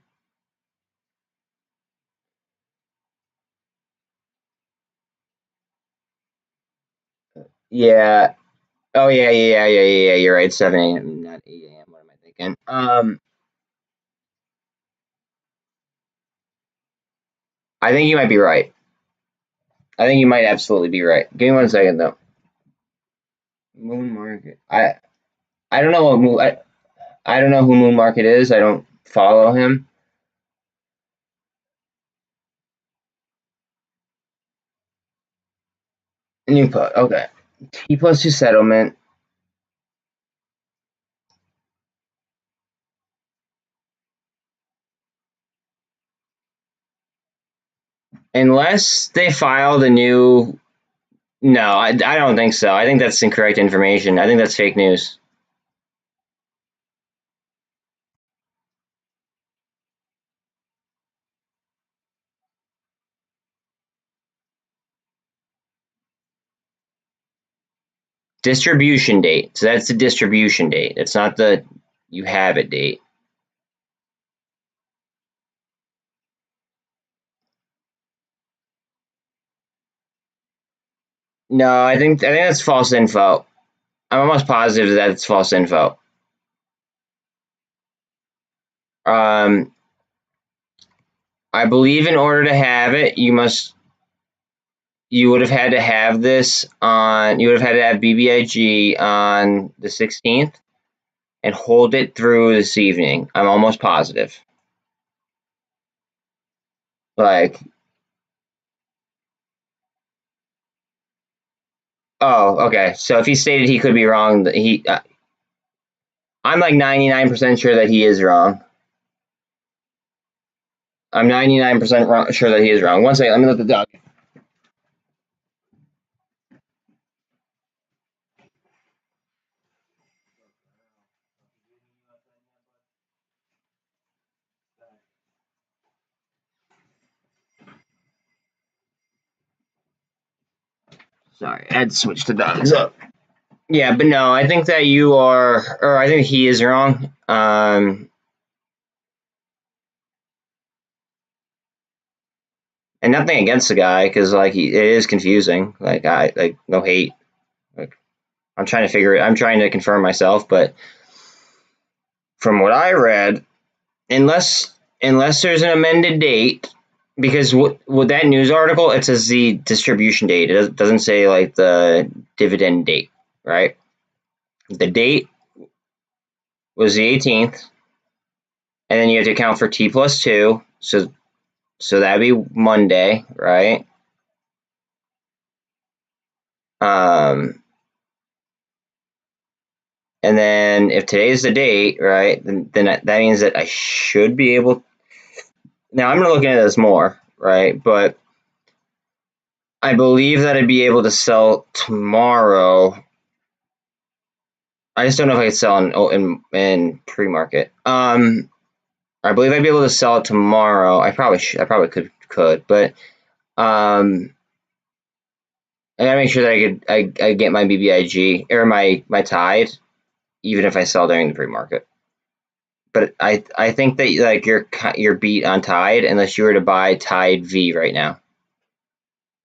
yeah. Oh yeah. You're right. 7 a.m. not 8 a.m. What am I thinking? I think you might be right. I think you might absolutely be right. Give me 1 second though. Moon Market. I don't know what I don't know who Moon Market is. I don't follow him. New put. Okay. T+2 settlement. Unless they filed a new. No, I don't think so. I think that's incorrect information. I think that's fake news. Distribution date. So that's the distribution date. It's not the you have it date. No, I think that's false info. I'm almost positive that it's false info. Um, I believe in order to have it, you would have had to have this on. You would have had to have BBIG on the 16th and hold it through this evening. I'm almost positive. Like, oh, okay. So if he stated he could be wrong, I'm like 99% sure that he is wrong. I'm 99% sure that he is wrong. 1 second, let me let the dog. Sorry, I had to switch the dogs up. Yeah, but no, I think that you are, or I think he is wrong. And nothing against the guy, because like it is confusing. Like no hate. Like I'm trying to figure it. I'm trying to confirm myself, but from what I read, unless there's an amended date, because with that news article it says the distribution date. It doesn't say like the dividend date, right? The date was the 18th, and then you have to account for T+2, so that'd be Monday, right? Um, and then if today's the date, right, then that means that I should be able. Now I'm gonna look into this more, right? But I believe that I'd be able to sell tomorrow. I just don't know if I could sell in pre-market. I believe I'd be able to sell it tomorrow. I probably could, but I gotta make sure that I get my BBIG or my Tide, even if I sell during the pre-market. But I think that like you're beat on Tide unless you were to buy Tide V right now.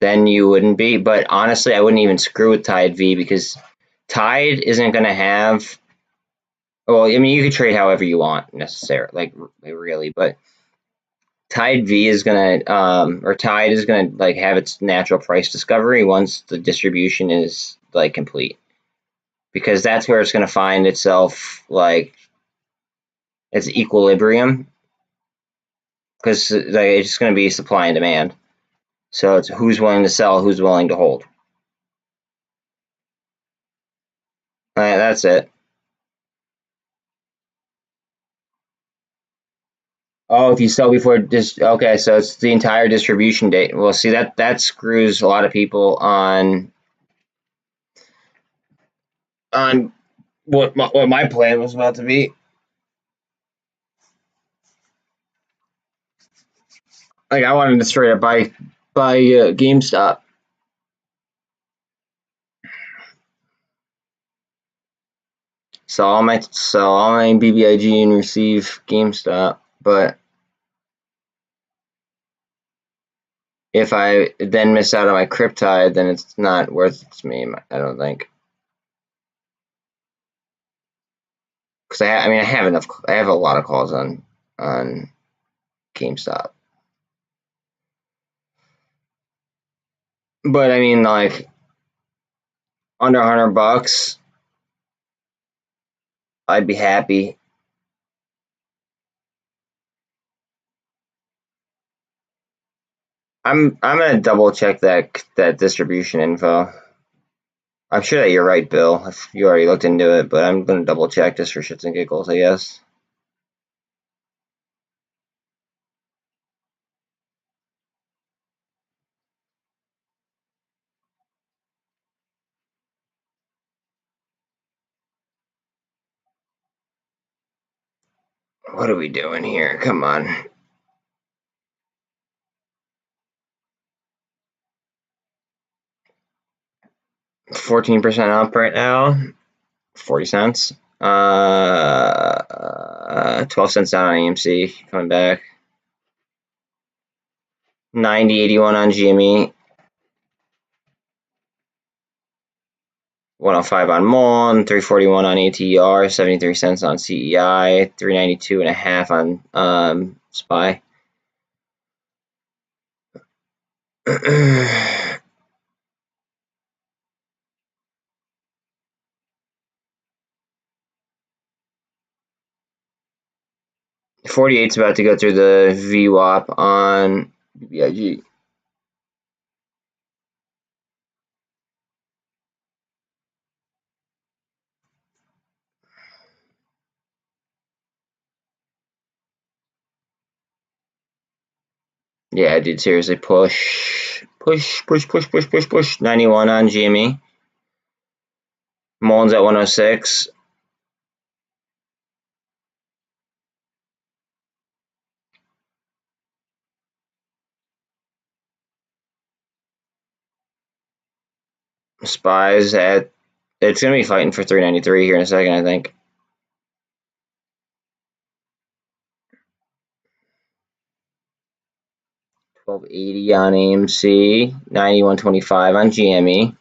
Then you wouldn't be. But honestly, I wouldn't even screw with Tide V because Tide isn't going to have. Well, I mean, you could trade however you want, necessarily, like really, but Tide V is gonna, or Tide is gonna like have its natural price discovery once the distribution is like complete, because that's where it's gonna find itself like its equilibrium, because like, it's just gonna be supply and demand. So it's who's willing to sell, who's willing to hold. That's it. Oh, if you sell before this, okay, so it's the entire distribution date. Well, see that screws a lot of people on what my plan was about to be. Like I wanted to straight up buy GameStop. Sell all my BBIG and receive GameStop. But if I then miss out on my Cryptide, then it's not worth it to me. I don't think. Because I mean, I have enough. I have a lot of calls on GameStop. But I mean, like under $100, I'd be happy. I'm gonna double check that distribution info. I'm sure that you're right, Bill. If you already looked into it, but I'm gonna double check just for shits and giggles, I guess. What are we doing here? Come on. 14% up right now. 40 cents. 12 cents down on AMC. Coming back. 90.81 on GME. 105 on MULN, 341 on ATR, 73 cents on CEI, 392.5 on SPY. 48's about to go through the VWAP on BBIG. Yeah, dude, seriously, push. 91 on GME. MULN's at 106. SPY's at, it's going to be fighting for 393 here in a second, I think. 1280 on AMC, 91.25 on GME.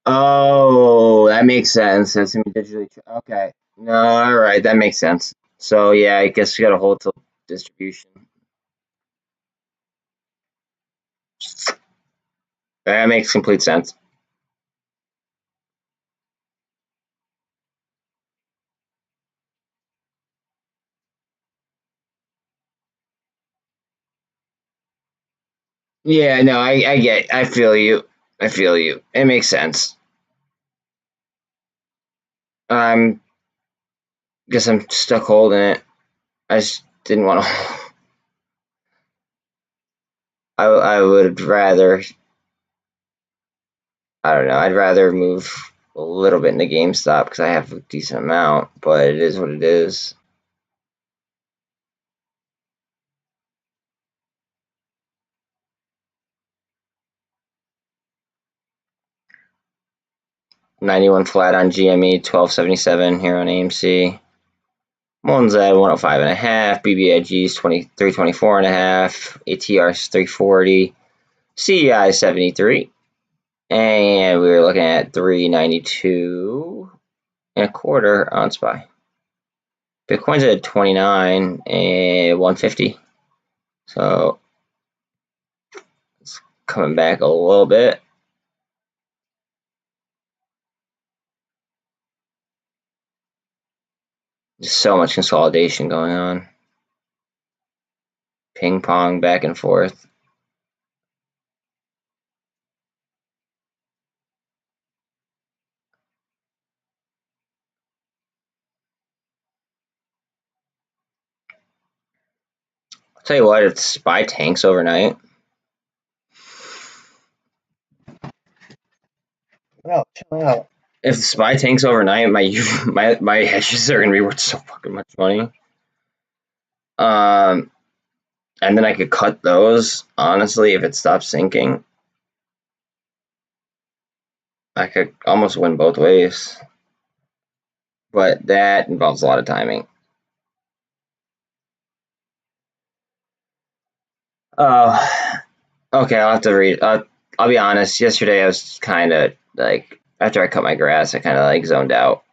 Oh, that makes sense. That's gonna be digitally. Okay. No, all right, that makes sense. So yeah, I guess you got to hold till distribution. That makes complete sense. Yeah, no, I feel you. I feel you. It makes sense. Um, guess I'm stuck holding it. I just didn't want to. I would rather. I don't know. I'd rather move a little bit into GameStop because I have a decent amount, but it is what it is. $91 flat on GME, 1277 here on AMC. MULN's at 105.5, BBIG's 324.5, ATR's 340, CEI 73, and we were looking at 392 and a quarter on SPY. Bitcoin's at 29 and 150, so it's coming back a little bit. There's so much consolidation going on. ping pong back and forth. I'll tell you what, if the SPY tanks overnight. Well, chill out. If the SPY tanks overnight, my hedges are gonna be worth so fucking much money. And then I could cut those. Honestly, if it stops sinking, I could almost win both ways. But that involves a lot of timing. Okay, I'll have to read. I'll be honest. Yesterday, I was kind of like, after I cut my grass, I kind of like zoned out.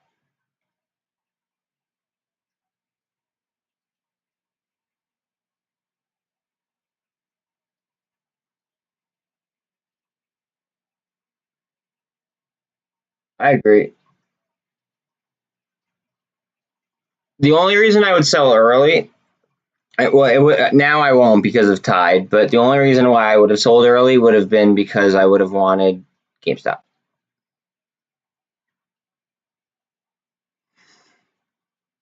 I agree. The only reason I would sell early, now I won't because of Tide, but the only reason why I would have sold early would have been because I would have wanted GameStop.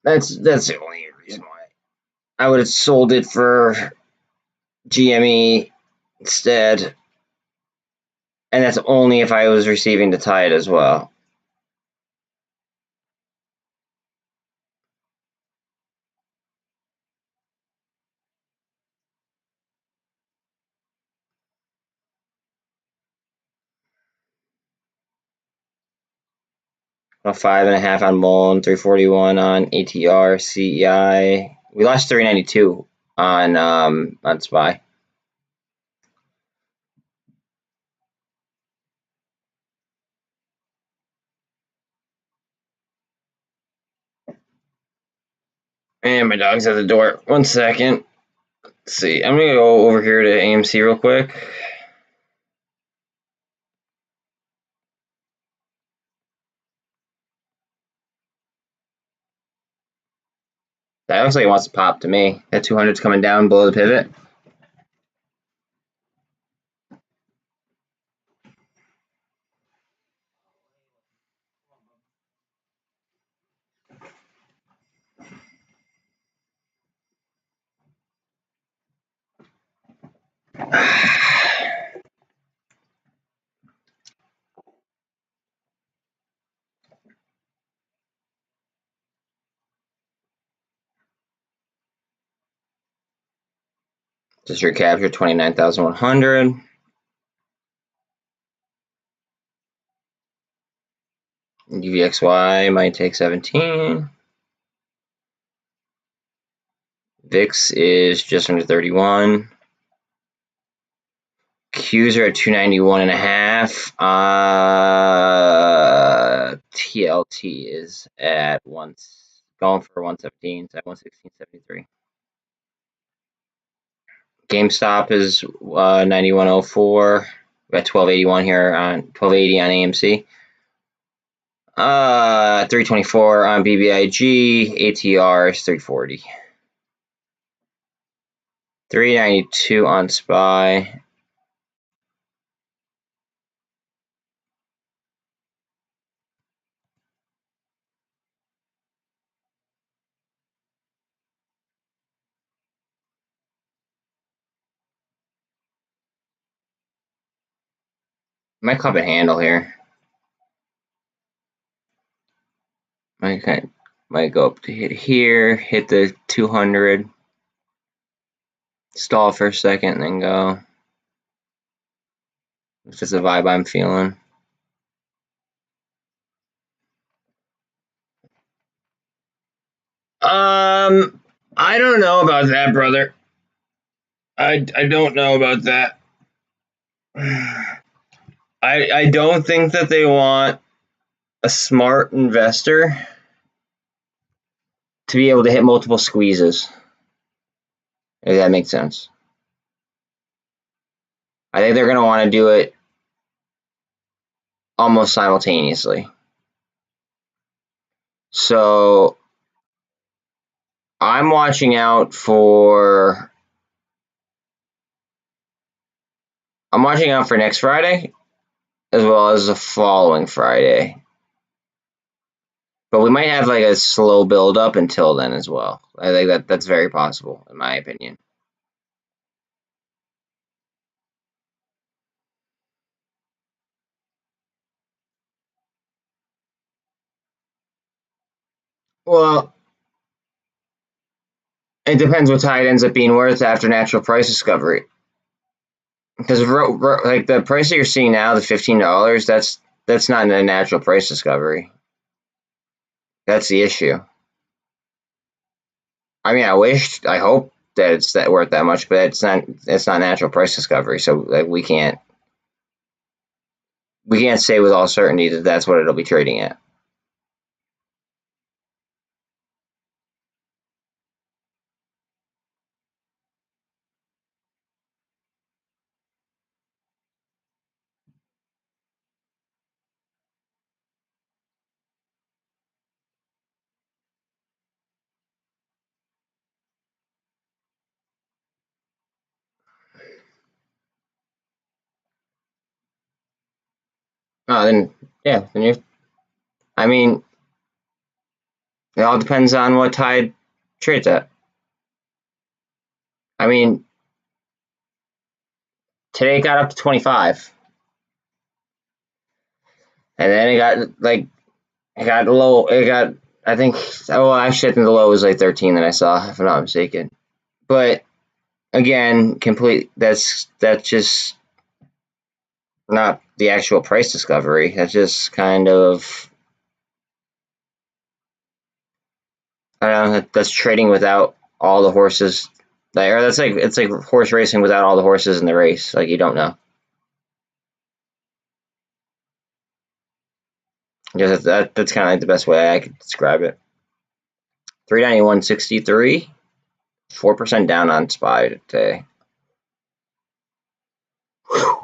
That's the only reason why. I would have sold it for GME instead, and that's only if I was receiving the Tide as well. A 5.5 on MULN, 341 on ATR, CEI. We lost 392 on SPY. And my dog's at the door. 1 second. Let's see. I'm gonna go over here to AMC real quick. That looks like it wants to pop to me. That 200's coming down below the pivot. Just recap here, 29,100. UVXY might take 17. VIX is just under 31. Qs are at 291.5. TLT is at going for 117. It's at 116.73. GameStop is 91.04. We're at 1281 here on 1280 on AMC. 324 on BBIG. ATR is 340. 392 on SPY. Might club a handle here. Might go up to hit here, hit the 200, stall for a second, and then go. It's just a vibe I'm feeling. I don't know about that, brother. I don't know about that. I don't think that they want a smart investor to be able to hit multiple squeezes. If that makes sense. I think they're going to want to do it almost simultaneously. So I'm watching out for I'm watching out for next Friday as well as the following Friday. But we might have like a slow build up until then as well. I think that's very possible, in my opinion. Well, it depends what tide ends up being worth after natural price discovery. Because like the price that you're seeing now, the $15, that's not a natural price discovery. That's the issue. I mean, I hope that it's that worth that much, but it's not. It's not natural price discovery, so like we can't say with all certainty that that's what it'll be trading at. Oh, then yeah, then you. I mean, it all depends on what tide trades at. I mean, today it got up to 25, and then it got like it got low. It got I think. Oh, actually, I think the low was like 13 that I saw, if I'm not mistaken. But again, That's just not the actual price discovery. That's just kind of I don't know. That's trading without all the horses. Or that's like it's like horse racing without all the horses in the race. Like you don't know. That's kind of like the best way I could describe it. 391.63, 4% down on SPY today. Whew.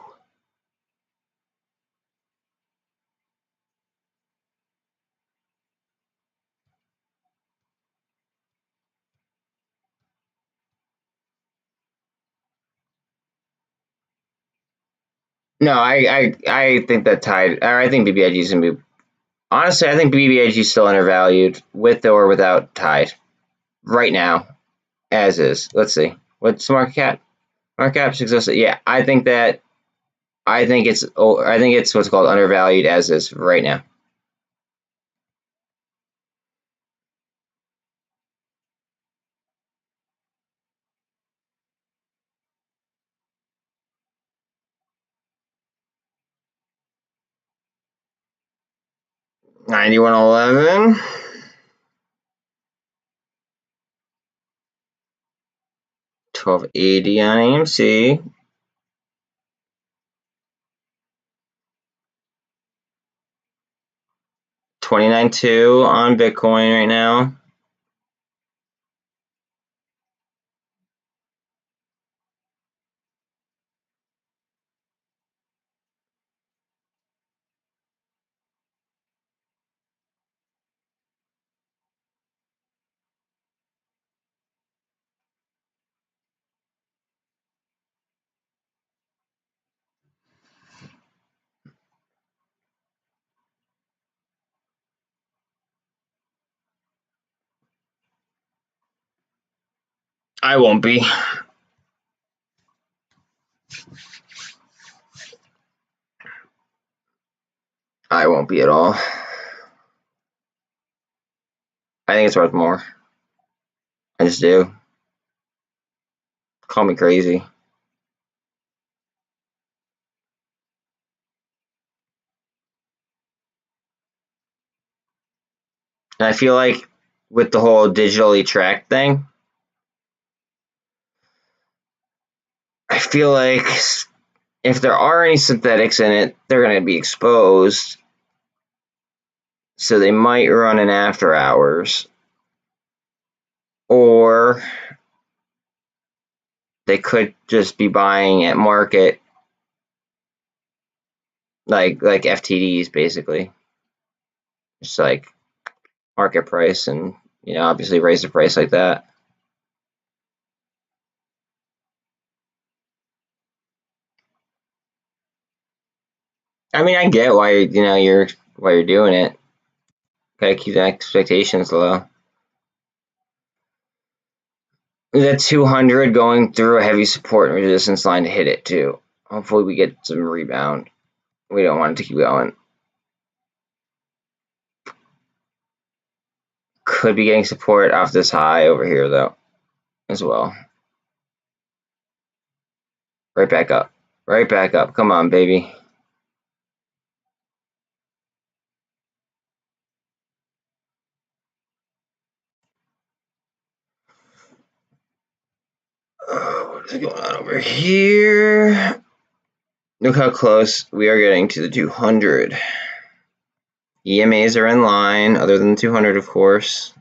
No, I think that tide. Or I think BBIG is gonna be. Honestly, I think BBIG is still undervalued with or without tide right now, as is. Let's see. What's the market cap? Market cap exists. Yeah, I think that. I think it's. I think it's what's called undervalued as is right now. $91.11. 1280 on AMC. 29.2 on Bitcoin right now. I won't be. I won't be at all. I think it's worth more. I just do. Call me crazy. And I feel like with the whole digitally tracked thing, I feel like if there are any synthetics in it, they're going to be exposed. So they might run in after hours. Or they could just be buying at market, like FTDs basically. Just like market price and, obviously raise the price like that. I mean, I get why you're doing it. Gotta keep the expectations low. That 200 going through a heavy support and resistance line to hit it too. Hopefully we get some rebound. We don't want it to keep going. Could be getting support off this high over here though, as well. Right back up. Right back up. Come on, baby. What is going on over here? Look how close we are getting to the 200. EMAs are in line, other than the 200, of course.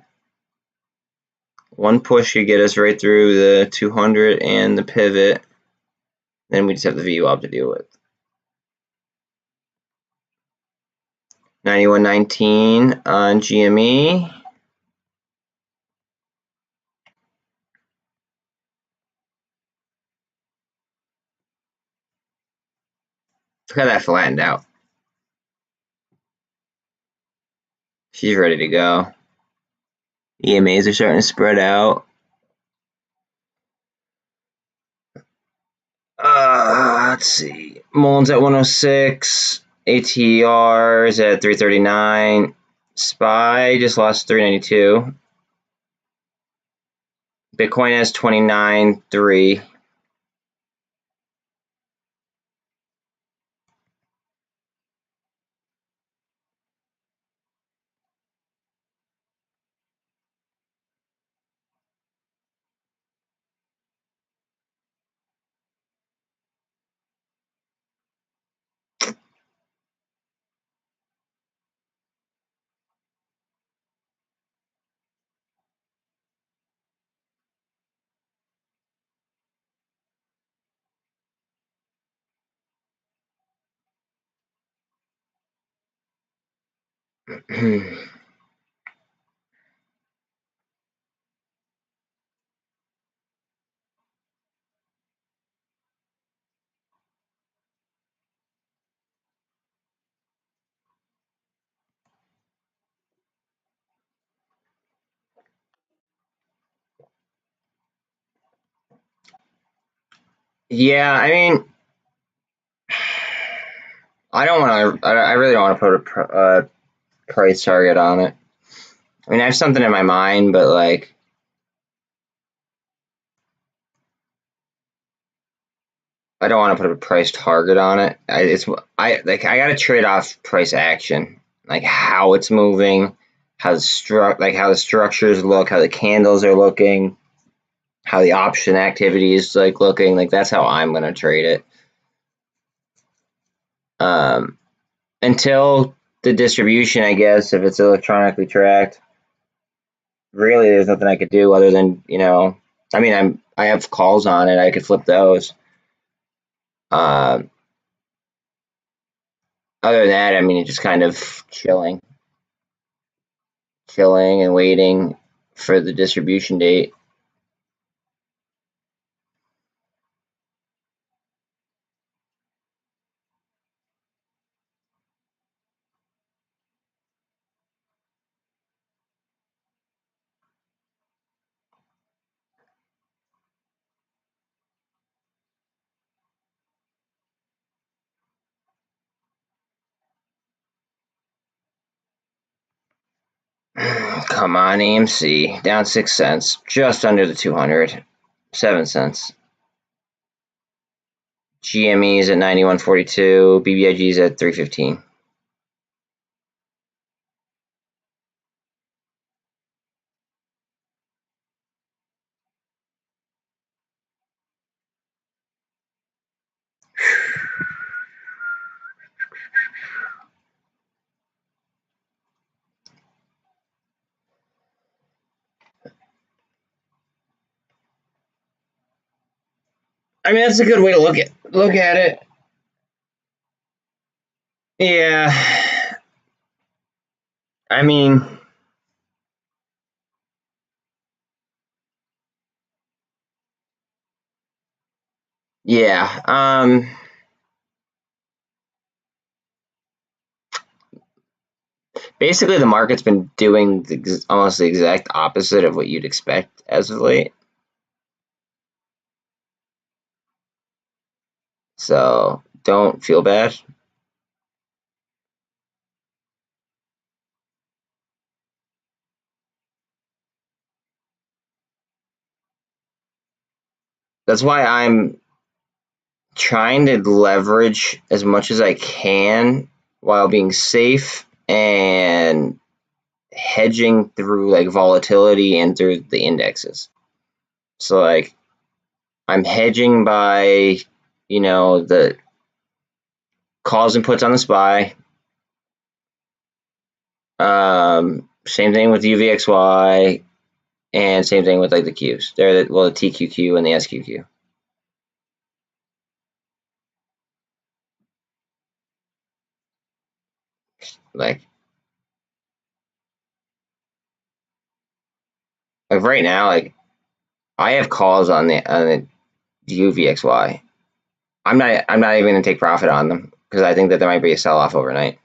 One push could get us right through the 200 and the pivot. Then we just have the VWAP to deal with. 91.19 on GME. Look how that flattened out. She's ready to go. EMAs are starting to spread out. Let's see. MULN's at 106. ATR is at 339. SPY just lost 392. Bitcoin has 29.3. Yeah, I mean, I don't want to. I really don't want to put a price target on it. I mean, I have something in my mind, but like, I don't want to put a price target on it. I gotta trade off price action, like how it's moving, how the structures look, how the candles are looking, how the option activity is like looking. Like that's how I'm gonna trade it. Um, until the distribution, I guess, if it's electronically tracked, really there's nothing I could do other than I mean I have calls on it. I could flip those. Uh, Other than that, I mean, it's just kind of chilling and waiting for the distribution date. Come on, AMC down 6 cents, just under the 200, 7 cents. GME is at 91.42, BBIG is at 315. I mean, that's a good way to look at it. Yeah, I mean, yeah. Basically, the market's been doing almost the exact opposite of what you'd expect as of late. So don't feel bad. That's why I'm trying to leverage as much as I can while being safe and hedging through like volatility and through the indexes. So like I'm hedging by, the calls and puts on the SPY. Same thing with UVXY, and same thing with like the Qs. They're the TQQ and the SQQ. Like right now, like I have calls on the UVXY. I'm not even gonna take profit on them because I think that there might be a sell off overnight.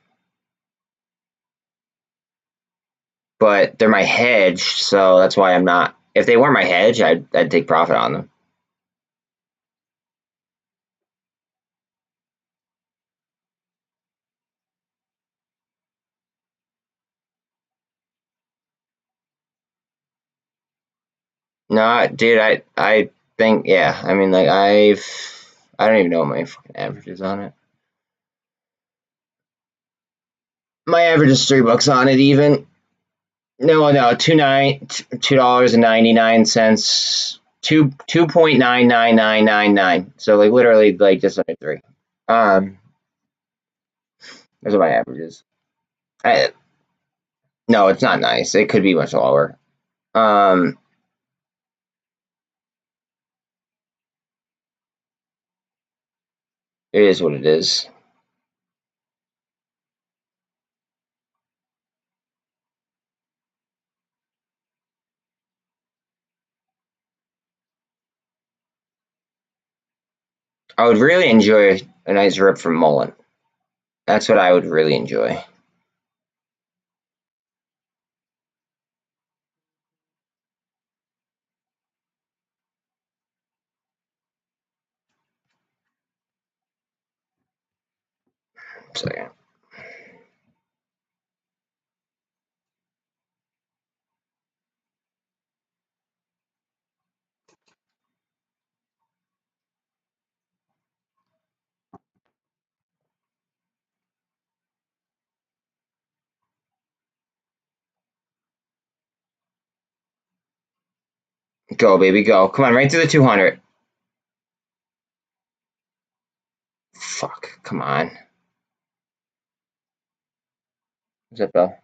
But they're my hedge, so that's why I'm not. If they weren't my hedge, I'd take profit on them. No, dude, I think yeah. I mean, like I don't even know what my fucking average is on it. My average is $3 on it even. No, $2.99, 2.99999. So like literally like just under three. That's what my average is. No, it's not nice. It could be much lower. It is what it is. I would really enjoy a nice rip from MULN. That's what I would really enjoy. Second. Go, baby, go. Come on, right through the 200. Fuck, come on. What's up, Bill?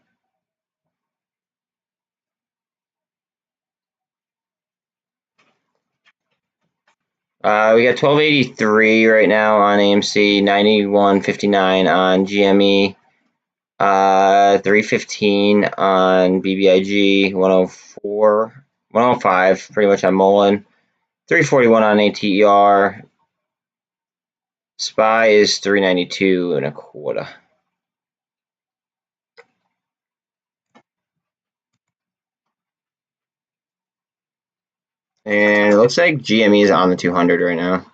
We got 1283 right now on AMC, 9159 on GME, 315 on BBIG, 104, 105 pretty much on MULN, 341 on ATER. SPY is 392 and a quarter. And it looks like GME is on the 200 right now.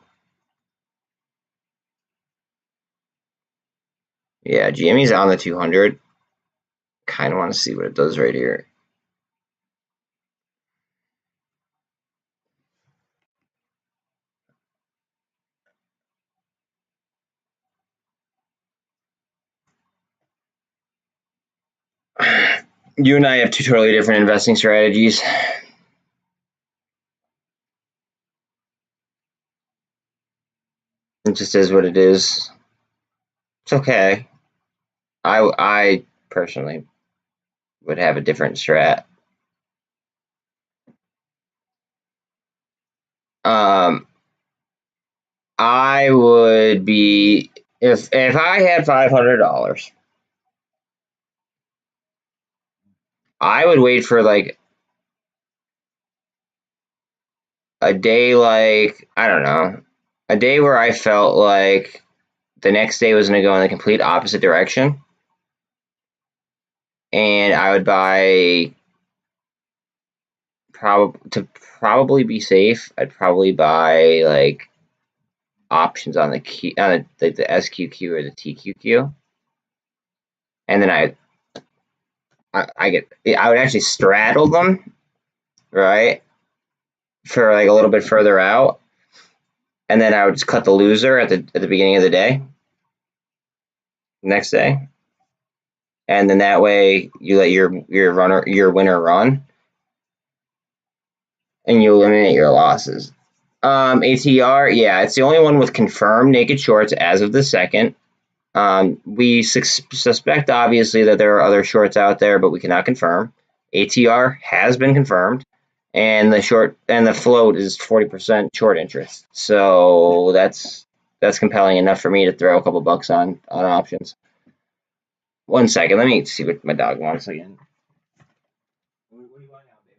Yeah, GME is on the 200. Kind of want to see what it does right here. You and I have two totally different investing strategies. It just is what it is. It's okay. I personally would have a different strat. I would be if I had $500, I would wait for like a day, like I don't know, a day where I felt like the next day was going to go in the complete opposite direction. and I would buy probably be safe. I'd probably buy like options on the key on the SQQ or the TQQ, and then I would actually straddle them, right, for like a little bit further out, and then I would just cut the loser at the beginning of the day, next day, and then that way you let your winner run, and you eliminate your losses. ATR, yeah, it's the only one with confirmed naked shorts as of the second. We suspect obviously that there are other shorts out there, but we cannot confirm. ATR has been confirmed, and the float is 40% short interest. So that's compelling enough for me to throw a couple bucks on options. 1 second, let me see what my dog wants again. What do you want now, baby?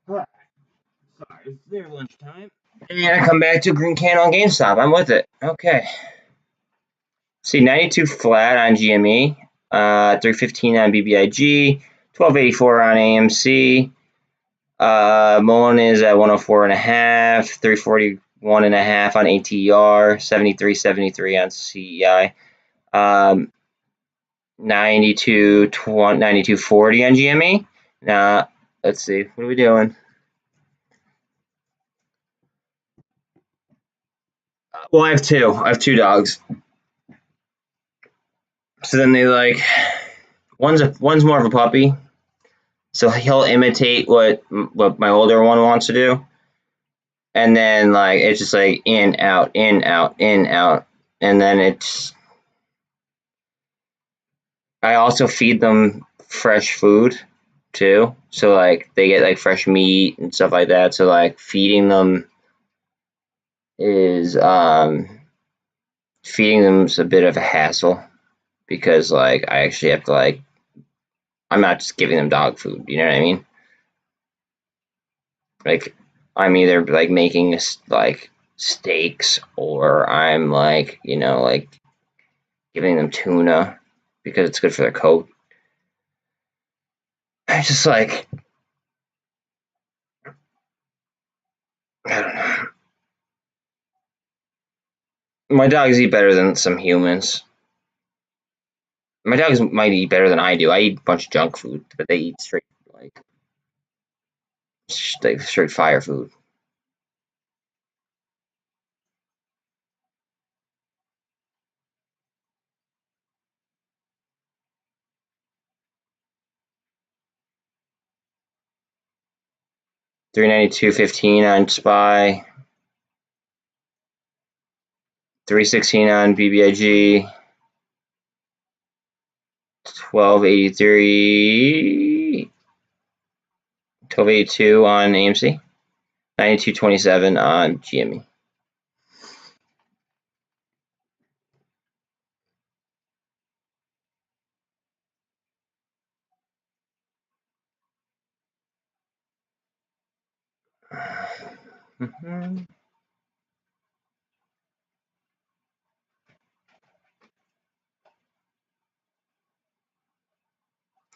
Sorry, it's their lunchtime. And I come back to a green can on GameStop. I'm with it. Okay. See, 92 flat on GME, 315 on BBIG, 1284 on AMC. MULN is at 104.5, 341.5 on ATR, 73.73 on CEI, 92.40 on GME. Now, let's see, what are we doing? Well, I have two. I have two dogs. So then one's more of a puppy, so he'll imitate what my older one wants to do, and then like it's just like in out in out in out, and then I also feed them fresh food too, so like they get like fresh meat and stuff like that. So like is feeding them is a bit of a hassle because like I actually have to like I'm not just giving them dog food, you know what I mean? Like I'm either like making like steaks or I'm like like giving them tuna because it's good for their coat. I just like I don't know. My dogs eat better than some humans. My dogs might eat better than I do. I eat a bunch of junk food, but they eat straight fire food. $392.15 on Spy, $316 on BBIG, 1283, 1282 on AMC, 92.27 on GME.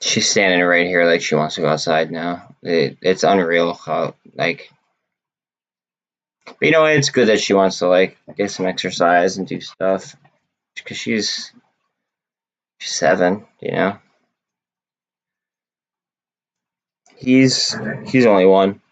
She's standing right here like she wants to go outside now. It's unreal how, like, but you know what? It's good that she wants to, like, get some exercise and do stuff because she's 7, you know. He's only 1.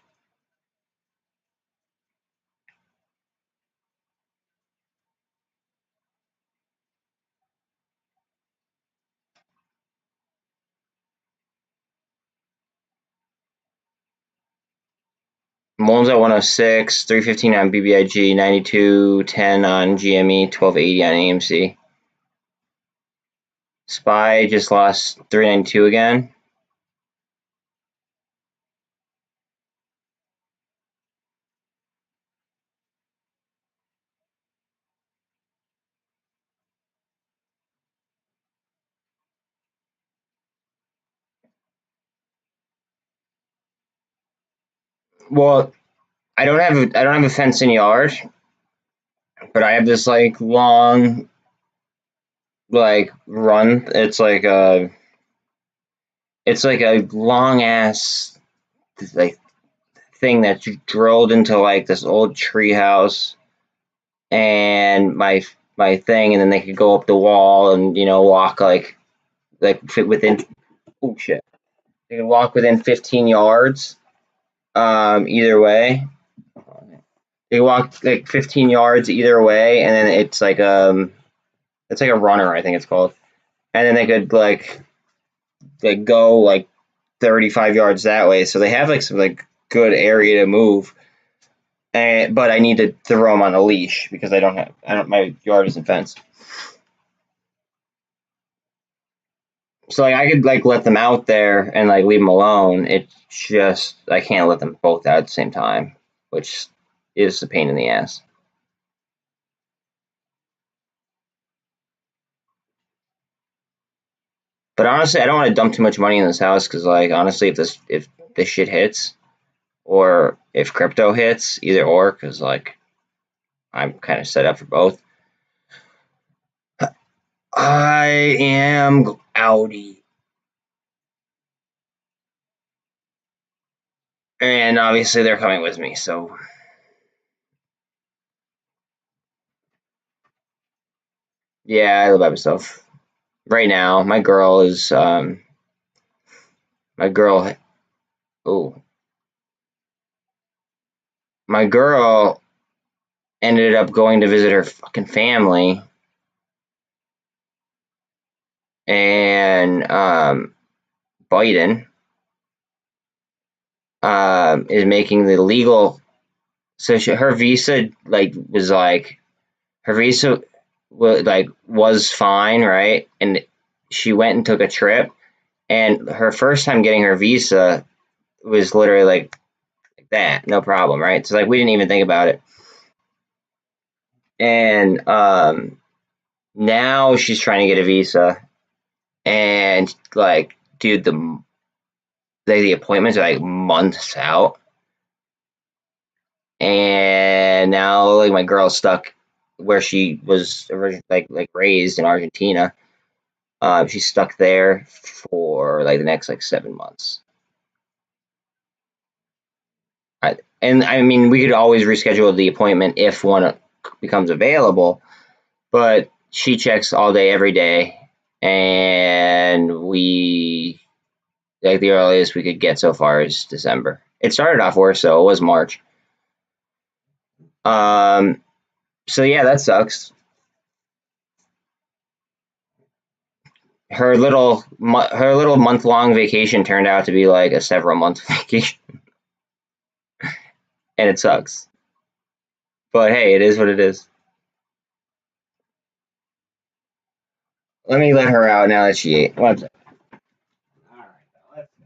MULN's at 106, 315 on BBIG, 92.10 on GME, 1280 on AMC. SPY just lost 392 again. Well, I don't have a fence in yard, but I have this like long like run. It's like a long ass like thing that's drilled into like this old tree house, and my thing, and then they could go up the wall and walk like fit within. Oh shit! They could walk within 15 yards. Either way, they walk like 15 yards either way, and then it's like a runner, I think it's called, and then they could like go like 35 yards that way. So they have like some like good area to move. But I need to throw them on a leash because I don't my yard isn't fenced. So like I could like let them out there and like leave them alone. It's just I can't let them both out at the same time, which is a pain in the ass. But honestly, I don't want to dump too much money in this house because like honestly, if this shit hits or if crypto hits, either or, because like I'm kind of set up for both. I am Audi, and obviously they're coming with me. So yeah, I live by myself right now. My girl. Oh, my girl ended up going to visit her fucking family, and Biden is making the legal. So her visa her visa was fine, right? And she went and took a trip, and her first time getting her visa was literally like that, no problem, right? So like we didn't even think about it, and now she's trying to get a visa, and like, dude, the appointments are like months out, and now like my girl's stuck where she was originally like raised in Argentina. She's stuck there for like the next like 7 months. And I mean, we could always reschedule the appointment if one becomes available, but she checks all day, every day, and we like the earliest we could get so far is December. It started off worse, so it was March. Um, so yeah, that sucks. Her little month long vacation turned out to be like a several month vacation, and it sucks. But hey, it is what it is. Let me let her out now that she ate. One second. All right, let's go.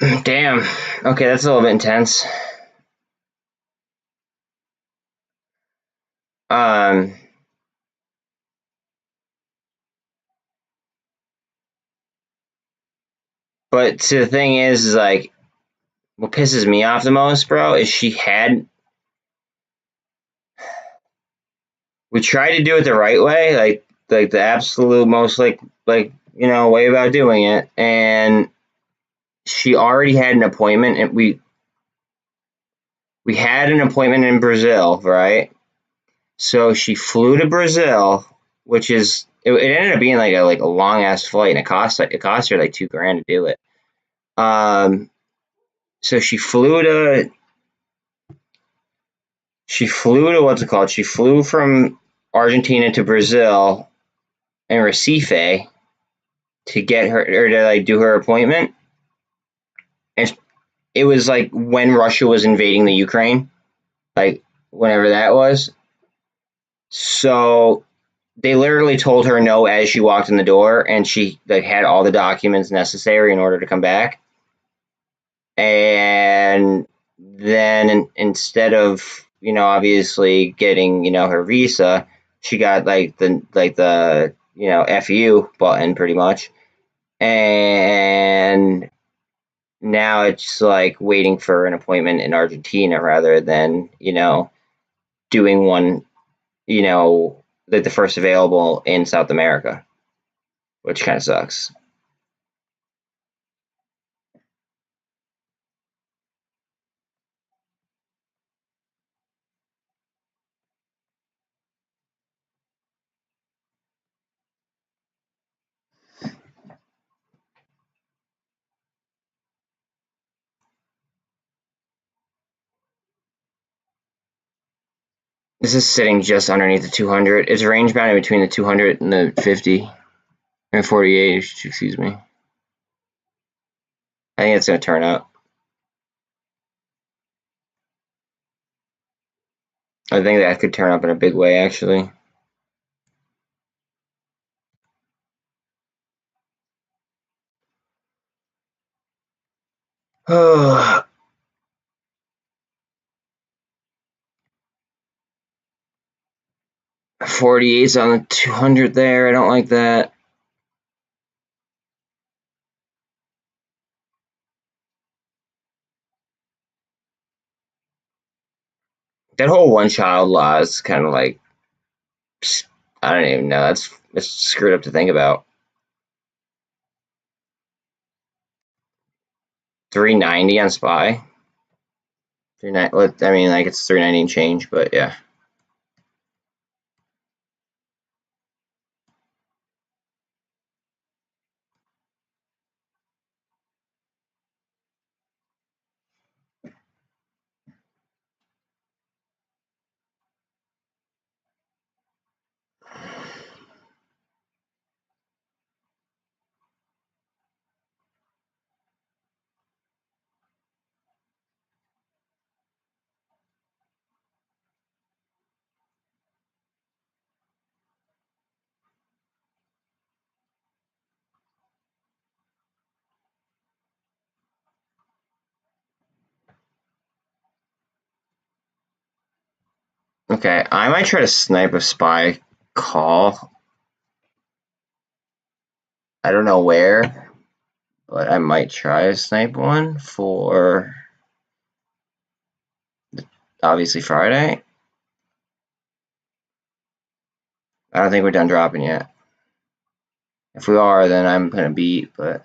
Damn. Okay, that's a little bit intense. Um, but the thing is like, what pisses me off the most, bro, is we tried to do it the right way, like the absolute most way about doing it, and she already had an appointment, and we had an appointment in Brazil, right? So she flew to Brazil, which is it ended up being like a long ass flight, and it cost her like $2,000 to do it. Um, so she flew to what's it called? She flew from Argentina to Brazil in Recife to get her or to like do her appointment, and it was like when Russia was invading the Ukraine, like whenever that was. So they literally told her no as she walked in the door, and she like had all the documents necessary in order to come back. And then instead of obviously getting her visa, she got like the FU button pretty much, and now it's like waiting for an appointment in Argentina rather than doing one like the first available in South America, which kind of sucks. This is sitting just underneath the 200. It's range bound between the 200 and the 50 and 48. Excuse me. I think it's going to turn up. I think that could turn up in a big way, actually. Oh, 48's on the 200 there. I don't like that. That whole one child law is kind of like, I don't even know. It's screwed up to think about. 390 on SPY. 390. I mean, like it's 390 and change, but yeah. Okay, I might try to snipe a SPY call. I don't know where, but I might try to snipe one for obviously Friday. I don't think we're done dropping yet. If we are, then I'm gonna beat, but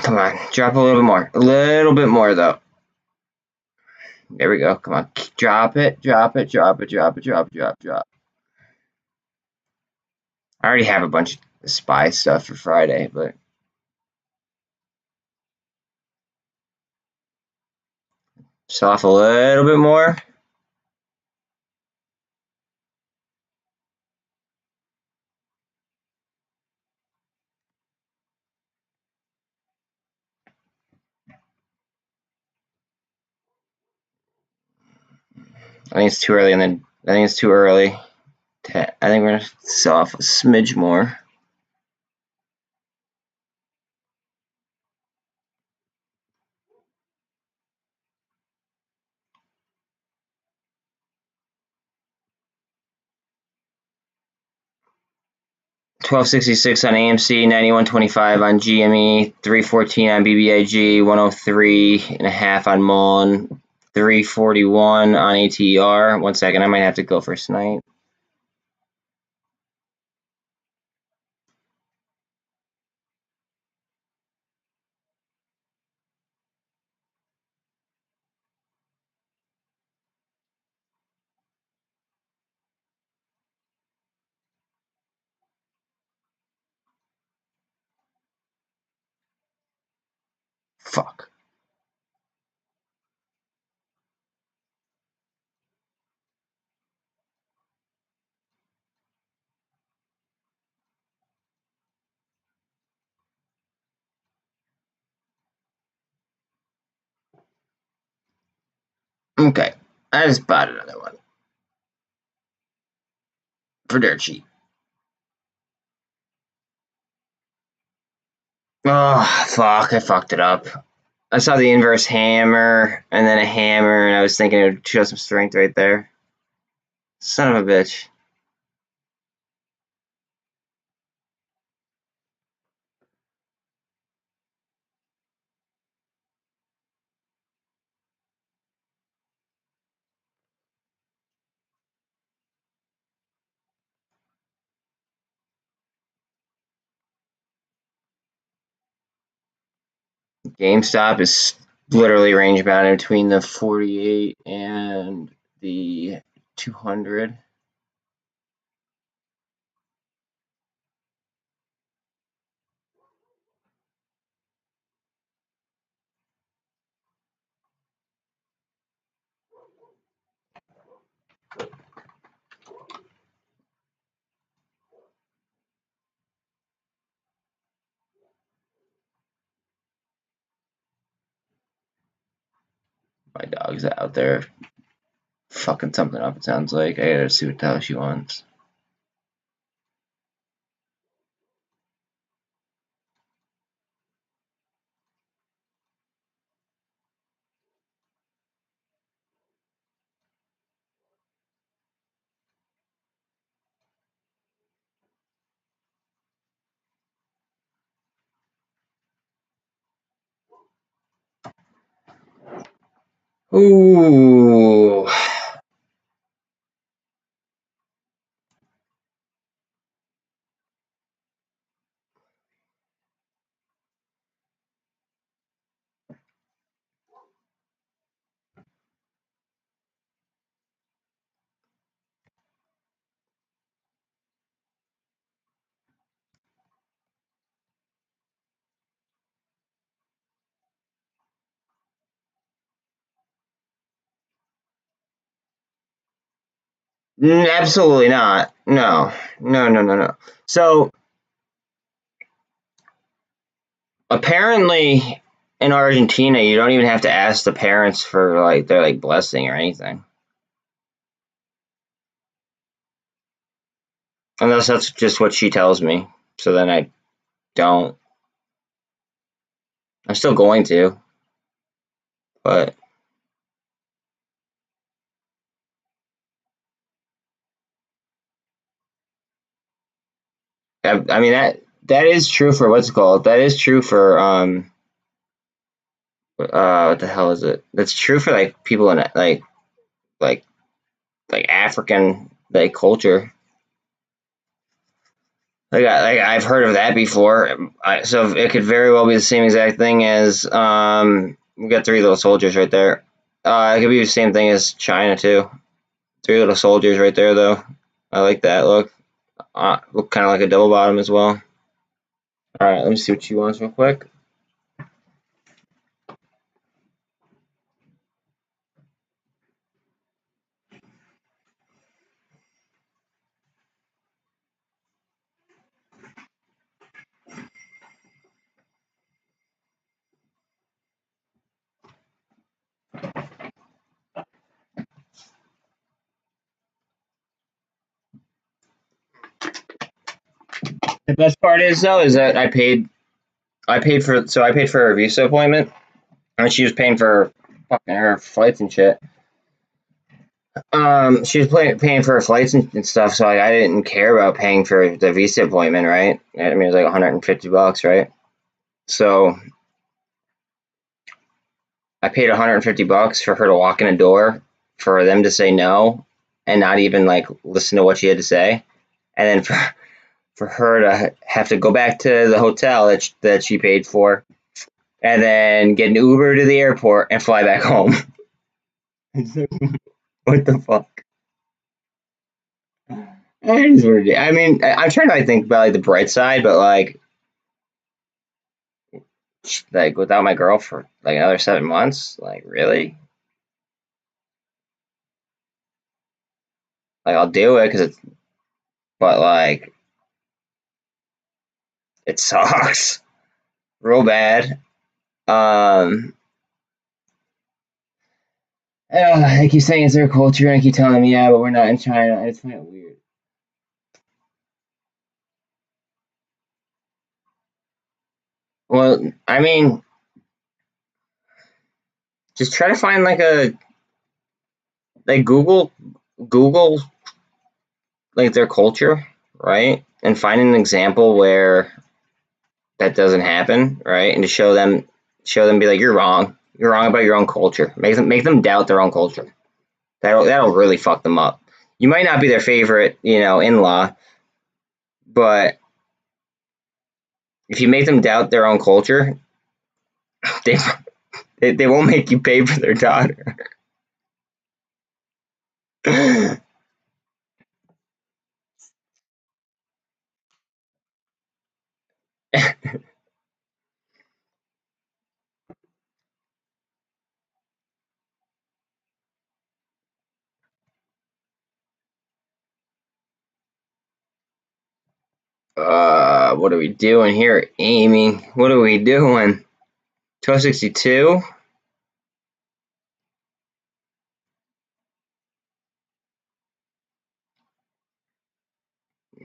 come on, drop a little bit more. A little bit more though. There we go. Come on. Drop it, drop it, drop it, drop it, drop it, drop, drop. I already have a bunch of SPY stuff for Friday, but sell off a little bit more. I think it's too early, and then I think it's too early. I think we're gonna sell off a smidge more. $12.66 on AMC, $91.25 on GME, $3.14 on BBIG, 103.5 on MULN, $3.41 on ATR. 1 second, I might have to go for a snipe. Fuck. Okay, I just bought another one for dirt cheap. Oh, fuck, I fucked it up. I saw the inverse hammer and then a hammer, and I was thinking it would show some strength right there. Son of a bitch. GameStop is literally range bound between the 48 and the 200. My dog's out there fucking something up, it sounds like. I gotta see what the hell she wants. Ooh. Absolutely not. No. No, no, no, no. So, apparently, in Argentina, you don't even have to ask the parents for, like, their, like, blessing or anything. Unless that's just what she tells me. So then I don't. I'm still going to, but I mean that is true for what's it called. That is true for what the hell is it? That's true for like people in like like African like culture. Like I've heard of that before. So it could very well be the same exact thing as we got three little soldiers right there. It could be the same thing as China too. Three little soldiers right there though. I like that look. Look kind of like a double bottom as well. All right, let me see what she wants real quick. The best part is though is that I paid for her visa appointment, and she was paying for fucking her flights and shit. She was paying for her flights and stuff, so I didn't care about paying for the visa appointment, right? I mean, it was like $150, right? So I paid $150 for her to walk in a door, for them to say no, and not even like listen to what she had to say, and then for her to have to go back to the hotel that she paid for, and then get an Uber to the airport and fly back home. What the fuck? I mean, I'm trying to like think about like the bright side, but like without my girl for like another 7 months, like really? Like I'll do it but like it sucks real bad. Um, I keep saying it's their culture, and I keep telling them yeah, but we're not in China. I just find it weird. Well, I mean, just try to find like Google like their culture, right? And find an example where that doesn't happen, right? And to show them, be like, you're wrong about your own culture. Make them doubt their own culture. That'll really fuck them up. You might not be their favorite, in-law, but if you make them doubt their own culture, they they won't make you pay for their daughter. What are we doing here, Amy? What are we doing? 1262.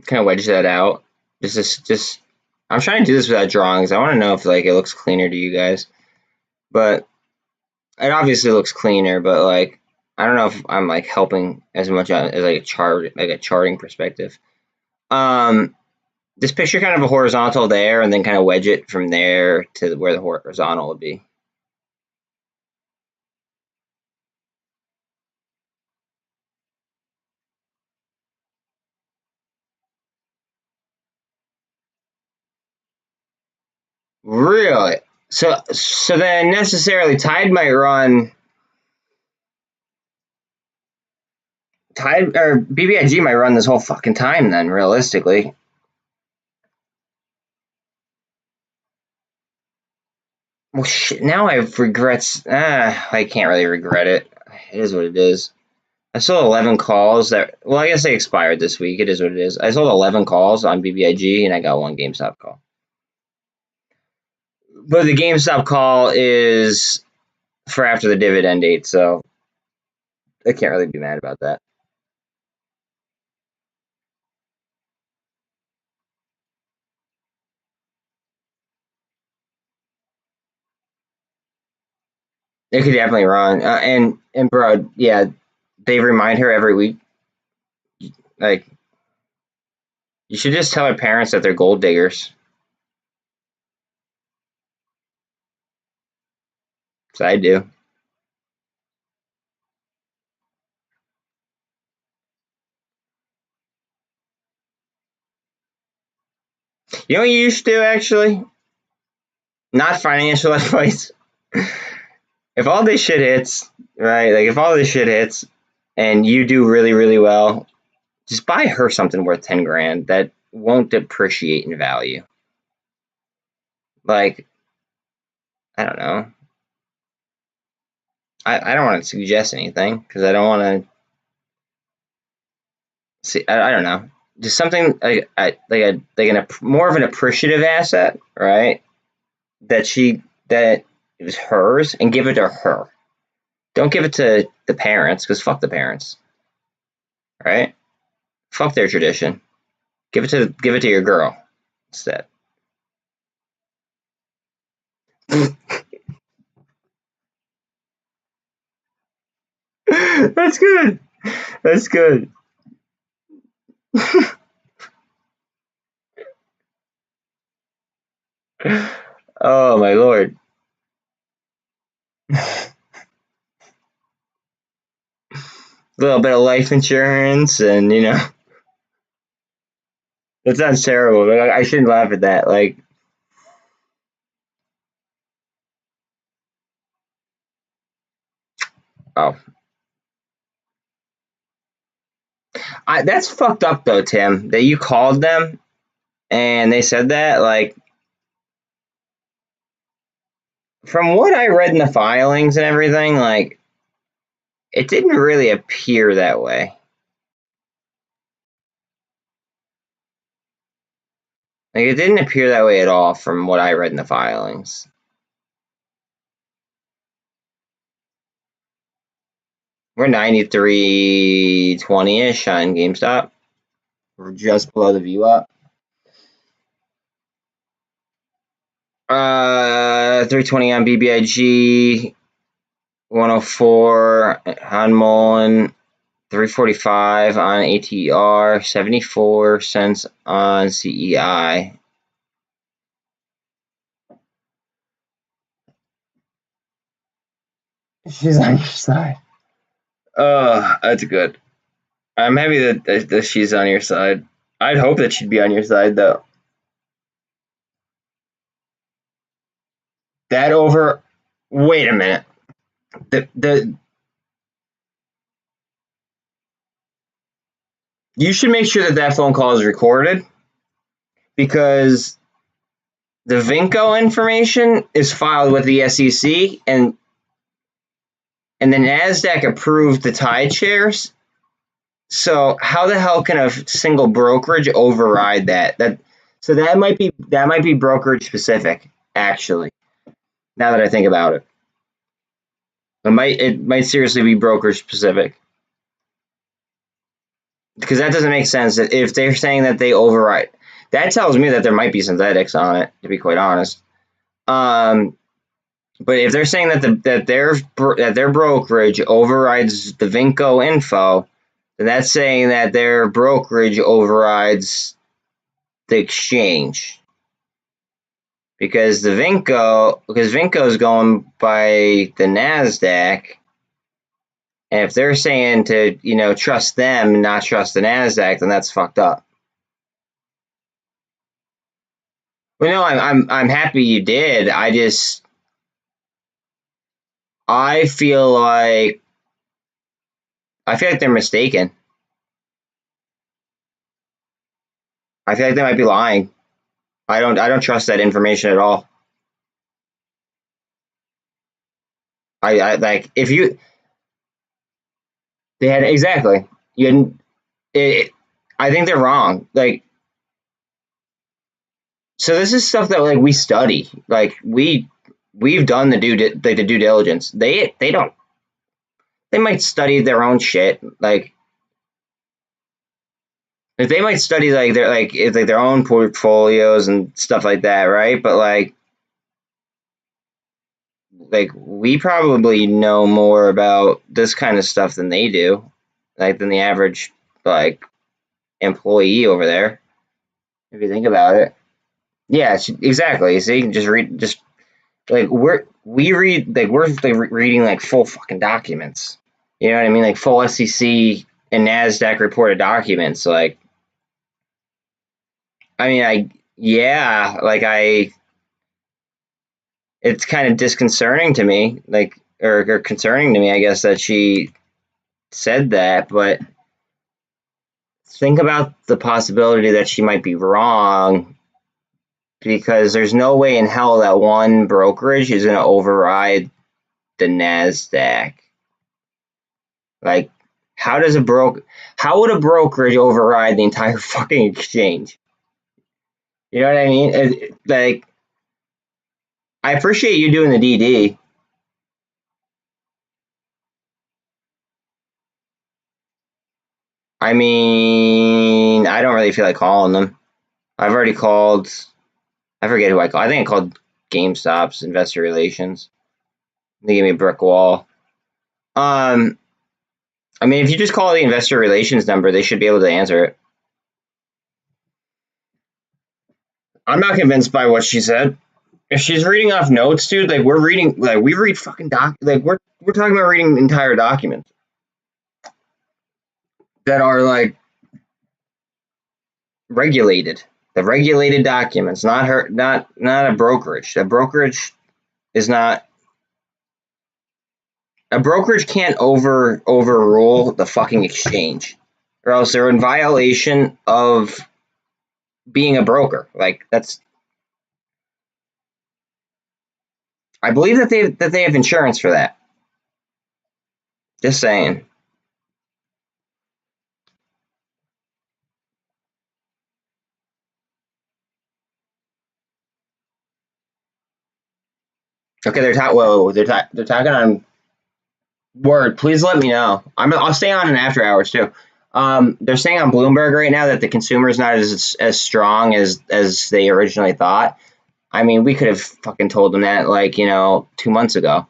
Kind of wedge that out. Just. I'm trying to do this without drawings. I want to know if like it looks cleaner to you guys, but it obviously looks cleaner. But like, I don't know if I'm like helping as much as like a charting perspective. Um, Just picture kind of a horizontal there, and then kind of wedge it from there to where the horizontal would be. Really? So then necessarily Tide or BBIG might run this whole fucking time then, realistically. Well, shit, now I have regrets. I can't really regret it. It is what it is. I sold 11 calls well, I guess they expired this week. It is what it is. I sold 11 calls on BBIG, and I got one GameStop call. But the GameStop call is for after the dividend date, so I can't really be mad about that. It could definitely run. And bro, yeah, they remind her every week. Like, you should just tell her parents that they're gold diggers. So I do. You know what you should do, actually? Not financial advice. If all this shit hits, right? Like, if all this shit hits and you do really, really well, just buy her something worth 10 grand that won't depreciate in value. Like, I don't know. I don't want to suggest anything because I don't want to see. I don't know. Just something more of an appreciative asset, right? That is hers, and give it to her. Don't give it to the parents because fuck the parents, right? Fuck their tradition. Give it to your girl. instead. That's good. That's good. Oh my lord. A little bit of life insurance, and that sounds terrible. But I shouldn't laugh at that. Like, oh, that's fucked up though, Tim. That you called them and they said that. Like, from what I read in the filings and everything, like, it didn't really appear that way. Like, it didn't appear that way at all from what I read in the filings. We're 93.20-ish on GameStop. We're just below the view up. 320 on BBIG, 104 on MULN, 345 on ATR, 74 cents on CEI. She's on your side. Oh, that's good. I'm happy that she's on your side. I'd hope that she'd be on your side, though. That over. Wait a minute. You should make sure that phone call is recorded, because the Vinco information is filed with the SEC, and the NASDAQ approved the tide shares. So how the hell can a single brokerage override that? So that might be brokerage specific, actually. Now that I think about it, it might seriously be brokerage specific, because that doesn't make sense. If they're saying that they override, that tells me that there might be synthetics on it, to be quite honest. But if they're saying that their brokerage overrides the Vinco info, then that's saying that their brokerage overrides the exchange. Because Vinco is going by the NASDAQ, and if they're saying to trust them and not trust the NASDAQ, then that's fucked up. Well, no, I'm happy you did. I feel like they're mistaken. I feel like they might be lying. I don't trust that information at all. I like if you they had exactly you it, I think they're wrong. Like, so this is stuff that, like, we study. Like, we've done the due diligence. They don't. They might study their own shit. Like they might study their own portfolios and stuff like that, right? But like we probably know more about this kind of stuff than they do, like than the average like employee over there. If you think about it, yeah, exactly. See, just like we're reading like full fucking documents. You know what I mean? Like full SEC and NASDAQ reported documents. Like, I mean, it's kind of disconcerting to me, like, or concerning to me, I guess, that she said that, but think about the possibility that she might be wrong, because there's no way in hell that one brokerage is going to override the NASDAQ. Like, how would a brokerage override the entire fucking exchange? You know what I mean? Like, I appreciate you doing the DD. I mean, I don't really feel like calling them. I've already called. I forget who I called. I think I called GameStop's investor relations. They gave me a brick wall. I mean, if you just call the investor relations number, they should be able to answer it. I'm not convinced by what she said. If she's reading off notes, dude, like we're reading, like we read fucking like we're talking about reading entire documents that are like regulated. The regulated documents, not a brokerage. A brokerage is not. A brokerage can't overrule the fucking exchange, or else they're in violation of being a broker. Like that's. I believe that they have insurance for that. Just saying. Okay, they're talking. Whoa, they're talking on Word. Please let me know. I'll stay on in after hours too. They're saying on Bloomberg right now that the consumer is not as strong as they originally thought. I mean, we could have fucking told them that like 2 months ago.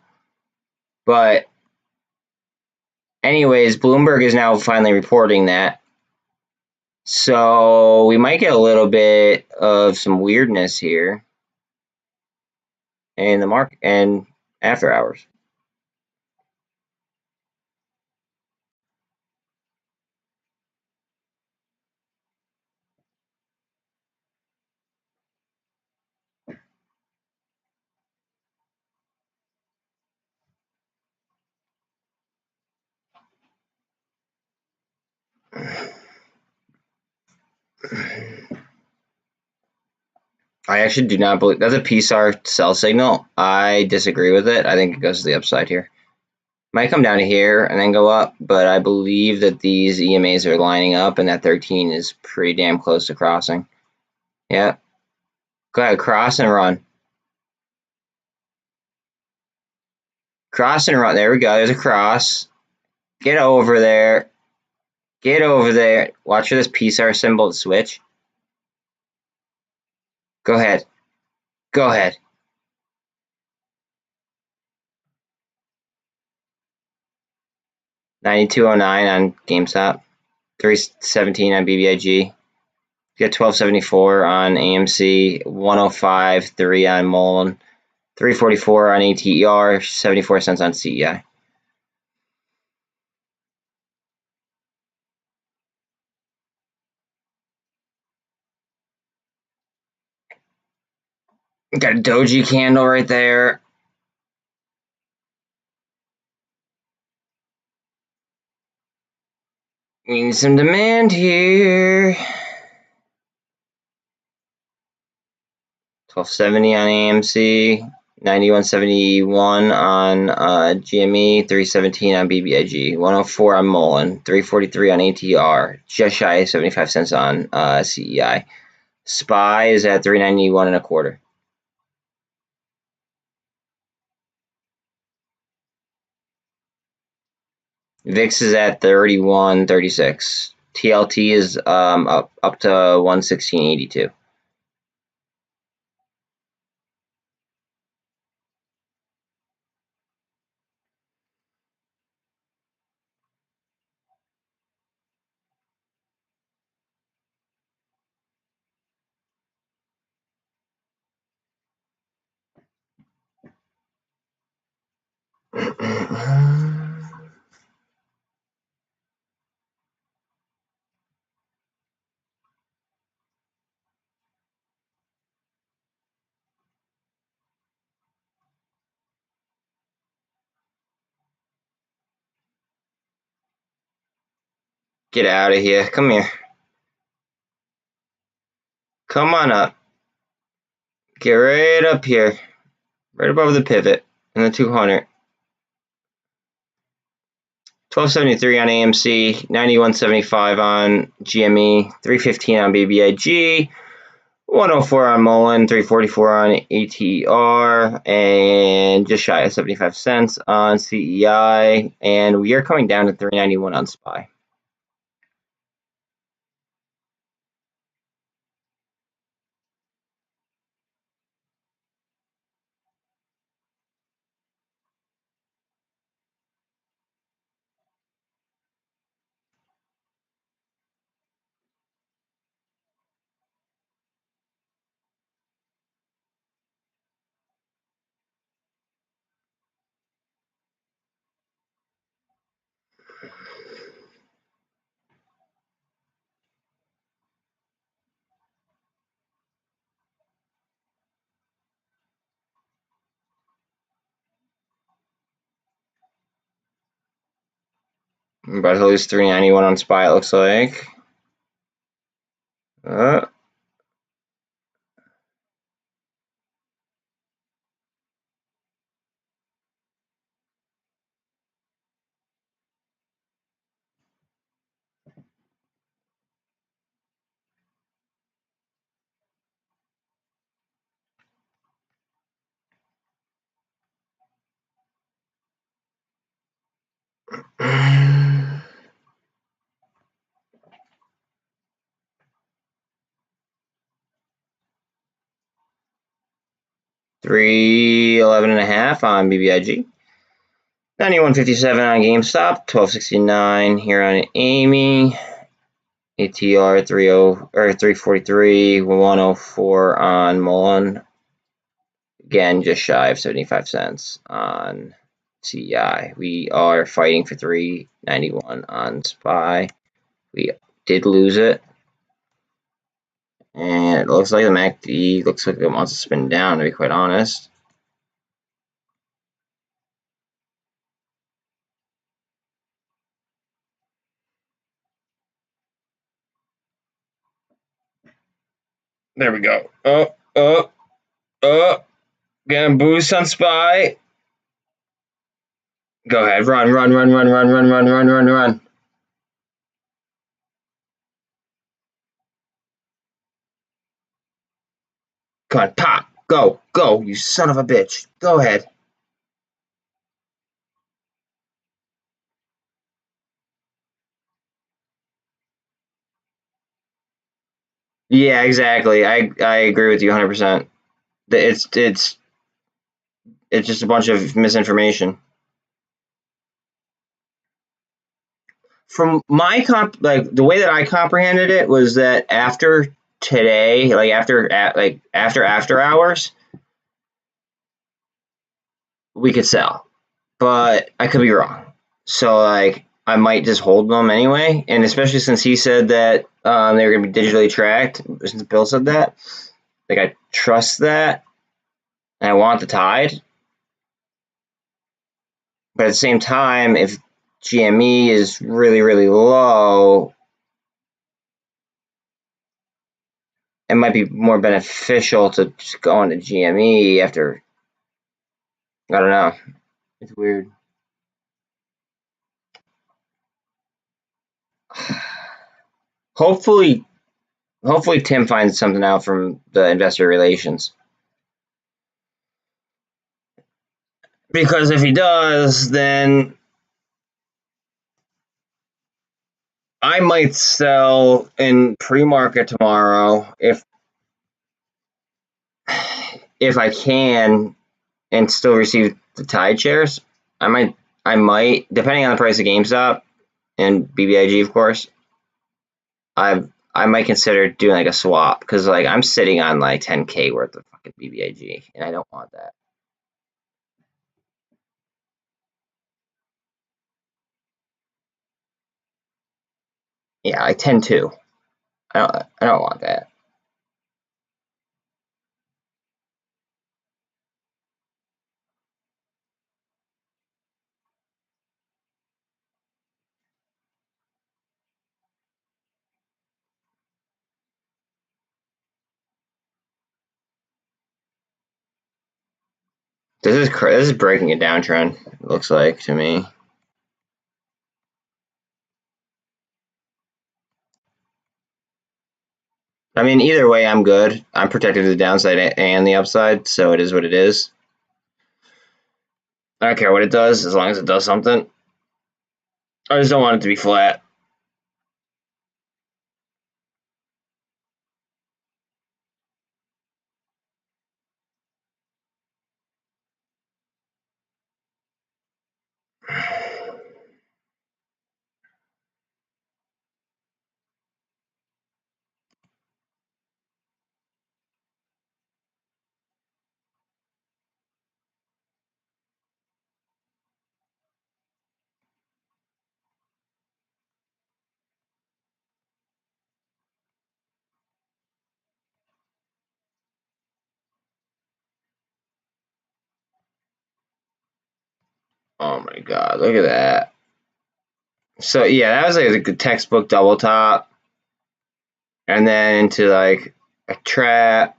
But anyways, Bloomberg is now finally reporting that. So we might get a little bit of some weirdness here in the market and after hours. I actually do not believe that's a PSAR sell signal. I disagree with it. I think it goes to the upside here. Might come down to here and then go up, but I believe that these EMAs are lining up and that 13 is pretty damn close to crossing. Yeah. Go ahead, cross and run. Cross and run. There we go. There's a cross. Get over there. Get over there. Watch for this PSAR symbol to switch. Go ahead. Go ahead. $92.09 on GameStop. $3.17 on BBIG. You got $12.74 on AMC. $105.3 on MULN. $3.44 on ATER. 74 cents on CEI. Got a doji candle right there. We need some demand here. 1270 on AMC, 9171 on GME, 317 on BBIG, 104 on MULN, 343 on ATR, just shy of 75 cents on CEI. SPY is at 391 and a quarter. VIX is at 31.36. TLT is up to 116.82. Get out of here. Come here. Come on up. Get right up here. Right above the pivot and the 200. 1273 on AMC, 91.75 on GME, 315 on BBIG, 104 on MULN, 344 on ATR, and just shy of 75 cents on CEI. And we are coming down to 391 on SPY. I'm about to lose 391 on SPY, it looks like. 311.5 on BBIG. 91.57 on GameStop. 12.69 here on AMC. ATR 30 or 343. 104 on MULN. Again, just shy of 75 cents on CEI. We are fighting for 391 on SPY. We did lose it. And it looks like the MACD looks like it wants to spin down, to be quite honest. There we go. Gonna boost on SPY. Go ahead. Run. Come on, pop. Go, you son of a bitch. Go ahead. Yeah, exactly. I agree with you 100%. It's just a bunch of misinformation. From my the way that I comprehended it was that after today, after hours, we could sell, but I could be wrong. So I might just hold them anyway, and especially since he said that they were going to be digitally tracked. Since Bill said that, I trust that, and I want the tide. But at the same time, if GME is really, really low, it might be more beneficial to just go into GME after. I don't know. It's weird. Hopefully, Tim finds something out from the investor relations. Because if he does, then I might sell in pre-market tomorrow if I can and still receive the tide shares. I might depending on the price of GameStop and BBIG, of course. I might consider doing a swap because I'm sitting on 10K worth of fucking BBIG and I don't want that. Yeah, 10-2. I don't want that. This is breaking a downtrend. It looks like to me. I mean, either way, I'm good. I'm protected to the downside and the upside, so it is what it is. I don't care what it does, as long as it does something. I just don't want it to be flat. Oh my god, look at that. So yeah, that was like a good textbook double top, and then into like a trap,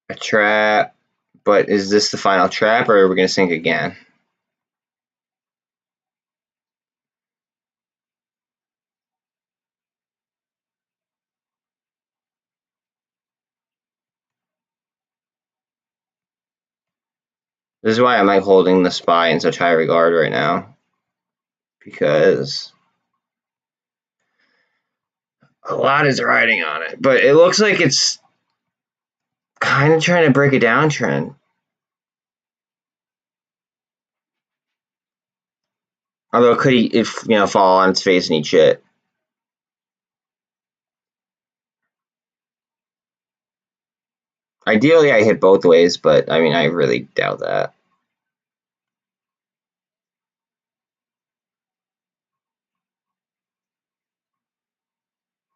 a trap. But is this the final trap, or are we gonna sink again? This is why I'm like holding the SPY in such high regard right now, because a lot is riding on it. But it looks like it's kind of trying to break a downtrend. Although could he, if fall on its face and eat shit? Ideally, I hit both ways, but I mean, I really doubt that.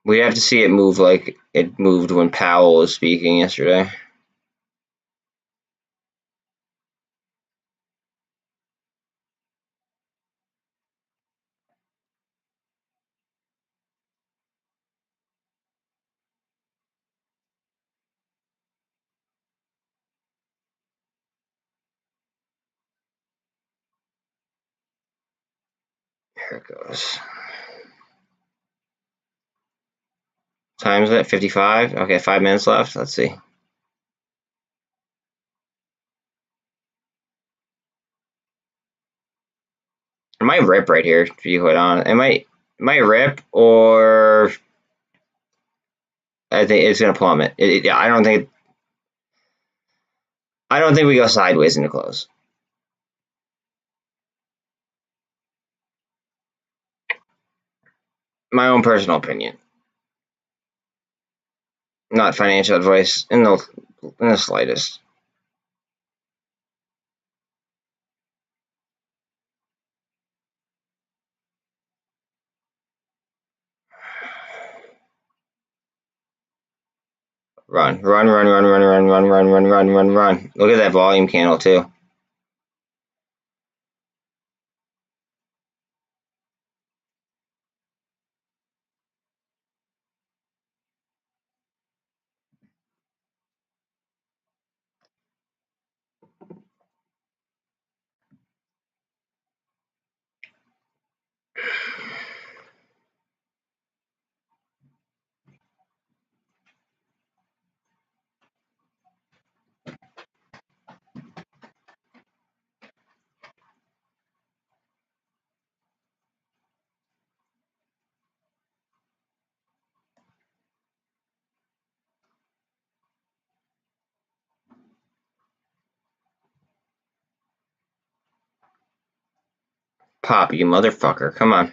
We have to see it move like it moved when Powell was speaking yesterday. Here it goes. Time is it? 55? Okay, 5 minutes left. Let's see. It might rip right here if you put on. It might rip, or I think it's gonna plummet. I don't think we go sideways into close. My own personal opinion, not financial advice in the slightest. Run, run, run, run, run, run, run, run, run, run, run, run. Look at that volume candle too. Pop, you motherfucker. Come on.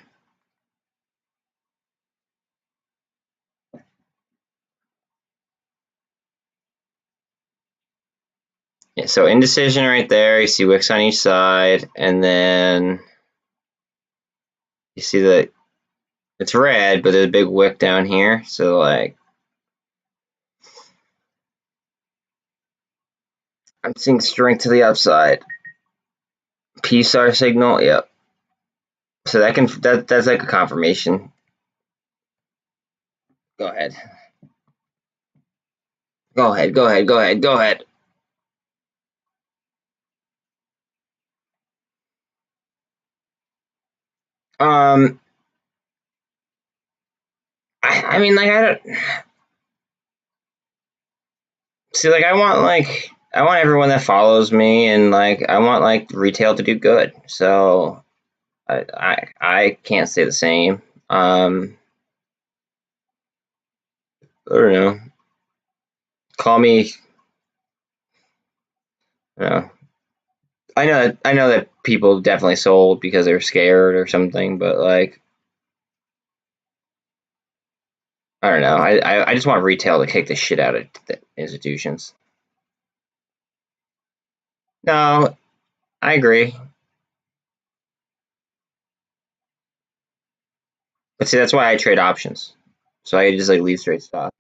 Yeah, so indecision right there. You see wicks on each side, and then you see that it's red, but there's a big wick down here. So like, I'm seeing strength to the upside. PSAR signal, yep. So that's like a confirmation. Go ahead. Go ahead. Go ahead. Go ahead. Go ahead. Um, I mean, like, I don't see, like, I want everyone that follows me, and like, I want like retail to do good. So I can't say the same. I don't know. Call me. You know, I know that people definitely sold because they were scared or something, but like, I don't know. I just want retail to kick the shit out of the institutions. No, I agree. But see, that's why I trade options. So I just like leave straight stop.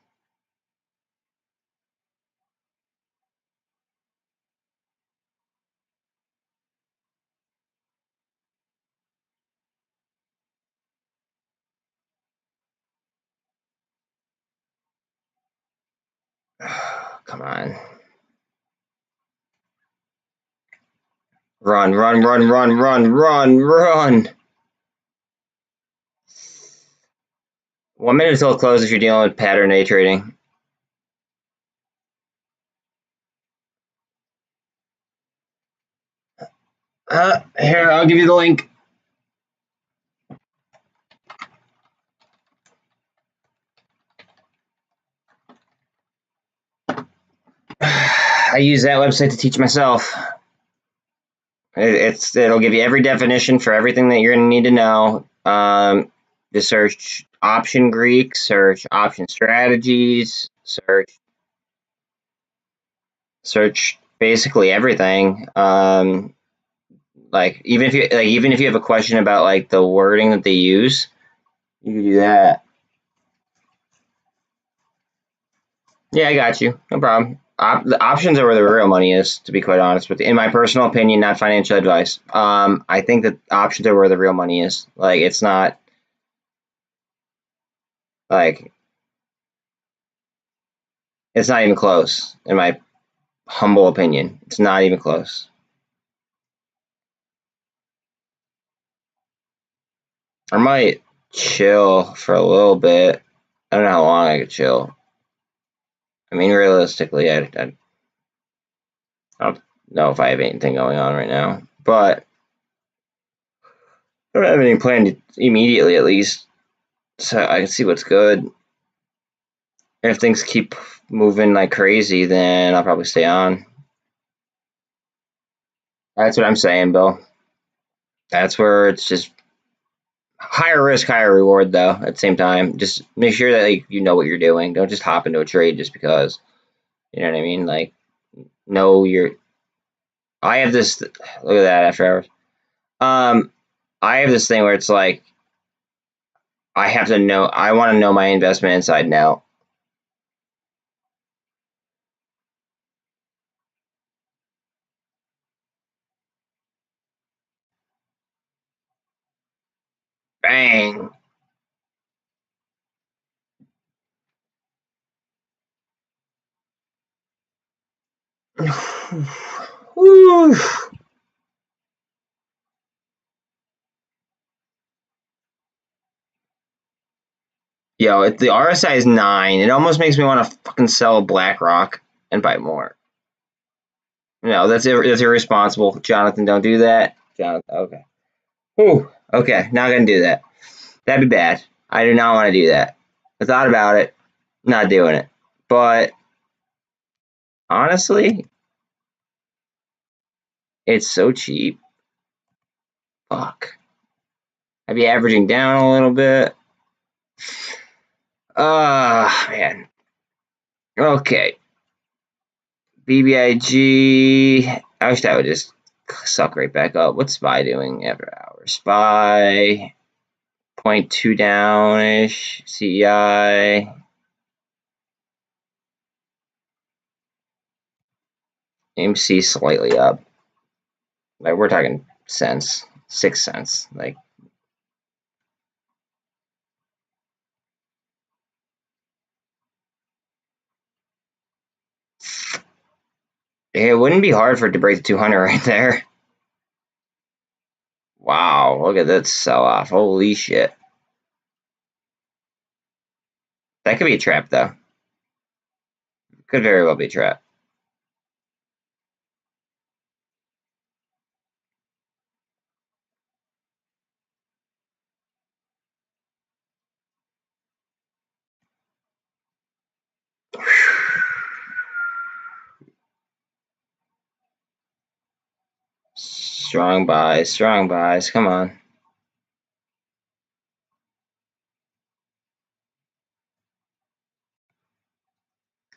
Come on. Run, run, run, run, run, run, run. 1 minute until it closes if you're dealing with pattern day trading. Here, I'll give you the link. I use that website to teach myself. It'll give you every definition for everything that you're going to need to know. Just search option Greek, search option strategies, search basically everything. Like even if you have a question about like the wording that they use, you can do that. Yeah, I got you. No problem. The options are where the real money is, to be quite honest with you. In my personal opinion, not financial advice. I think that options are where the real money is. Like it's not like it's not even close, in my humble opinion. It's not even close. I might chill for a little bit. I don't know how long I could chill. I mean, realistically, I don't know if I have anything going on right now, but I don't have anything planned immediately, at least, so I can see what's good. If things keep moving like crazy, then I'll probably stay on. That's what I'm saying, Bill. That's where it's just higher risk, higher reward, though. At the same time, just make sure that like, you know what you're doing. Don't just hop into a trade just because. You know what I mean? Like, know your. I have this. Look at that after hours. I have this thing where it's like I have to know. I want to know my investment inside and out. Bang. Woo. Yo, if the RSI is 9, it almost makes me want to fucking sell BlackRock and buy more. No, that's irresponsible. Jonathan, don't do that. Jonathan, okay. Whew. Okay, not gonna do that. That'd be bad. I do not want to do that. I thought about it. Not doing it. But honestly, it's so cheap. Fuck. I'd be averaging down a little bit. Man. Okay. BBIG. I wish that would just suck right back up. What's SPY doing after hours? SPY 0.2 down-ish. CEI. AMC slightly up. Like we're talking cents. 6 cents. Like it wouldn't be hard for it to break the 200 right there. Wow, look at that sell-off. Holy shit. That could be a trap, though. Could very well be a trap. Strong buys. Come on.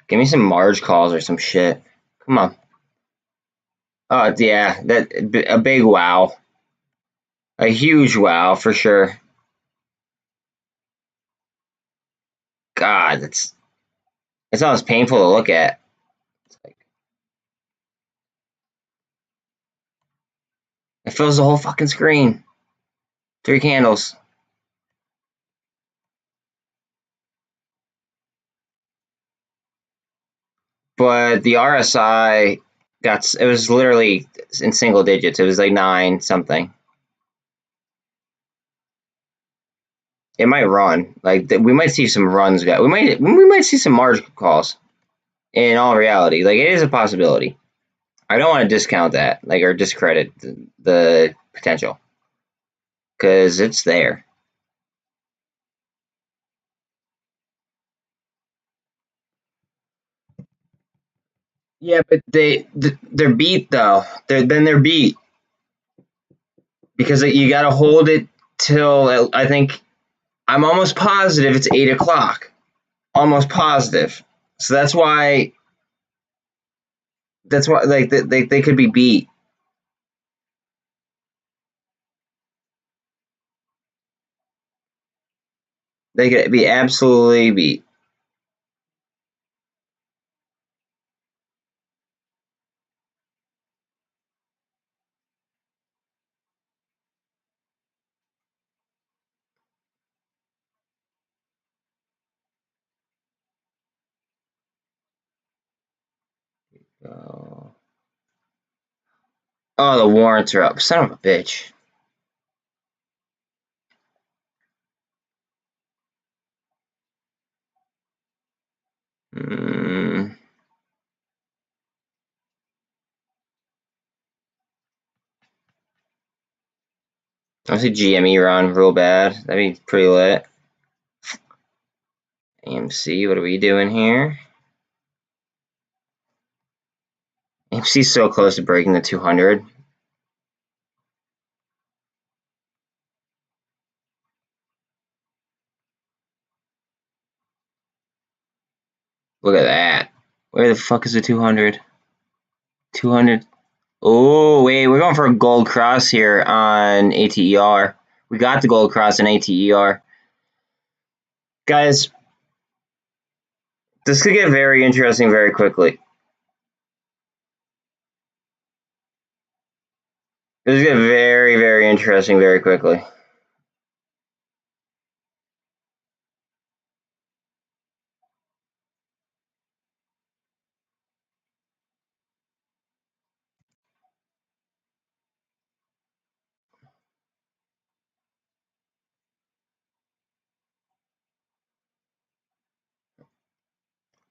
Give me some marge calls or some shit. Come on. Oh, yeah. A big wow. A huge wow, for sure. God, it's almost painful to look at. It's like, it fills the whole fucking screen. 3 candles. but the RSI it was literally in single digits. It was like 9 something. It might run. Like we might see some runs. We might see some margin calls. In all reality, like it is a possibility. I don't want to discount that, like, or discredit the potential, because it's there. Yeah, but they're beat though. They're beat because you got to hold it till I think I'm almost positive it's 8 o'clock. Almost positive. So that's why like they could be beat. They could be absolutely beat. Oh, the warrants are up. Son of a bitch. Mm. I see GME run real bad. That'd be pretty lit. AMC, what are we doing here? AMC's so close to breaking the 200. Look at that. Where the fuck is the 200? 200. Oh, wait, we're going for a gold cross here on ATER. We got the gold cross on ATER. Guys, this could get very interesting very quickly. This could get very, very interesting very quickly.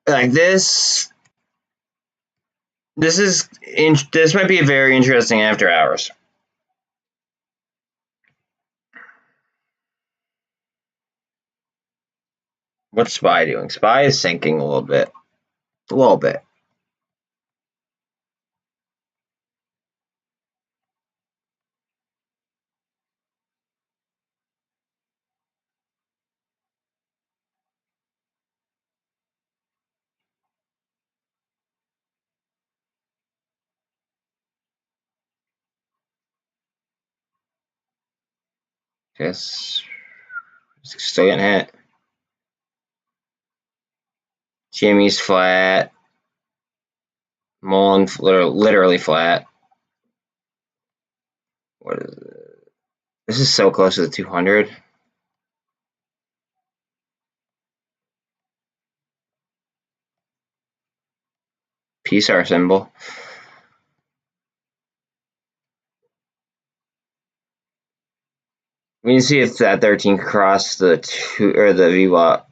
Like this might be a very interesting after hours. What's SPY doing? SPY is sinking a little bit. A little bit. Guess still getting hit. GME's flat. MULN literally flat. What is it? This is so close to the 200. PSAR symbol. We need to see if that 13 can cross the 2 or the VWAP.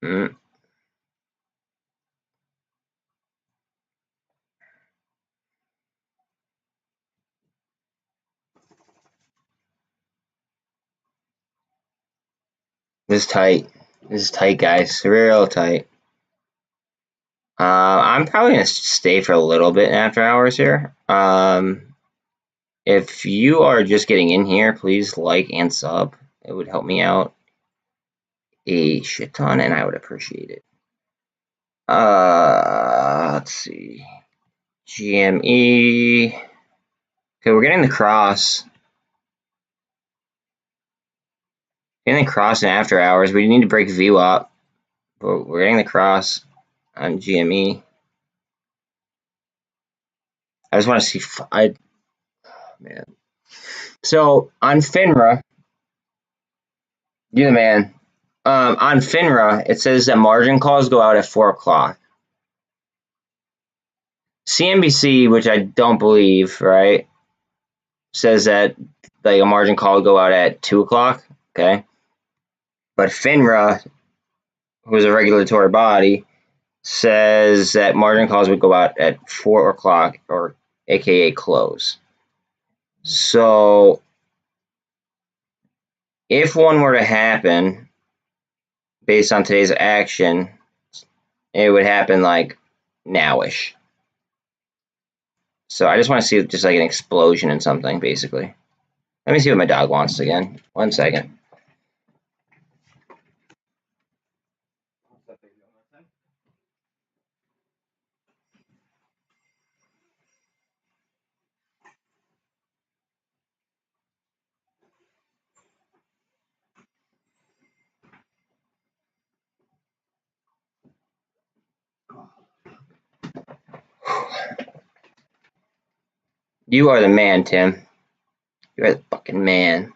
Mm. This is tight. This is tight, guys. Real tight. I'm probably gonna stay for a little bit after hours here. If you are just getting in here, please like and sub. It would help me out a shit ton, and I would appreciate it. Let's see. GME. Okay, we're getting the cross. Getting the cross in after hours. We need to break VWAP, but we're getting the cross on GME. I just want to see. Man. So on FINRA, You're the man. On FINRA, it says that margin calls go out at 4 o'clock. CNBC, which I don't believe, right, says that like a margin call will go out at 2 o'clock. Okay. But FINRA, who is a regulatory body, says that margin calls would go out at 4 o'clock, or aka close. So if one were to happen based on today's action, it would happen like nowish. So I just want to see just like an explosion in something, basically. Let me see what my dog wants again. 1 second. You are the man, Tim. You are the fucking man.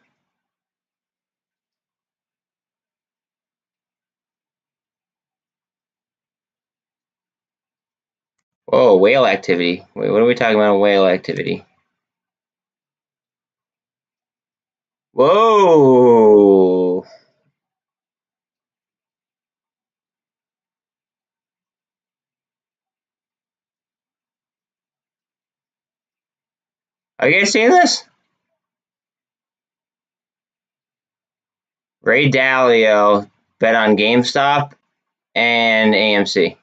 Whoa, whale activity. Wait, what are we talking about? Whale activity. Whoa. Are you guys seeing this? Ray Dalio bet on GameStop and AMC.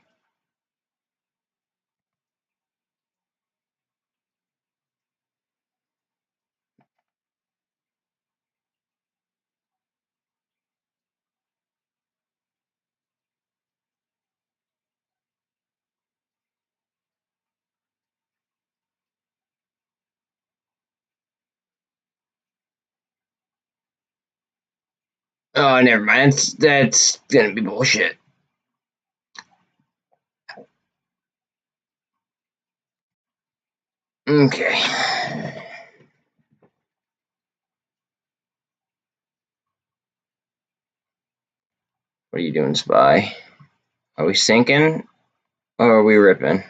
Oh, never mind. That's gonna be bullshit. Okay. What are you doing, Spy? Are we sinking or are we ripping?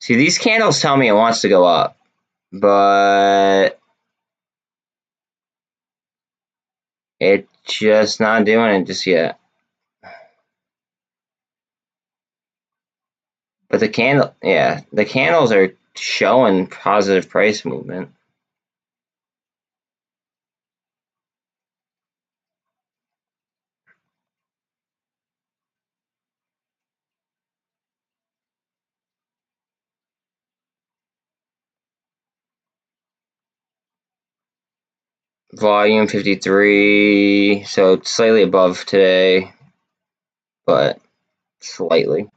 See, these candles tell me it wants to go up, but it's just not doing it just yet. But the candles are showing positive price movement. Volume 53, so it's slightly above today, but slightly.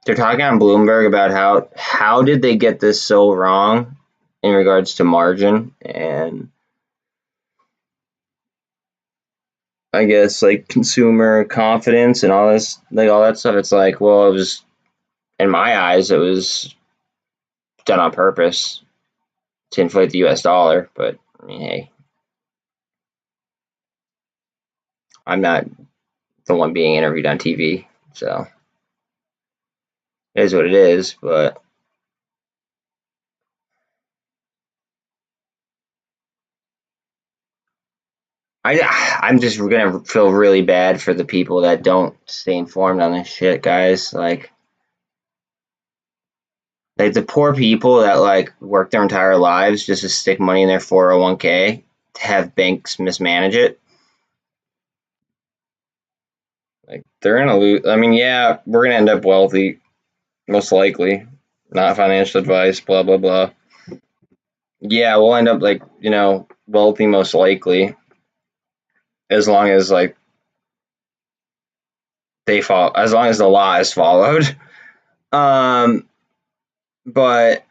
They're talking on Bloomberg about how did they get this so wrong in regards to margin, and I guess like consumer confidence and all this, like all that stuff. It's like, well, it was, in my eyes, it was done on purpose to inflate the US dollar, but I mean, hey, I'm not the one being interviewed on TV, so it is what it is. But I'm just gonna feel really bad for the people that don't stay informed on this shit, guys. Like the poor people that like work their entire lives just to stick money in their 401k to have banks mismanage it. Like they're gonna lose. I mean, yeah, we're gonna end up wealthy, most likely. Not financial advice. Blah blah blah. Yeah, we'll end up like wealthy most likely, as long as like as long as the law is followed. Um, but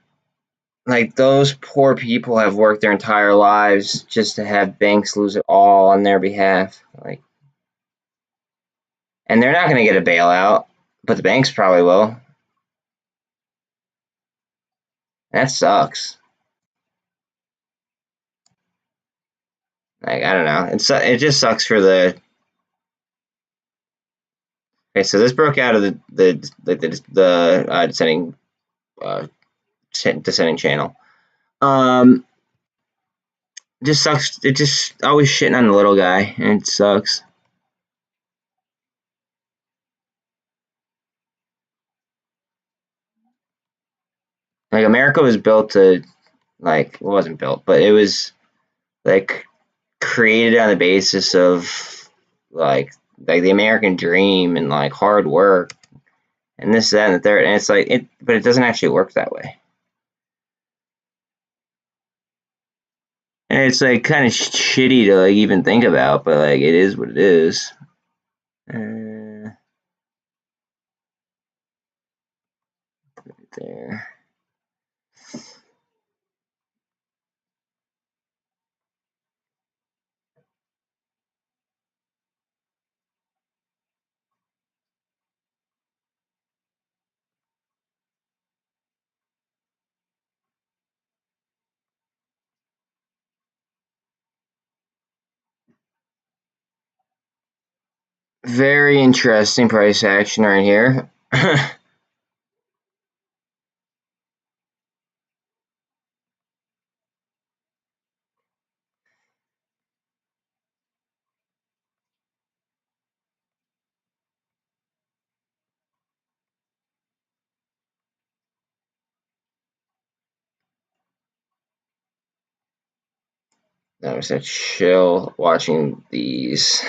like those poor people have worked their entire lives just to have banks lose it all on their behalf. Like, and they're not going to get a bailout, but the banks probably will. That sucks. Like, I don't know. It just sucks for the. Okay, so this broke out of the uh, descending channel. Um, just sucks. It just always shitting on the little guy, and it sucks. Like America was built to, like, it wasn't built, but it was like created on the basis of like the American dream and like hard work and this, that, and the third. And it's like but it doesn't actually work that way. And it's like kind of shitty to like even think about, but like it is what it is. Right there. Very interesting price action right here. That was a chill watching these.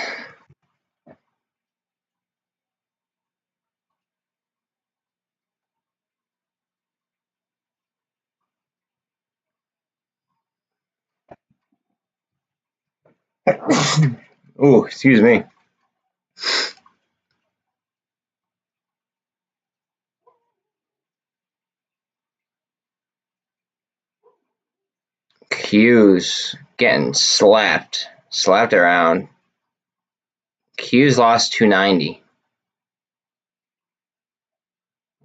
Oh, excuse me. Q's getting slapped around. Q's lost 290.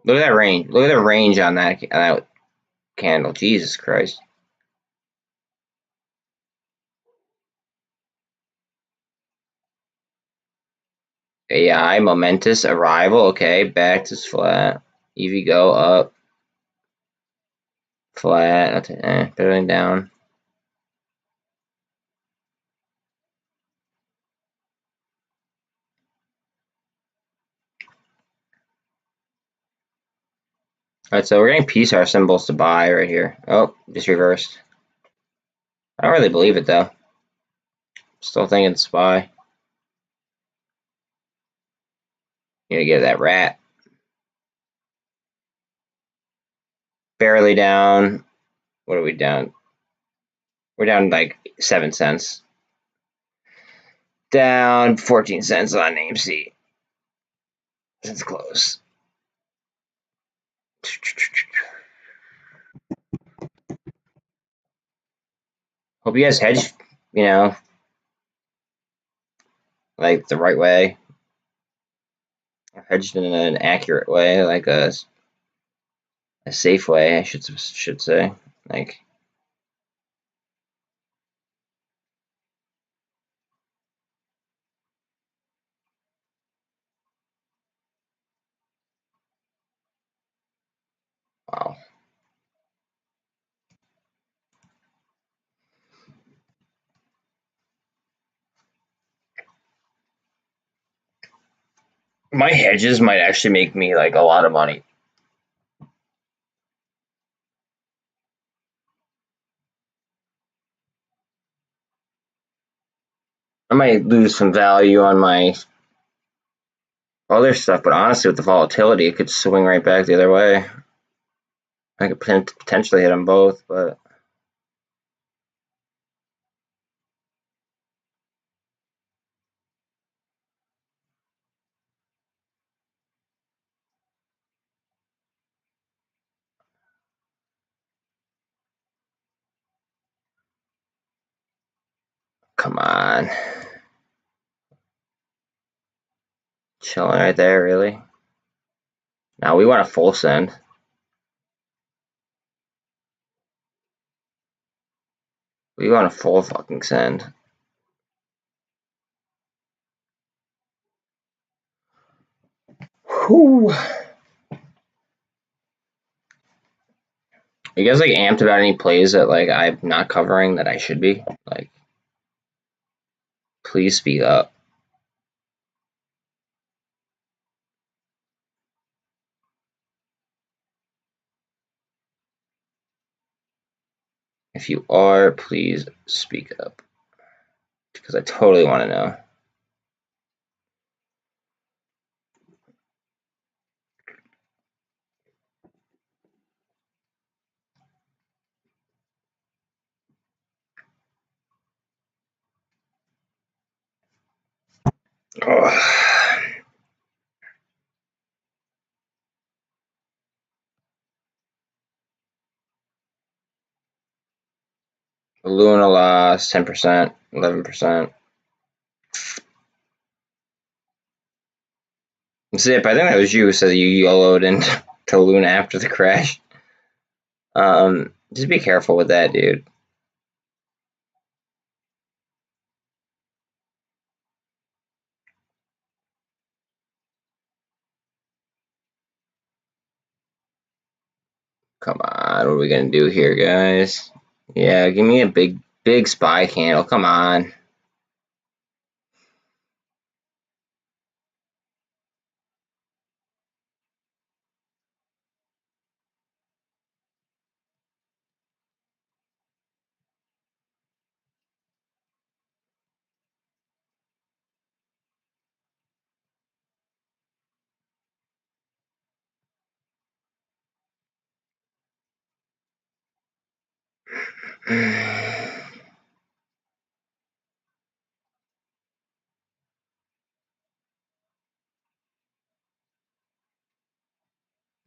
Look at that range. Look at the range on that candle. Jesus Christ. AI momentous arrival. Okay, back to flat. EV go up. Flat. Going down. Alright, so we're getting PSAR symbols to buy right here. Oh, just reversed. I don't really believe it though. Still thinking SPY. You gotta get that rat. Barely down. What are we down? We're down like 7 cents. Down 14 cents on AMC. Since close. Hope you guys hedge, like the right way. Or hedged in an accurate way, like a safe way, I should say. Like, wow. My hedges might actually make me like a lot of money. I might lose some value on my other stuff, but honestly, with the volatility, it could swing right back the other way. I could potentially hit them both, but come on. Chilling right there, really? Now we want a full send. We want a full fucking send. Whew. You guys like amped about any plays that like I'm not covering that I should be? Like, please speak up. If you are, please speak up. Because I totally want to know. Oh. Luna lost 10%, 11%. Zip, I think that was you who said you YOLO'd into Luna after the crash. Just be careful with that, dude. Come on, what are we gonna do here, guys? Yeah, give me a big spy candle. Come on.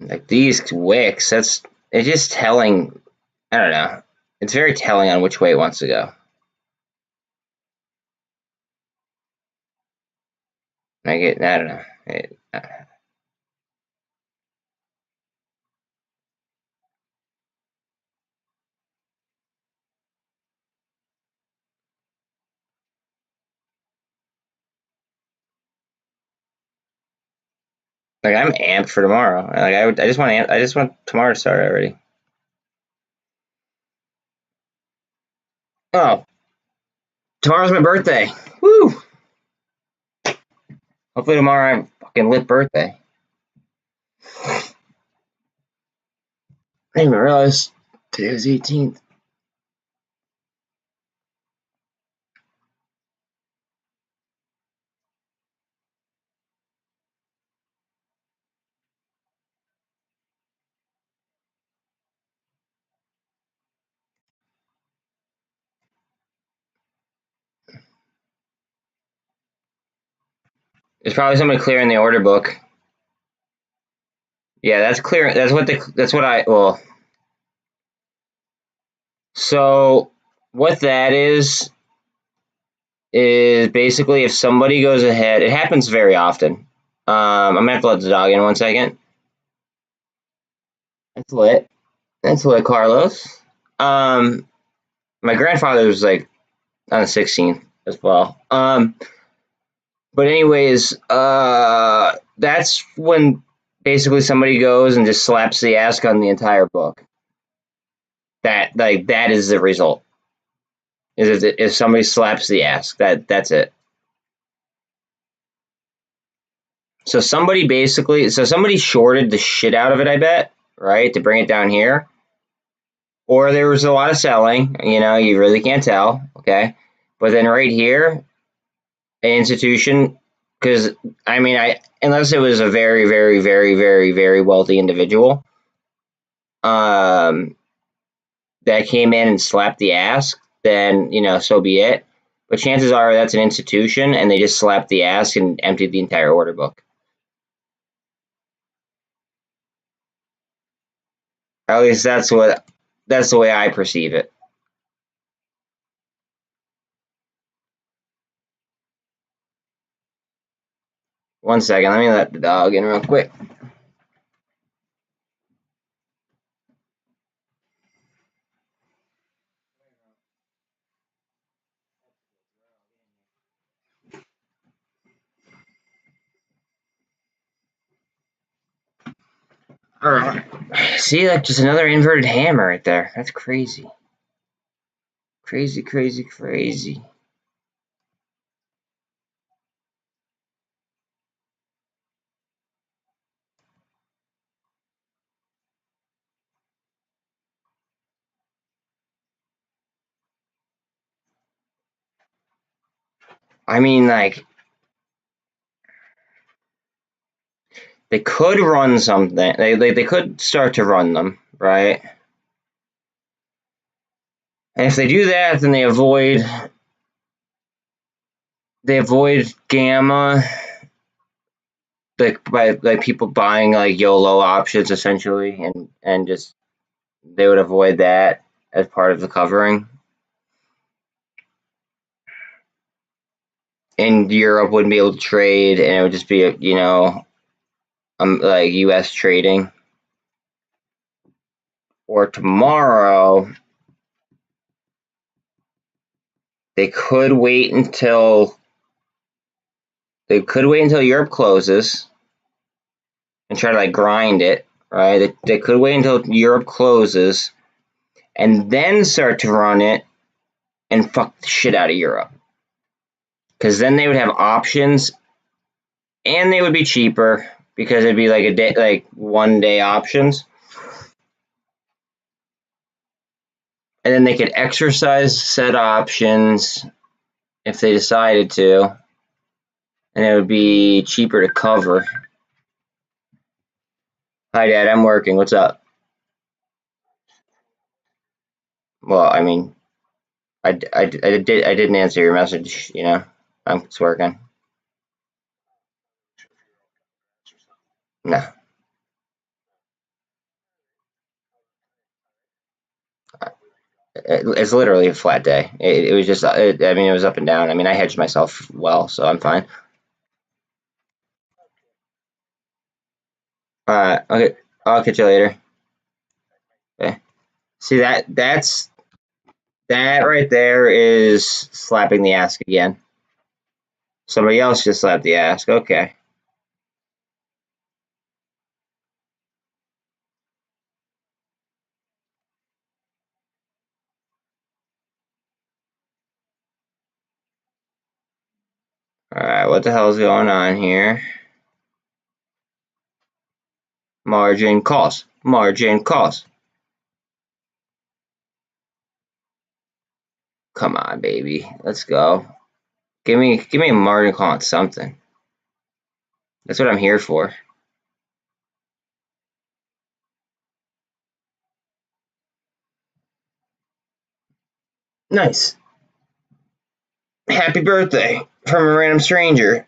Like these wicks, it's just telling. I don't know. It's very telling on which way it wants to go. I don't know. Like I'm amped for tomorrow. Like I just want tomorrow to start already. Oh, tomorrow's my birthday. Woo! Hopefully tomorrow I have a fucking lit birthday. I didn't even realize today was 18th. There's probably somebody clearing the order book. Yeah, that's clear. That's what I well. So what that is basically if somebody goes ahead, it happens very often. I'm gonna have to let the dog in 1 second. That's lit. That's lit, Carlos. My grandfather was like on the 16th as well. But anyways, that's when basically somebody goes and just slaps the ask on the entire book. That is the result. Is if somebody slaps the ask, that's it. So somebody shorted the shit out of it, I bet, right, to bring it down here. Or there was a lot of selling, you really can't tell, okay? But then right here, an institution Because I mean, unless it was a very, very, very, very, very wealthy individual, that came in and slapped the ass, then so be it. But chances are that's an institution, and they just slapped the ass and emptied the entire order book. At least that's the way I perceive it. One second, let me let the dog in real quick. See, like just another inverted hammer right there. That's crazy. Crazy, crazy, crazy. I mean, like, they could run something. They could start to run them, right? And if they do that, then they avoid gamma, like by like people buying like YOLO options essentially, and just they would avoid that as part of the covering. And Europe wouldn't be able to trade, and it would just be like U.S. trading. Or tomorrow, they could wait until Europe closes and try to like grind it, right? They could wait until Europe closes and then start to run it and fuck the shit out of Europe. Because then they would have options and they would be cheaper because it'd be like a day, like 1 day options. And then they could exercise said options if they decided to, and it would be cheaper to cover. Hi, Dad. I'm working. What's up? Well, I mean, I didn't answer your message. I'm just working. No, it's literally a flat day. It was just. I mean, it was up and down. I mean, I hedged myself well, so I'm fine. Okay. I'll catch you later. Okay. See that right there is slapping the ass again. Somebody else just slapped the ass. Okay. All right. What the hell is going on here? Margin calls. Margin calls. Come on, baby. Let's go. Give me a margin call on something. That's what I'm here for. Nice. Happy birthday from a random stranger.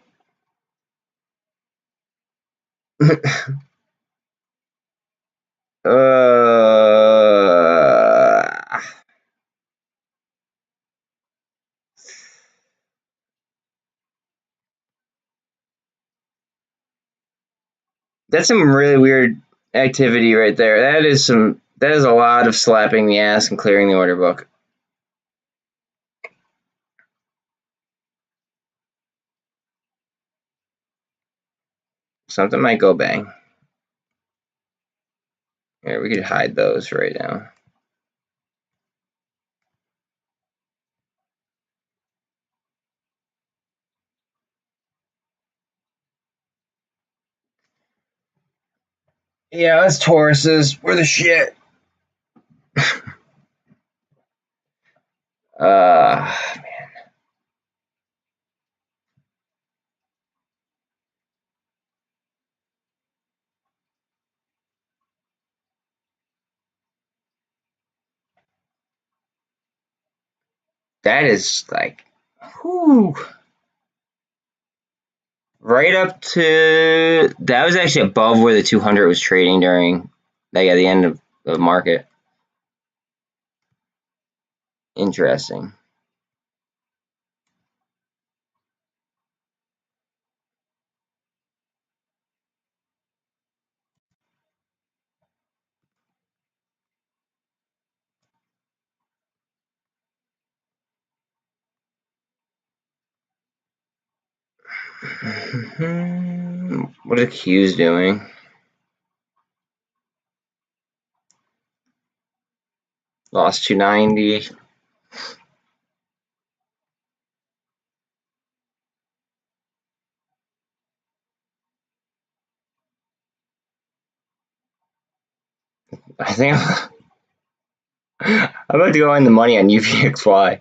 That's some really weird activity right there. That is a lot of slapping the ass and clearing the order book. Something might go bang. Here, we could hide those right now. Yeah, that's Tauruses. We're the shit. Man. That is like, whew. Right up to, that was actually above where the 200 was trading during, like, at the end of the market. Interesting. What are Q's doing? Lost 290. I think I'm about to go in the money on UVXY.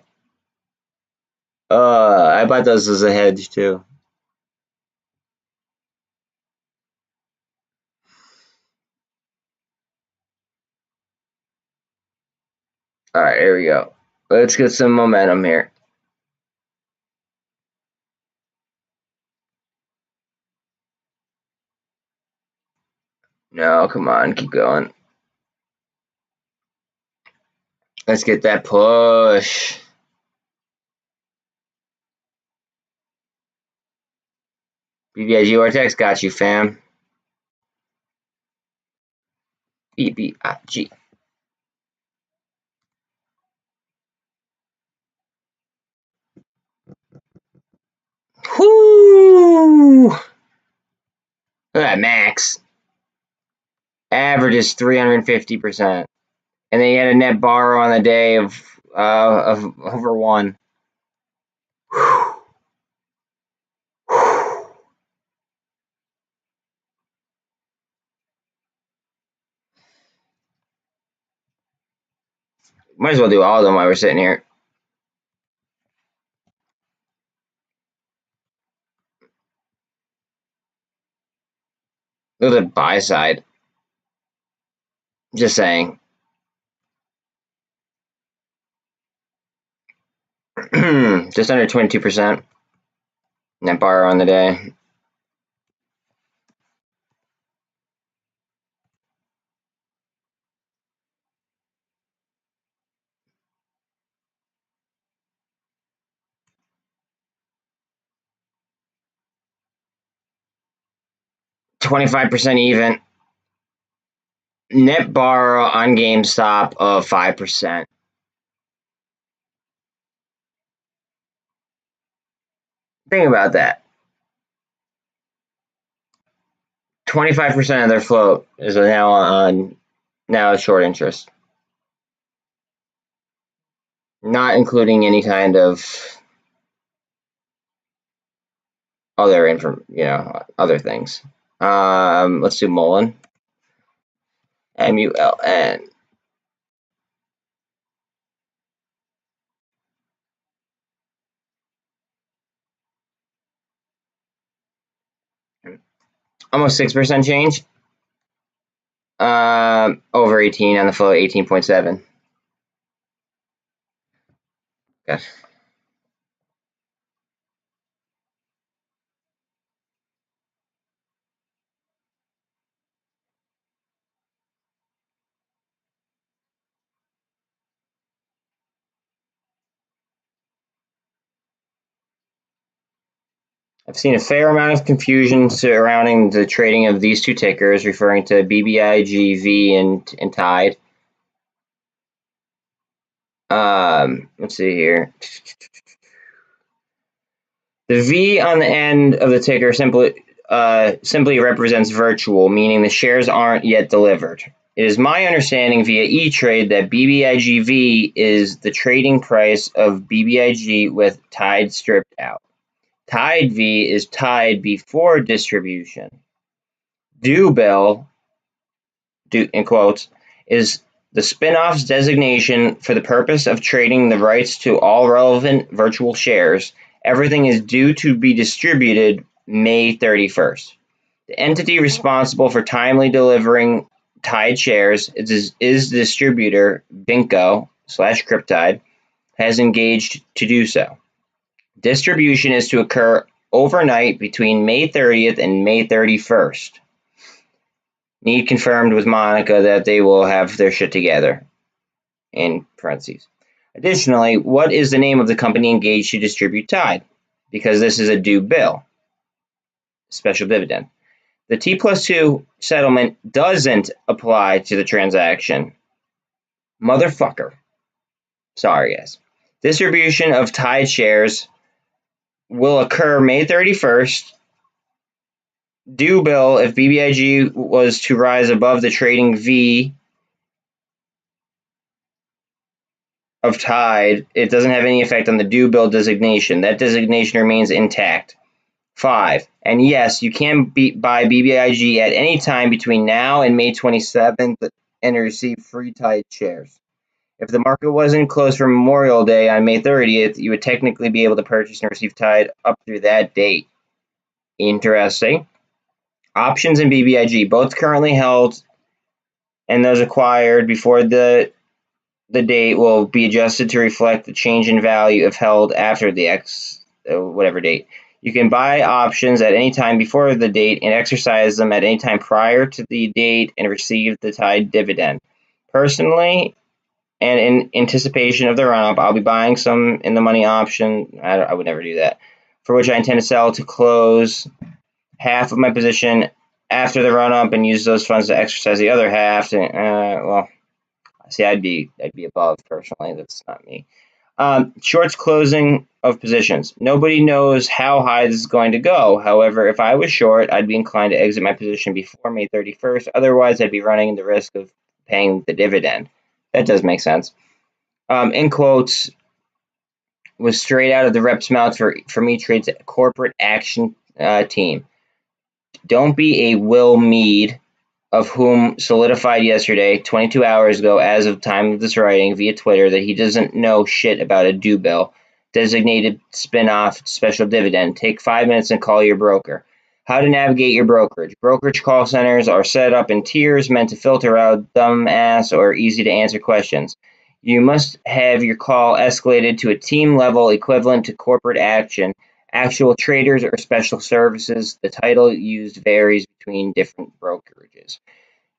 I bought those as a hedge too. All right, here we go. Let's get some momentum here. No, come on, keep going. Let's get that push. BBIG Vortex got you, fam. BBIG. Whoo! Look at that max. Average is 350%. And then you had a net borrow on the day of over 1. Might as well do all of them while we're sitting here. Look at the buy side. Just saying. Just under 22% net borrow on the day. $25 even. Net borrow on GameStop of 5%. Think about that. 25% of their float is now short interest, not including any kind of other other things. Let's do MULN. MULN. Almost 6% change. Over 18 on the float, 18.7. Okay. I've seen a fair amount of confusion surrounding the trading of these two tickers, referring to BBIG, V, and Tide. Let's see here. The V on the end of the ticker simply represents virtual, meaning the shares aren't yet delivered. It is my understanding via E-Trade that BBIGV is the trading price of BBIG with Tide stripped out. Tide V is Tide before distribution. Bill, in quotes, is the spin-off's designation for the purpose of trading the rights to all relevant virtual shares. Everything is due to be distributed May 31st. The entity responsible for timely delivering Tide shares is the distributor, Binco /Cryptide. has engaged to do so. Distribution is to occur overnight between May 30th and May 31st. Need confirmed with Monica that they will have their shit together, in parentheses. Additionally, what is the name of the company engaged to distribute Tide? Because this is a due bill. Special dividend. The T+2 settlement doesn't apply to the transaction. Motherfucker. Sorry, guys. Distribution of Tide shares will occur May 31st. Due bill if BBIG was to rise above the trading V of Tide, it doesn't have any effect on the due bill designation. That designation remains intact. 5. And yes, you can buy BBIG at any time between now and May 27th and receive free Tide shares. If the market wasn't closed for Memorial Day on May 30th, you would technically be able to purchase and receive Tide up through that date. Interesting. Options in BBIG, both currently held and those acquired before the date will be adjusted to reflect the change in value if held after the whatever date. You can buy options at any time before the date and exercise them at any time prior to the date and receive the Tide dividend. Personally, and in anticipation of the run-up, I'll be buying some in the money option. I would never do that. For which I intend to sell to close half of my position after the run-up and use those funds to exercise the other half. Well, see, I'd be above personally. That's not me. Shorts closing of positions. Nobody knows how high this is going to go. However, if I was short, I'd be inclined to exit my position before May 31st. Otherwise, I'd be running the risk of paying the dividend. That does make sense. In quotes, was straight out of the rep's mouth for Me Trade's corporate action team. Don't be a Will Meade, of whom solidified yesterday, 22 hours ago, as of time of this writing, via Twitter, that he doesn't know shit about a due bill, designated spin-off special dividend. Take 5 minutes and call your broker. How to navigate your brokerage. Brokerage call centers are set up in tiers meant to filter out dumb-ass or easy-to-answer questions. You must have your call escalated to a team level equivalent to corporate action, actual traders, or special services. The title used varies between different brokerages.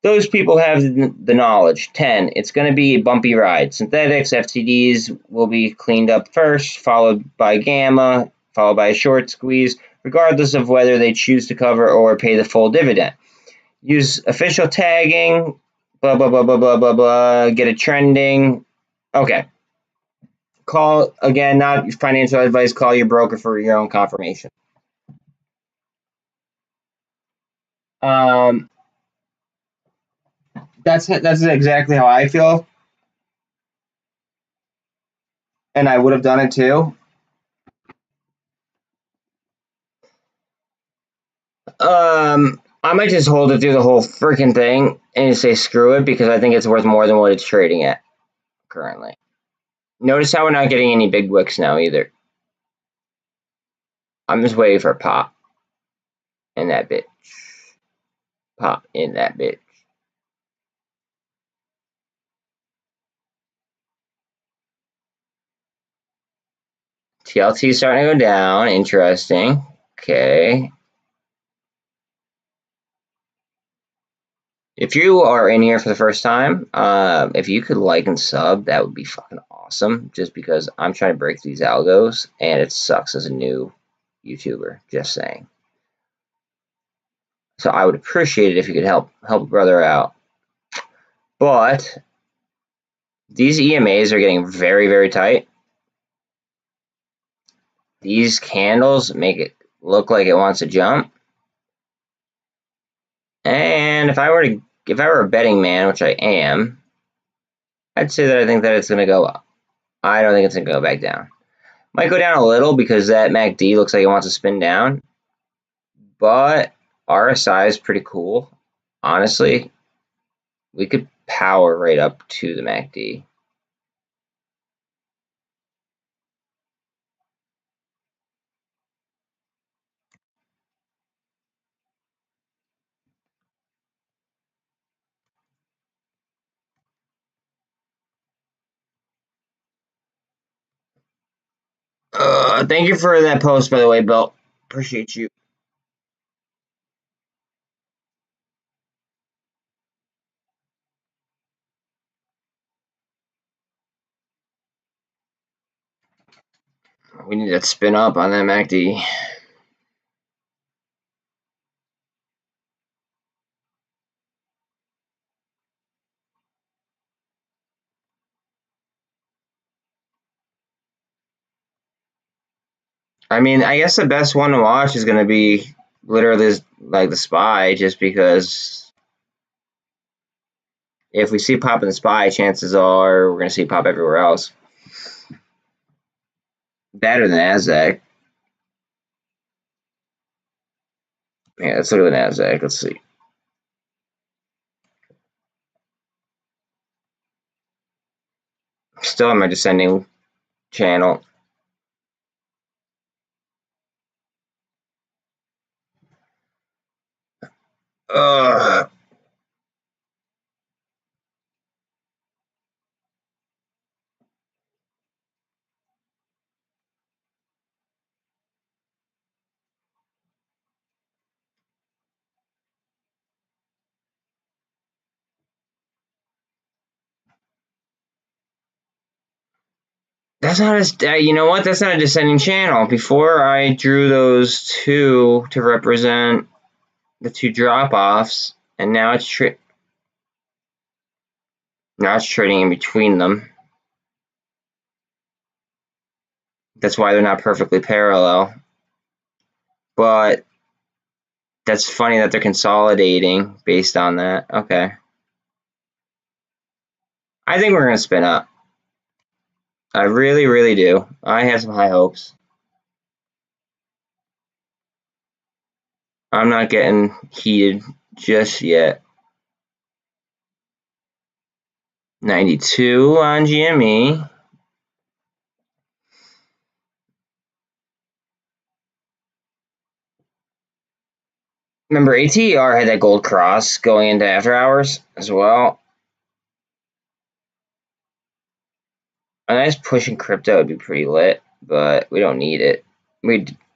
Those people have the knowledge. 10. It's going to be a bumpy ride. Synthetics, FTDs will be cleaned up first, followed by gamma, followed by a short squeeze, regardless of whether they choose to cover or pay the full dividend. Use official tagging, blah, blah, blah, blah, blah, blah, blah, get it trending. Okay. Call, again, not financial advice, call your broker for your own confirmation. That's exactly how I feel. And I would have done it too. I might just hold it through the whole freaking thing and say screw it because I think it's worth more than what it's trading at currently. Notice how we're not getting any big wicks now either. I'm just waiting for a pop in that bitch. Pop in that bitch. TLT is starting to go down. Interesting. Okay. If you are in here for the first time, if you could like and sub, that would be fucking awesome. Just because I'm trying to break these algos, and it sucks as a new YouTuber. Just saying. So I would appreciate it if you could help a brother out. But these EMAs are getting very, very tight. These candles make it look like it wants to jump. And if I were a betting man, which I am, I'd say that I think that it's going to go up. I don't think it's going to go back down. Might go down a little because that MACD looks like it wants to spin down. But RSI is pretty cool. Honestly, we could power right up to the MACD. Thank you for that post, by the way, Bill. Appreciate you. We need to spin up on that MACD. I mean, I guess the best one to watch is going to be literally like the SPY, just because if we see pop in the SPY, chances are we're going to see pop everywhere else. Better than NASDAQ. Yeah, let's look at the NASDAQ. Let's see. Still in my descending channel. Ugh. That's not a, you know what? That's not a descending channel. Before I drew those two to represent the two drop-offs, and now it's trading in between them. That's why they're not perfectly parallel. But that's funny that they're consolidating based on that. Okay. I think we're going to spin up. I really, really do. I have some high hopes. I'm not getting heated just yet. 92 on GME. Remember, ATR had that gold cross going into after hours as well. A nice push in crypto would be pretty lit, but we don't need it.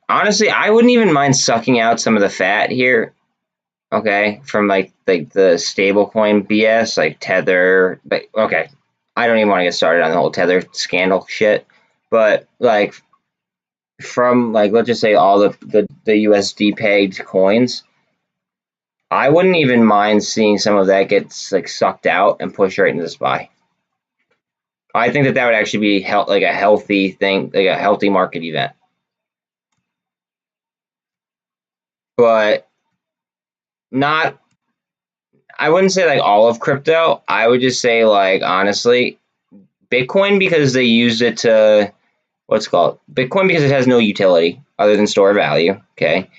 Honestly, I wouldn't even mind sucking out some of the fat here. Okay, from like the stablecoin BS, like Tether. But okay, I don't even want to get started on the whole Tether scandal shit. But like from like let's just say all the USD pegged coins, I wouldn't even mind seeing some of that get like sucked out and pushed right into the SPY. I think that would actually be like a healthy thing, like a healthy market event. But not, I wouldn't say like all of crypto. I would just say like honestly, Bitcoin because they used it to what's it called Bitcoin because it has no utility other than store value. Okay.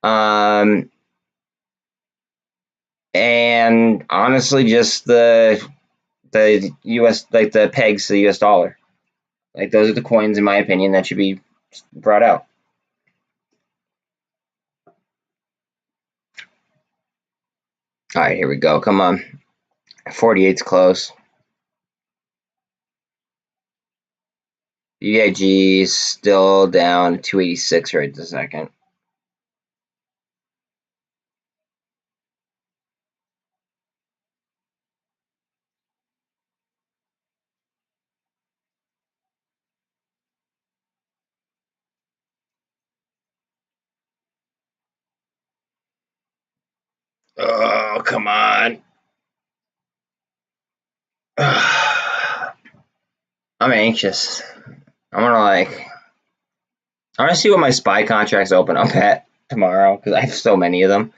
And honestly, just the US like the pegs to the US dollar. Like those are the coins, in my opinion, that should be brought out. All right, here we go. Come on, 48's close. BBIG still down 286 right this second. Oh, come on. I'm anxious. I want to see what my SPY contracts open up at tomorrow because I have so many of them.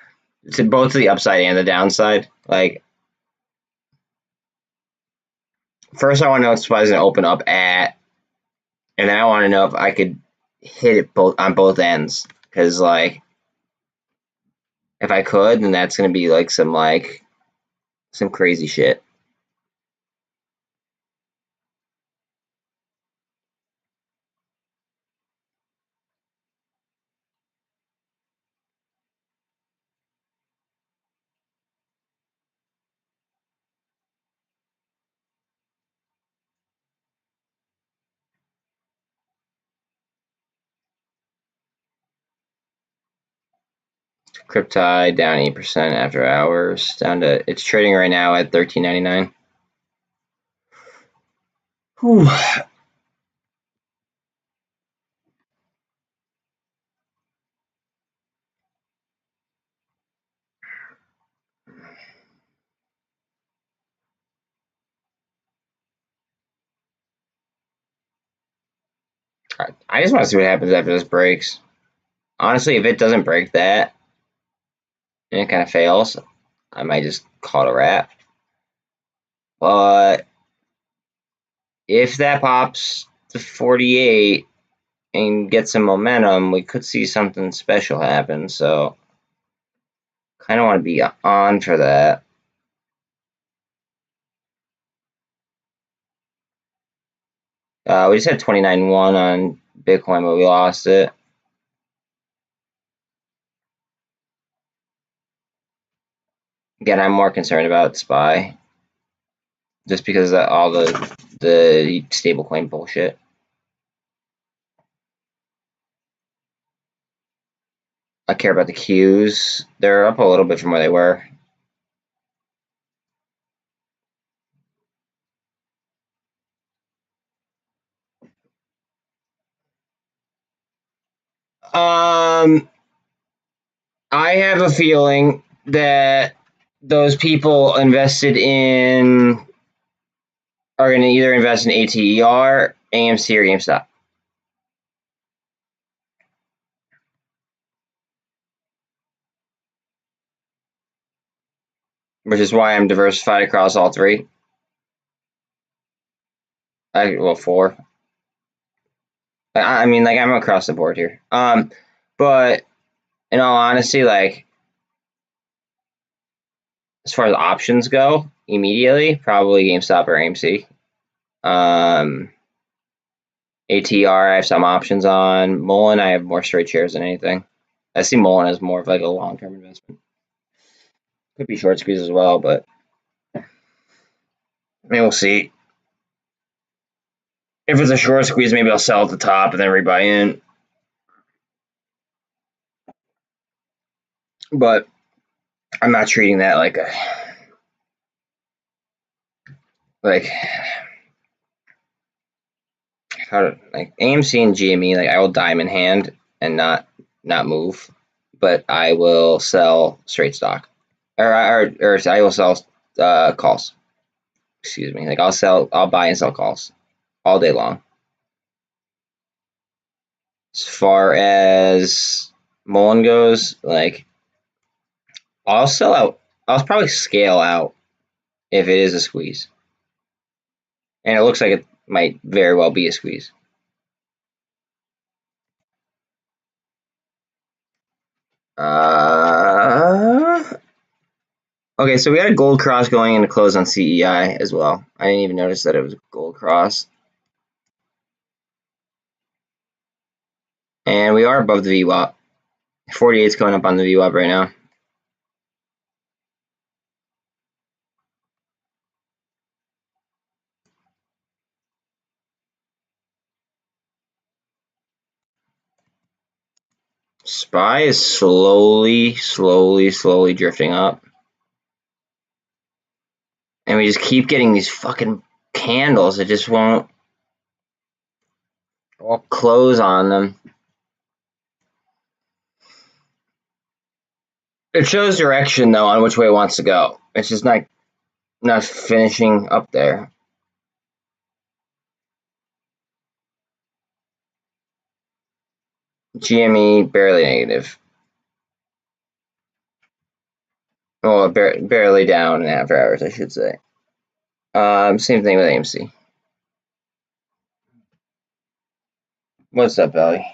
It's both the upside and the downside. Like, first I want to know what SPY is going to open up at, and then I want to know if I could hit it both on both ends. Because like, if I could, then that's going to be like some crazy shit. Cryptide down 8% after hours. Down to it's trading right now at $13.99. Whew. I just want to see what happens after this breaks. Honestly, if it doesn't break that and it kind of fails, I might just call it a wrap. But if that pops to 48 and gets some momentum, we could see something special happen. So, kind of want to be on for that. We just had 29.1 on Bitcoin, but we lost it. Again, I'm more concerned about SPY, just because of all the stablecoin bullshit. I care about the Qs. They're up a little bit from where they were. I have a feeling that those people invested in are going to either invest in ATER, AMC, or GameStop. Which is why I'm diversified across all three. Well, four. I mean, like, I'm across the board here. But in all honesty, like, as far as options go, immediately, probably GameStop or AMC. ATR, I have some options on. MULN, I have more straight shares than anything. I see MULN as more of like a long-term investment. Could be short squeeze as well, but I mean, we'll see. If it's a short squeeze, maybe I'll sell at the top and then rebuy in. But I'm not treating that like a like AMC and GME. Like, I will diamond hand and not move, but I will sell straight stock, or I will sell calls. Excuse me. Like, I'll buy and sell calls all day long. As far as MULN goes, like, I'll sell out. I'll probably scale out if it is a squeeze, and it looks like it might very well be a squeeze. Okay, so we had a gold cross going into close on CEI as well. I didn't even notice that it was a gold cross. And we are above the VWAP. 48 is going up on the VWAP right now. SPY is slowly drifting up. And we just keep getting these fucking candles. It just won't close on them. It shows direction, though, on which way it wants to go. It's just not finishing up there. GME, barely negative. Well, barely down in after hours, I should say. Same thing with AMC. What's up, Ellie?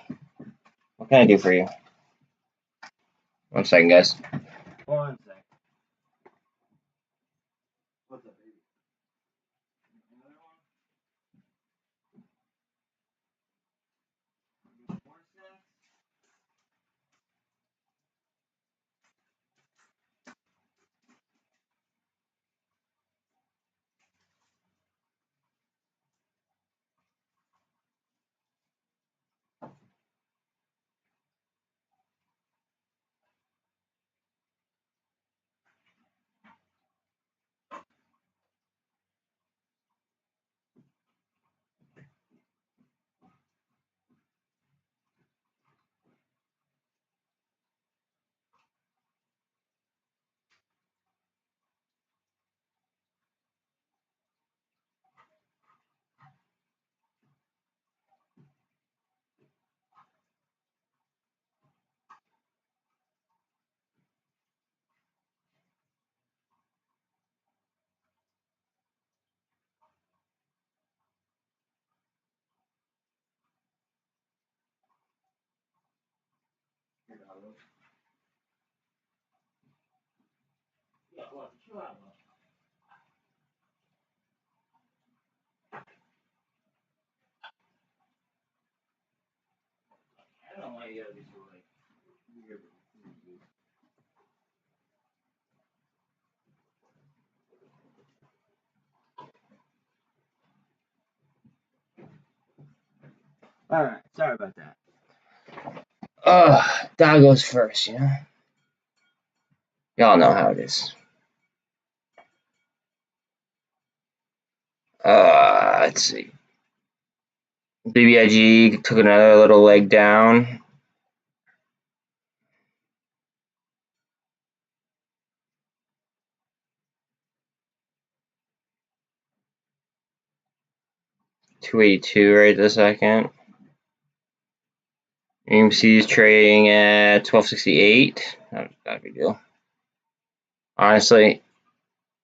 What can I do for you? 1 second, guys. 1 second. What's up, baby? Another one? More snacks? Alright, sorry about that. Dog goes first, you know? Y'all know how it is. Let's see. BBIG took another little leg down. $282 right this second. AMC is trading at $12.68. Not a big deal. Honestly,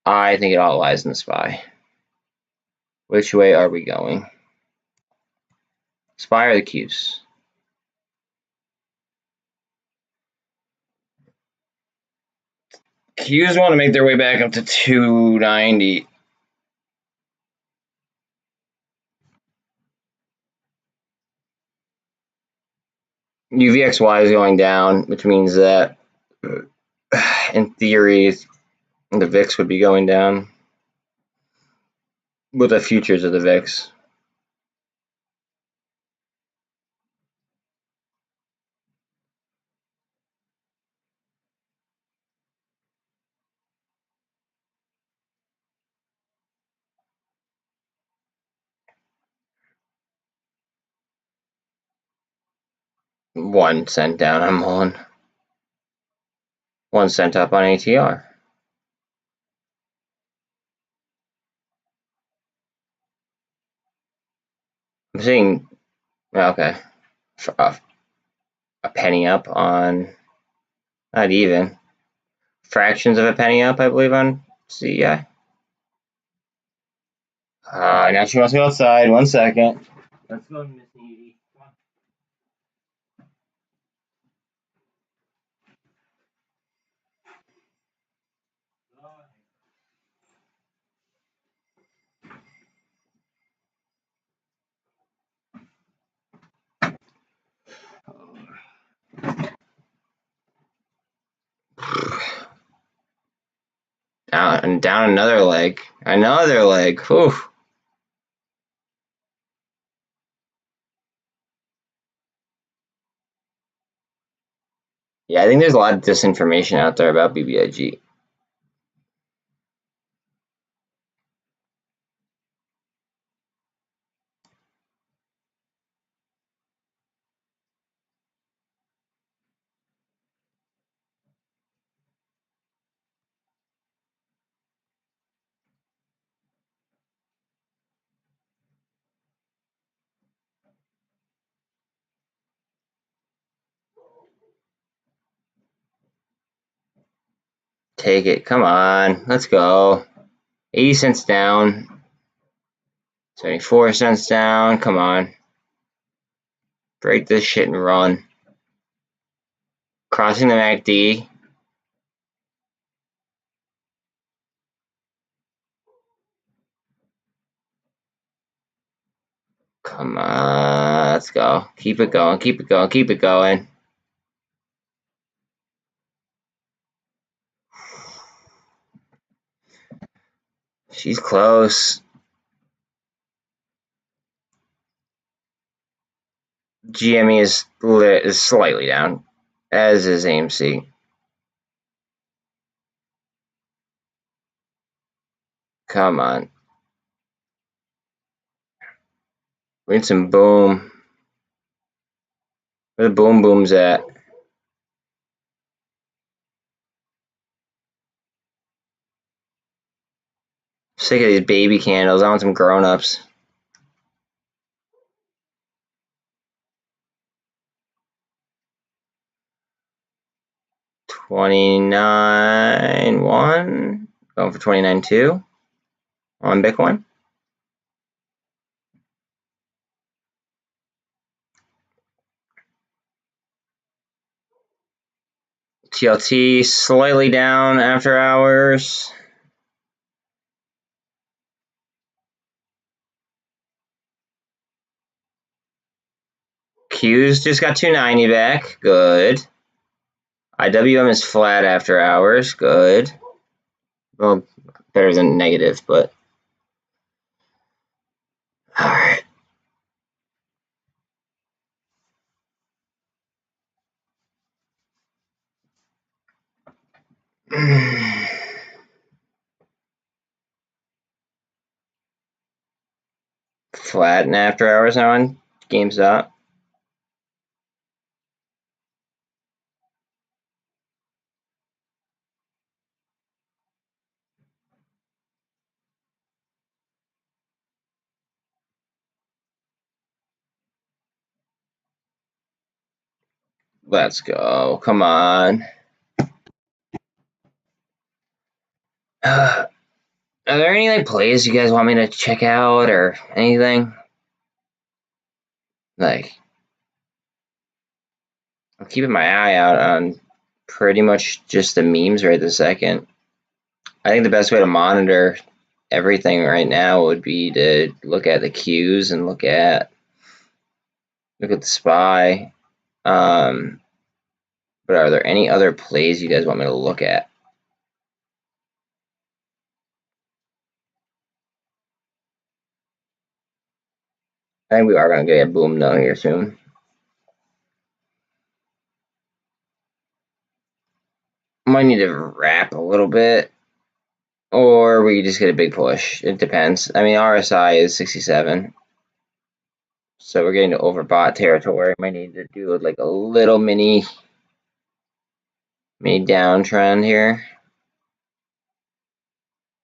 I think it all lies in the SPY. Which way are we going? SPY or the Qs? Qs want to make their way back up to 290. UVXY is going down, which means that in theory the VIX would be going down with the futures of the VIX. $0.01 down on MULN. 1 cent up on ATR. I'm seeing, okay, a penny up on, not even, fractions of a penny up, I believe, on CEI. Now she wants to go outside. 1 second. Let's go, Miss Needy. Down another leg. Another leg. Whew. Yeah, I think there's a lot of disinformation out there about BBIG. Take it. Come on. Let's go. 80 cents down. 74 cents down. Come on. Break this shit and run. Crossing the MACD. Come on. Let's go. Keep it going. Keep it going. Keep it going. She's close. GME is slightly down, as is AMC. Come on. We need some boom. Where the boom booms at? Sick of these baby candles. I want some grown-ups. $29.1. Going for $29.2 on Bitcoin. TLT slightly down after hours. Q's just got 290 back. Good. IWM is flat after hours. Good. Well, better than negative, but all right. Flat and after hours now on GameStop. Let's go. Come on. Are there any like plays you guys want me to check out or anything? Like, I'm keeping my eye out on pretty much just the memes right this second. I think the best way to monitor everything right now would be to look at the Qs and look at the SPY. But are there any other plays you guys want me to look at? I think we are going to get a boom though here soon. Might need to wrap a little bit, or we just get a big push. It depends. I mean, RSI is 67, so we're getting to overbought territory. Might need to do like a little mini downtrend here.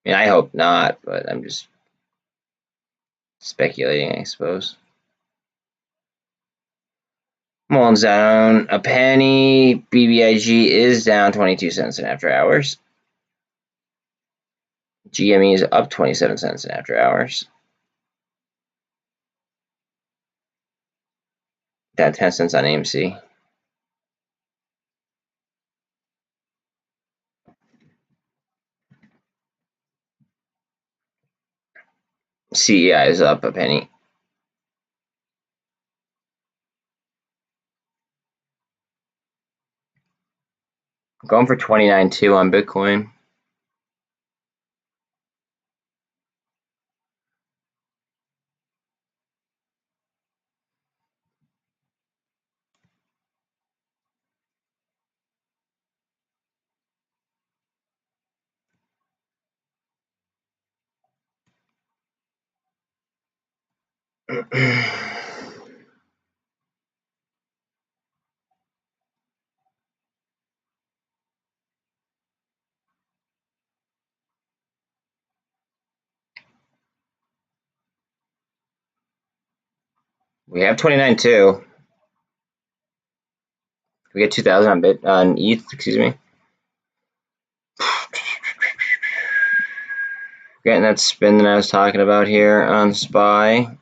I mean, I hope not, but I'm just speculating, I suppose. MULN's down a penny. BBIG is down 22 cents in after hours. GME is up 27 cents in after hours. Down 10 cents on AMC. CEI is up a penny. I'm going for 29.2 on Bitcoin. We have 29.2. We get 2,000 on ETH, excuse me. Getting that spin that I was talking about here on SPY.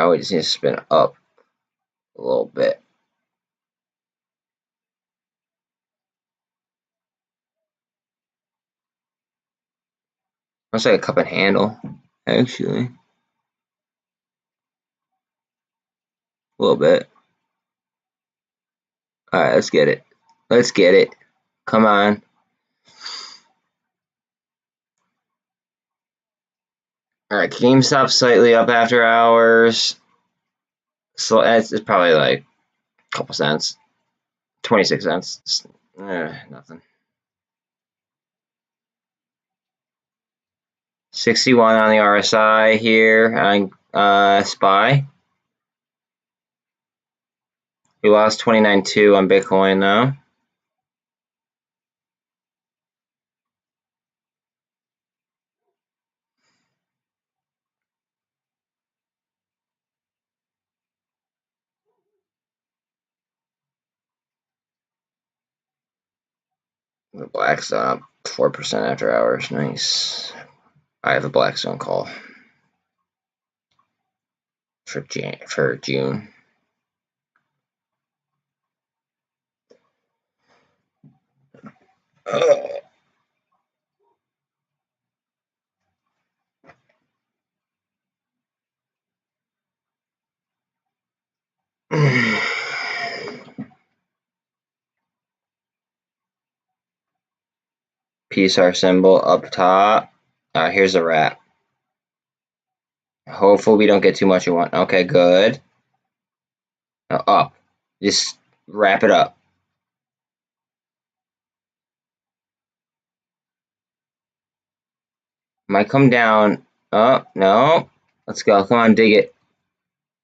We just need to spin up a little bit. Looks like a cup and handle, actually. A little bit. Alright, let's get it. Let's get it. Come on. Alright, GameStop slightly up after hours. So it's probably like a couple cents. 26 cents. Nothing. 61 on the RSI here on SPY. We lost 29.2 on Bitcoin though. The Blackstone up 4% after hours. Nice. I have a Blackstone call. for June. PSR symbol up top. Here's a wrap. Hopefully we don't get too much at once. Okay, good. Up. Just wrap it up. Might come down. Oh, no. Let's go. Come on, dig it.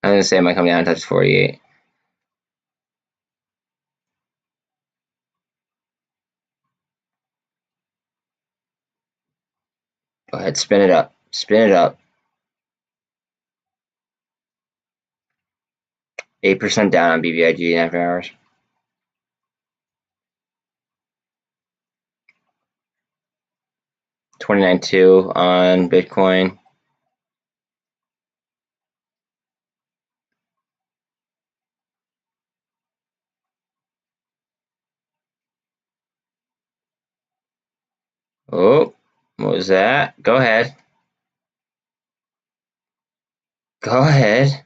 I'm going to say it might come down and touch 48. Go ahead, spin it up. Spin it up. 8% down on BBIG in after hours. $29.2 on Bitcoin. Oh, what was that? Go ahead. Go ahead.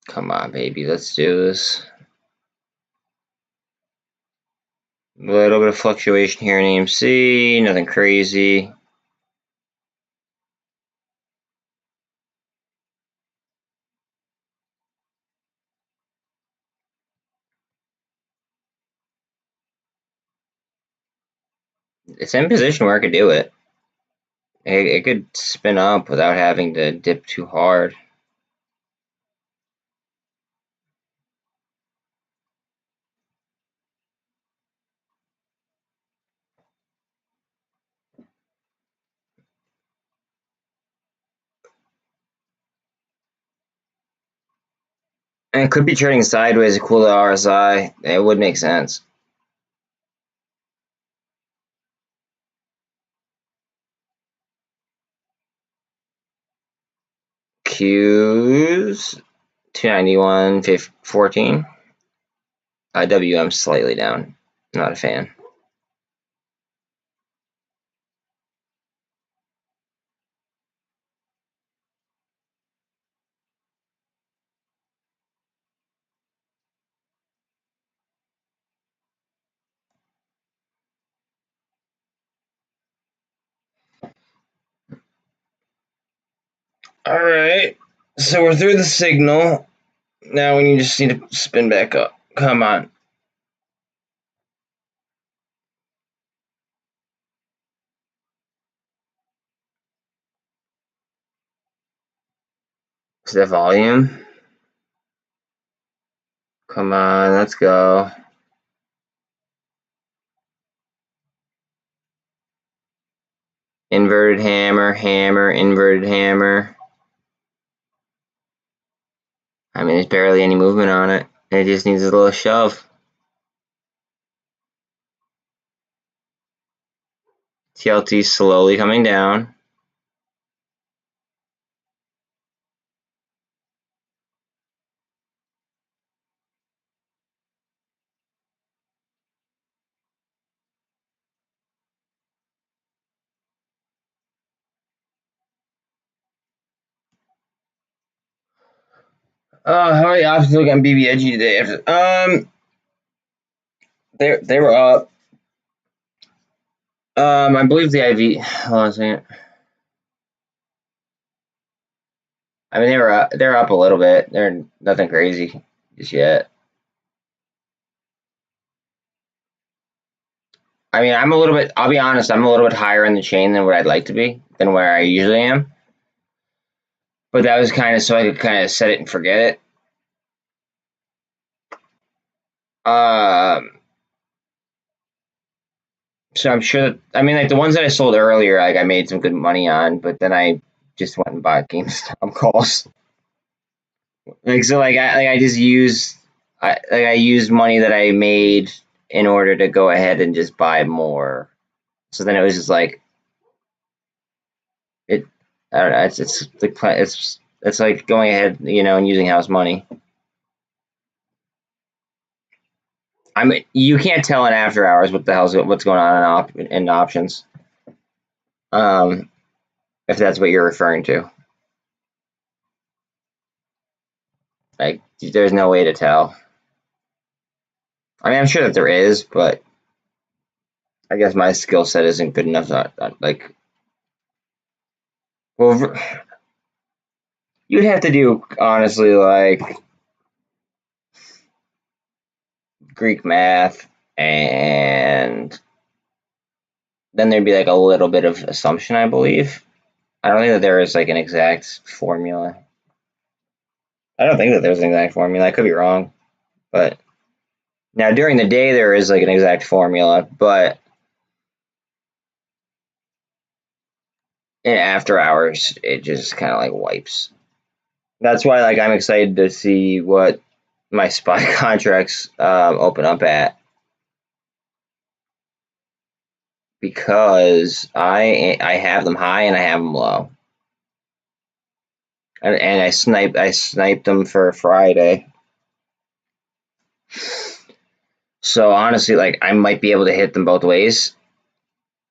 Come on, baby. Let's do this. A little bit of fluctuation here in AMC. Nothing crazy. It's in position where I could do it. It could spin up without having to dip too hard. And it could be turning sideways to cool the RSI. It would make sense. Q's 291.14. WM slightly down. Not a fan. All right, so we're through the signal. Now we just need to spin back up. Come on. Is that volume? Come on, let's go. Inverted hammer, hammer, inverted hammer. I mean, there's barely any movement on it. It just needs a little shove. TLT slowly coming down. How are the options looking on BBIG today? They were up. I believe the IV. Hold on a second. I mean, they're up a little bit. They're nothing crazy just yet. I mean, I'll be honest, I'm a little bit higher in the chain than what I'd like to be, than where I usually am. But that was kind of so I could kind of set it and forget it. So I'm sure that, I mean, like the ones that I sold earlier, like I made some good money on, but then I just went and bought GameStop calls. Like so, I just used I used money that I made in order to go ahead and just buy more. So then it was just like it. I don't know. It's like going ahead, and using house money. I mean, you can't tell in after hours what's going on in options. Um, if that's what you're referring to, like there's no way to tell. I mean, I'm sure that there is, but I guess my skill set isn't good enough. Like, well, you'd have to do honestly like Greek math, and then there'd be like a little bit of assumption, I believe. I don't think that there is like an exact formula. I don't think that there's an exact formula. I could be wrong, but now during the day there is like an exact formula, but in after hours it just kind of like wipes. That's why like I'm excited to see what my SPY contracts open up at, because I have them high and I have them low, and I sniped them for Friday. So honestly, like I might be able to hit them both ways,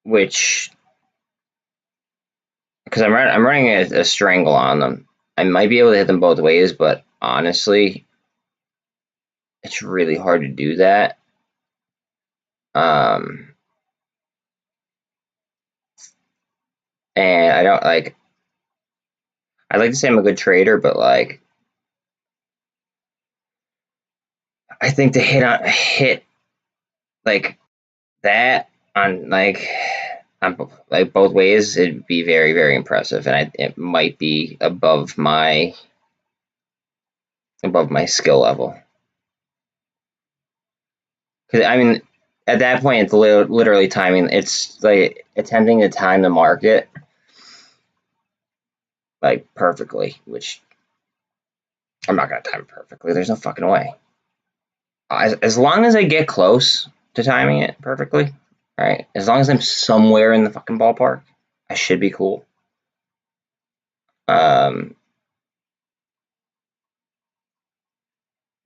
which because I'm running a strangle on them, I might be able to hit them both ways, but honestly, it's really hard to do that. Um, and I don't like. I'd like to say I'm a good trader, but like I think to hit like that on like both ways, it'd be very very impressive, and it might be above my skill level. Because I mean, at that point, it's literally timing. It's like attempting to time the market like perfectly, which I'm not gonna time it perfectly. There's no fucking way. As long as I get close to timing it perfectly, right? As long as I'm somewhere in the fucking ballpark, I should be cool. Um,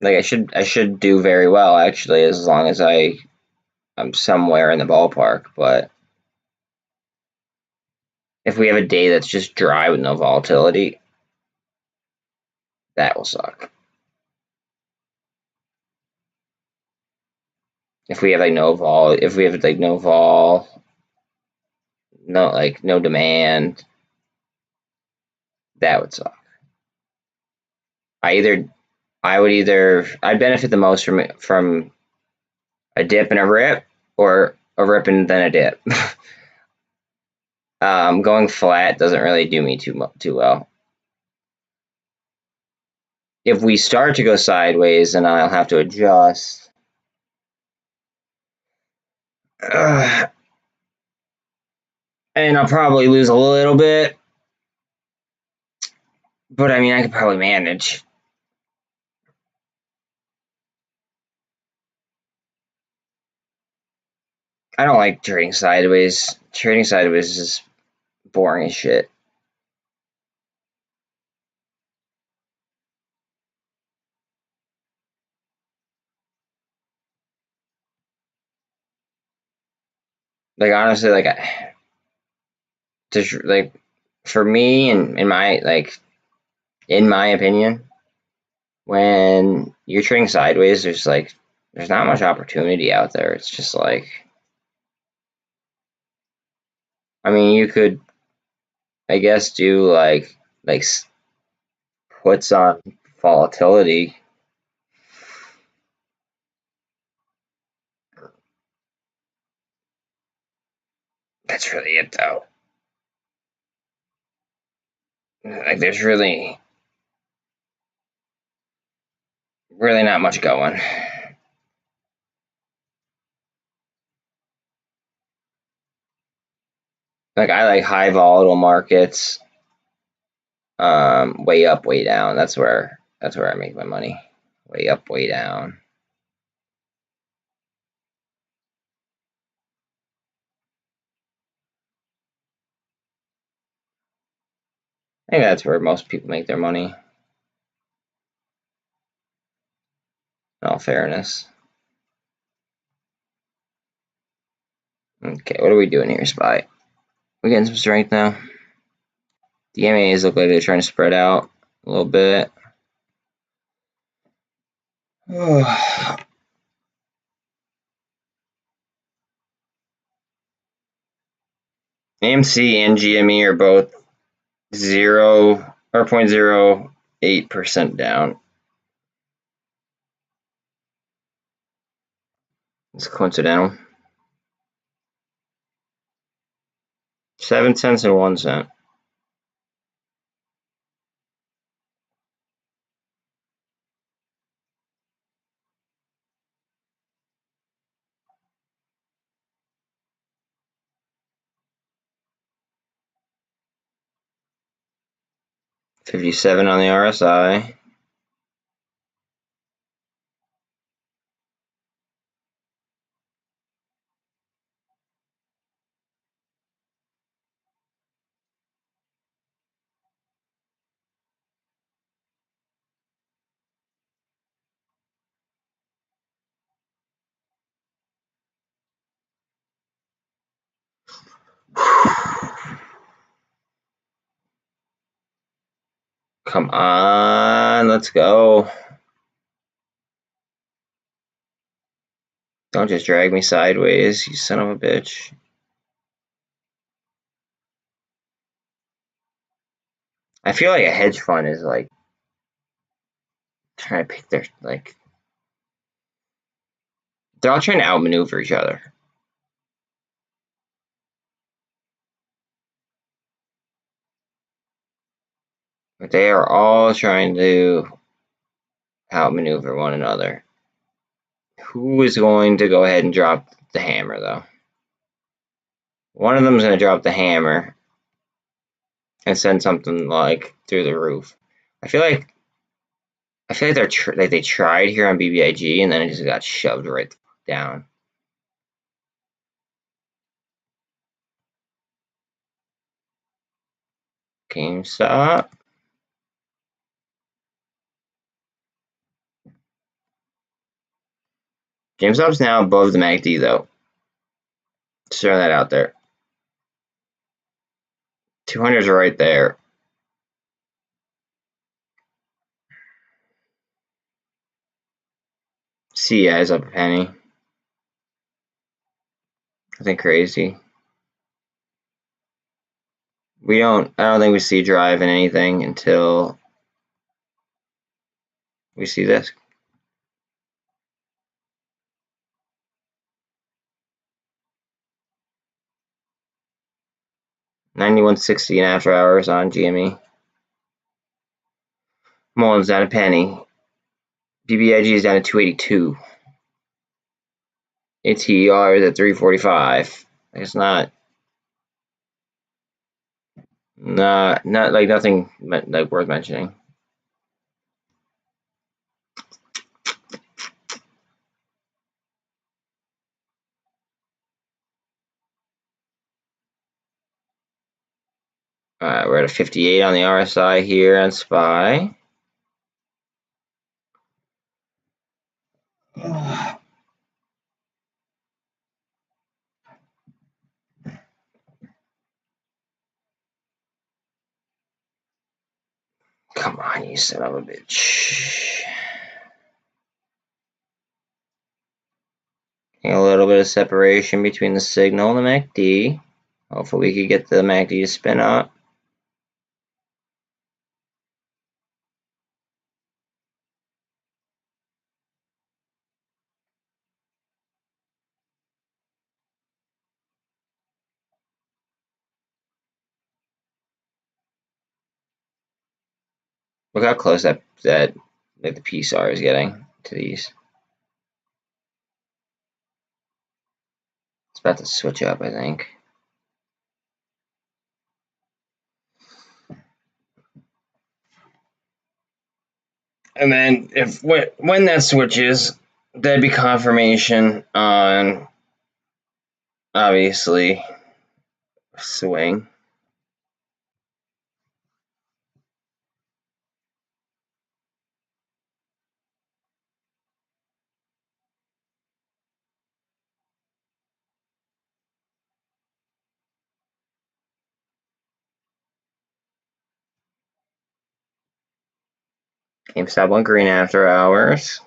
like I should do very well actually, as long as I'm somewhere in the ballpark. But if we have a day that's just dry with no volatility, that will suck. If we have like no vol, if we have like no vol, no demand, that would suck. I'd benefit the most from a dip and a rip, or a rip and then a dip. Going flat doesn't really do me too well. If we start to go sideways, then I'll have to adjust. And I'll probably lose a little bit, but I mean, I could probably manage. I don't like trading sideways. Trading sideways is boring as shit. Like honestly, like for me and in my opinion, when you're trading sideways, there's not much opportunity out there. It's just like, I mean, you could, I guess, do like puts on volatility. That's really it, though. Like there's really not much going. Like I like high volatile markets, way up, way down. That's where I make my money. Way up, way down. I think that's where most people make their money. In all fairness. Okay, what are we doing here, Spy? We're getting some strength now. The MAs look like they're trying to spread out a little bit. AMC and GME are both 0 or 0.08% down. It's coincidental. 7 cents and 1 cent. $57 on the RSI. Come on, let's go. Don't just drag me sideways, you son of a bitch. I feel like a hedge fund is like trying to pick their they're all trying to outmaneuver each other. But they are all trying to outmaneuver one another. Who is going to go ahead and drop the hammer, though? One of them is going to drop the hammer and send something like through the roof. I feel like they tried here on BBIG and then it just got shoved right down. GameStop. GameStop's now above the MACD though. Just throwing that out there. 200s are right there. CEI is up a penny. Nothing crazy. I don't think we see drive in anything until we see this. $91.60 in after hours on GME. MULN's down a penny. BBIG is down to 282. ATR is at 345. It's not like nothing like worth mentioning. Alright, we're at a 58 on the RSI here on SPY. Come on, you son of a bitch. A little bit of separation between the signal and the MACD. Hopefully we could get the MACD to spin up. Look how close that like the PSAR is getting to these. It's about to switch up, I think. And then if when that switches, that'd be confirmation on obviously swing. GameStop went green after hours.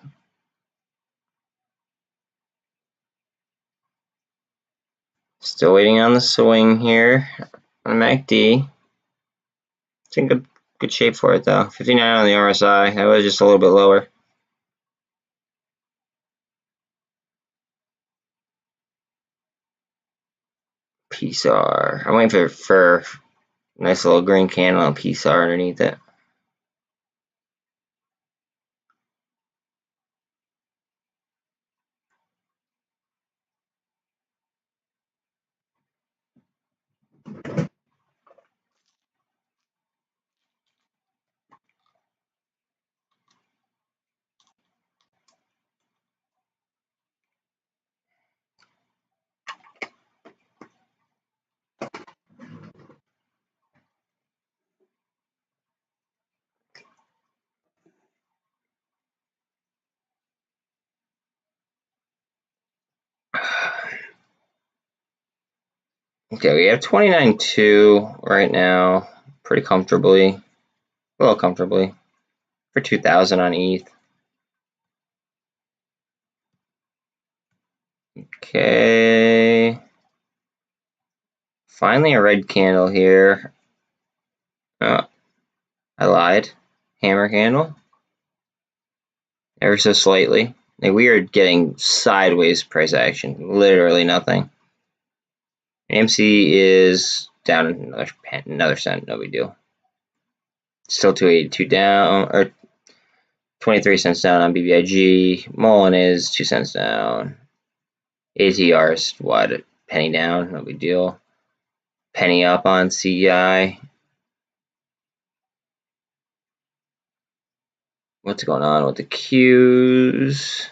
Still waiting on the swing here on MACD. It's in good shape for it though. 59 on the RSI. That was just a little bit lower. PSAR. I'm waiting for a nice little green candle on PSAR underneath it. Okay, we have 29.2 right now, pretty comfortably, a little comfortably, for 2,000 on ETH. Okay, finally a red candle here. Oh, I lied. Hammer candle, ever so slightly. Like we are getting sideways price action, literally nothing. AMC is down another cent, no big deal. Still 282 down, or 23 cents down on BBIG. MULN is 2 cents down. ATR is what, a penny down, no big deal. Penny up on CEI. What's going on with the Qs?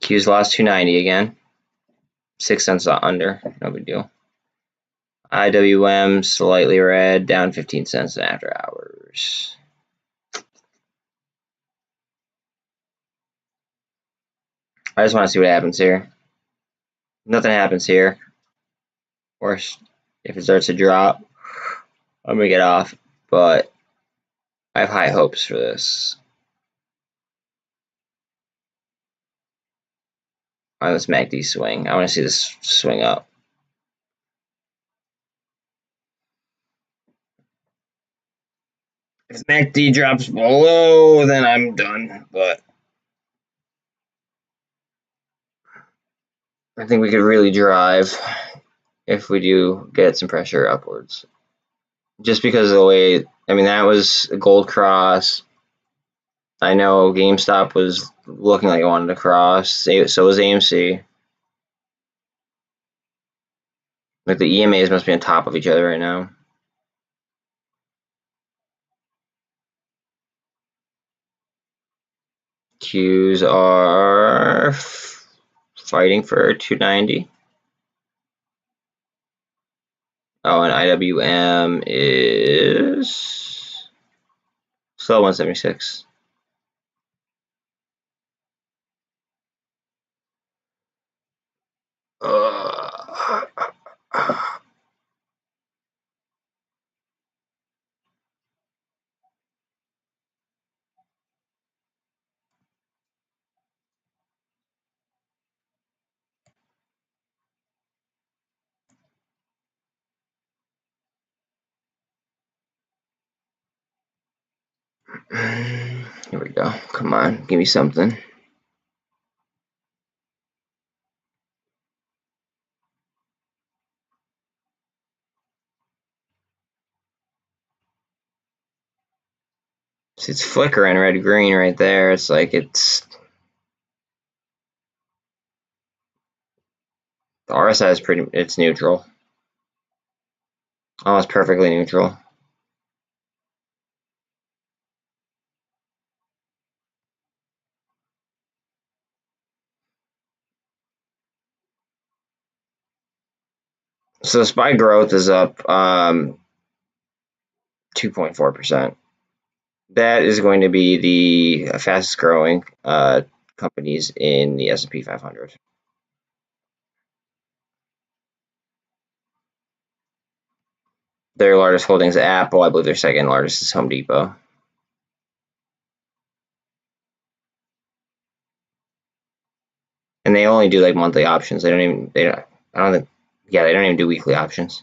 Qs lost 290 again. 6 cents under, no big deal. IWM slightly red, down 15 cents after hours. I just want to see what happens here. Nothing happens here. Or if it starts to drop, I'm gonna get off. But I have high hopes for this. On this MACD swing, I want to see this swing up. If MACD drops below, then I'm done. But I think we could really drive if we do get some pressure upwards. Just because of the way, I mean, that was a gold cross. I know GameStop was looking like it wanted to cross. So was AMC. Like the EMAs must be on top of each other right now. Qs are fighting for 290. Oh, and IWM is still 176. Here we go. Come on, give me something. See, it's flickering red-green right there. It's like the RSI is it's neutral. Almost perfectly neutral. So SPY growth is up 2.4%. That is going to be the fastest growing companies in the S&P 500. Their largest holdings is Apple. I believe their second largest is Home Depot. And they only do like monthly options. They don't even they don't even do weekly options.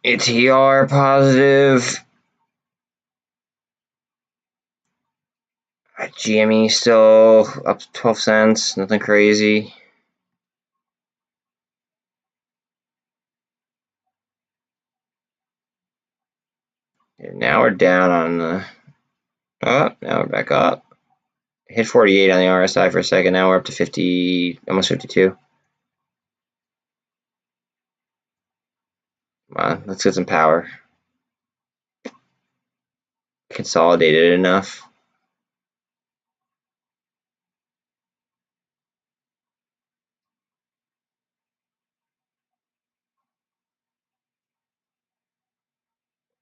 ATR positive. GME still up 12 cents. Nothing crazy. And now we're down on the. Oh, now we're back up. Hit 48 on the RSI for a second. Now we're up to 50, almost 52. Come on, let's get some power. Consolidated enough.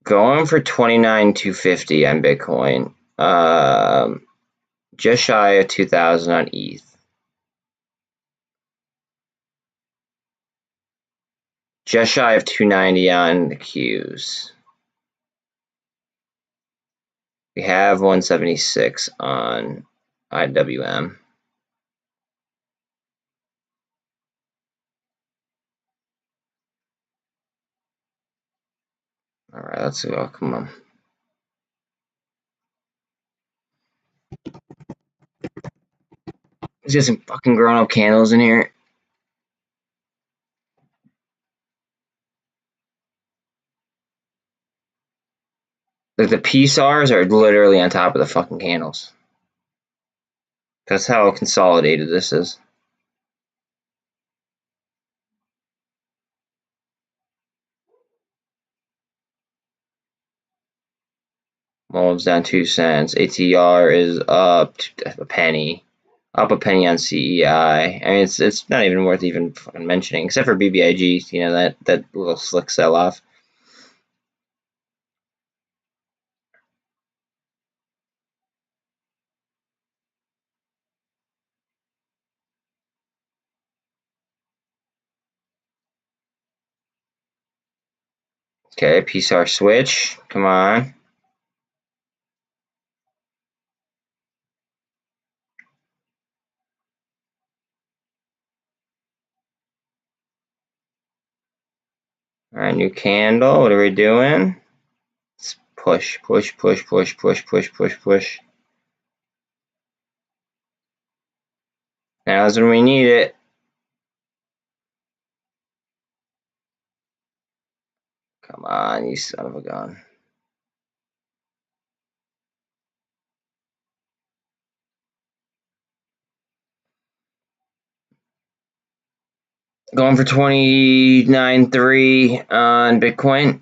Going for 29,250 on Bitcoin. Just shy of 2,000 on ETH. Just shy of 290 on the Qs. We have 176 on IWM. All right, let's go. Come on. Let's get some fucking grown-up candles in here. Like the PSARs are literally on top of the fucking candles. That's how consolidated this is. MULN's down 2 cents. ATR is up a penny. Up a penny on CEI. I mean, it's not even worth even fucking mentioning, except for BBIG. You know, that little slick sell off. Okay, PSAR switch. Come on. All right, new candle. What are we doing? Let's push, push, push, push, push, push, push, push. Now's when we need it. Come on, you son of a gun. Going for 29.3 on Bitcoin.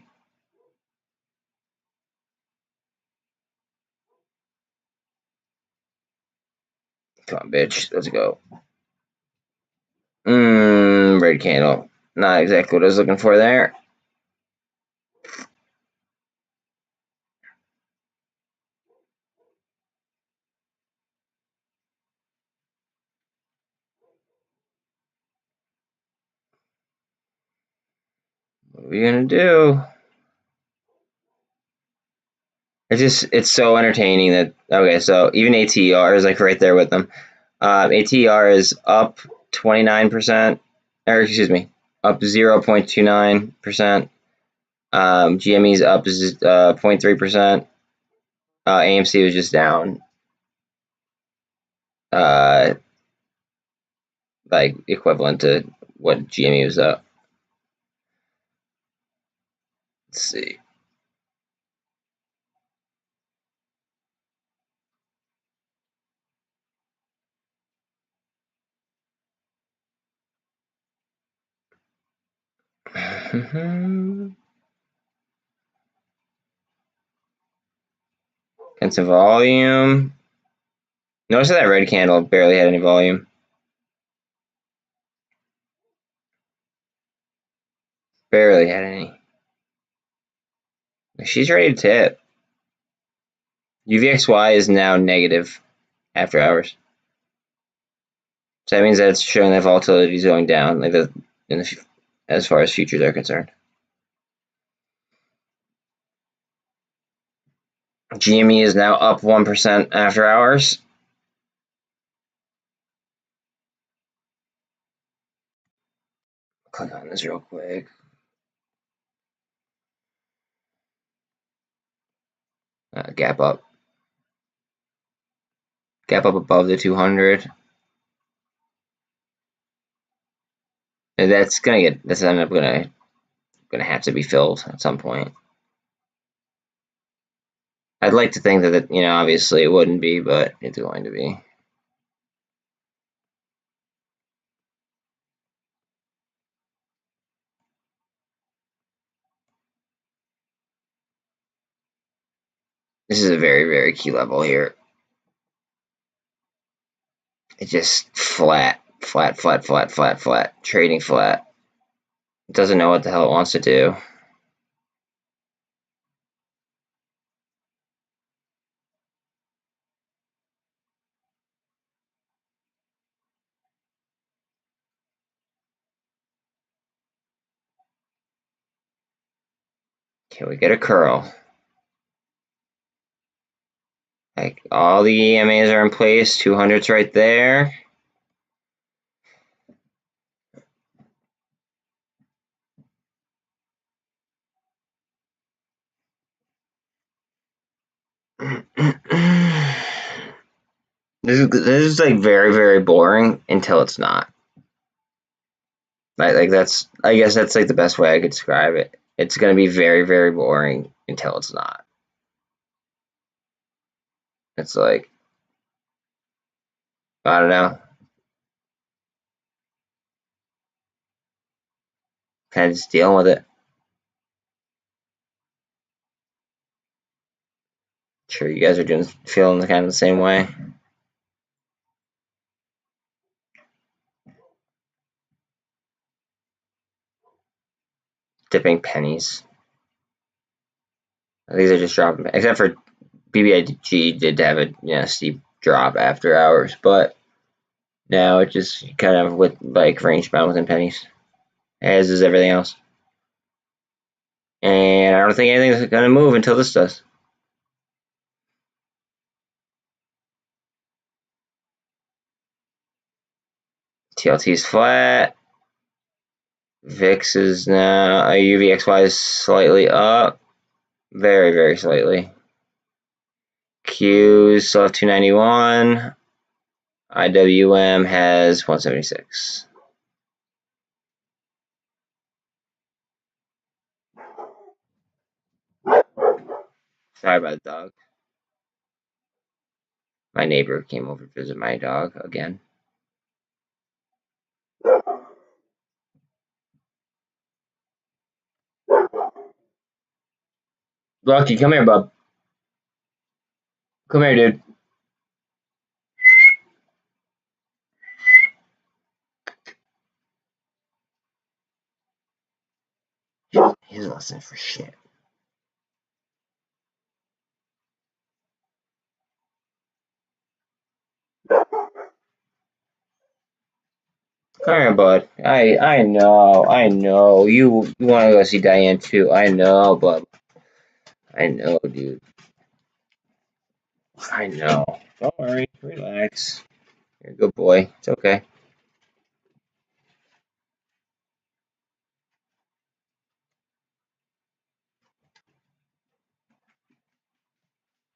Come on, bitch. Let's go. Red candle. Not exactly what I was looking for there. What are we gonna do? It's so entertaining that okay, so even ATR is like right there with them. ATR is up 29%, or excuse me, up 0.29%. GME is up 0.3%. AMC was just down, like equivalent to what GME was up. Let's see. And some volume. Notice that red candle barely had any volume. Barely had any. She's ready to tip. UVXY is now negative after hours. So that means that it's showing that volatility is going down, like as far as futures are concerned. GME is now up 1% after hours. Click on this real quick. Gap up. Gap up above the 200. And that's end up gonna have to be filled at some point. I'd like to think that obviously it wouldn't be, but it's going to be. This is a very, very key level here. It's just flat, trading flat. It doesn't know what the hell it wants to do. Can we get a curl? Like all the EMAs are in place, 200's right there. This is like very, very boring until it's not. I guess that's like the best way I could describe it. It's gonna be very, very boring until it's not. It's like, I don't know. Kind of just dealing with it. Sure, you guys are feeling kind of the same way. Dipping pennies. These are just dropping, except for BBIG did have a steep drop after hours, but now it just kind of with like range bound within pennies, as is everything else. And I don't think anything's gonna move until this does. TLT is flat. VIX is now UVXY is slightly up, very, very slightly. Q's still have 291. IWM has 176. Sorry about the dog. My neighbor came over to visit my dog again. Lucky, come here, bub. Come here, dude. He's listening for shit. Come here, bud. I know. You want to go see Diane too. I know, bub. I know, dude. I know. Don't worry. Relax. You're a good boy. It's okay.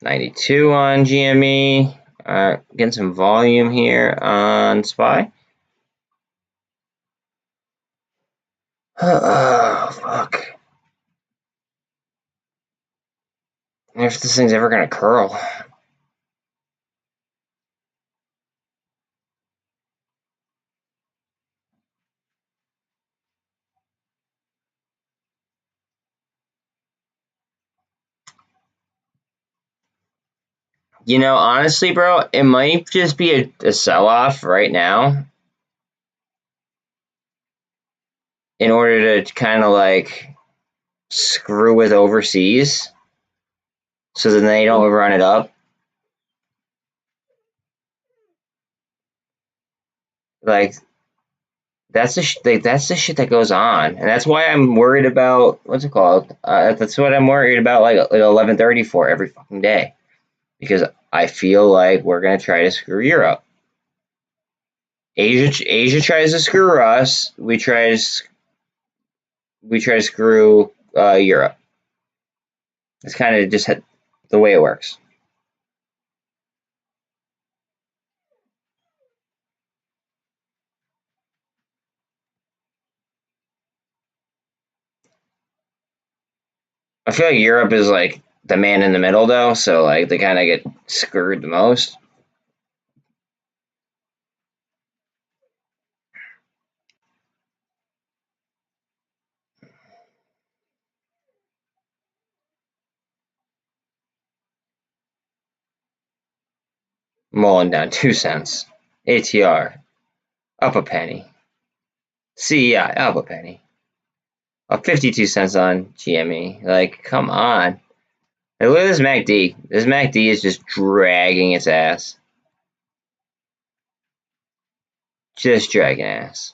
$92 on GME. Alright, getting some volume here on SPY. Oh, fuck. If this thing's ever gonna curl. You know, honestly, bro, it might just be a sell-off right now in order to kind of like screw with overseas so then they don't run it up. Like that's that's the shit that goes on, and that's why I'm worried about what's it called. That's what I'm worried about, like 11:30 for every fucking day, because I feel like we're gonna try to screw Europe. Asia tries to screw us. We try to screw Europe. It's kind of just the way it works. I feel like Europe is like the man in the middle though, so like they kind of get screwed the most. MULN down 2 cents. ATR up a penny. CEI up a penny. Up 52 cents on GME. Like, come on. Hey, look at this MACD. This MACD is just dragging its ass. Just dragging ass.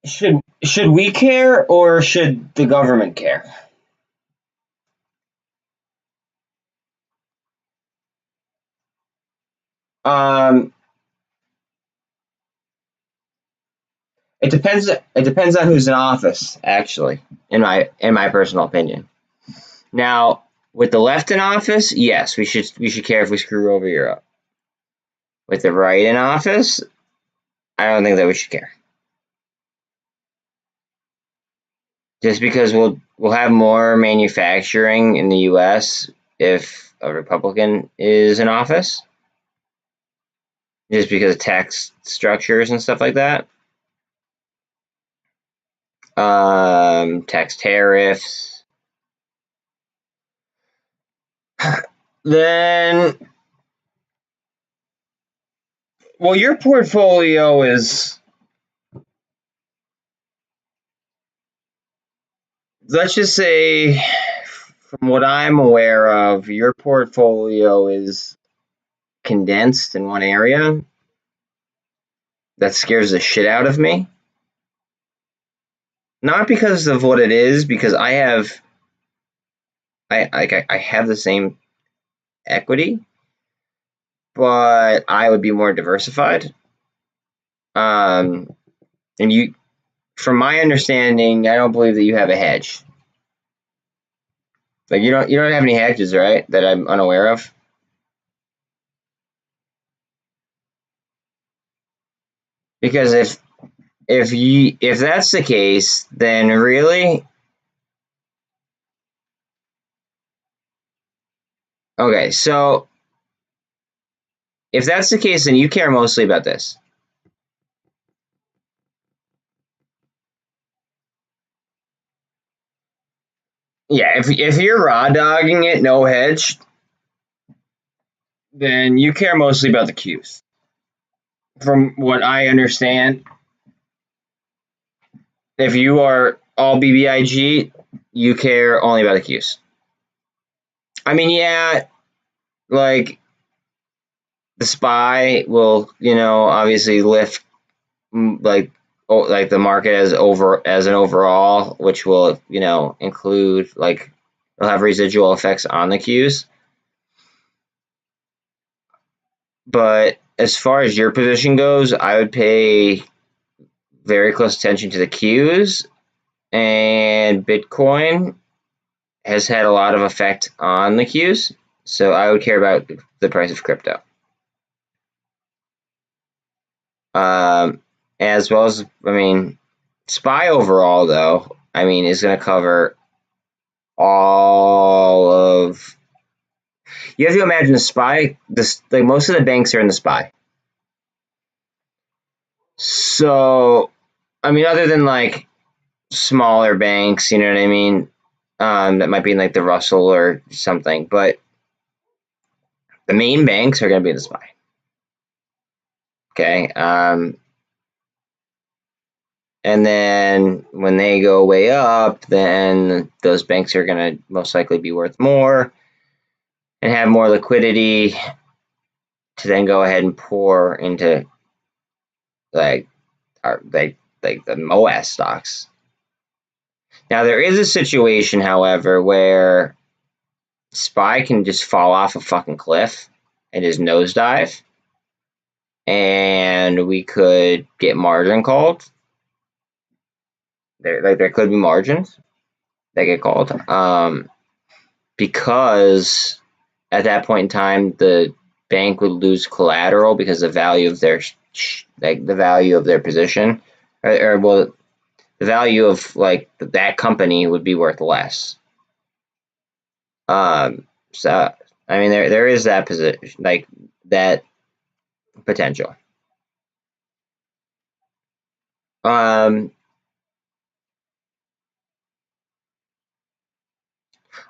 Should we care or should the government care? Um, it depends. It depends on who's in office, actually. In my personal opinion. Now, with the left in office, yes, we should care if we screw over Europe. With the right in office, I don't think that we should care. Just because we'll have more manufacturing in the U.S. if a Republican is in office, just because of tax structures and stuff like that, tax tariffs. Then, well, your portfolio is, let's just say, from what I'm aware of, your portfolio is condensed in one area. That scares the shit out of me. Not because of what it is, because I have the same equity, but I would be more diversified. And you, from my understanding, I don't believe that you have a hedge. Like you don't have any hedges, right? That I'm unaware of. Because if that's the case, then really, okay. So if that's the case, then you care mostly about this. Yeah, if you're raw dogging it, no hedge, then you care mostly about the Qs. From what I understand, if you are all BBIG, you care only about the Qs. I mean, yeah, like the SPY will, obviously lift like the market as an overall, which will, include like it'll have residual effects on the Qs. But as far as your position goes, I would pay very close attention to the Qs, and Bitcoin has had a lot of effect on the Qs, so I would care about the price of crypto. As well as, I mean, SPY overall, though, I mean, is going to cover all of. You have to imagine the SPY. Like most of the banks are in the SPY. So, I mean, other than like smaller banks, you know what I mean, that might be in like the Russell or something, but the main banks are going to be in the SPY. Okay. And then when they go way up, then those banks are going to most likely be worth more and have more liquidity to then go ahead and pour into like the MOASS stocks. Now there is a situation, however, where SPY can just fall off a fucking cliff and just nosedive, and we could get margin called. There could be margins that get called, because at that point in time the bank would lose collateral because the value of their position, or well, the value of like that company would be worth less. So I mean there is that position, like that potential.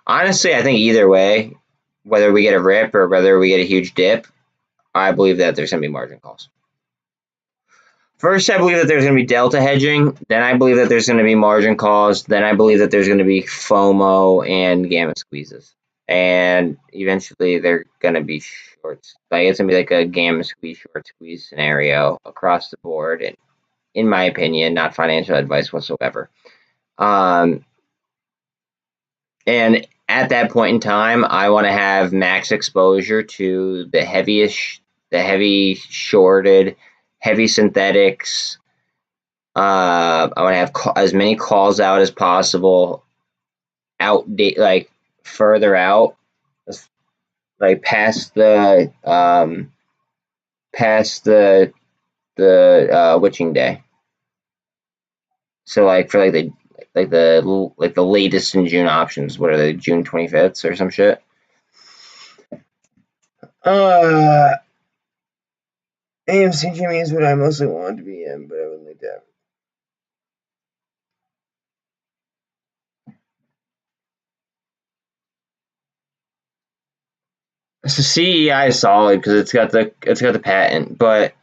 Honestly, I think either way, whether we get a rip or whether we get a huge dip, I believe that there's going to be margin calls. First, I believe that there's going to be delta hedging. Then I believe that there's going to be margin calls. Then I believe that there's going to be FOMO and gamma squeezes. And eventually they're going to be shorts. Like it's going to be like a gamma squeeze, short squeeze scenario across the board. And in my opinion, not financial advice whatsoever. And at that point in time, I want to have max exposure to the heavy shorted, heavy synthetics. I want to have as many calls out as possible, like further out, like past the witching day. So like for like the latest in June options, what are they, June 25th or some shit? AMC GME is what I mostly wanted to be in, but I wouldn't like that. So CEI is solid because it's got the patent, but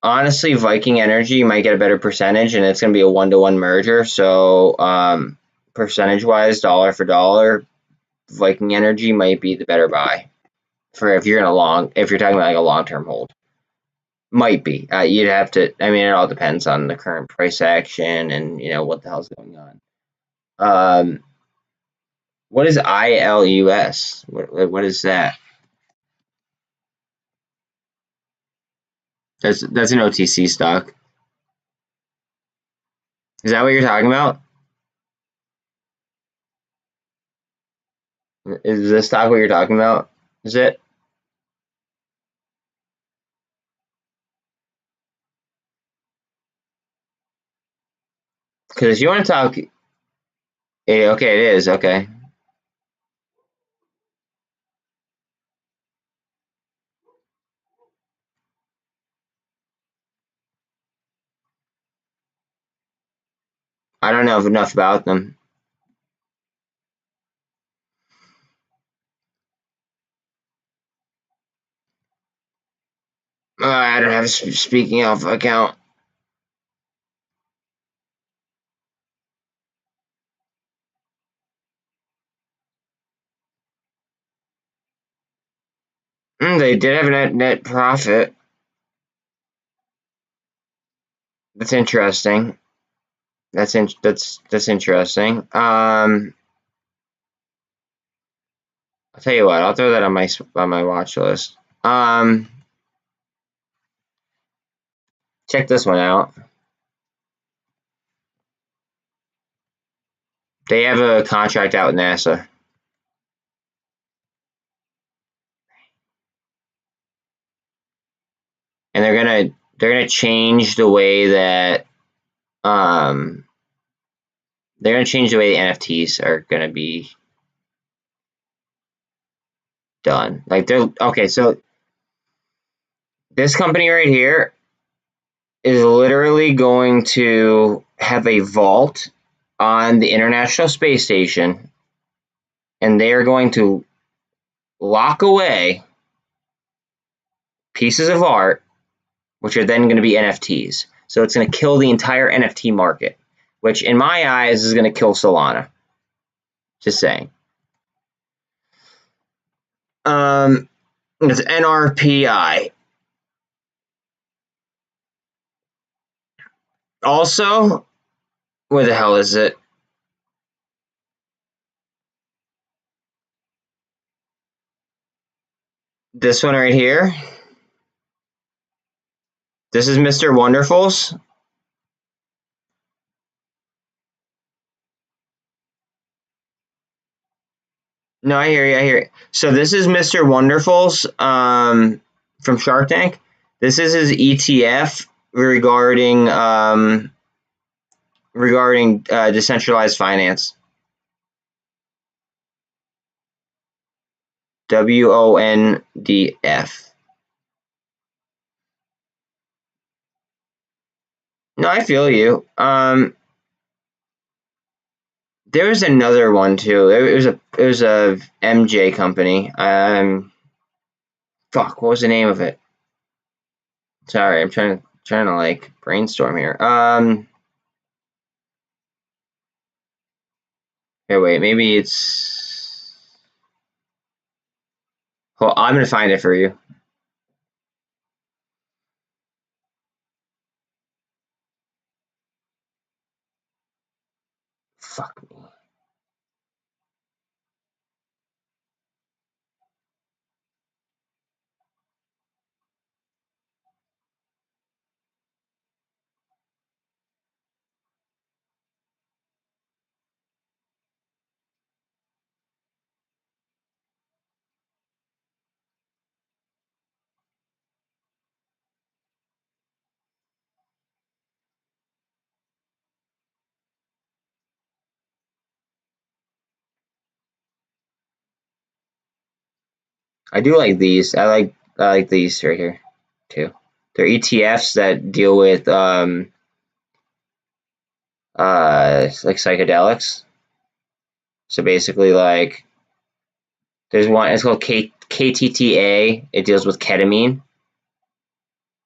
honestly, Viking Energy might get a better percentage, and it's going to be a 1-to-1 merger. So percentage wise, dollar for dollar, Viking Energy might be the better buy for if you're talking about like a long-term hold. Might be. You'd have to. I mean, it all depends on the current price action and what the hell's going on. What is ILUS? What is that? That's an OTC stock. Is that what you're talking about? Is this stock what you're talking about? Is it? Because if you want to talk, okay, it is okay. I don't know enough about them. I don't have a speaking alpha account. They did have a net profit. That's interesting. That's interesting. I'll tell you what. I'll throw that on my watch list. Check this one out. They have a contract out with NASA. And they're they're going to change the way that they're going to change the way the NFTs are going to be done. Like they're okay. So this company right here is literally going to have a vault on the International Space Station, and they are going to lock away pieces of art, which are then going to be NFTs. So it's going to kill the entire NFT market, which in my eyes is going to kill Solana. Just saying. It's NRPI. Also, where the hell is it? This one right here. This is Mr. Wonderful's. No, I hear you. I hear you. So this is Mr. Wonderful's from Shark Tank. This is his ETF regarding decentralized finance. WONDF. No, I feel you. There was another one too. It was a MJ company. Fuck, what was the name of it? Sorry, I'm trying to like brainstorm here. Here, wait, maybe it's. Well, I'm gonna find it for you. Fuck me. I do like these. I like these right here too. They're ETFs that deal with like psychedelics. So basically, like there's one. It's called KTTA. It deals with ketamine.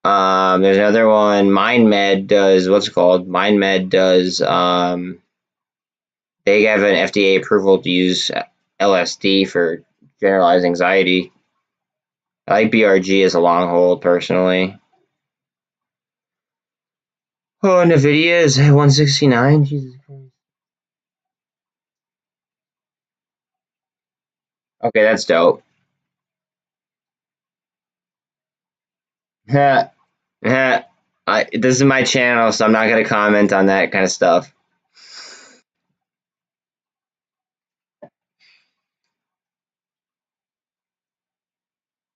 There's another one. MindMed does what's it called? MindMed does. They have an FDA approval to use LSD for generalized anxiety. I like BRG as a long hold personally. Oh, NVIDIA is 169. Jesus Christ. Okay, that's dope. This is my channel, so I'm not going to comment on that kind of stuff.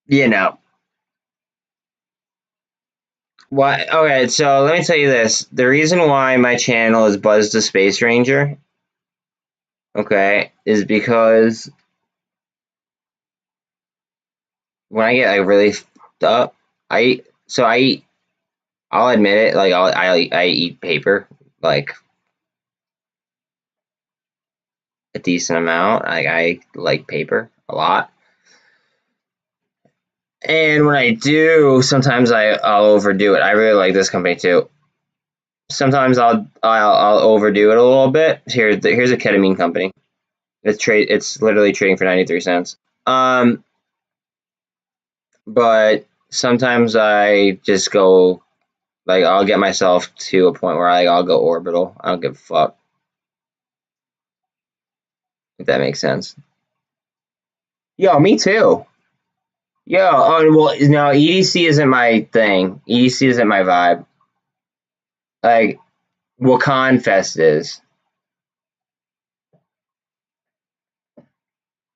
You know. Why? Okay, so let me tell you this. The reason why my channel is Buzz the Space Ranger, okay, is because when I get like really fucked up, I'll admit it, like I eat paper like a decent amount. I like paper a lot. And when I do, sometimes I'll overdo it. I really like this company too. Sometimes I'll overdo it a little bit. Here's a ketamine company. It's literally trading for 93 cents. But sometimes I just go like I'll get myself to a point where I'll go orbital. I don't give a fuck, if that makes sense. Yo, me too. Yo, oh well, no, EDC isn't my thing. EDC isn't my vibe. Like Wakan Fest is.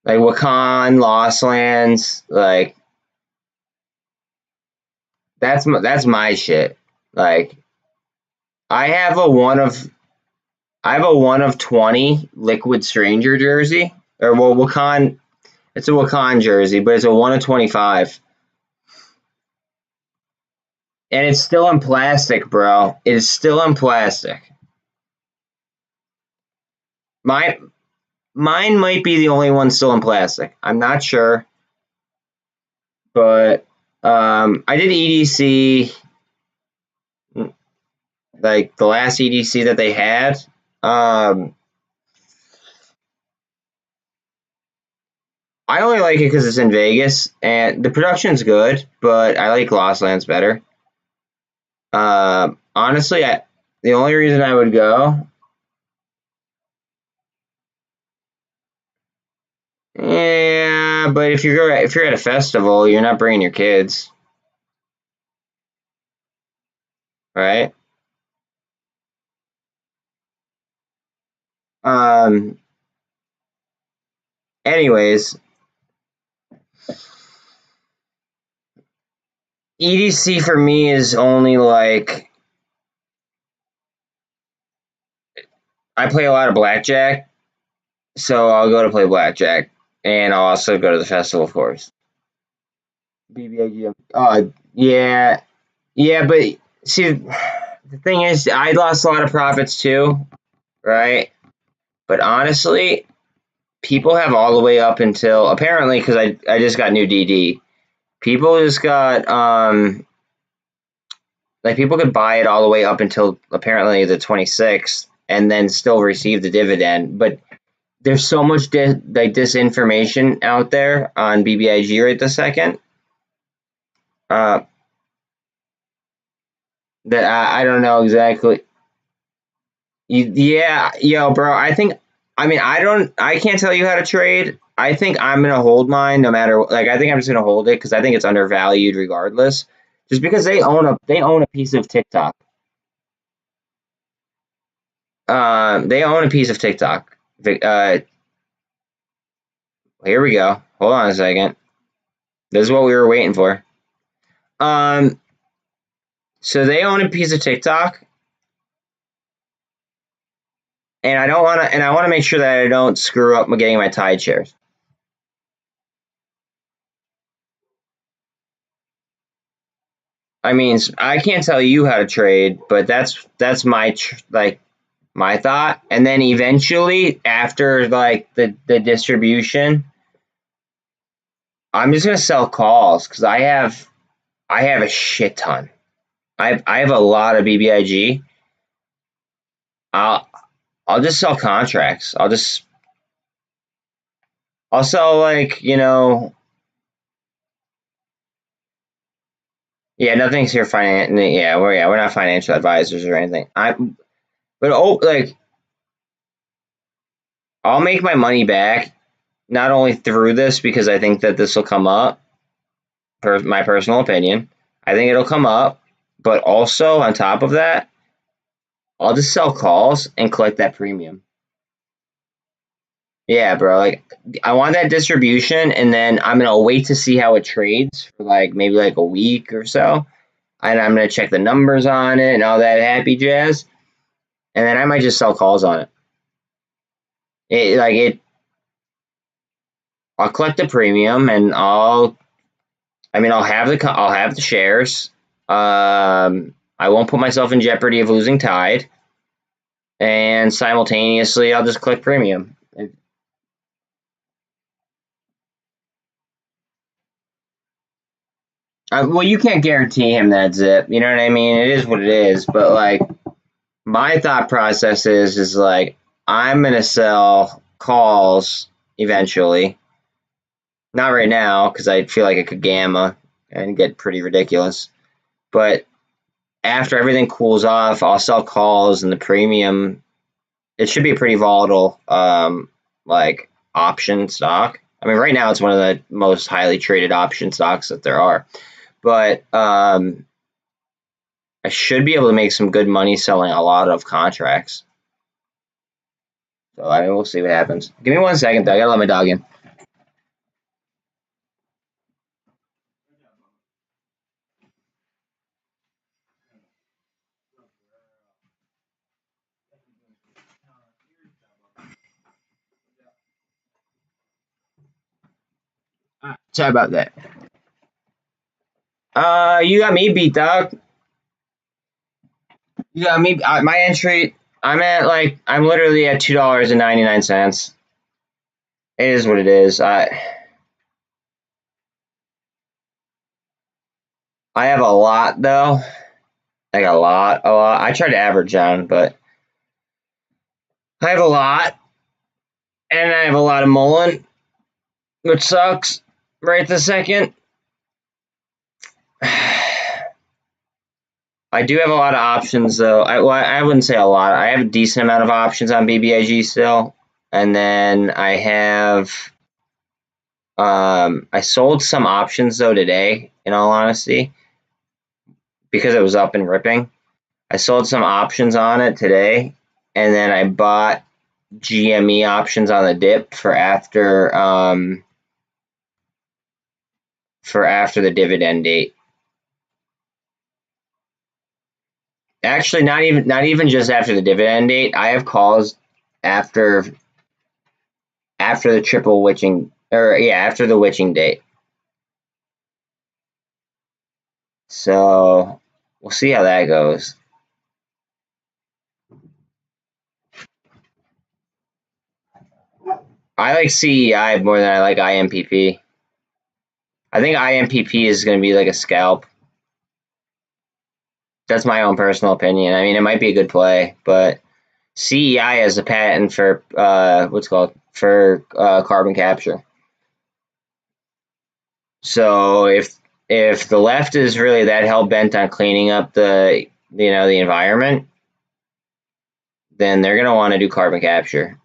Like Wakan, Lost Lands, like That's my shit. Like I have a one of 20 Liquid Stranger jersey, or well, Wakan. It's a Wakan jersey, but it's a 1 of 25, and it's still in plastic, bro. It is still in plastic. Mine might be the only one still in plastic. I'm not sure, but I did EDC, like the last EDC that they had. I only like it because it's in Vegas and the production's good, but I like Lost Lands better. Honestly, the only reason I would go, yeah, but if you're at a festival, you're not bringing your kids, right? Um. Anyways, EDC for me is only like I play a lot of blackjack, so I'll go to play blackjack, and I'll also go to the festival, of course. BBIG. Yeah, yeah, but see, the thing is, I lost a lot of profits too, right? But honestly, people have all the way up until apparently because I just got new DD. People just got like people could buy it all the way up until apparently the 26th and then still receive the dividend. But there's so much like disinformation out there on BBIG right this second uh, that I don't know exactly. Yeah, yo, bro. I can't tell you how to trade. I think I'm gonna hold mine no matter. Like, I think I'm just gonna hold it because I think it's undervalued regardless. Just because they own a piece of TikTok. They own a piece of TikTok. Here we go. Hold on a second. This is what we were waiting for. Um, so they own a piece of TikTok, and I want to make sure that I don't screw up getting my Tide shares. I mean, I can't tell you how to trade, but that's my thought. And then eventually, after like the distribution, I'm just gonna sell calls because I have a shit ton. I have a lot of BBIG. I'll I'll just sell contracts. I'll sell like yeah, nothing's here we're not financial advisors or anything. Like I'll make my money back not only through this because I think that this will come up, my personal opinion. I think it'll come up, but also on top of that, I'll just sell calls and collect that premium. Yeah, bro. Like I want that distribution, and then I'm gonna wait to see how it trades for like maybe like a week or so, and I'm gonna check the numbers on it and all that happy jazz, and then I might just sell calls on it. I'll collect the premium, and I'll have the shares. I won't put myself in jeopardy of losing Tide, and simultaneously, I'll just collect premium. Well, you can't guarantee him that zip. You know what I mean? It is what it is. But like, my thought process is like, I'm gonna sell calls eventually. Not right now because I feel like it could gamma and get pretty ridiculous. But after everything cools off, I'll sell calls and the premium. It should be a pretty volatile, like option stock. I mean, right now it's one of the most highly traded option stocks that there are. But I should be able to make some good money selling a lot of contracts. So I mean, we'll see what happens. Give me 1 second, though. I gotta let my dog in. Sorry about that. You got me beat, dog. You got me. My entry. I'm literally at $2.99. It is what it is. I have a lot though, like a lot. I tried to average down, but I have a lot, and I have a lot of MULN, which sucks right this second. I do have a lot of options though. I wouldn't say a lot. I have a decent amount of options on BBIG still, and then I have I sold some options though today. In all honesty, because it was up and ripping. I sold some options on it today, and then I bought GME options on the dip for after the dividend date. Actually, not even just after the dividend date. I have calls after the triple witching, or yeah, after the witching date. So we'll see how that goes. I like CEI more than I like IMPP. I think IMPP is going to be like a scalp. That's my own personal opinion. I mean, it might be a good play, but CEI has a patent for carbon capture. So if the left is really that hell bent on cleaning up the environment, then they're going to want to do carbon capture.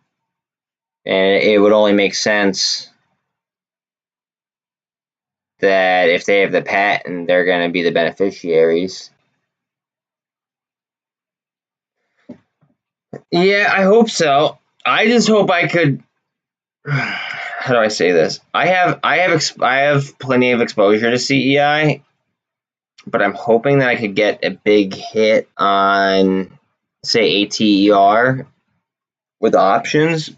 And it would only make sense that if they have the patent, they're going to be the beneficiaries. Yeah, I hope so. I just hope I could. How do I say this? I have plenty of exposure to CEI, but I'm hoping that I could get a big hit on, say, ATER with options,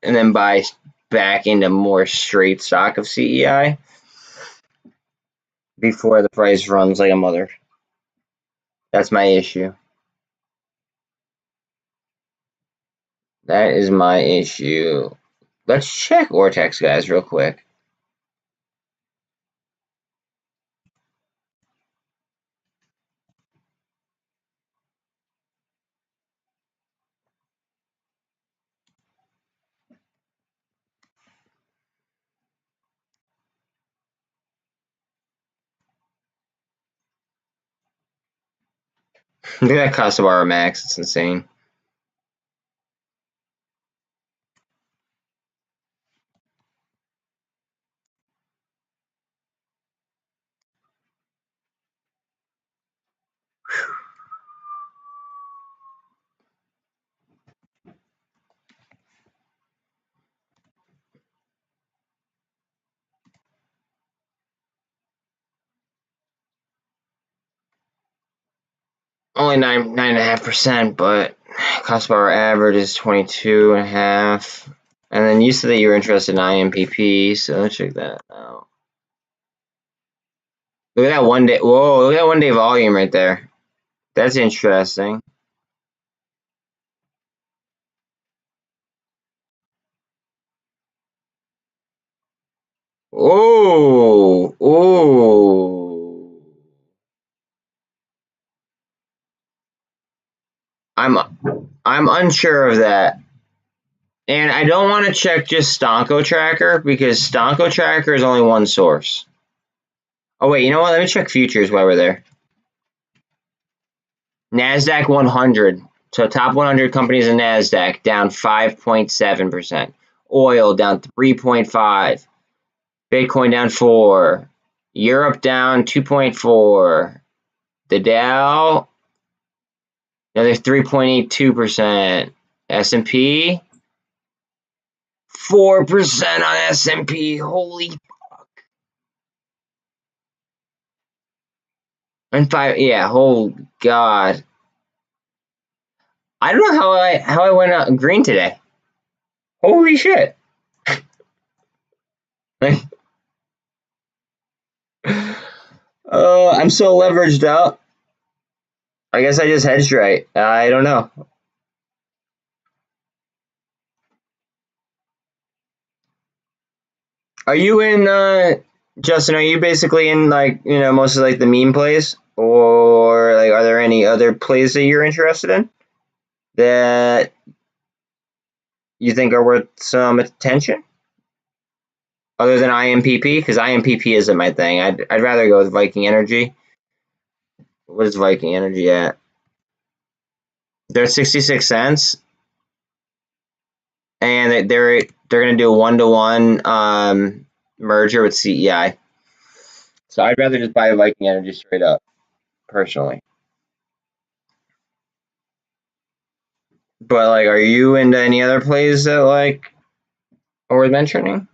and then buy back into more straight stock of CEI before the price runs like a mother. That's my issue. That is my issue. Let's check Ortex, guys, real quick. Look at that cost of our max. It's insane. Only 9.5%, but cost per hour average is 22.5. And then you said that you were interested in IMPP, so let's check that out. Look at that 1 day. Whoa, look at that 1 day volume right there. That's interesting. Oh, oh. I'm unsure of that. And I don't want to check just Stonko Tracker because Stonko Tracker is only one source. Oh wait, you know what? Let me check futures while we're there. NASDAQ 100. So top 100 companies in NASDAQ down 5.7%. Oil down 3.5. Bitcoin down 4. Europe down 2.4. The Dow another 3.82%. S&P 4% on S&P. Holy fuck. And 5, yeah, oh god. I don't know how I went out green today. Holy shit. I'm so leveraged out. I guess I just hedged right. I don't know. Are you in, Justin? Are you basically in like most of like the meme plays, or like are there any other plays that you're interested in that you think are worth some attention other than IMPP? Because IMPP isn't my thing. I'd rather go with Viking Energy. What is Viking Energy at? They're 66 cents, and they're gonna do a 1-to-1 merger with CEI. So I'd rather just buy Viking Energy straight up, personally. But like, are you into any other plays that like are worth mentioning?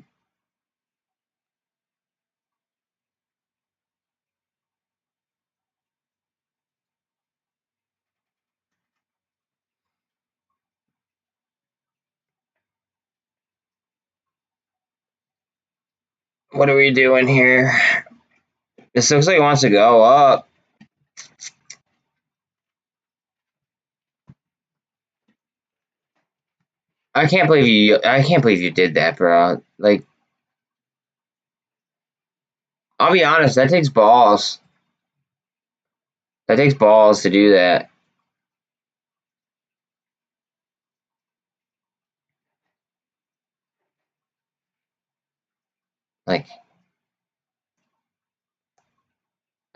What are we doing here? This looks like it wants to go up. I can't believe you did that, bro. Like, I'll be honest, that takes balls. That takes balls to do that.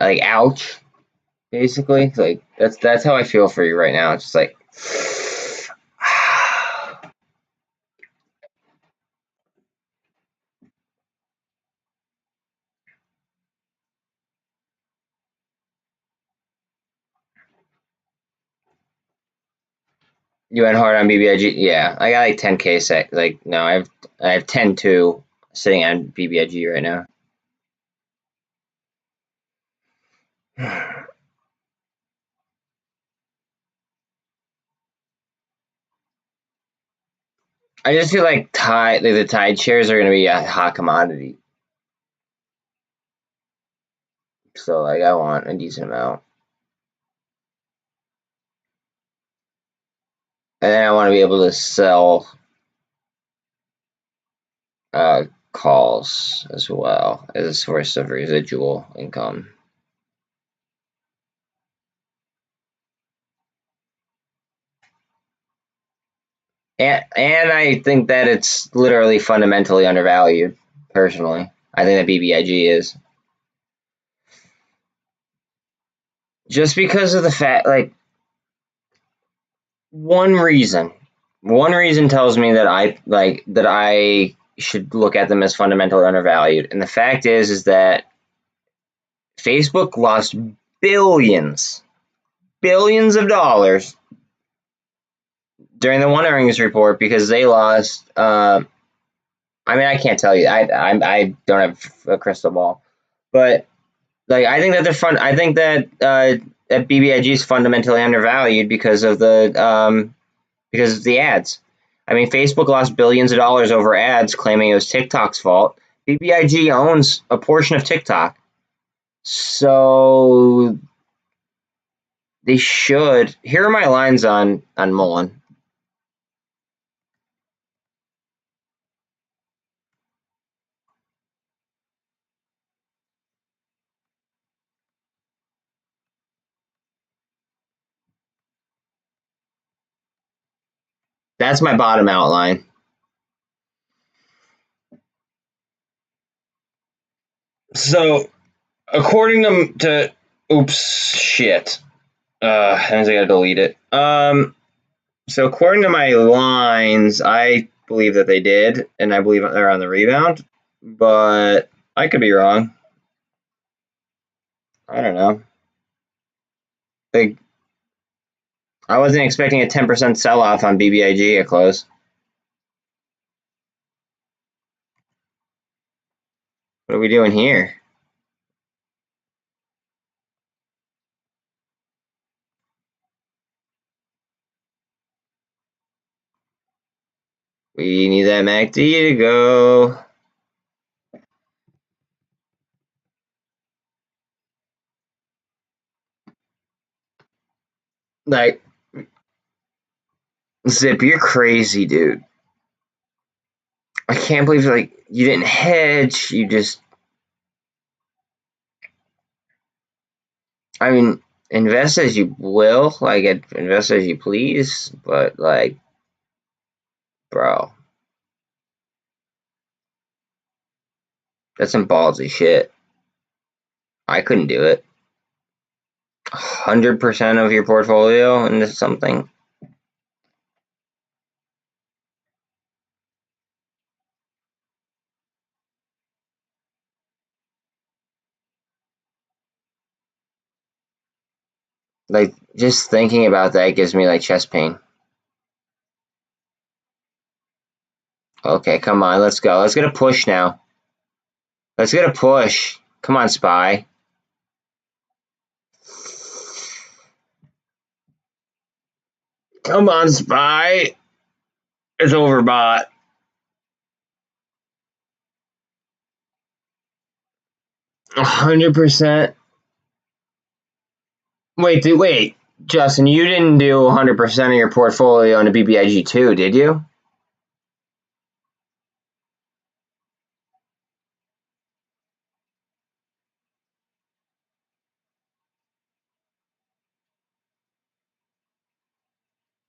Like, ouch. Basically, like that's how I feel for you right now. It's just like you went hard on BBIG. Yeah, I got like 10K set. Like, no, I have 10-2 sitting on BBIG right now. I just feel like the Tide shares are going to be a hot commodity. So like, I want a decent amount, and then I want to be able to sell calls as well as a source of residual income. And I think that it's literally fundamentally undervalued. Personally, I think that BBIG is, just because of the fact, like, one reason. One reason tells me that I should look at them as fundamentally undervalued, and the fact is that Facebook lost billions of dollars during the one earnings report because they lost. I mean, I can't tell you. I don't have a crystal ball, but like, I think that I think that BBIG is fundamentally undervalued because of the ads. I mean, Facebook lost billions of dollars over ads, claiming it was TikTok's fault. BBIG owns a portion of TikTok, so they should. Here are my lines on MULN. That's my bottom outline. So, according to oops, shit. I gotta delete it. So according to my lines, I believe that they did, and I believe they're on the rebound, but I could be wrong. I don't know. Like, I wasn't expecting a 10% sell-off on BBIG at close. What are we doing here? We need that MACD to go. Like, Zip, you're crazy, dude. I can't believe like you didn't hedge. You just, I mean, invest as you will, like invest as you please, but like, bro, that's some ballsy shit. I couldn't do it. 100% of your portfolio into something. Like, just thinking about that gives me like chest pain. Okay, come on, let's go. Let's get a push now. Let's get a push. Come on, Spy. Come on, Spy. It's overbought. 100%. Wait. Justin, you didn't do 100% of your portfolio into BBIG too, did you?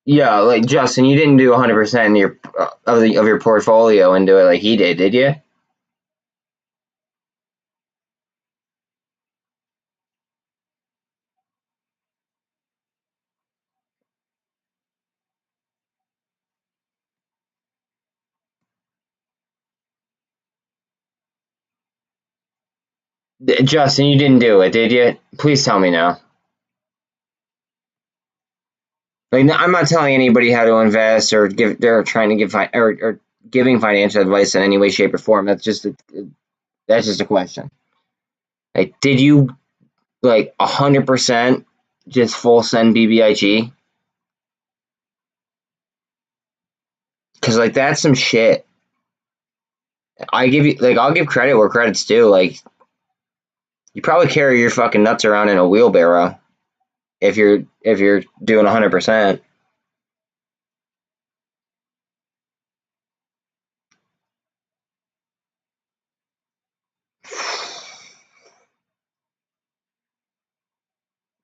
Yeah, like Justin, you didn't do 100% in your of your portfolio into it like he did you? Justin, you didn't do it, did you? Please tell me now. Like, I'm not telling anybody how to invest or give. They're trying to give or giving financial advice in any way, shape, or form. That's just a question. Like, did you like 100% just full send BBIG? Because like that's some shit. I'll give credit where credit's due. Like, you probably carry your fucking nuts around in a wheelbarrow if you're doing 100%.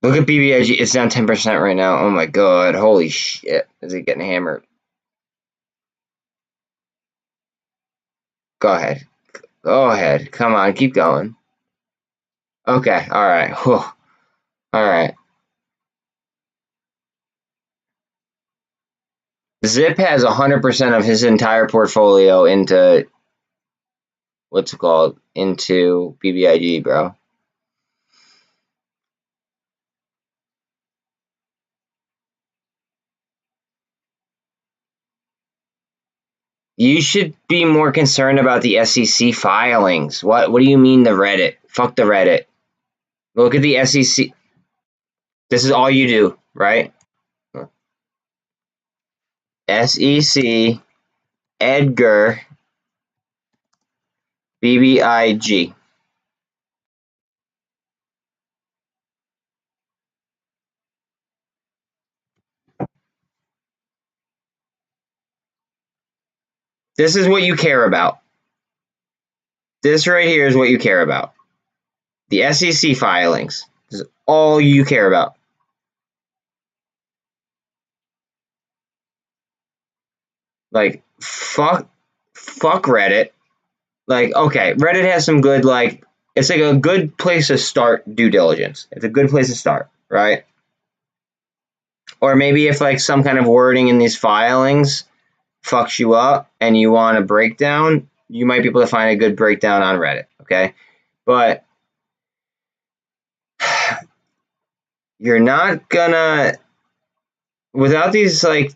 Look at BBIG. It's down 10% right now. Oh my god. Holy shit. Is it getting hammered? Go ahead. Go ahead. Come on. Keep going. Okay. All right. Whew. All right. Zip has 100% of his entire portfolio into what's it called? Into BBIG, bro. You should be more concerned about the SEC filings. What do you mean the Reddit? Fuck the Reddit. Look at the SEC. This is all you do, right? SEC, Edgar, BBIG. This is what you care about. This right here is what you care about. The SEC filings. This is all you care about. Like, fuck Reddit. Like, okay, Reddit has some good, like, it's like a good place to start due diligence. It's a good place to start, right? Or maybe if like some kind of wording in these filings fucks you up and you want a breakdown, you might be able to find a good breakdown on Reddit, okay? But you're not gonna without these like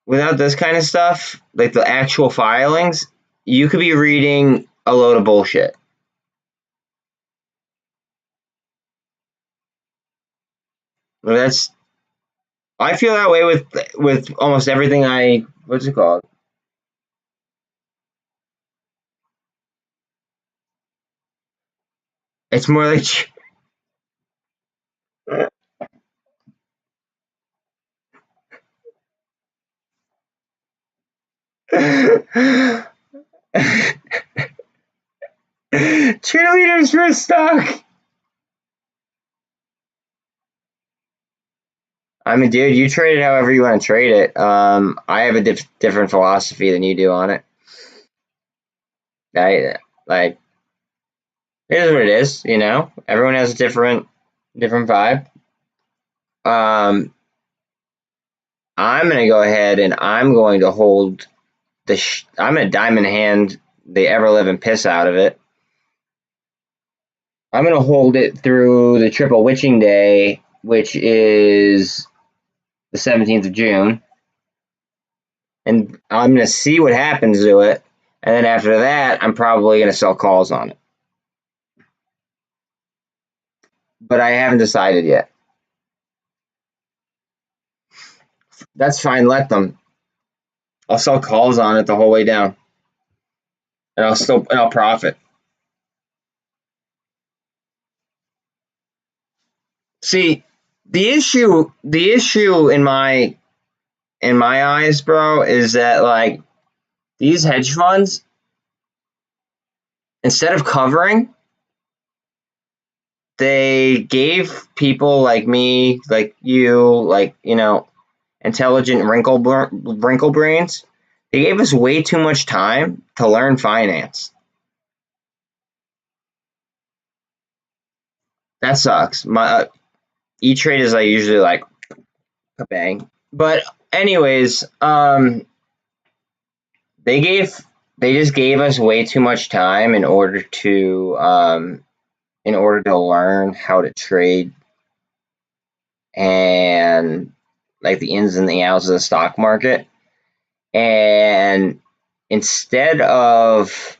without this kind of stuff, like the actual filings, you could be reading a load of bullshit. That's I feel that way with almost everything what's it called? It's more like Cheerleaders for stock. I mean, dude, you trade it however you want to trade it. I have a different philosophy than you do on it. Like, it is what it is, you know. Everyone has a different vibe. I'm gonna go ahead and I'm going to hold I'm gonna diamond hand the ever living piss out of it. I'm gonna hold it through the triple witching day, which is the 17th of June, and I'm gonna see what happens to it. And then after that, I'm probably gonna sell calls on it, but I haven't decided yet. That's fine. Let them. I'll sell calls on it the whole way down, and I'll profit. See, the issue in my eyes, bro, is that like these hedge funds, instead of covering, they gave people like me, like you, like, you know, intelligent wrinkle brains. They gave us way too much time to learn finance. That sucks. My E-Trade is like usually like a bang, but anyways, they just gave us way too much time in order to learn how to trade and like the ins and the outs of the stock market. And instead of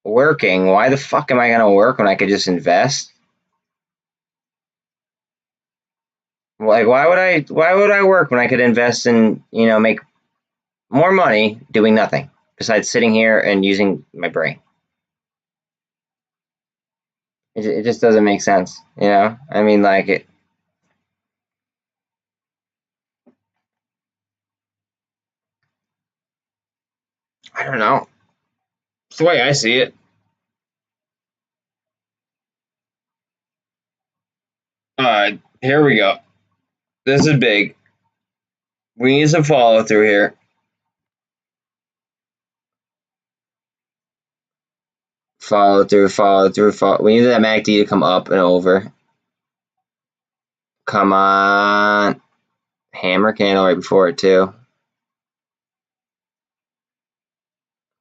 working, why the fuck am I gonna work when I could just invest? Like, why would I work when I could invest and, you know, make more money doing nothing besides sitting here and using my brain? It just doesn't make sense, you know? I mean, like, I don't know. It's the way I see it. Here we go. This is big. We need some follow through here. Follow through. We need that MACD to come up and over. Come on. Hammer candle right before it, too.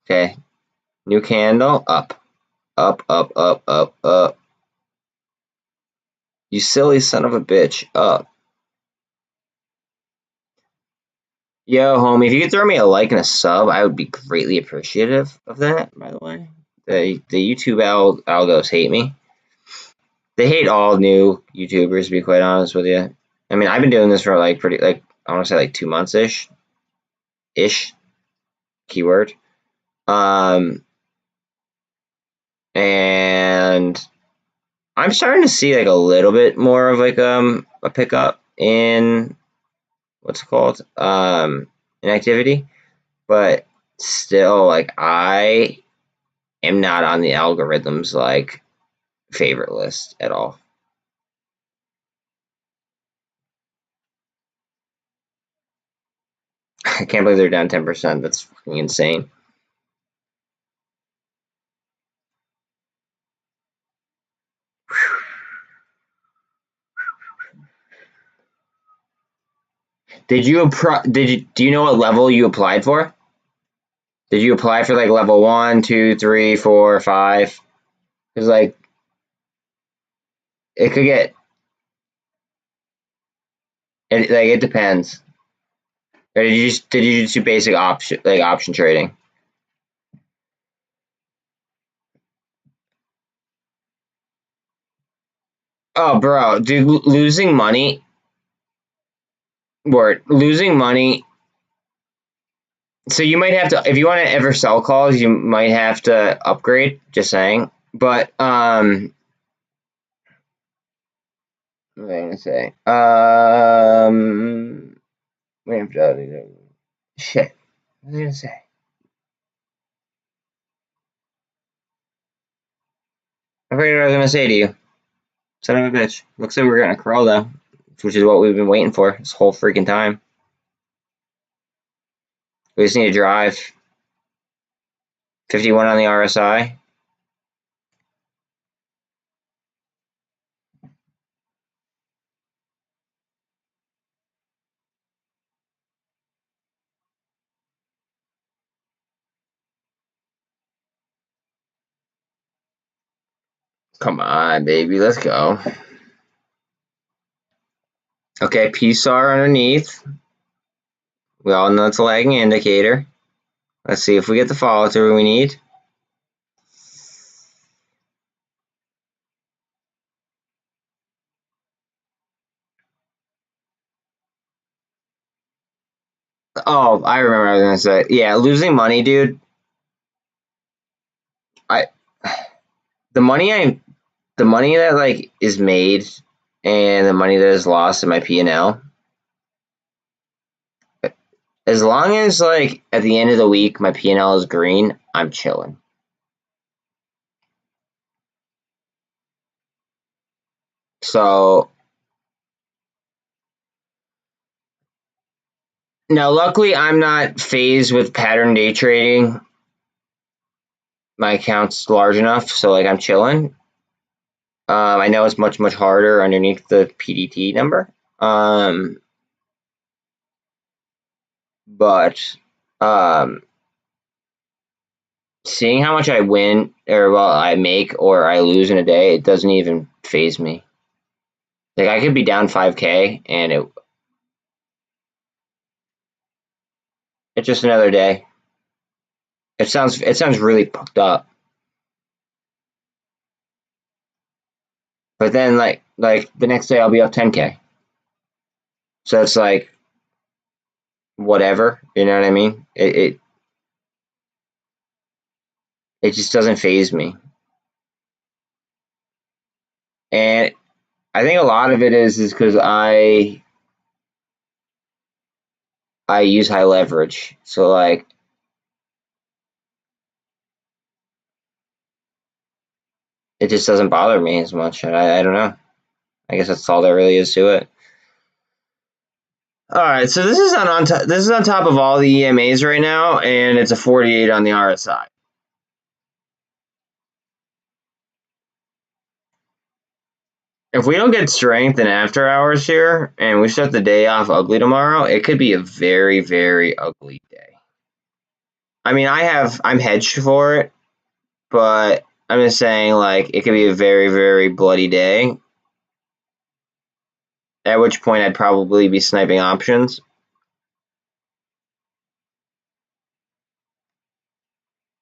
Okay. New candle. Up. Up, up, up, up, up. You silly son of a bitch. Up. Yo, homie, if you could throw me a like and a sub, I would be greatly appreciative of that, by the way. The YouTube algos hate me. They hate all new YouTubers, to be quite honest with you. I mean, I've been doing this for like I want to say like 2 months-ish. Keyword. And I'm starting to see like a little bit more of like a pickup in what's it called? In activity. But still, like, I am not on the algorithm's like favorite list at all. I can't believe they're down 10%. That's fucking insane. Do you know what level you applied for? Did you apply for like level 1, 2, 3, 4, 5? Because like it could get it depends. Or did you just do basic option trading? Oh, bro, dude, losing money. Losing money. So you might have to, if you want to ever sell calls, you might have to upgrade. Just saying. But what was I gonna say? Wait, shit. What was I gonna say? I forget what I was gonna say to you. Son of a bitch. Looks like we're gonna crawl though, which is what we've been waiting for this whole freaking time. We just need to drive. 51 on the RSI. Come on, baby, let's go. Okay, PSAR underneath. We all know it's a lagging indicator. Let's see if we get the follow through we need. Oh, I remember what I was gonna say. Yeah, losing money, dude. I the money that like is made and the money that is lost in my P&L. As long as like at the end of the week my P&L is green, I'm chilling. So now, luckily, I'm not phased with pattern day trading. My account's large enough, so like I'm chilling. I know it's much harder underneath the PDT number. But seeing how much I win or well I make or I lose in a day, it doesn't even phase me. Like I could be down 5K and it's just another day. It sounds really fucked up. But then like the next day I'll be up 10K. So it's like whatever, you know what I mean? It just doesn't phase me. And I think a lot of it is because I use high leverage. So like it just doesn't bother me as much. I don't know. I guess that's all there really is to it. All right, so this is this is on top of all the EMAs right now, and it's a 48 on the RSI. If we don't get strength in after hours here, and we start the day off ugly tomorrow, it could be a very ugly day. I mean, I'm hedged for it, but I'm just saying like it could be a very bloody day. At which point I'd probably be sniping options.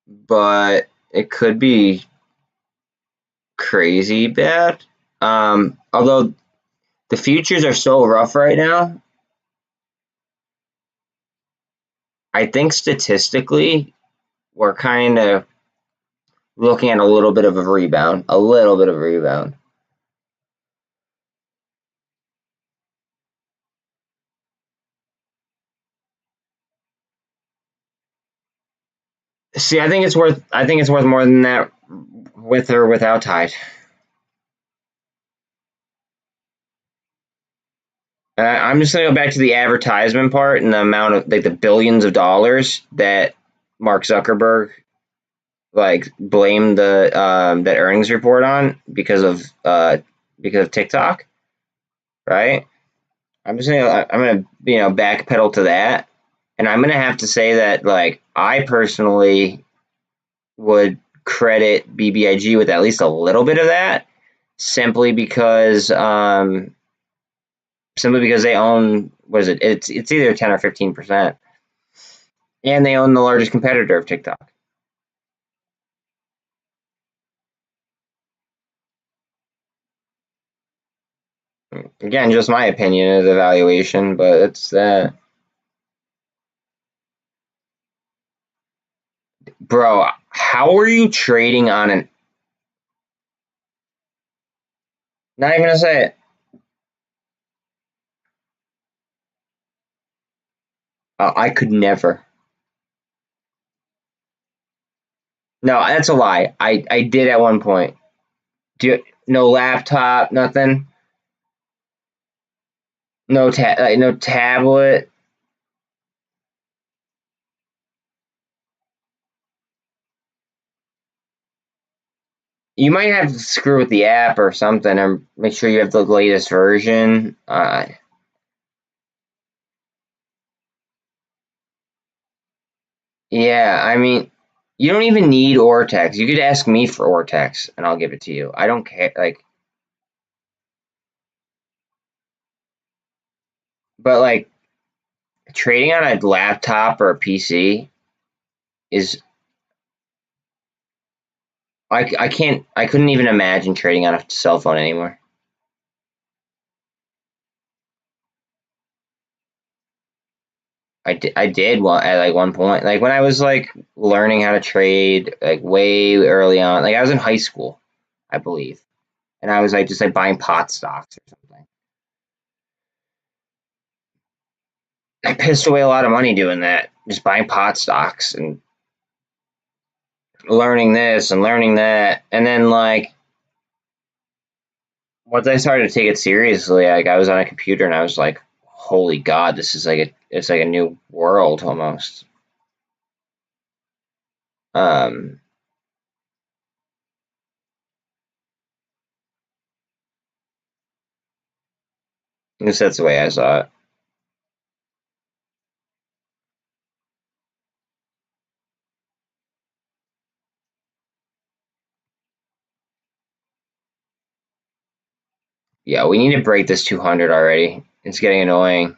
But it could be crazy bad. Although the futures are so rough right now, I think statistically we're kind of looking at a little bit of a rebound. A little bit of a rebound. See, I think it's worth more than that with or without Tide. I'm just gonna go back to the advertisement part and the amount of like the billions of dollars that Mark Zuckerberg like blamed the that earnings report on because of TikTok, right? I'm gonna backpedal to that, and I'm gonna have to say that like I personally would credit BBIG with at least a little bit of that, simply because they own what is it? It's either 10 or 15%, and they own the largest competitor of TikTok. Again, just my opinion of the valuation, but it's that. Bro, how are you trading on an? Not even gonna say it. I could never. No, that's a lie. I did at one point. No laptop, nothing. No no tablet. You might have to screw with the app or something, or make sure you have the latest version. Yeah, I mean, you don't even need Ortex. You could ask me for Ortex, and I'll give it to you. I don't care. Like, but like trading on a laptop or a PC is I can't I couldn't even imagine trading on a cell phone anymore. I did one at like one point, like when I was like learning how to trade, like way early on, like I was in high school, I believe, and I was like just like buying pot stocks or something. I pissed away a lot of money doing that, just buying pot stocks and learning this and learning that, and then like once I started to take it seriously, like I was on a computer and I was like, holy God, this is like it's like a new world almost. Um, at least that's the way I saw it. Yeah, we need to break this 200 already. It's getting annoying.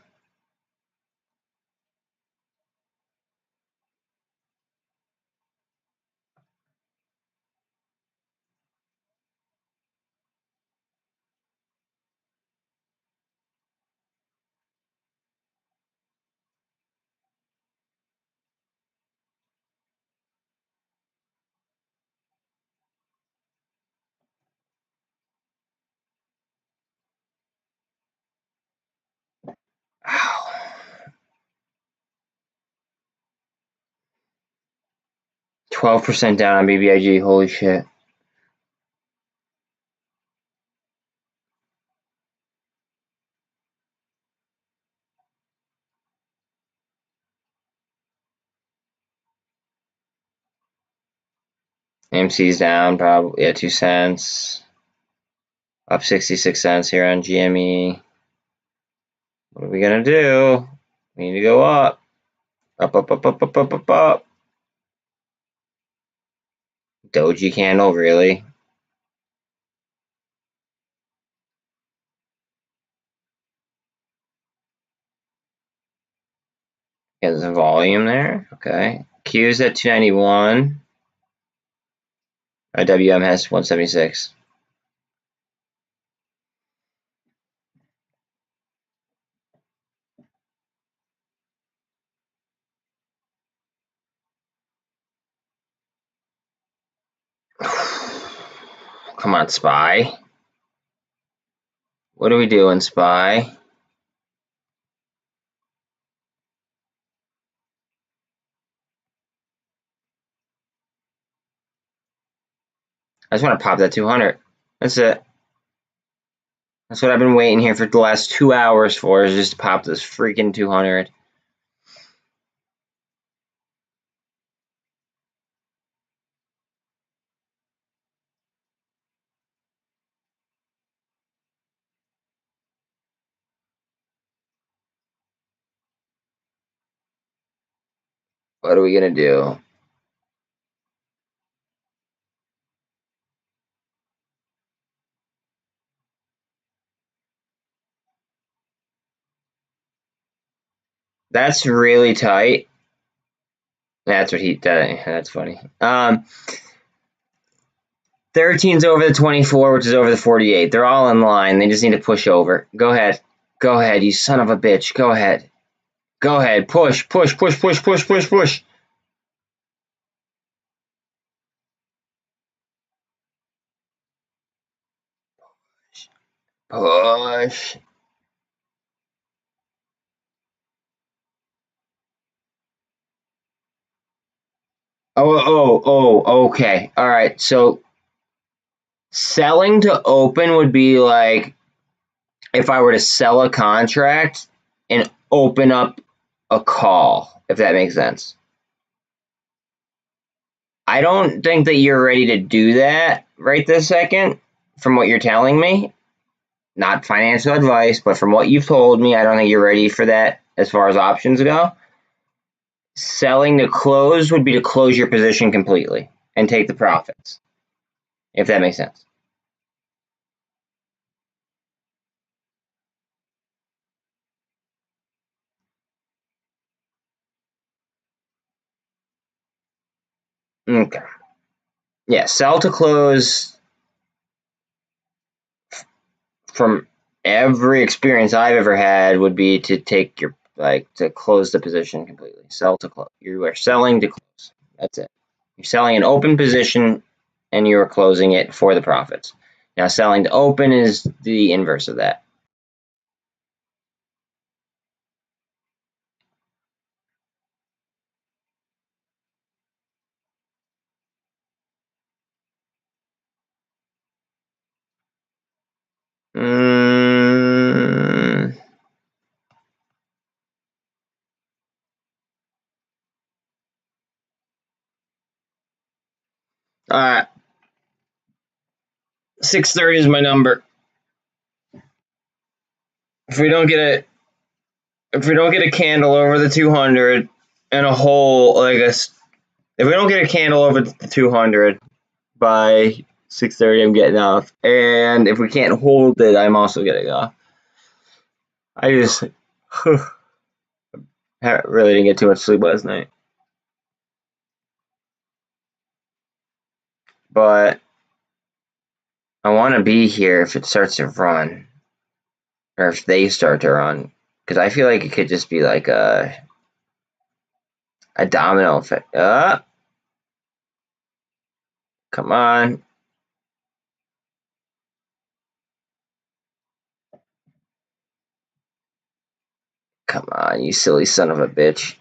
Ow. 12% down on BBIG. Holy shit. AMC's down probably, yeah, 2 cents. Up 66 cents here on GME. What are we gonna do? We need to go up. Up, up, up, up, up, up, up, up. Doji candle, really? There's a volume there. Okay. Q's at 291. WM has 176. Come on, SPY. What are we doing, SPY? I just want to pop that 200. That's it. That's what I've been waiting here for the last 2 hours for, is just to pop this freaking 200. What are we gonna do? That's really tight. That's what he did. That's funny. 13's over the 24, which is over the 48. They're all in line. They just need to push over. Go ahead. Go ahead, you son of a bitch. Go ahead. Go ahead. Push, push, push, push, push, push, push. Push. Oh, okay. All right. So Selling to open would be like if I were to sell a contract and open up a call, if that makes sense. I don't think that you're ready to do that right this second, from what you're telling me. Not financial advice, but from what you've told me, I don't think you're ready for that as far as options go. Selling to close would be to close your position completely and take the profits, if that makes sense. Okay. Yeah, sell to close, from every experience I've ever had, would be to take your, like, to close the position completely. Sell to close. You are selling to close. That's it. You're selling an open position and you are closing it for the profits. Now, selling to open is the inverse of that. All right. 630 is my number. If we don't get a candle over the 200 and a hole like if we don't get a candle over the 200 by 6:30, I'm getting off. And if we can't hold it, I'm also getting off. I just really didn't get too much sleep last night. But I want to be here if it starts to run, or if they start to run, because I feel like it could just be like a domino effect. Come on. Come on, you silly son of a bitch.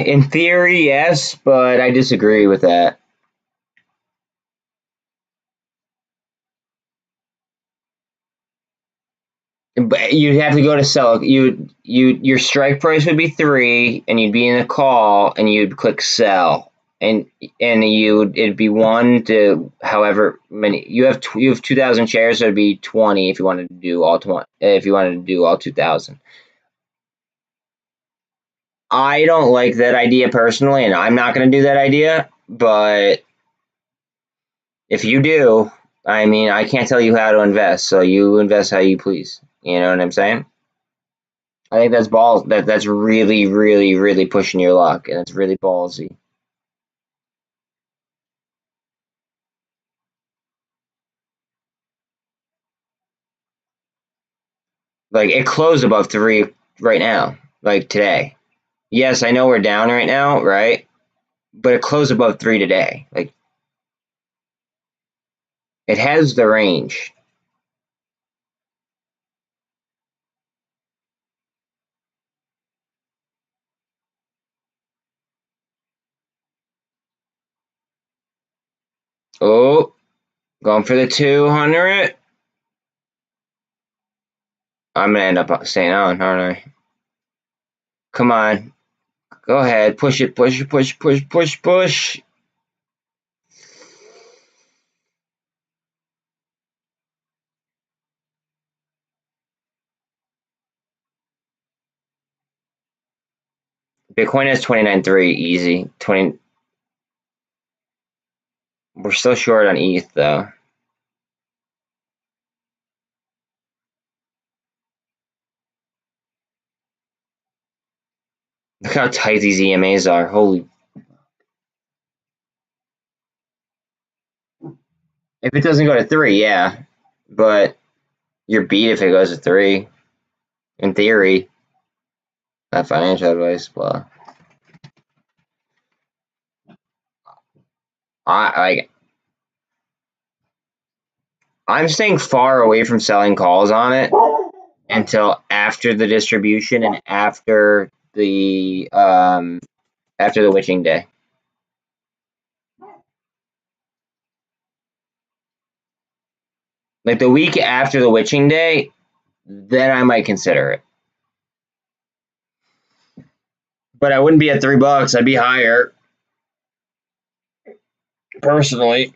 In theory, yes, but I disagree with that. But you'd have to go to sell. Your strike price would be 3, and you'd be in a call, and you'd click sell, and it'd be 1 to however many you have. You have 2,000 shares, so it'd be 20 if you wanted to do all 20. If you wanted to do all 2,000. I don't like that idea personally, and I'm not going to do that idea. But if you do, I mean, I can't tell you how to invest, so you invest how you please. You know what I'm saying? I think that's balls. That's really, really, really pushing your luck, and it's really ballsy. Like, it closed above 3 right now, like today. Yes, I know we're down right now, right? But it closed above 3 today. Like, it has the range. Oh, going for the 200. I'm gonna end up staying on, aren't I? Come on, go ahead, push it, push it, push, push, push, push. Bitcoin has 29.3 easy. 20. We're still short on ETH though. Look how tight these EMAs are. Holy. If it doesn't go to 3, yeah. But you're beat if it goes to 3. In theory. Not financial advice, blah. I'm staying far away from selling calls on it until after the distribution and after the witching day. Like the week after the witching day, then I might consider it. But I wouldn't be at $3. I'd be higher, personally.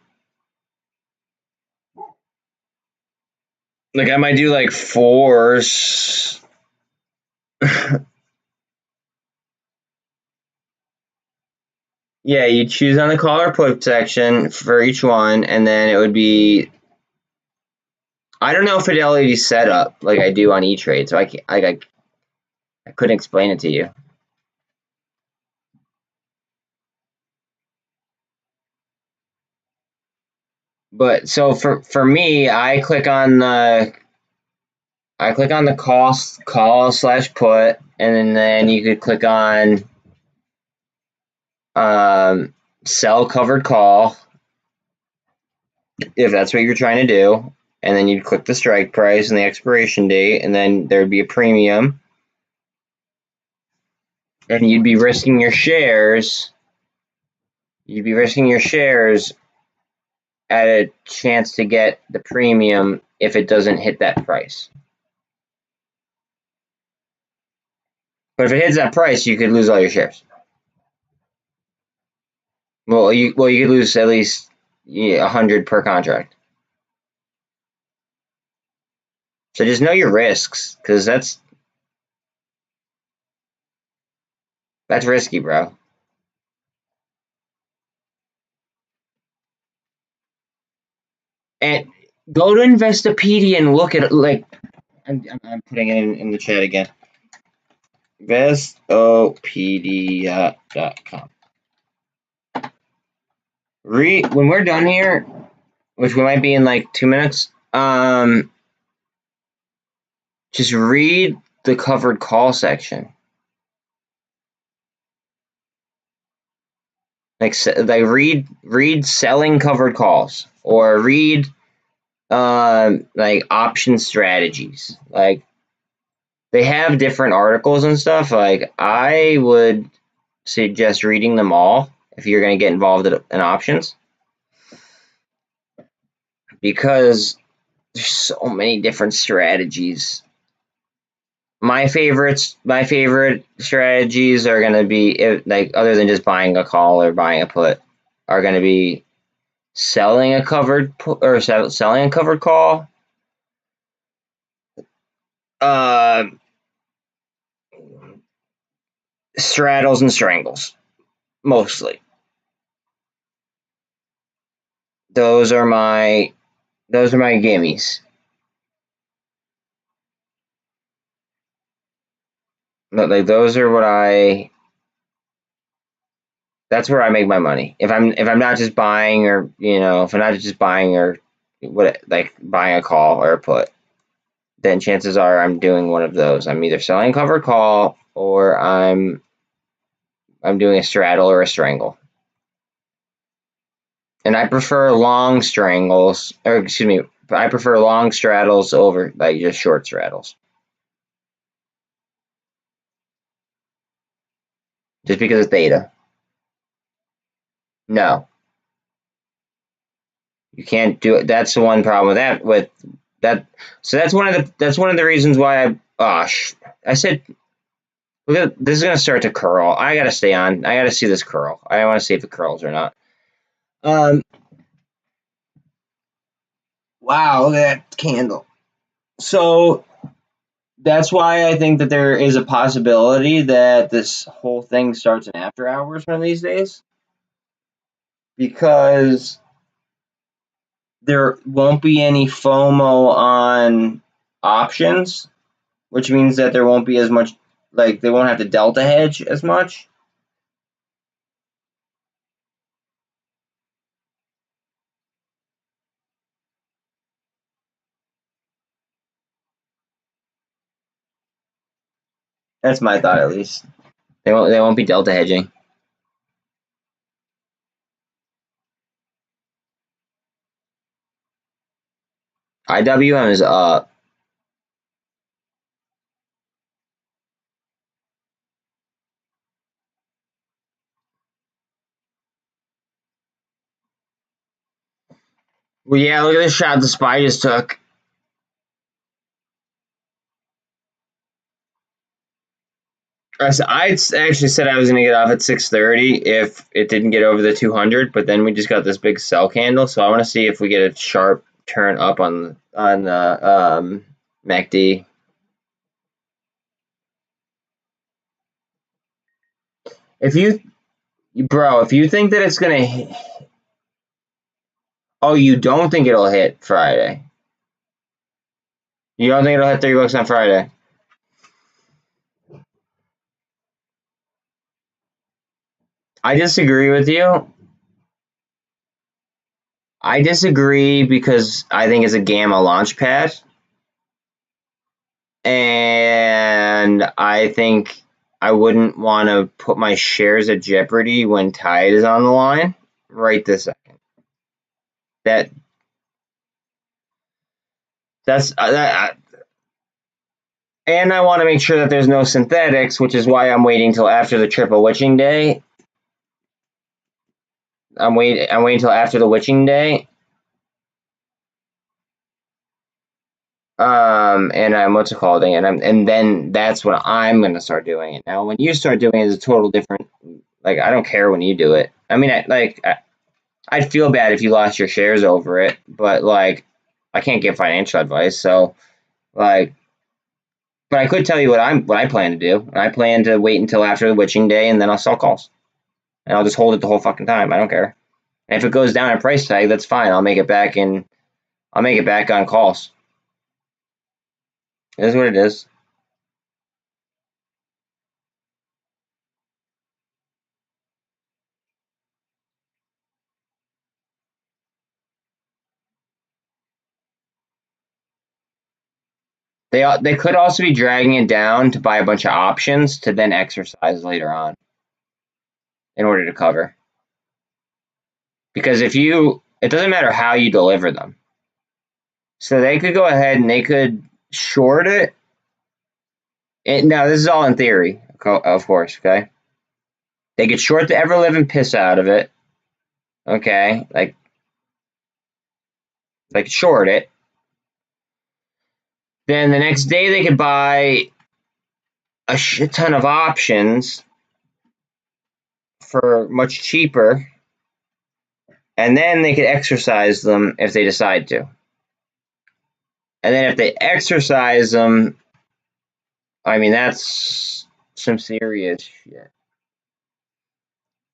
Like I might do like fours. Yeah, you choose on the call or put section for each one, and then it would be. I don't know Fidelity's set up like I do on E-Trade, so I couldn't explain it to you. But so for me, I click on the call/put, and then you could click on sell covered call if that's what you're trying to do, and then you'd click the strike price and the expiration date, and then there'd be a premium, and you'd be risking your shares. You'd be risking your shares at a chance to get the premium if it doesn't hit that price. But if it hits that price, you could lose all your shares. Well, you could lose at least 100 per contract. So just know your risks, because that's risky, bro. And go to Investopedia and look at like I'm putting it in the chat again. Investopedia.com. When we're done here, which we might be in like 2 minutes, just read the covered call section. Like read selling covered calls, or read like option strategies. Like they have different articles and stuff. Like I would suggest reading them all if you're going to get involved in options, because there's so many different strategies. My favorite strategies are going to be, like, other than just buying a call or buying a put, are going to be selling a covered put or selling a covered call, straddles and strangles, mostly. Those are my gimmies. But like those are that's where I make my money. If I'm not just buying, or if I'm not just buying or like buying a call or a put, then chances are I'm doing one of those. I'm either selling covered call, or I'm doing a straddle or a strangle. And I prefer long strangles, or excuse me, I prefer long straddles over like just short straddles. Just because it's theta. No. You can't do it. That's the one problem with that. So that's one of the reasons why I said, look at this, is gonna start to curl. I gotta stay on. I gotta see this curl. I want to see if it curls or not. Wow, look at that candle. So that's why I think that there is a possibility that this whole thing starts in after hours one of these days, because there won't be any FOMO on options, which means that there won't be as much, like they won't have to delta hedge as much. That's my thought, at least. They won't be delta hedging. IWM is up. Well, yeah, look at the shot the SPY just took. I actually said I was going to get off at 6:30 if it didn't get over the 200, but then we just got this big sell candle, so I want to see if we get a sharp turn up on the MACD. If you think that it's going to, oh, you don't think it'll hit Friday? You don't think it'll hit $30 on Friday? I disagree with you. I disagree because I think it's a gamma launch pad. And I think I wouldn't want to put my shares at jeopardy when Tide is on the line right this second. And I want to make sure that there's no synthetics, which is why I'm waiting till after the triple witching day. I'm waiting till after the witching day. And I'm what's it called? And then that's when I'm gonna start doing it. Now, when you start doing it, it's a total different. Like, I don't care when you do it. I mean, I'd feel bad if you lost your shares over it, but like, I can't give financial advice, so like, but I could tell you what I plan to do. I plan to wait until after the witching day, and then I'll sell calls, and I'll just hold it the whole fucking time. I don't care. And if it goes down in price tag, that's fine. I'll make it back on calls. It is what it is. They could also be dragging it down to buy a bunch of options to then exercise later on in order to cover. Because it doesn't matter how you deliver them. So they could go ahead and they could short it. Now, this is all in theory, of course, okay? They could short the ever-living piss out of it, okay? Like short it. Then the next day they could buy a shit ton of options for much cheaper, and then they could exercise them if they decide to. And then if they exercise them, I mean, that's some serious shit.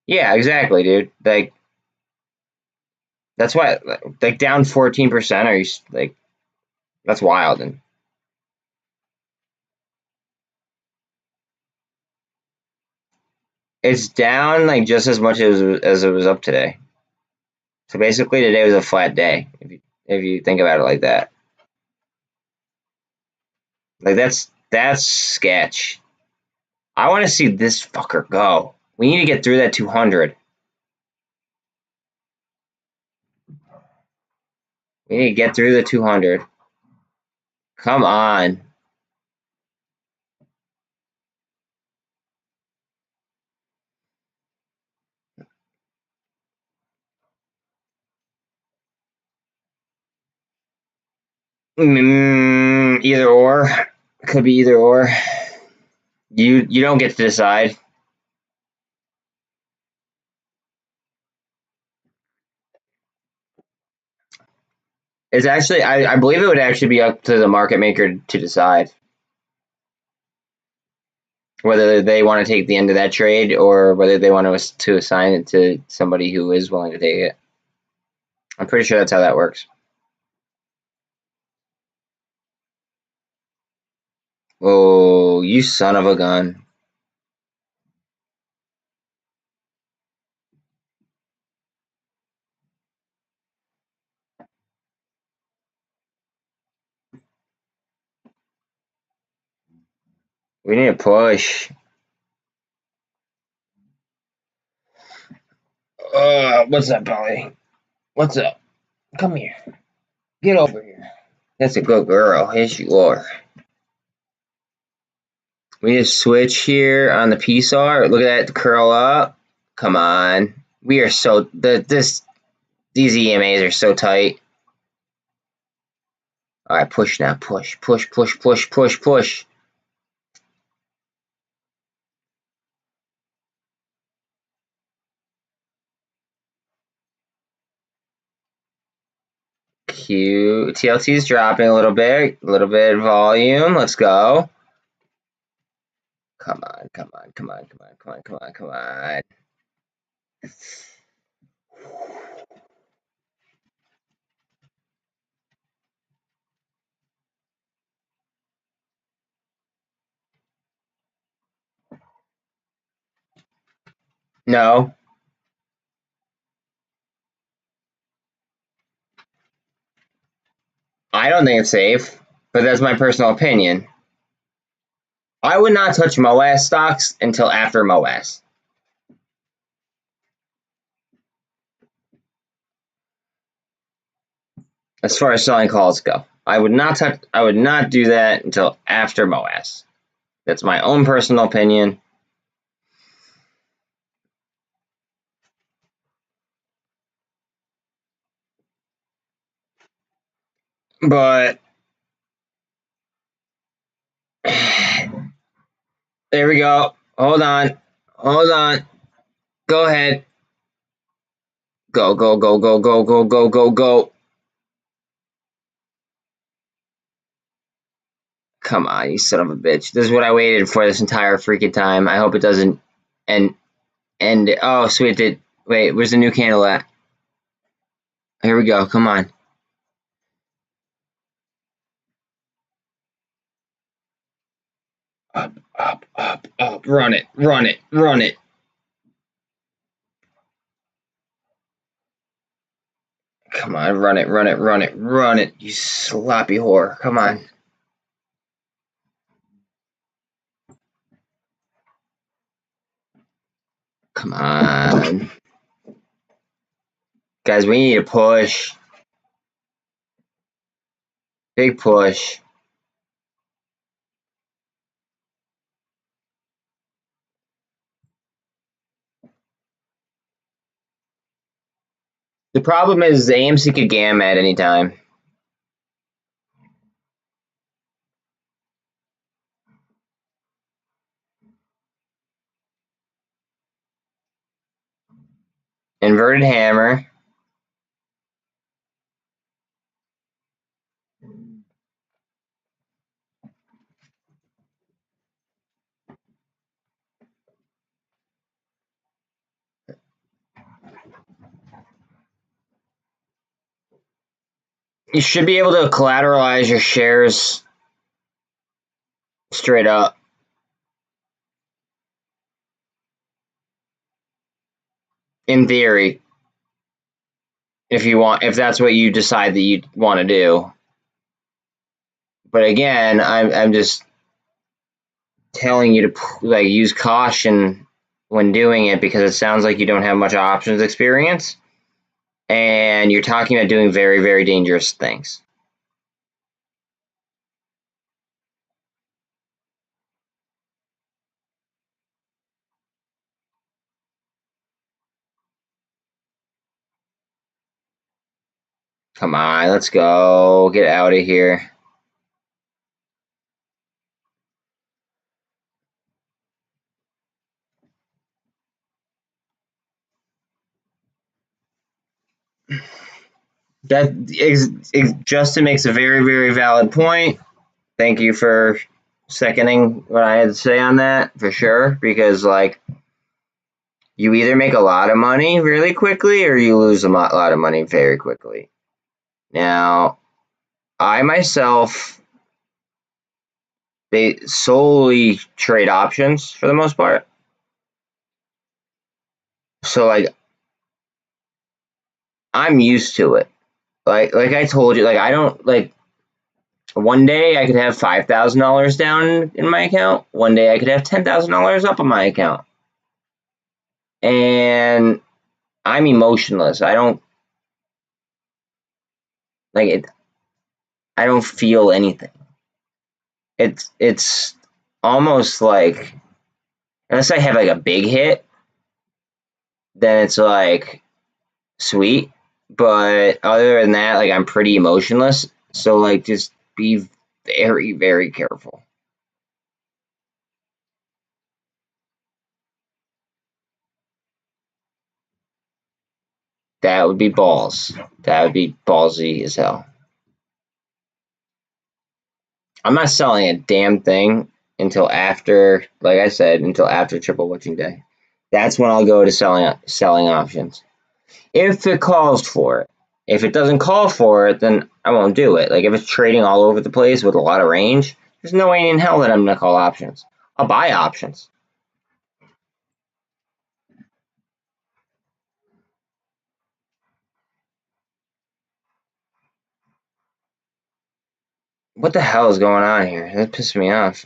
Yeah, exactly, dude. Like, that's why, like, down 14%, are you, like, that's wild. And it's down, like, just as much as it was up today. So basically, today was a flat day, if you think about it like that. Like, that's sketch. I want to see this fucker go. We need to get through that 200. We need to get through the 200. Come on. Either or. Could be either or. You don't get to decide. It's actually, I believe it would actually be up to the market maker to decide whether they want to take the end of that trade or whether they want to assign it to somebody who is willing to take it. I'm pretty sure that's how that works. Oh, you son of a gun. We need to push. What's up, Polly? What's up? Come here. Get over here. That's a good girl. Yes, you are. We just switch here on the PSAR. Look at that curl up. Come on. We are so these EMAs are so tight. All right, push now. Push, push, push, push, push, push. Cute. TLT is dropping a little bit of volume. Let's go. Come on, come on, come on, come on, come on, come on, come on. No, I don't think it's safe, but that's my personal opinion. I would not touch MOASS stocks until after MOASS. As far as selling calls go, I would not do that until after MOASS. That's my own personal opinion. But there we go. Hold on. Hold on. Go ahead. Go, go, go, go, go, go, go, go, go. Come on, you son of a bitch. This is what I waited for this entire freaking time. I hope it doesn't end. Oh, sweet, it did. Wait, where's the new candle at? Here we go. Come on. Up, up, up, up. Run it, run it, run it. Come on, run it, run it, run it, run it, you sloppy whore. Come on. Come on. Guys, we need a push. Big push. The problem is AMC could gamma at any time. Inverted hammer. You should be able to collateralize your shares straight up. In theory. If that's what you decide that you want to do. But again, I'm just telling you to use caution when doing it because it sounds like you don't have much options experience and you're talking about doing very, very dangerous things. Come on, let's go. Get out of here. Justin makes a very, very valid point. Thank you for seconding what I had to say on that, for sure, because you either make a lot of money really quickly or you lose a lot of money very quickly. Now, I myself, they solely trade options for the most part. So I'm used to it. Like I told you, I don't one day I could have $5,000 down in my account. One day I could have $10,000 up on my account. And I'm emotionless. I don't like it. I don't feel anything. It's almost like, unless I have like a big hit, then it's like sweet. But other than that, like I'm pretty emotionless. So like just be very, very careful. That would be balls. That would be ballsy as hell. I'm not selling a damn thing until after, like I said, until after triple witching day. That's when I'll go to selling options. If it calls for it. If it doesn't call for it, then I won't do it. Like if it's trading all over the place with a lot of range, there's no way in hell that I'm gonna call options. I'll buy options. What the hell is going on here? That pissed me off.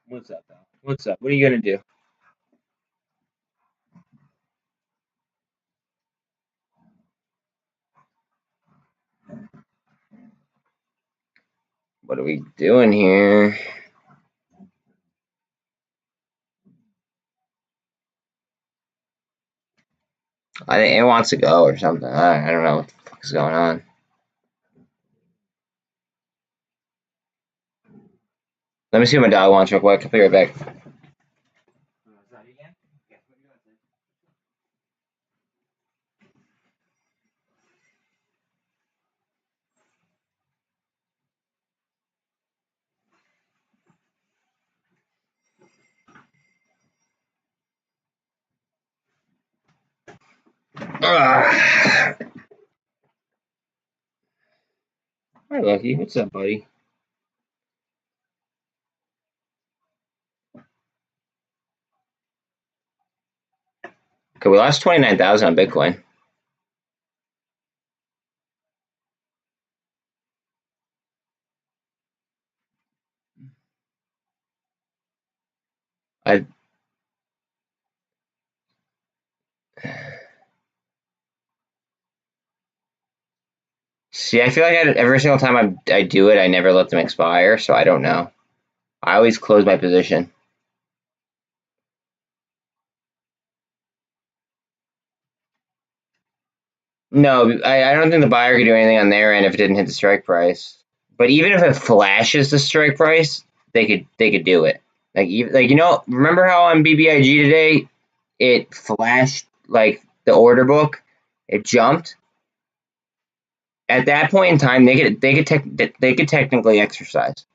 What's up, though? What's up? What are you gonna do? What are we doing here? I think it wants to go or something. I don't know what the fuck is going on. Let me see what my dog wants real quick. I'll be right back. Hi, Lucky. What's up, buddy? Okay, we lost 29,000 on Bitcoin. I see. I feel like every single time I do it, I never let them expire. So I don't know. I always close my position. No, I don't think the buyer could do anything on their end if it didn't hit the strike price. But even if it flashes the strike price, they could do it. Like remember how on BBIG today it flashed like the order book, it jumped. At that point in time, they could technically exercise.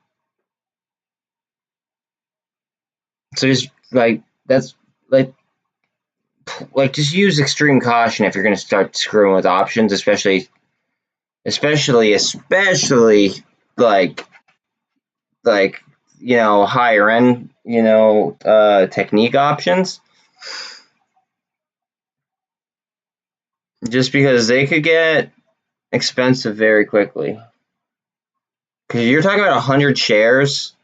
So just like that's like just use extreme caution if you're going to start screwing with options, especially like higher end technique options, just because they could get expensive very quickly. Because you're talking about 100 shares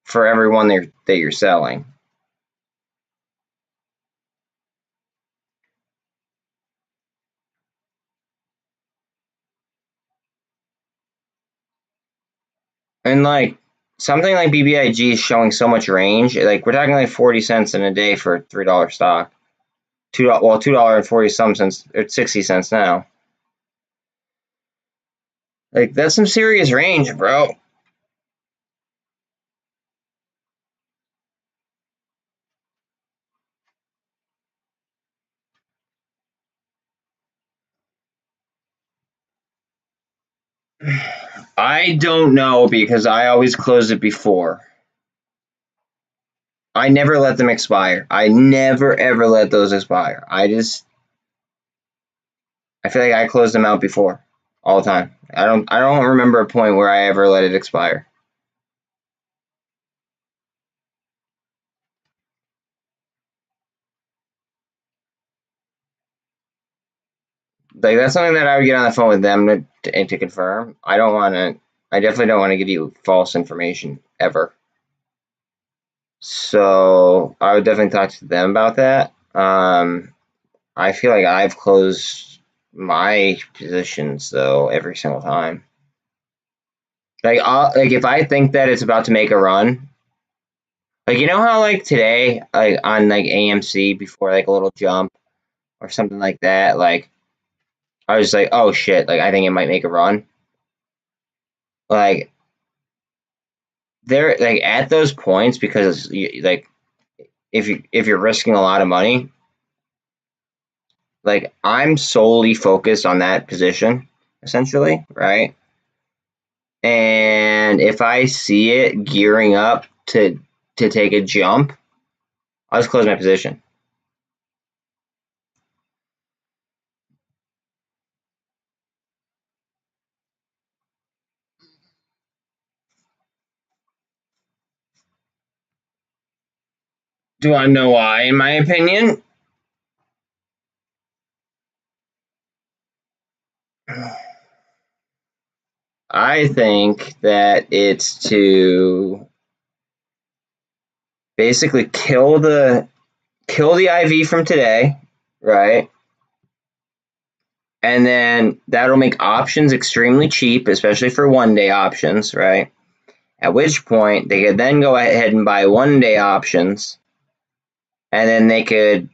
for every one that you're selling. And like something like BBIG is showing so much range. Like we're talking like 40 cents in a day for a $3 stock. $2 and 40 some cents, or 60 cents now. Like that's some serious range, bro. I don't know because I always close it before. I never let them expire. I never ever let those expire. I feel like I closed them out before all the time. I don't remember a point where I ever let it expire. Like that's something that I would get on the phone with them to confirm. I definitely don't want to give you false information ever. So I would definitely talk to them about that. I feel like I've closed my positions though every single time. Like if I think that it's about to make a run, like you know how like today, like on like AMC before like a little jump or something like that, like I was like, oh shit, like I think it might make a run. Like they're like at those points because like if you're risking a lot of money, like I'm solely focused on that position essentially, right? And if I see it gearing up to take a jump, I'll just close my position. Do I know why? In my opinion, I think that it's to basically kill the IV from today, right? And then that'll make options extremely cheap, especially for 1 day options, right? At which point they could then go ahead and buy 1 day options, and then they could,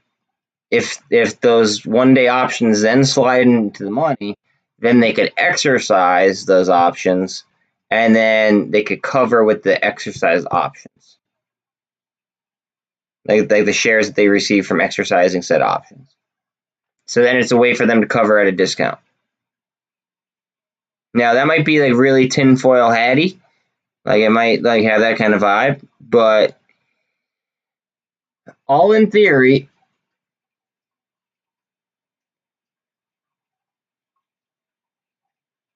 if those 1 day options then slide into the money, then they could exercise those options, and then they could cover with the exercise options, like the shares that they receive from exercising said options. So then it's a way for them to cover at a discount. Now that might be like really tinfoil hatty, like it might like have that kind of vibe, but all in theory.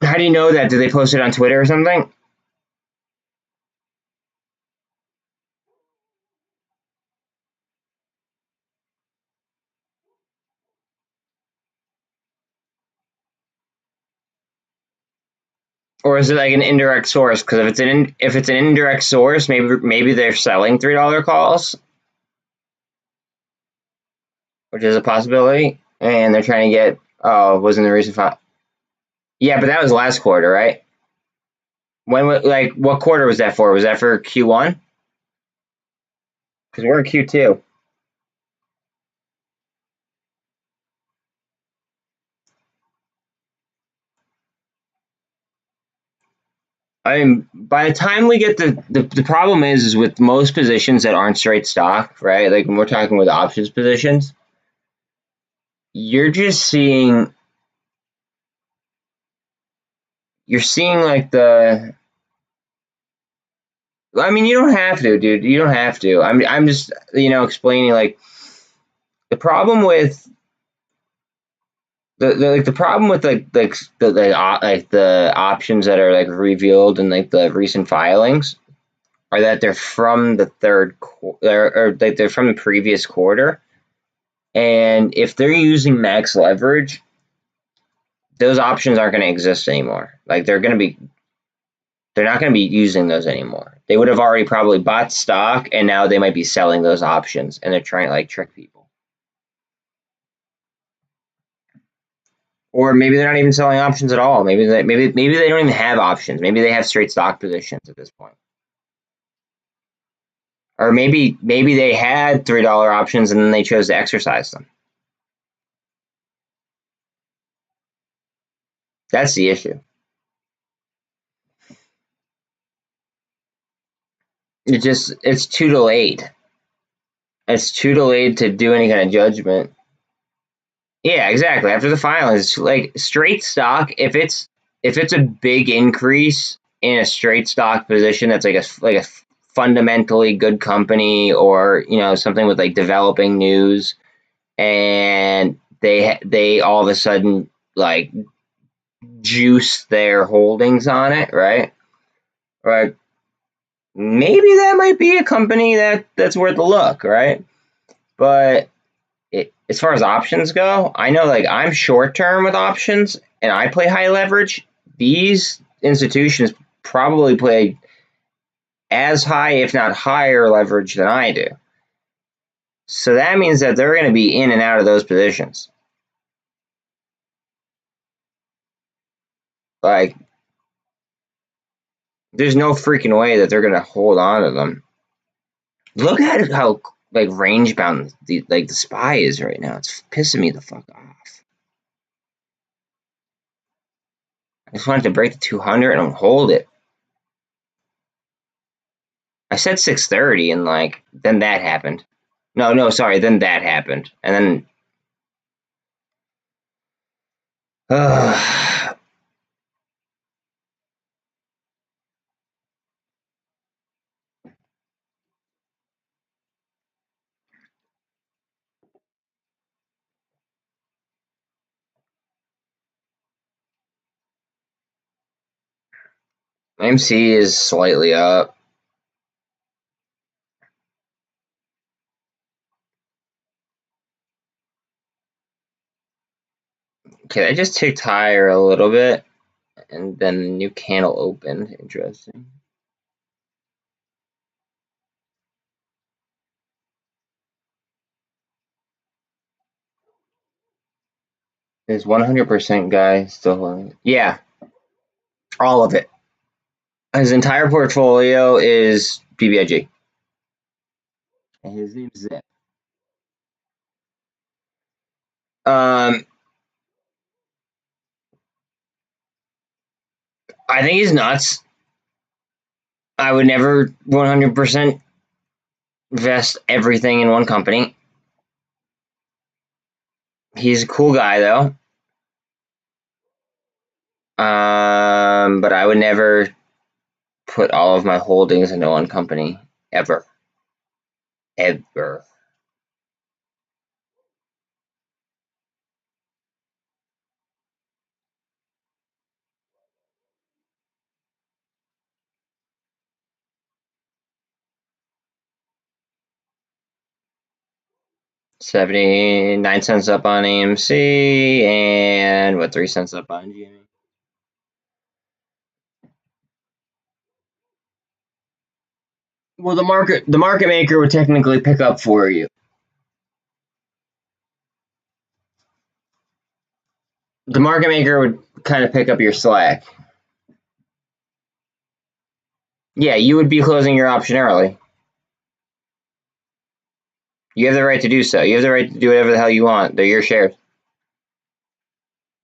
How do you know that? Did they post it on Twitter or something? Or is it like an indirect source? Because if it's an indirect source, maybe they're selling $3 calls, which is a possibility, and they're trying to get. Oh, wasn't the reason for? Yeah, but that was last quarter, right? Like what quarter was that for? Was that for Q1? Because we're in Q2. I mean, by the time we get the problem is with most positions that aren't straight stock, right? Like when we're talking with options positions, you're just seeing you're seeing like the. I mean, you don't have to, dude. You don't have to. I'm just explaining like the problem with the problem with the options that are like revealed in like the recent filings are that they're from the third quarter, or like they're from the previous quarter, and if they're using max leverage, those options aren't going to exist anymore. Like they're not going to be using those anymore. They would have already probably bought stock, and now they might be selling those options, and they're trying to like trick people. Or maybe they're not even selling options at all. Maybe they don't even have options. Maybe they have straight stock positions at this point. Or maybe they had $3 options and then they chose to exercise them. That's the issue. It's too delayed. It's too delayed to do any kind of judgment. Yeah, exactly. After the filings, like straight stock, if it's a big increase in a straight stock position that's like a fundamentally good company, or something with like developing news, and they all of a sudden like juice their holdings on it, right? Right. Maybe that might be a company that's worth a look, right? But as far as options go, I know like I'm short term with options and I play high leverage. These institutions probably play as high, if not higher, leverage than I do. So that means that they're going to be in and out of those positions. Like, there's no freaking way that they're going to hold on to them. Look at how like range bound the SPY is right now. It's pissing me the fuck off. I just wanted to break the 200 and hold it. I said 630 and like then that happened. No, sorry, then that happened. And then AMC is slightly up. Okay, I just ticked higher a little bit, and then the new candle opened. Interesting. Is 100% guy still holding? Yeah, all of it. His entire portfolio is BBIG. And his name's Zip. I think he's nuts. I would never 100% invest everything in one company. He's a cool guy, though. But I would never put all of my holdings into one company, ever. Ever. $0.79 up on AMC, and what, 3 cents up on GME? Well, the market maker would technically pick up for you. The market maker would kind of pick up your slack. Yeah, you would be closing your option early. You have the right to do so. You have the right to do whatever the hell you want. They're your shares.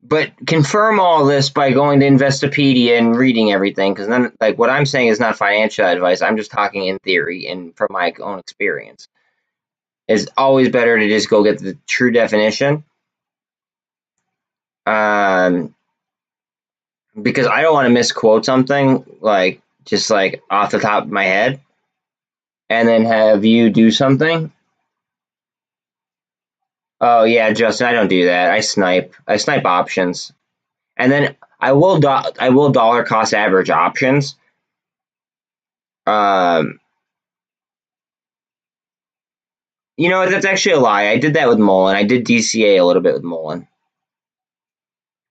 But confirm all this by going to Investopedia and reading everything, because then, like, what I'm saying is not financial advice. I'm just talking in theory and from my own experience. It's always better to just go get the true definition. Because I don't want to misquote something, like, just like off the top of my head, and then have you do something. Oh yeah, Justin, I don't do that. I snipe options, and then I will dollar cost average options. You know, that's actually a lie. I did that with MULN. I did DCA a little bit with MULN.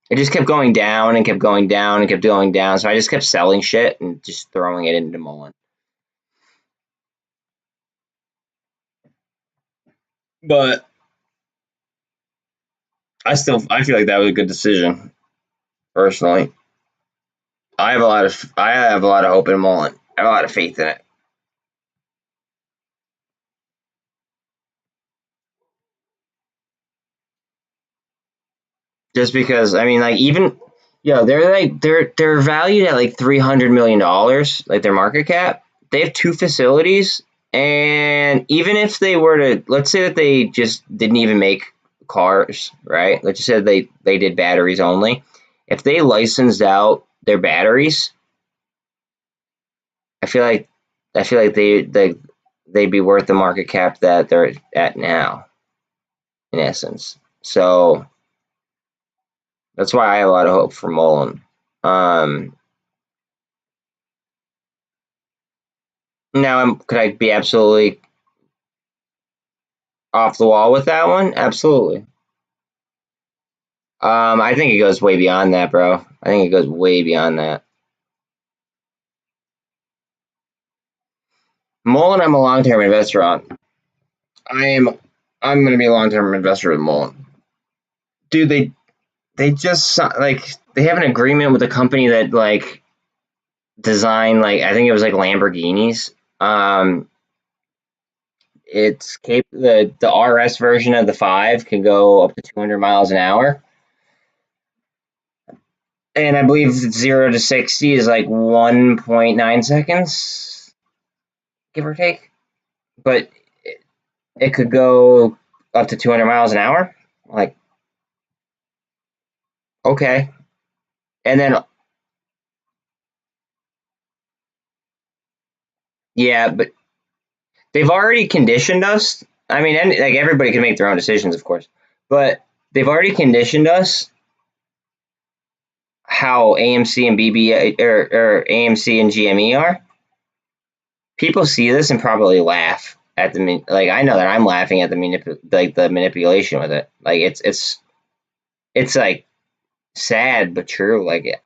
It just kept going down and kept going down and kept going down, so I just kept selling shit and just throwing it into MULN. But I feel like that was a good decision, personally. I have a lot of hope in MULN. I have a lot of faith in it. Just because, I mean, like, even they're valued at like $300 million, like their market cap. They have 2 facilities, and even if they were to, let's say that they just didn't even make cars, right? Let's just say they did batteries only. If they licensed out their batteries, I feel like they'd be worth the market cap that they're at now, in essence. So that's why I have a lot of hope for MULN. Now, could I be absolutely off the wall with that one? Absolutely. I think it goes way beyond that, bro. I think it goes way beyond that. MULN, I'm a long-term investor on. I'm going to be a long-term investor with MULN. Dude, they just like they have an agreement with a company that like designed like I think it was like Lamborghinis. It's the RS version of the 5 can go up to 200 miles an hour. And I believe 0 to 60 is like 1.9 seconds, give or take. But it could go up to 200 miles an hour. Like, okay. And then, yeah, but they've already conditioned us. I mean, like everybody can make their own decisions, of course. But they've already conditioned us how AMC and BBIG or AMC and GME are. People see this and probably laugh at the like. I know that I'm laughing at the manipulation with it. Like it's like sad but true. Like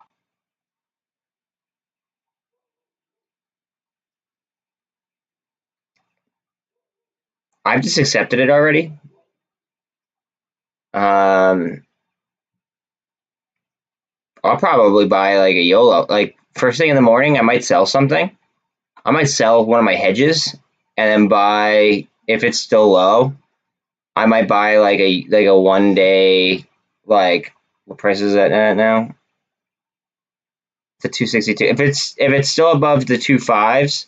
I've just accepted it already. Um, I'll probably buy like a YOLO. Like first thing in the morning, I might sell something. I might sell one of my hedges and then buy if it's still low. I might buy like a 1 day like what price is that at now? The 262. If it's still above the 2.5s,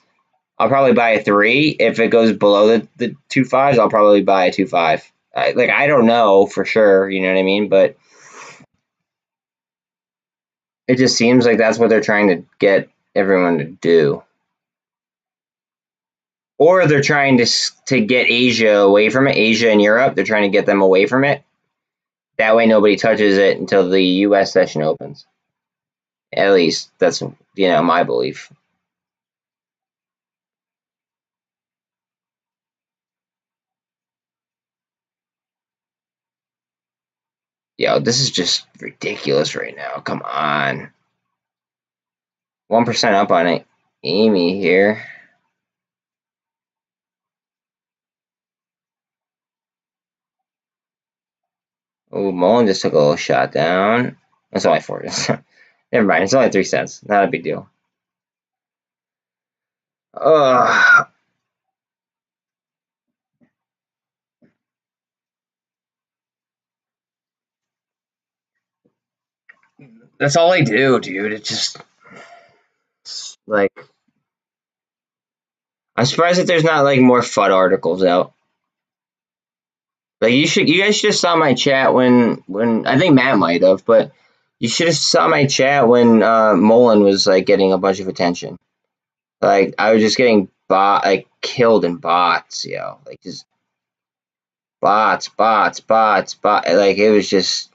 I'll probably buy a 3. If it goes below the 2.5s, I'll probably buy a 2.5. I don't know for sure, you know what I mean? But it just seems like that's what they're trying to get everyone to do. Or they're trying to get Asia away from it. Asia and Europe, they're trying to get them away from it. That way nobody touches it until the US session opens. At least that's my belief. Yo, this is just ridiculous right now. Come on. 1% up on it. Amy here. Oh, MULN just took a little shot down. That's only 4. Never mind. It's only 3 cents. Not a big deal. Ugh. That's all I do, dude. It's like I'm surprised that there's not like more FUD articles out. Like you guys should have saw my chat when I think Matt might have, but you should have saw my chat when MULN was like getting a bunch of attention. Like I was just getting killed in bots, yo. Like just bots. Like it was just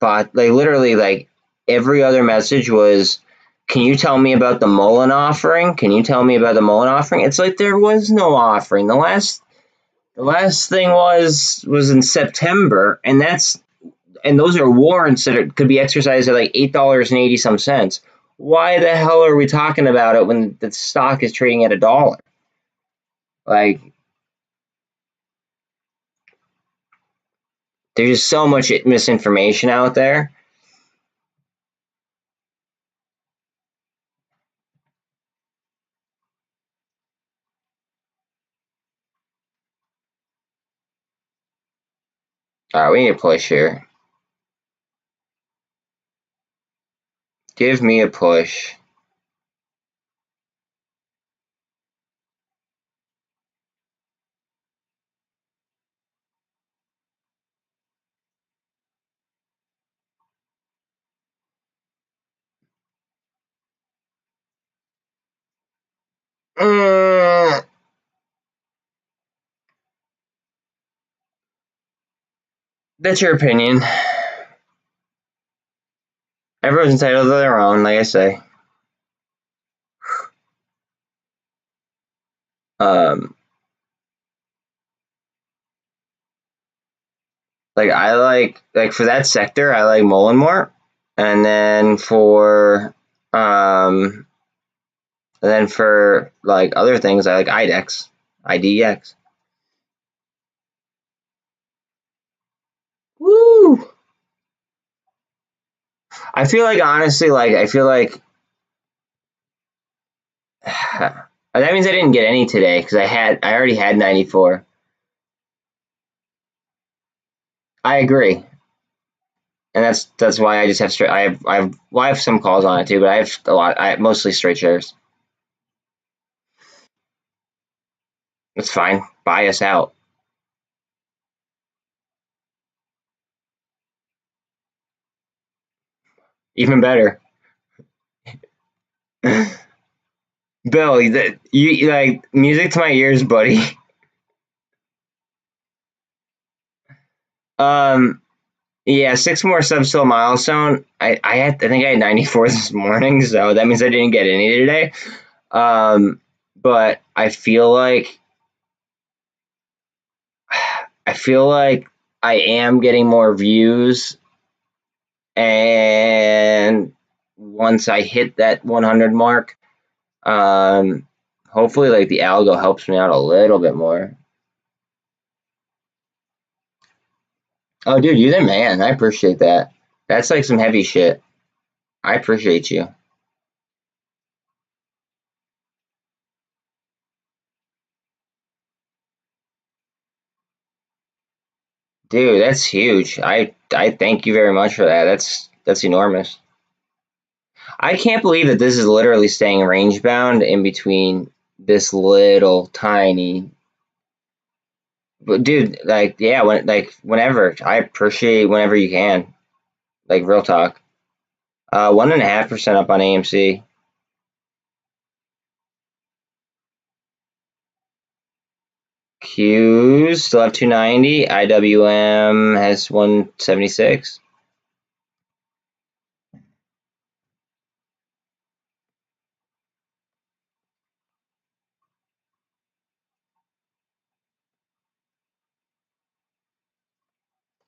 like literally like every other message was, can you tell me about the MULN offering? Can you tell me about the MULN offering? It's like there was no offering. The last thing was in September, and those are warrants that could be exercised at like $8.80 some cents. Why the hell are we talking about it when the stock is trading at $1? Like there's just so much misinformation out there. All right, we need a push here. Give me a push. That's your opinion. Everyone's entitled to their own, like I say. Like I like for that sector, I like MULN more, and then for And then for like other things, I like IDX. Woo! I feel like honestly, that means I didn't get any today because I already had 94. I agree, and that's why I just have straight. I have some calls on it too, but I have a lot. I mostly straight shares. That's fine. Buy us out. Even better. Bill, you like music to my ears, buddy. Um, yeah, 6 more subs to a milestone. I think I had 94 this morning, so that means I didn't get any today. But I feel like I am getting more views, and once I hit that 100 mark, hopefully like the algo helps me out a little bit more. Oh, dude, you're the man. I appreciate that. That's like some heavy shit. I appreciate you. Dude, that's huge. I thank you very much for that. That's enormous. I can't believe that this is literally staying range bound in between this little tiny. But dude, like yeah, whenever I appreciate whenever you can. Like real talk. 1.5% up on AMC. Qs still have 290. IWM has 176.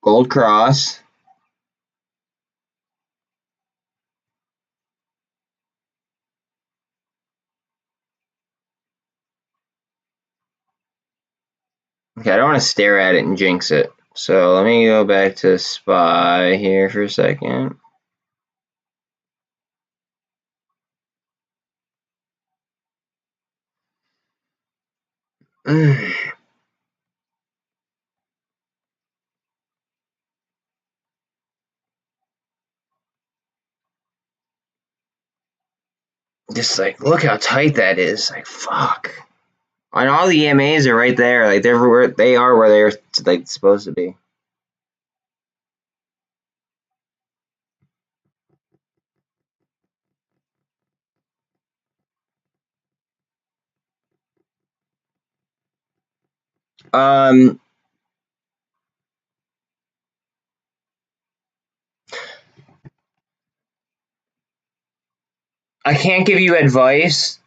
Gold Cross. Okay, I don't want to stare at it and jinx it. So let me go back to SPY here for a second. Just like look how tight that is. Like fuck. And all the EMAs are right there. Like they're where they are where they're like supposed to be. Um, I can't give you advice,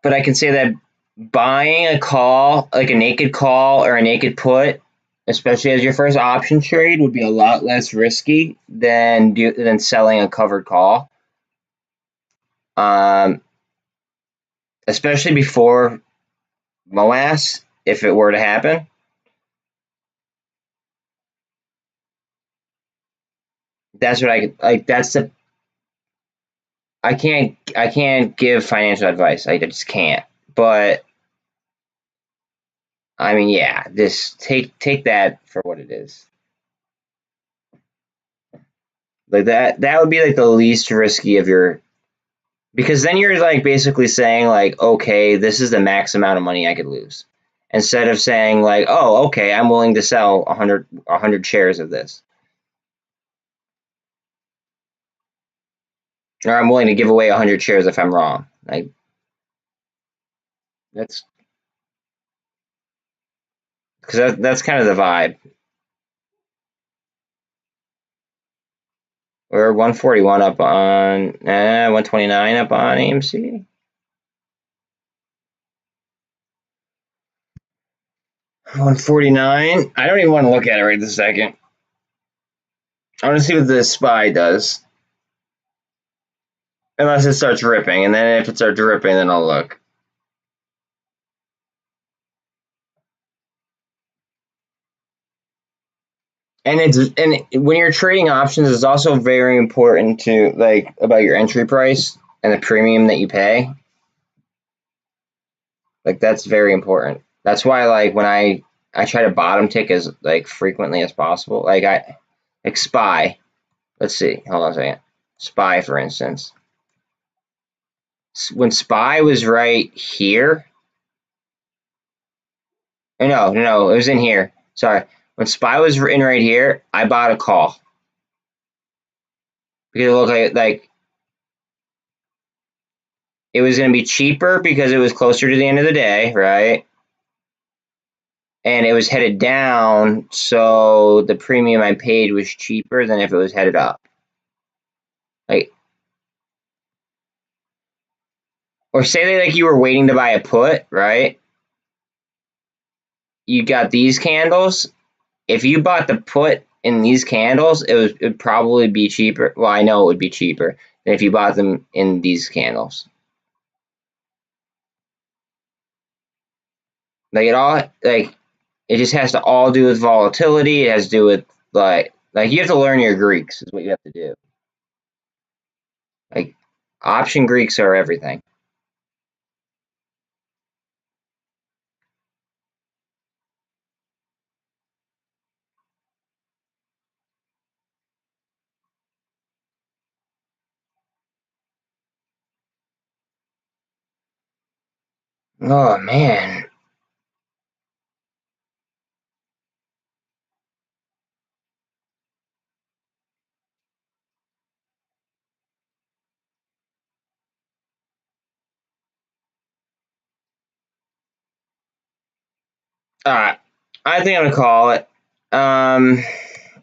but I can say that buying a call, like a naked call or a naked put, especially as your first option trade, would be a lot less risky than selling a covered call. Um, especially before MOASS, if it were to happen. That's what I like. That's the I can't give financial advice. I just can't. But I mean, yeah, just take that for what it is. Like that would be like the least risky of your because then you're like basically saying like, okay, this is the max amount of money I could lose. Instead of saying like, oh, okay, I'm willing to sell 100 shares of this. Or I'm willing to give away 100 shares if I'm wrong. Like that's because that's kind of the vibe. We're 141 up on 129 up on AMC. 149. I don't even want to look at it right this second. I want to see what the SPY does. Unless it starts ripping, and then if it starts ripping, then I'll look. And when you're trading options, it's also very important to like about your entry price and the premium that you pay. Like that's very important. That's why like when I try to bottom tick as like frequently as possible. Like SPY. Let's see. Hold on a second. SPY, for instance. When SPY was right here. No, it was in here. Sorry. When SPY was in right here, I bought a call. Because it looked like it was going to be cheaper because it was closer to the end of the day, right? And it was headed down, so the premium I paid was cheaper than if it was headed up. Like, or say that like you were waiting to buy a put, right? You got these candles. If you bought the put in these candles, it would probably be cheaper. Well, I know it would be cheaper than if you bought them in these candles. It just has to all do with volatility. It has to do with like you have to learn your Greeks is what you have to do. Like option Greeks are everything. Oh man. All right. I think I'm gonna call it. Let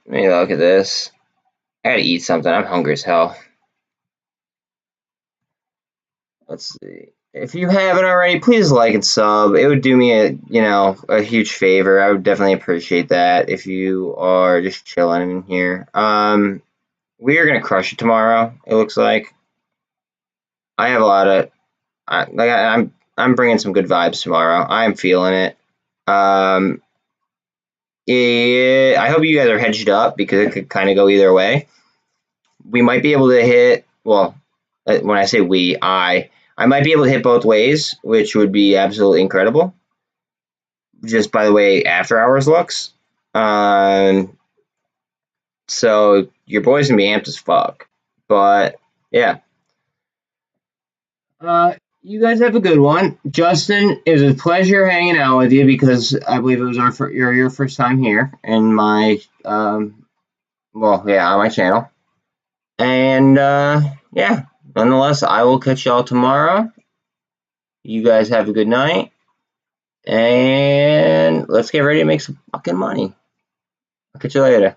me look at this. I gotta eat something. I'm hungry as hell. Let's see. If you haven't already, please like and sub. It would do me a huge favor. I would definitely appreciate that if you are just chilling in here. We are gonna crush it tomorrow. It looks like. I have a lot of I'm bringing some good vibes tomorrow. I'm feeling it. Yeah, I hope you guys are hedged up because it could kind of go either way. We might be able to hit. Well, when I say we, I might be able to hit both ways, which would be absolutely incredible. Just by the way, after hours looks. So your boys gonna be amped as fuck. But yeah. You guys have a good one. Justin, it was a pleasure hanging out with you because I believe it was your first time here in my on my channel. And yeah, nonetheless, I will catch y'all tomorrow. You guys have a good night. And let's get ready to make some fucking money. I'll catch you later.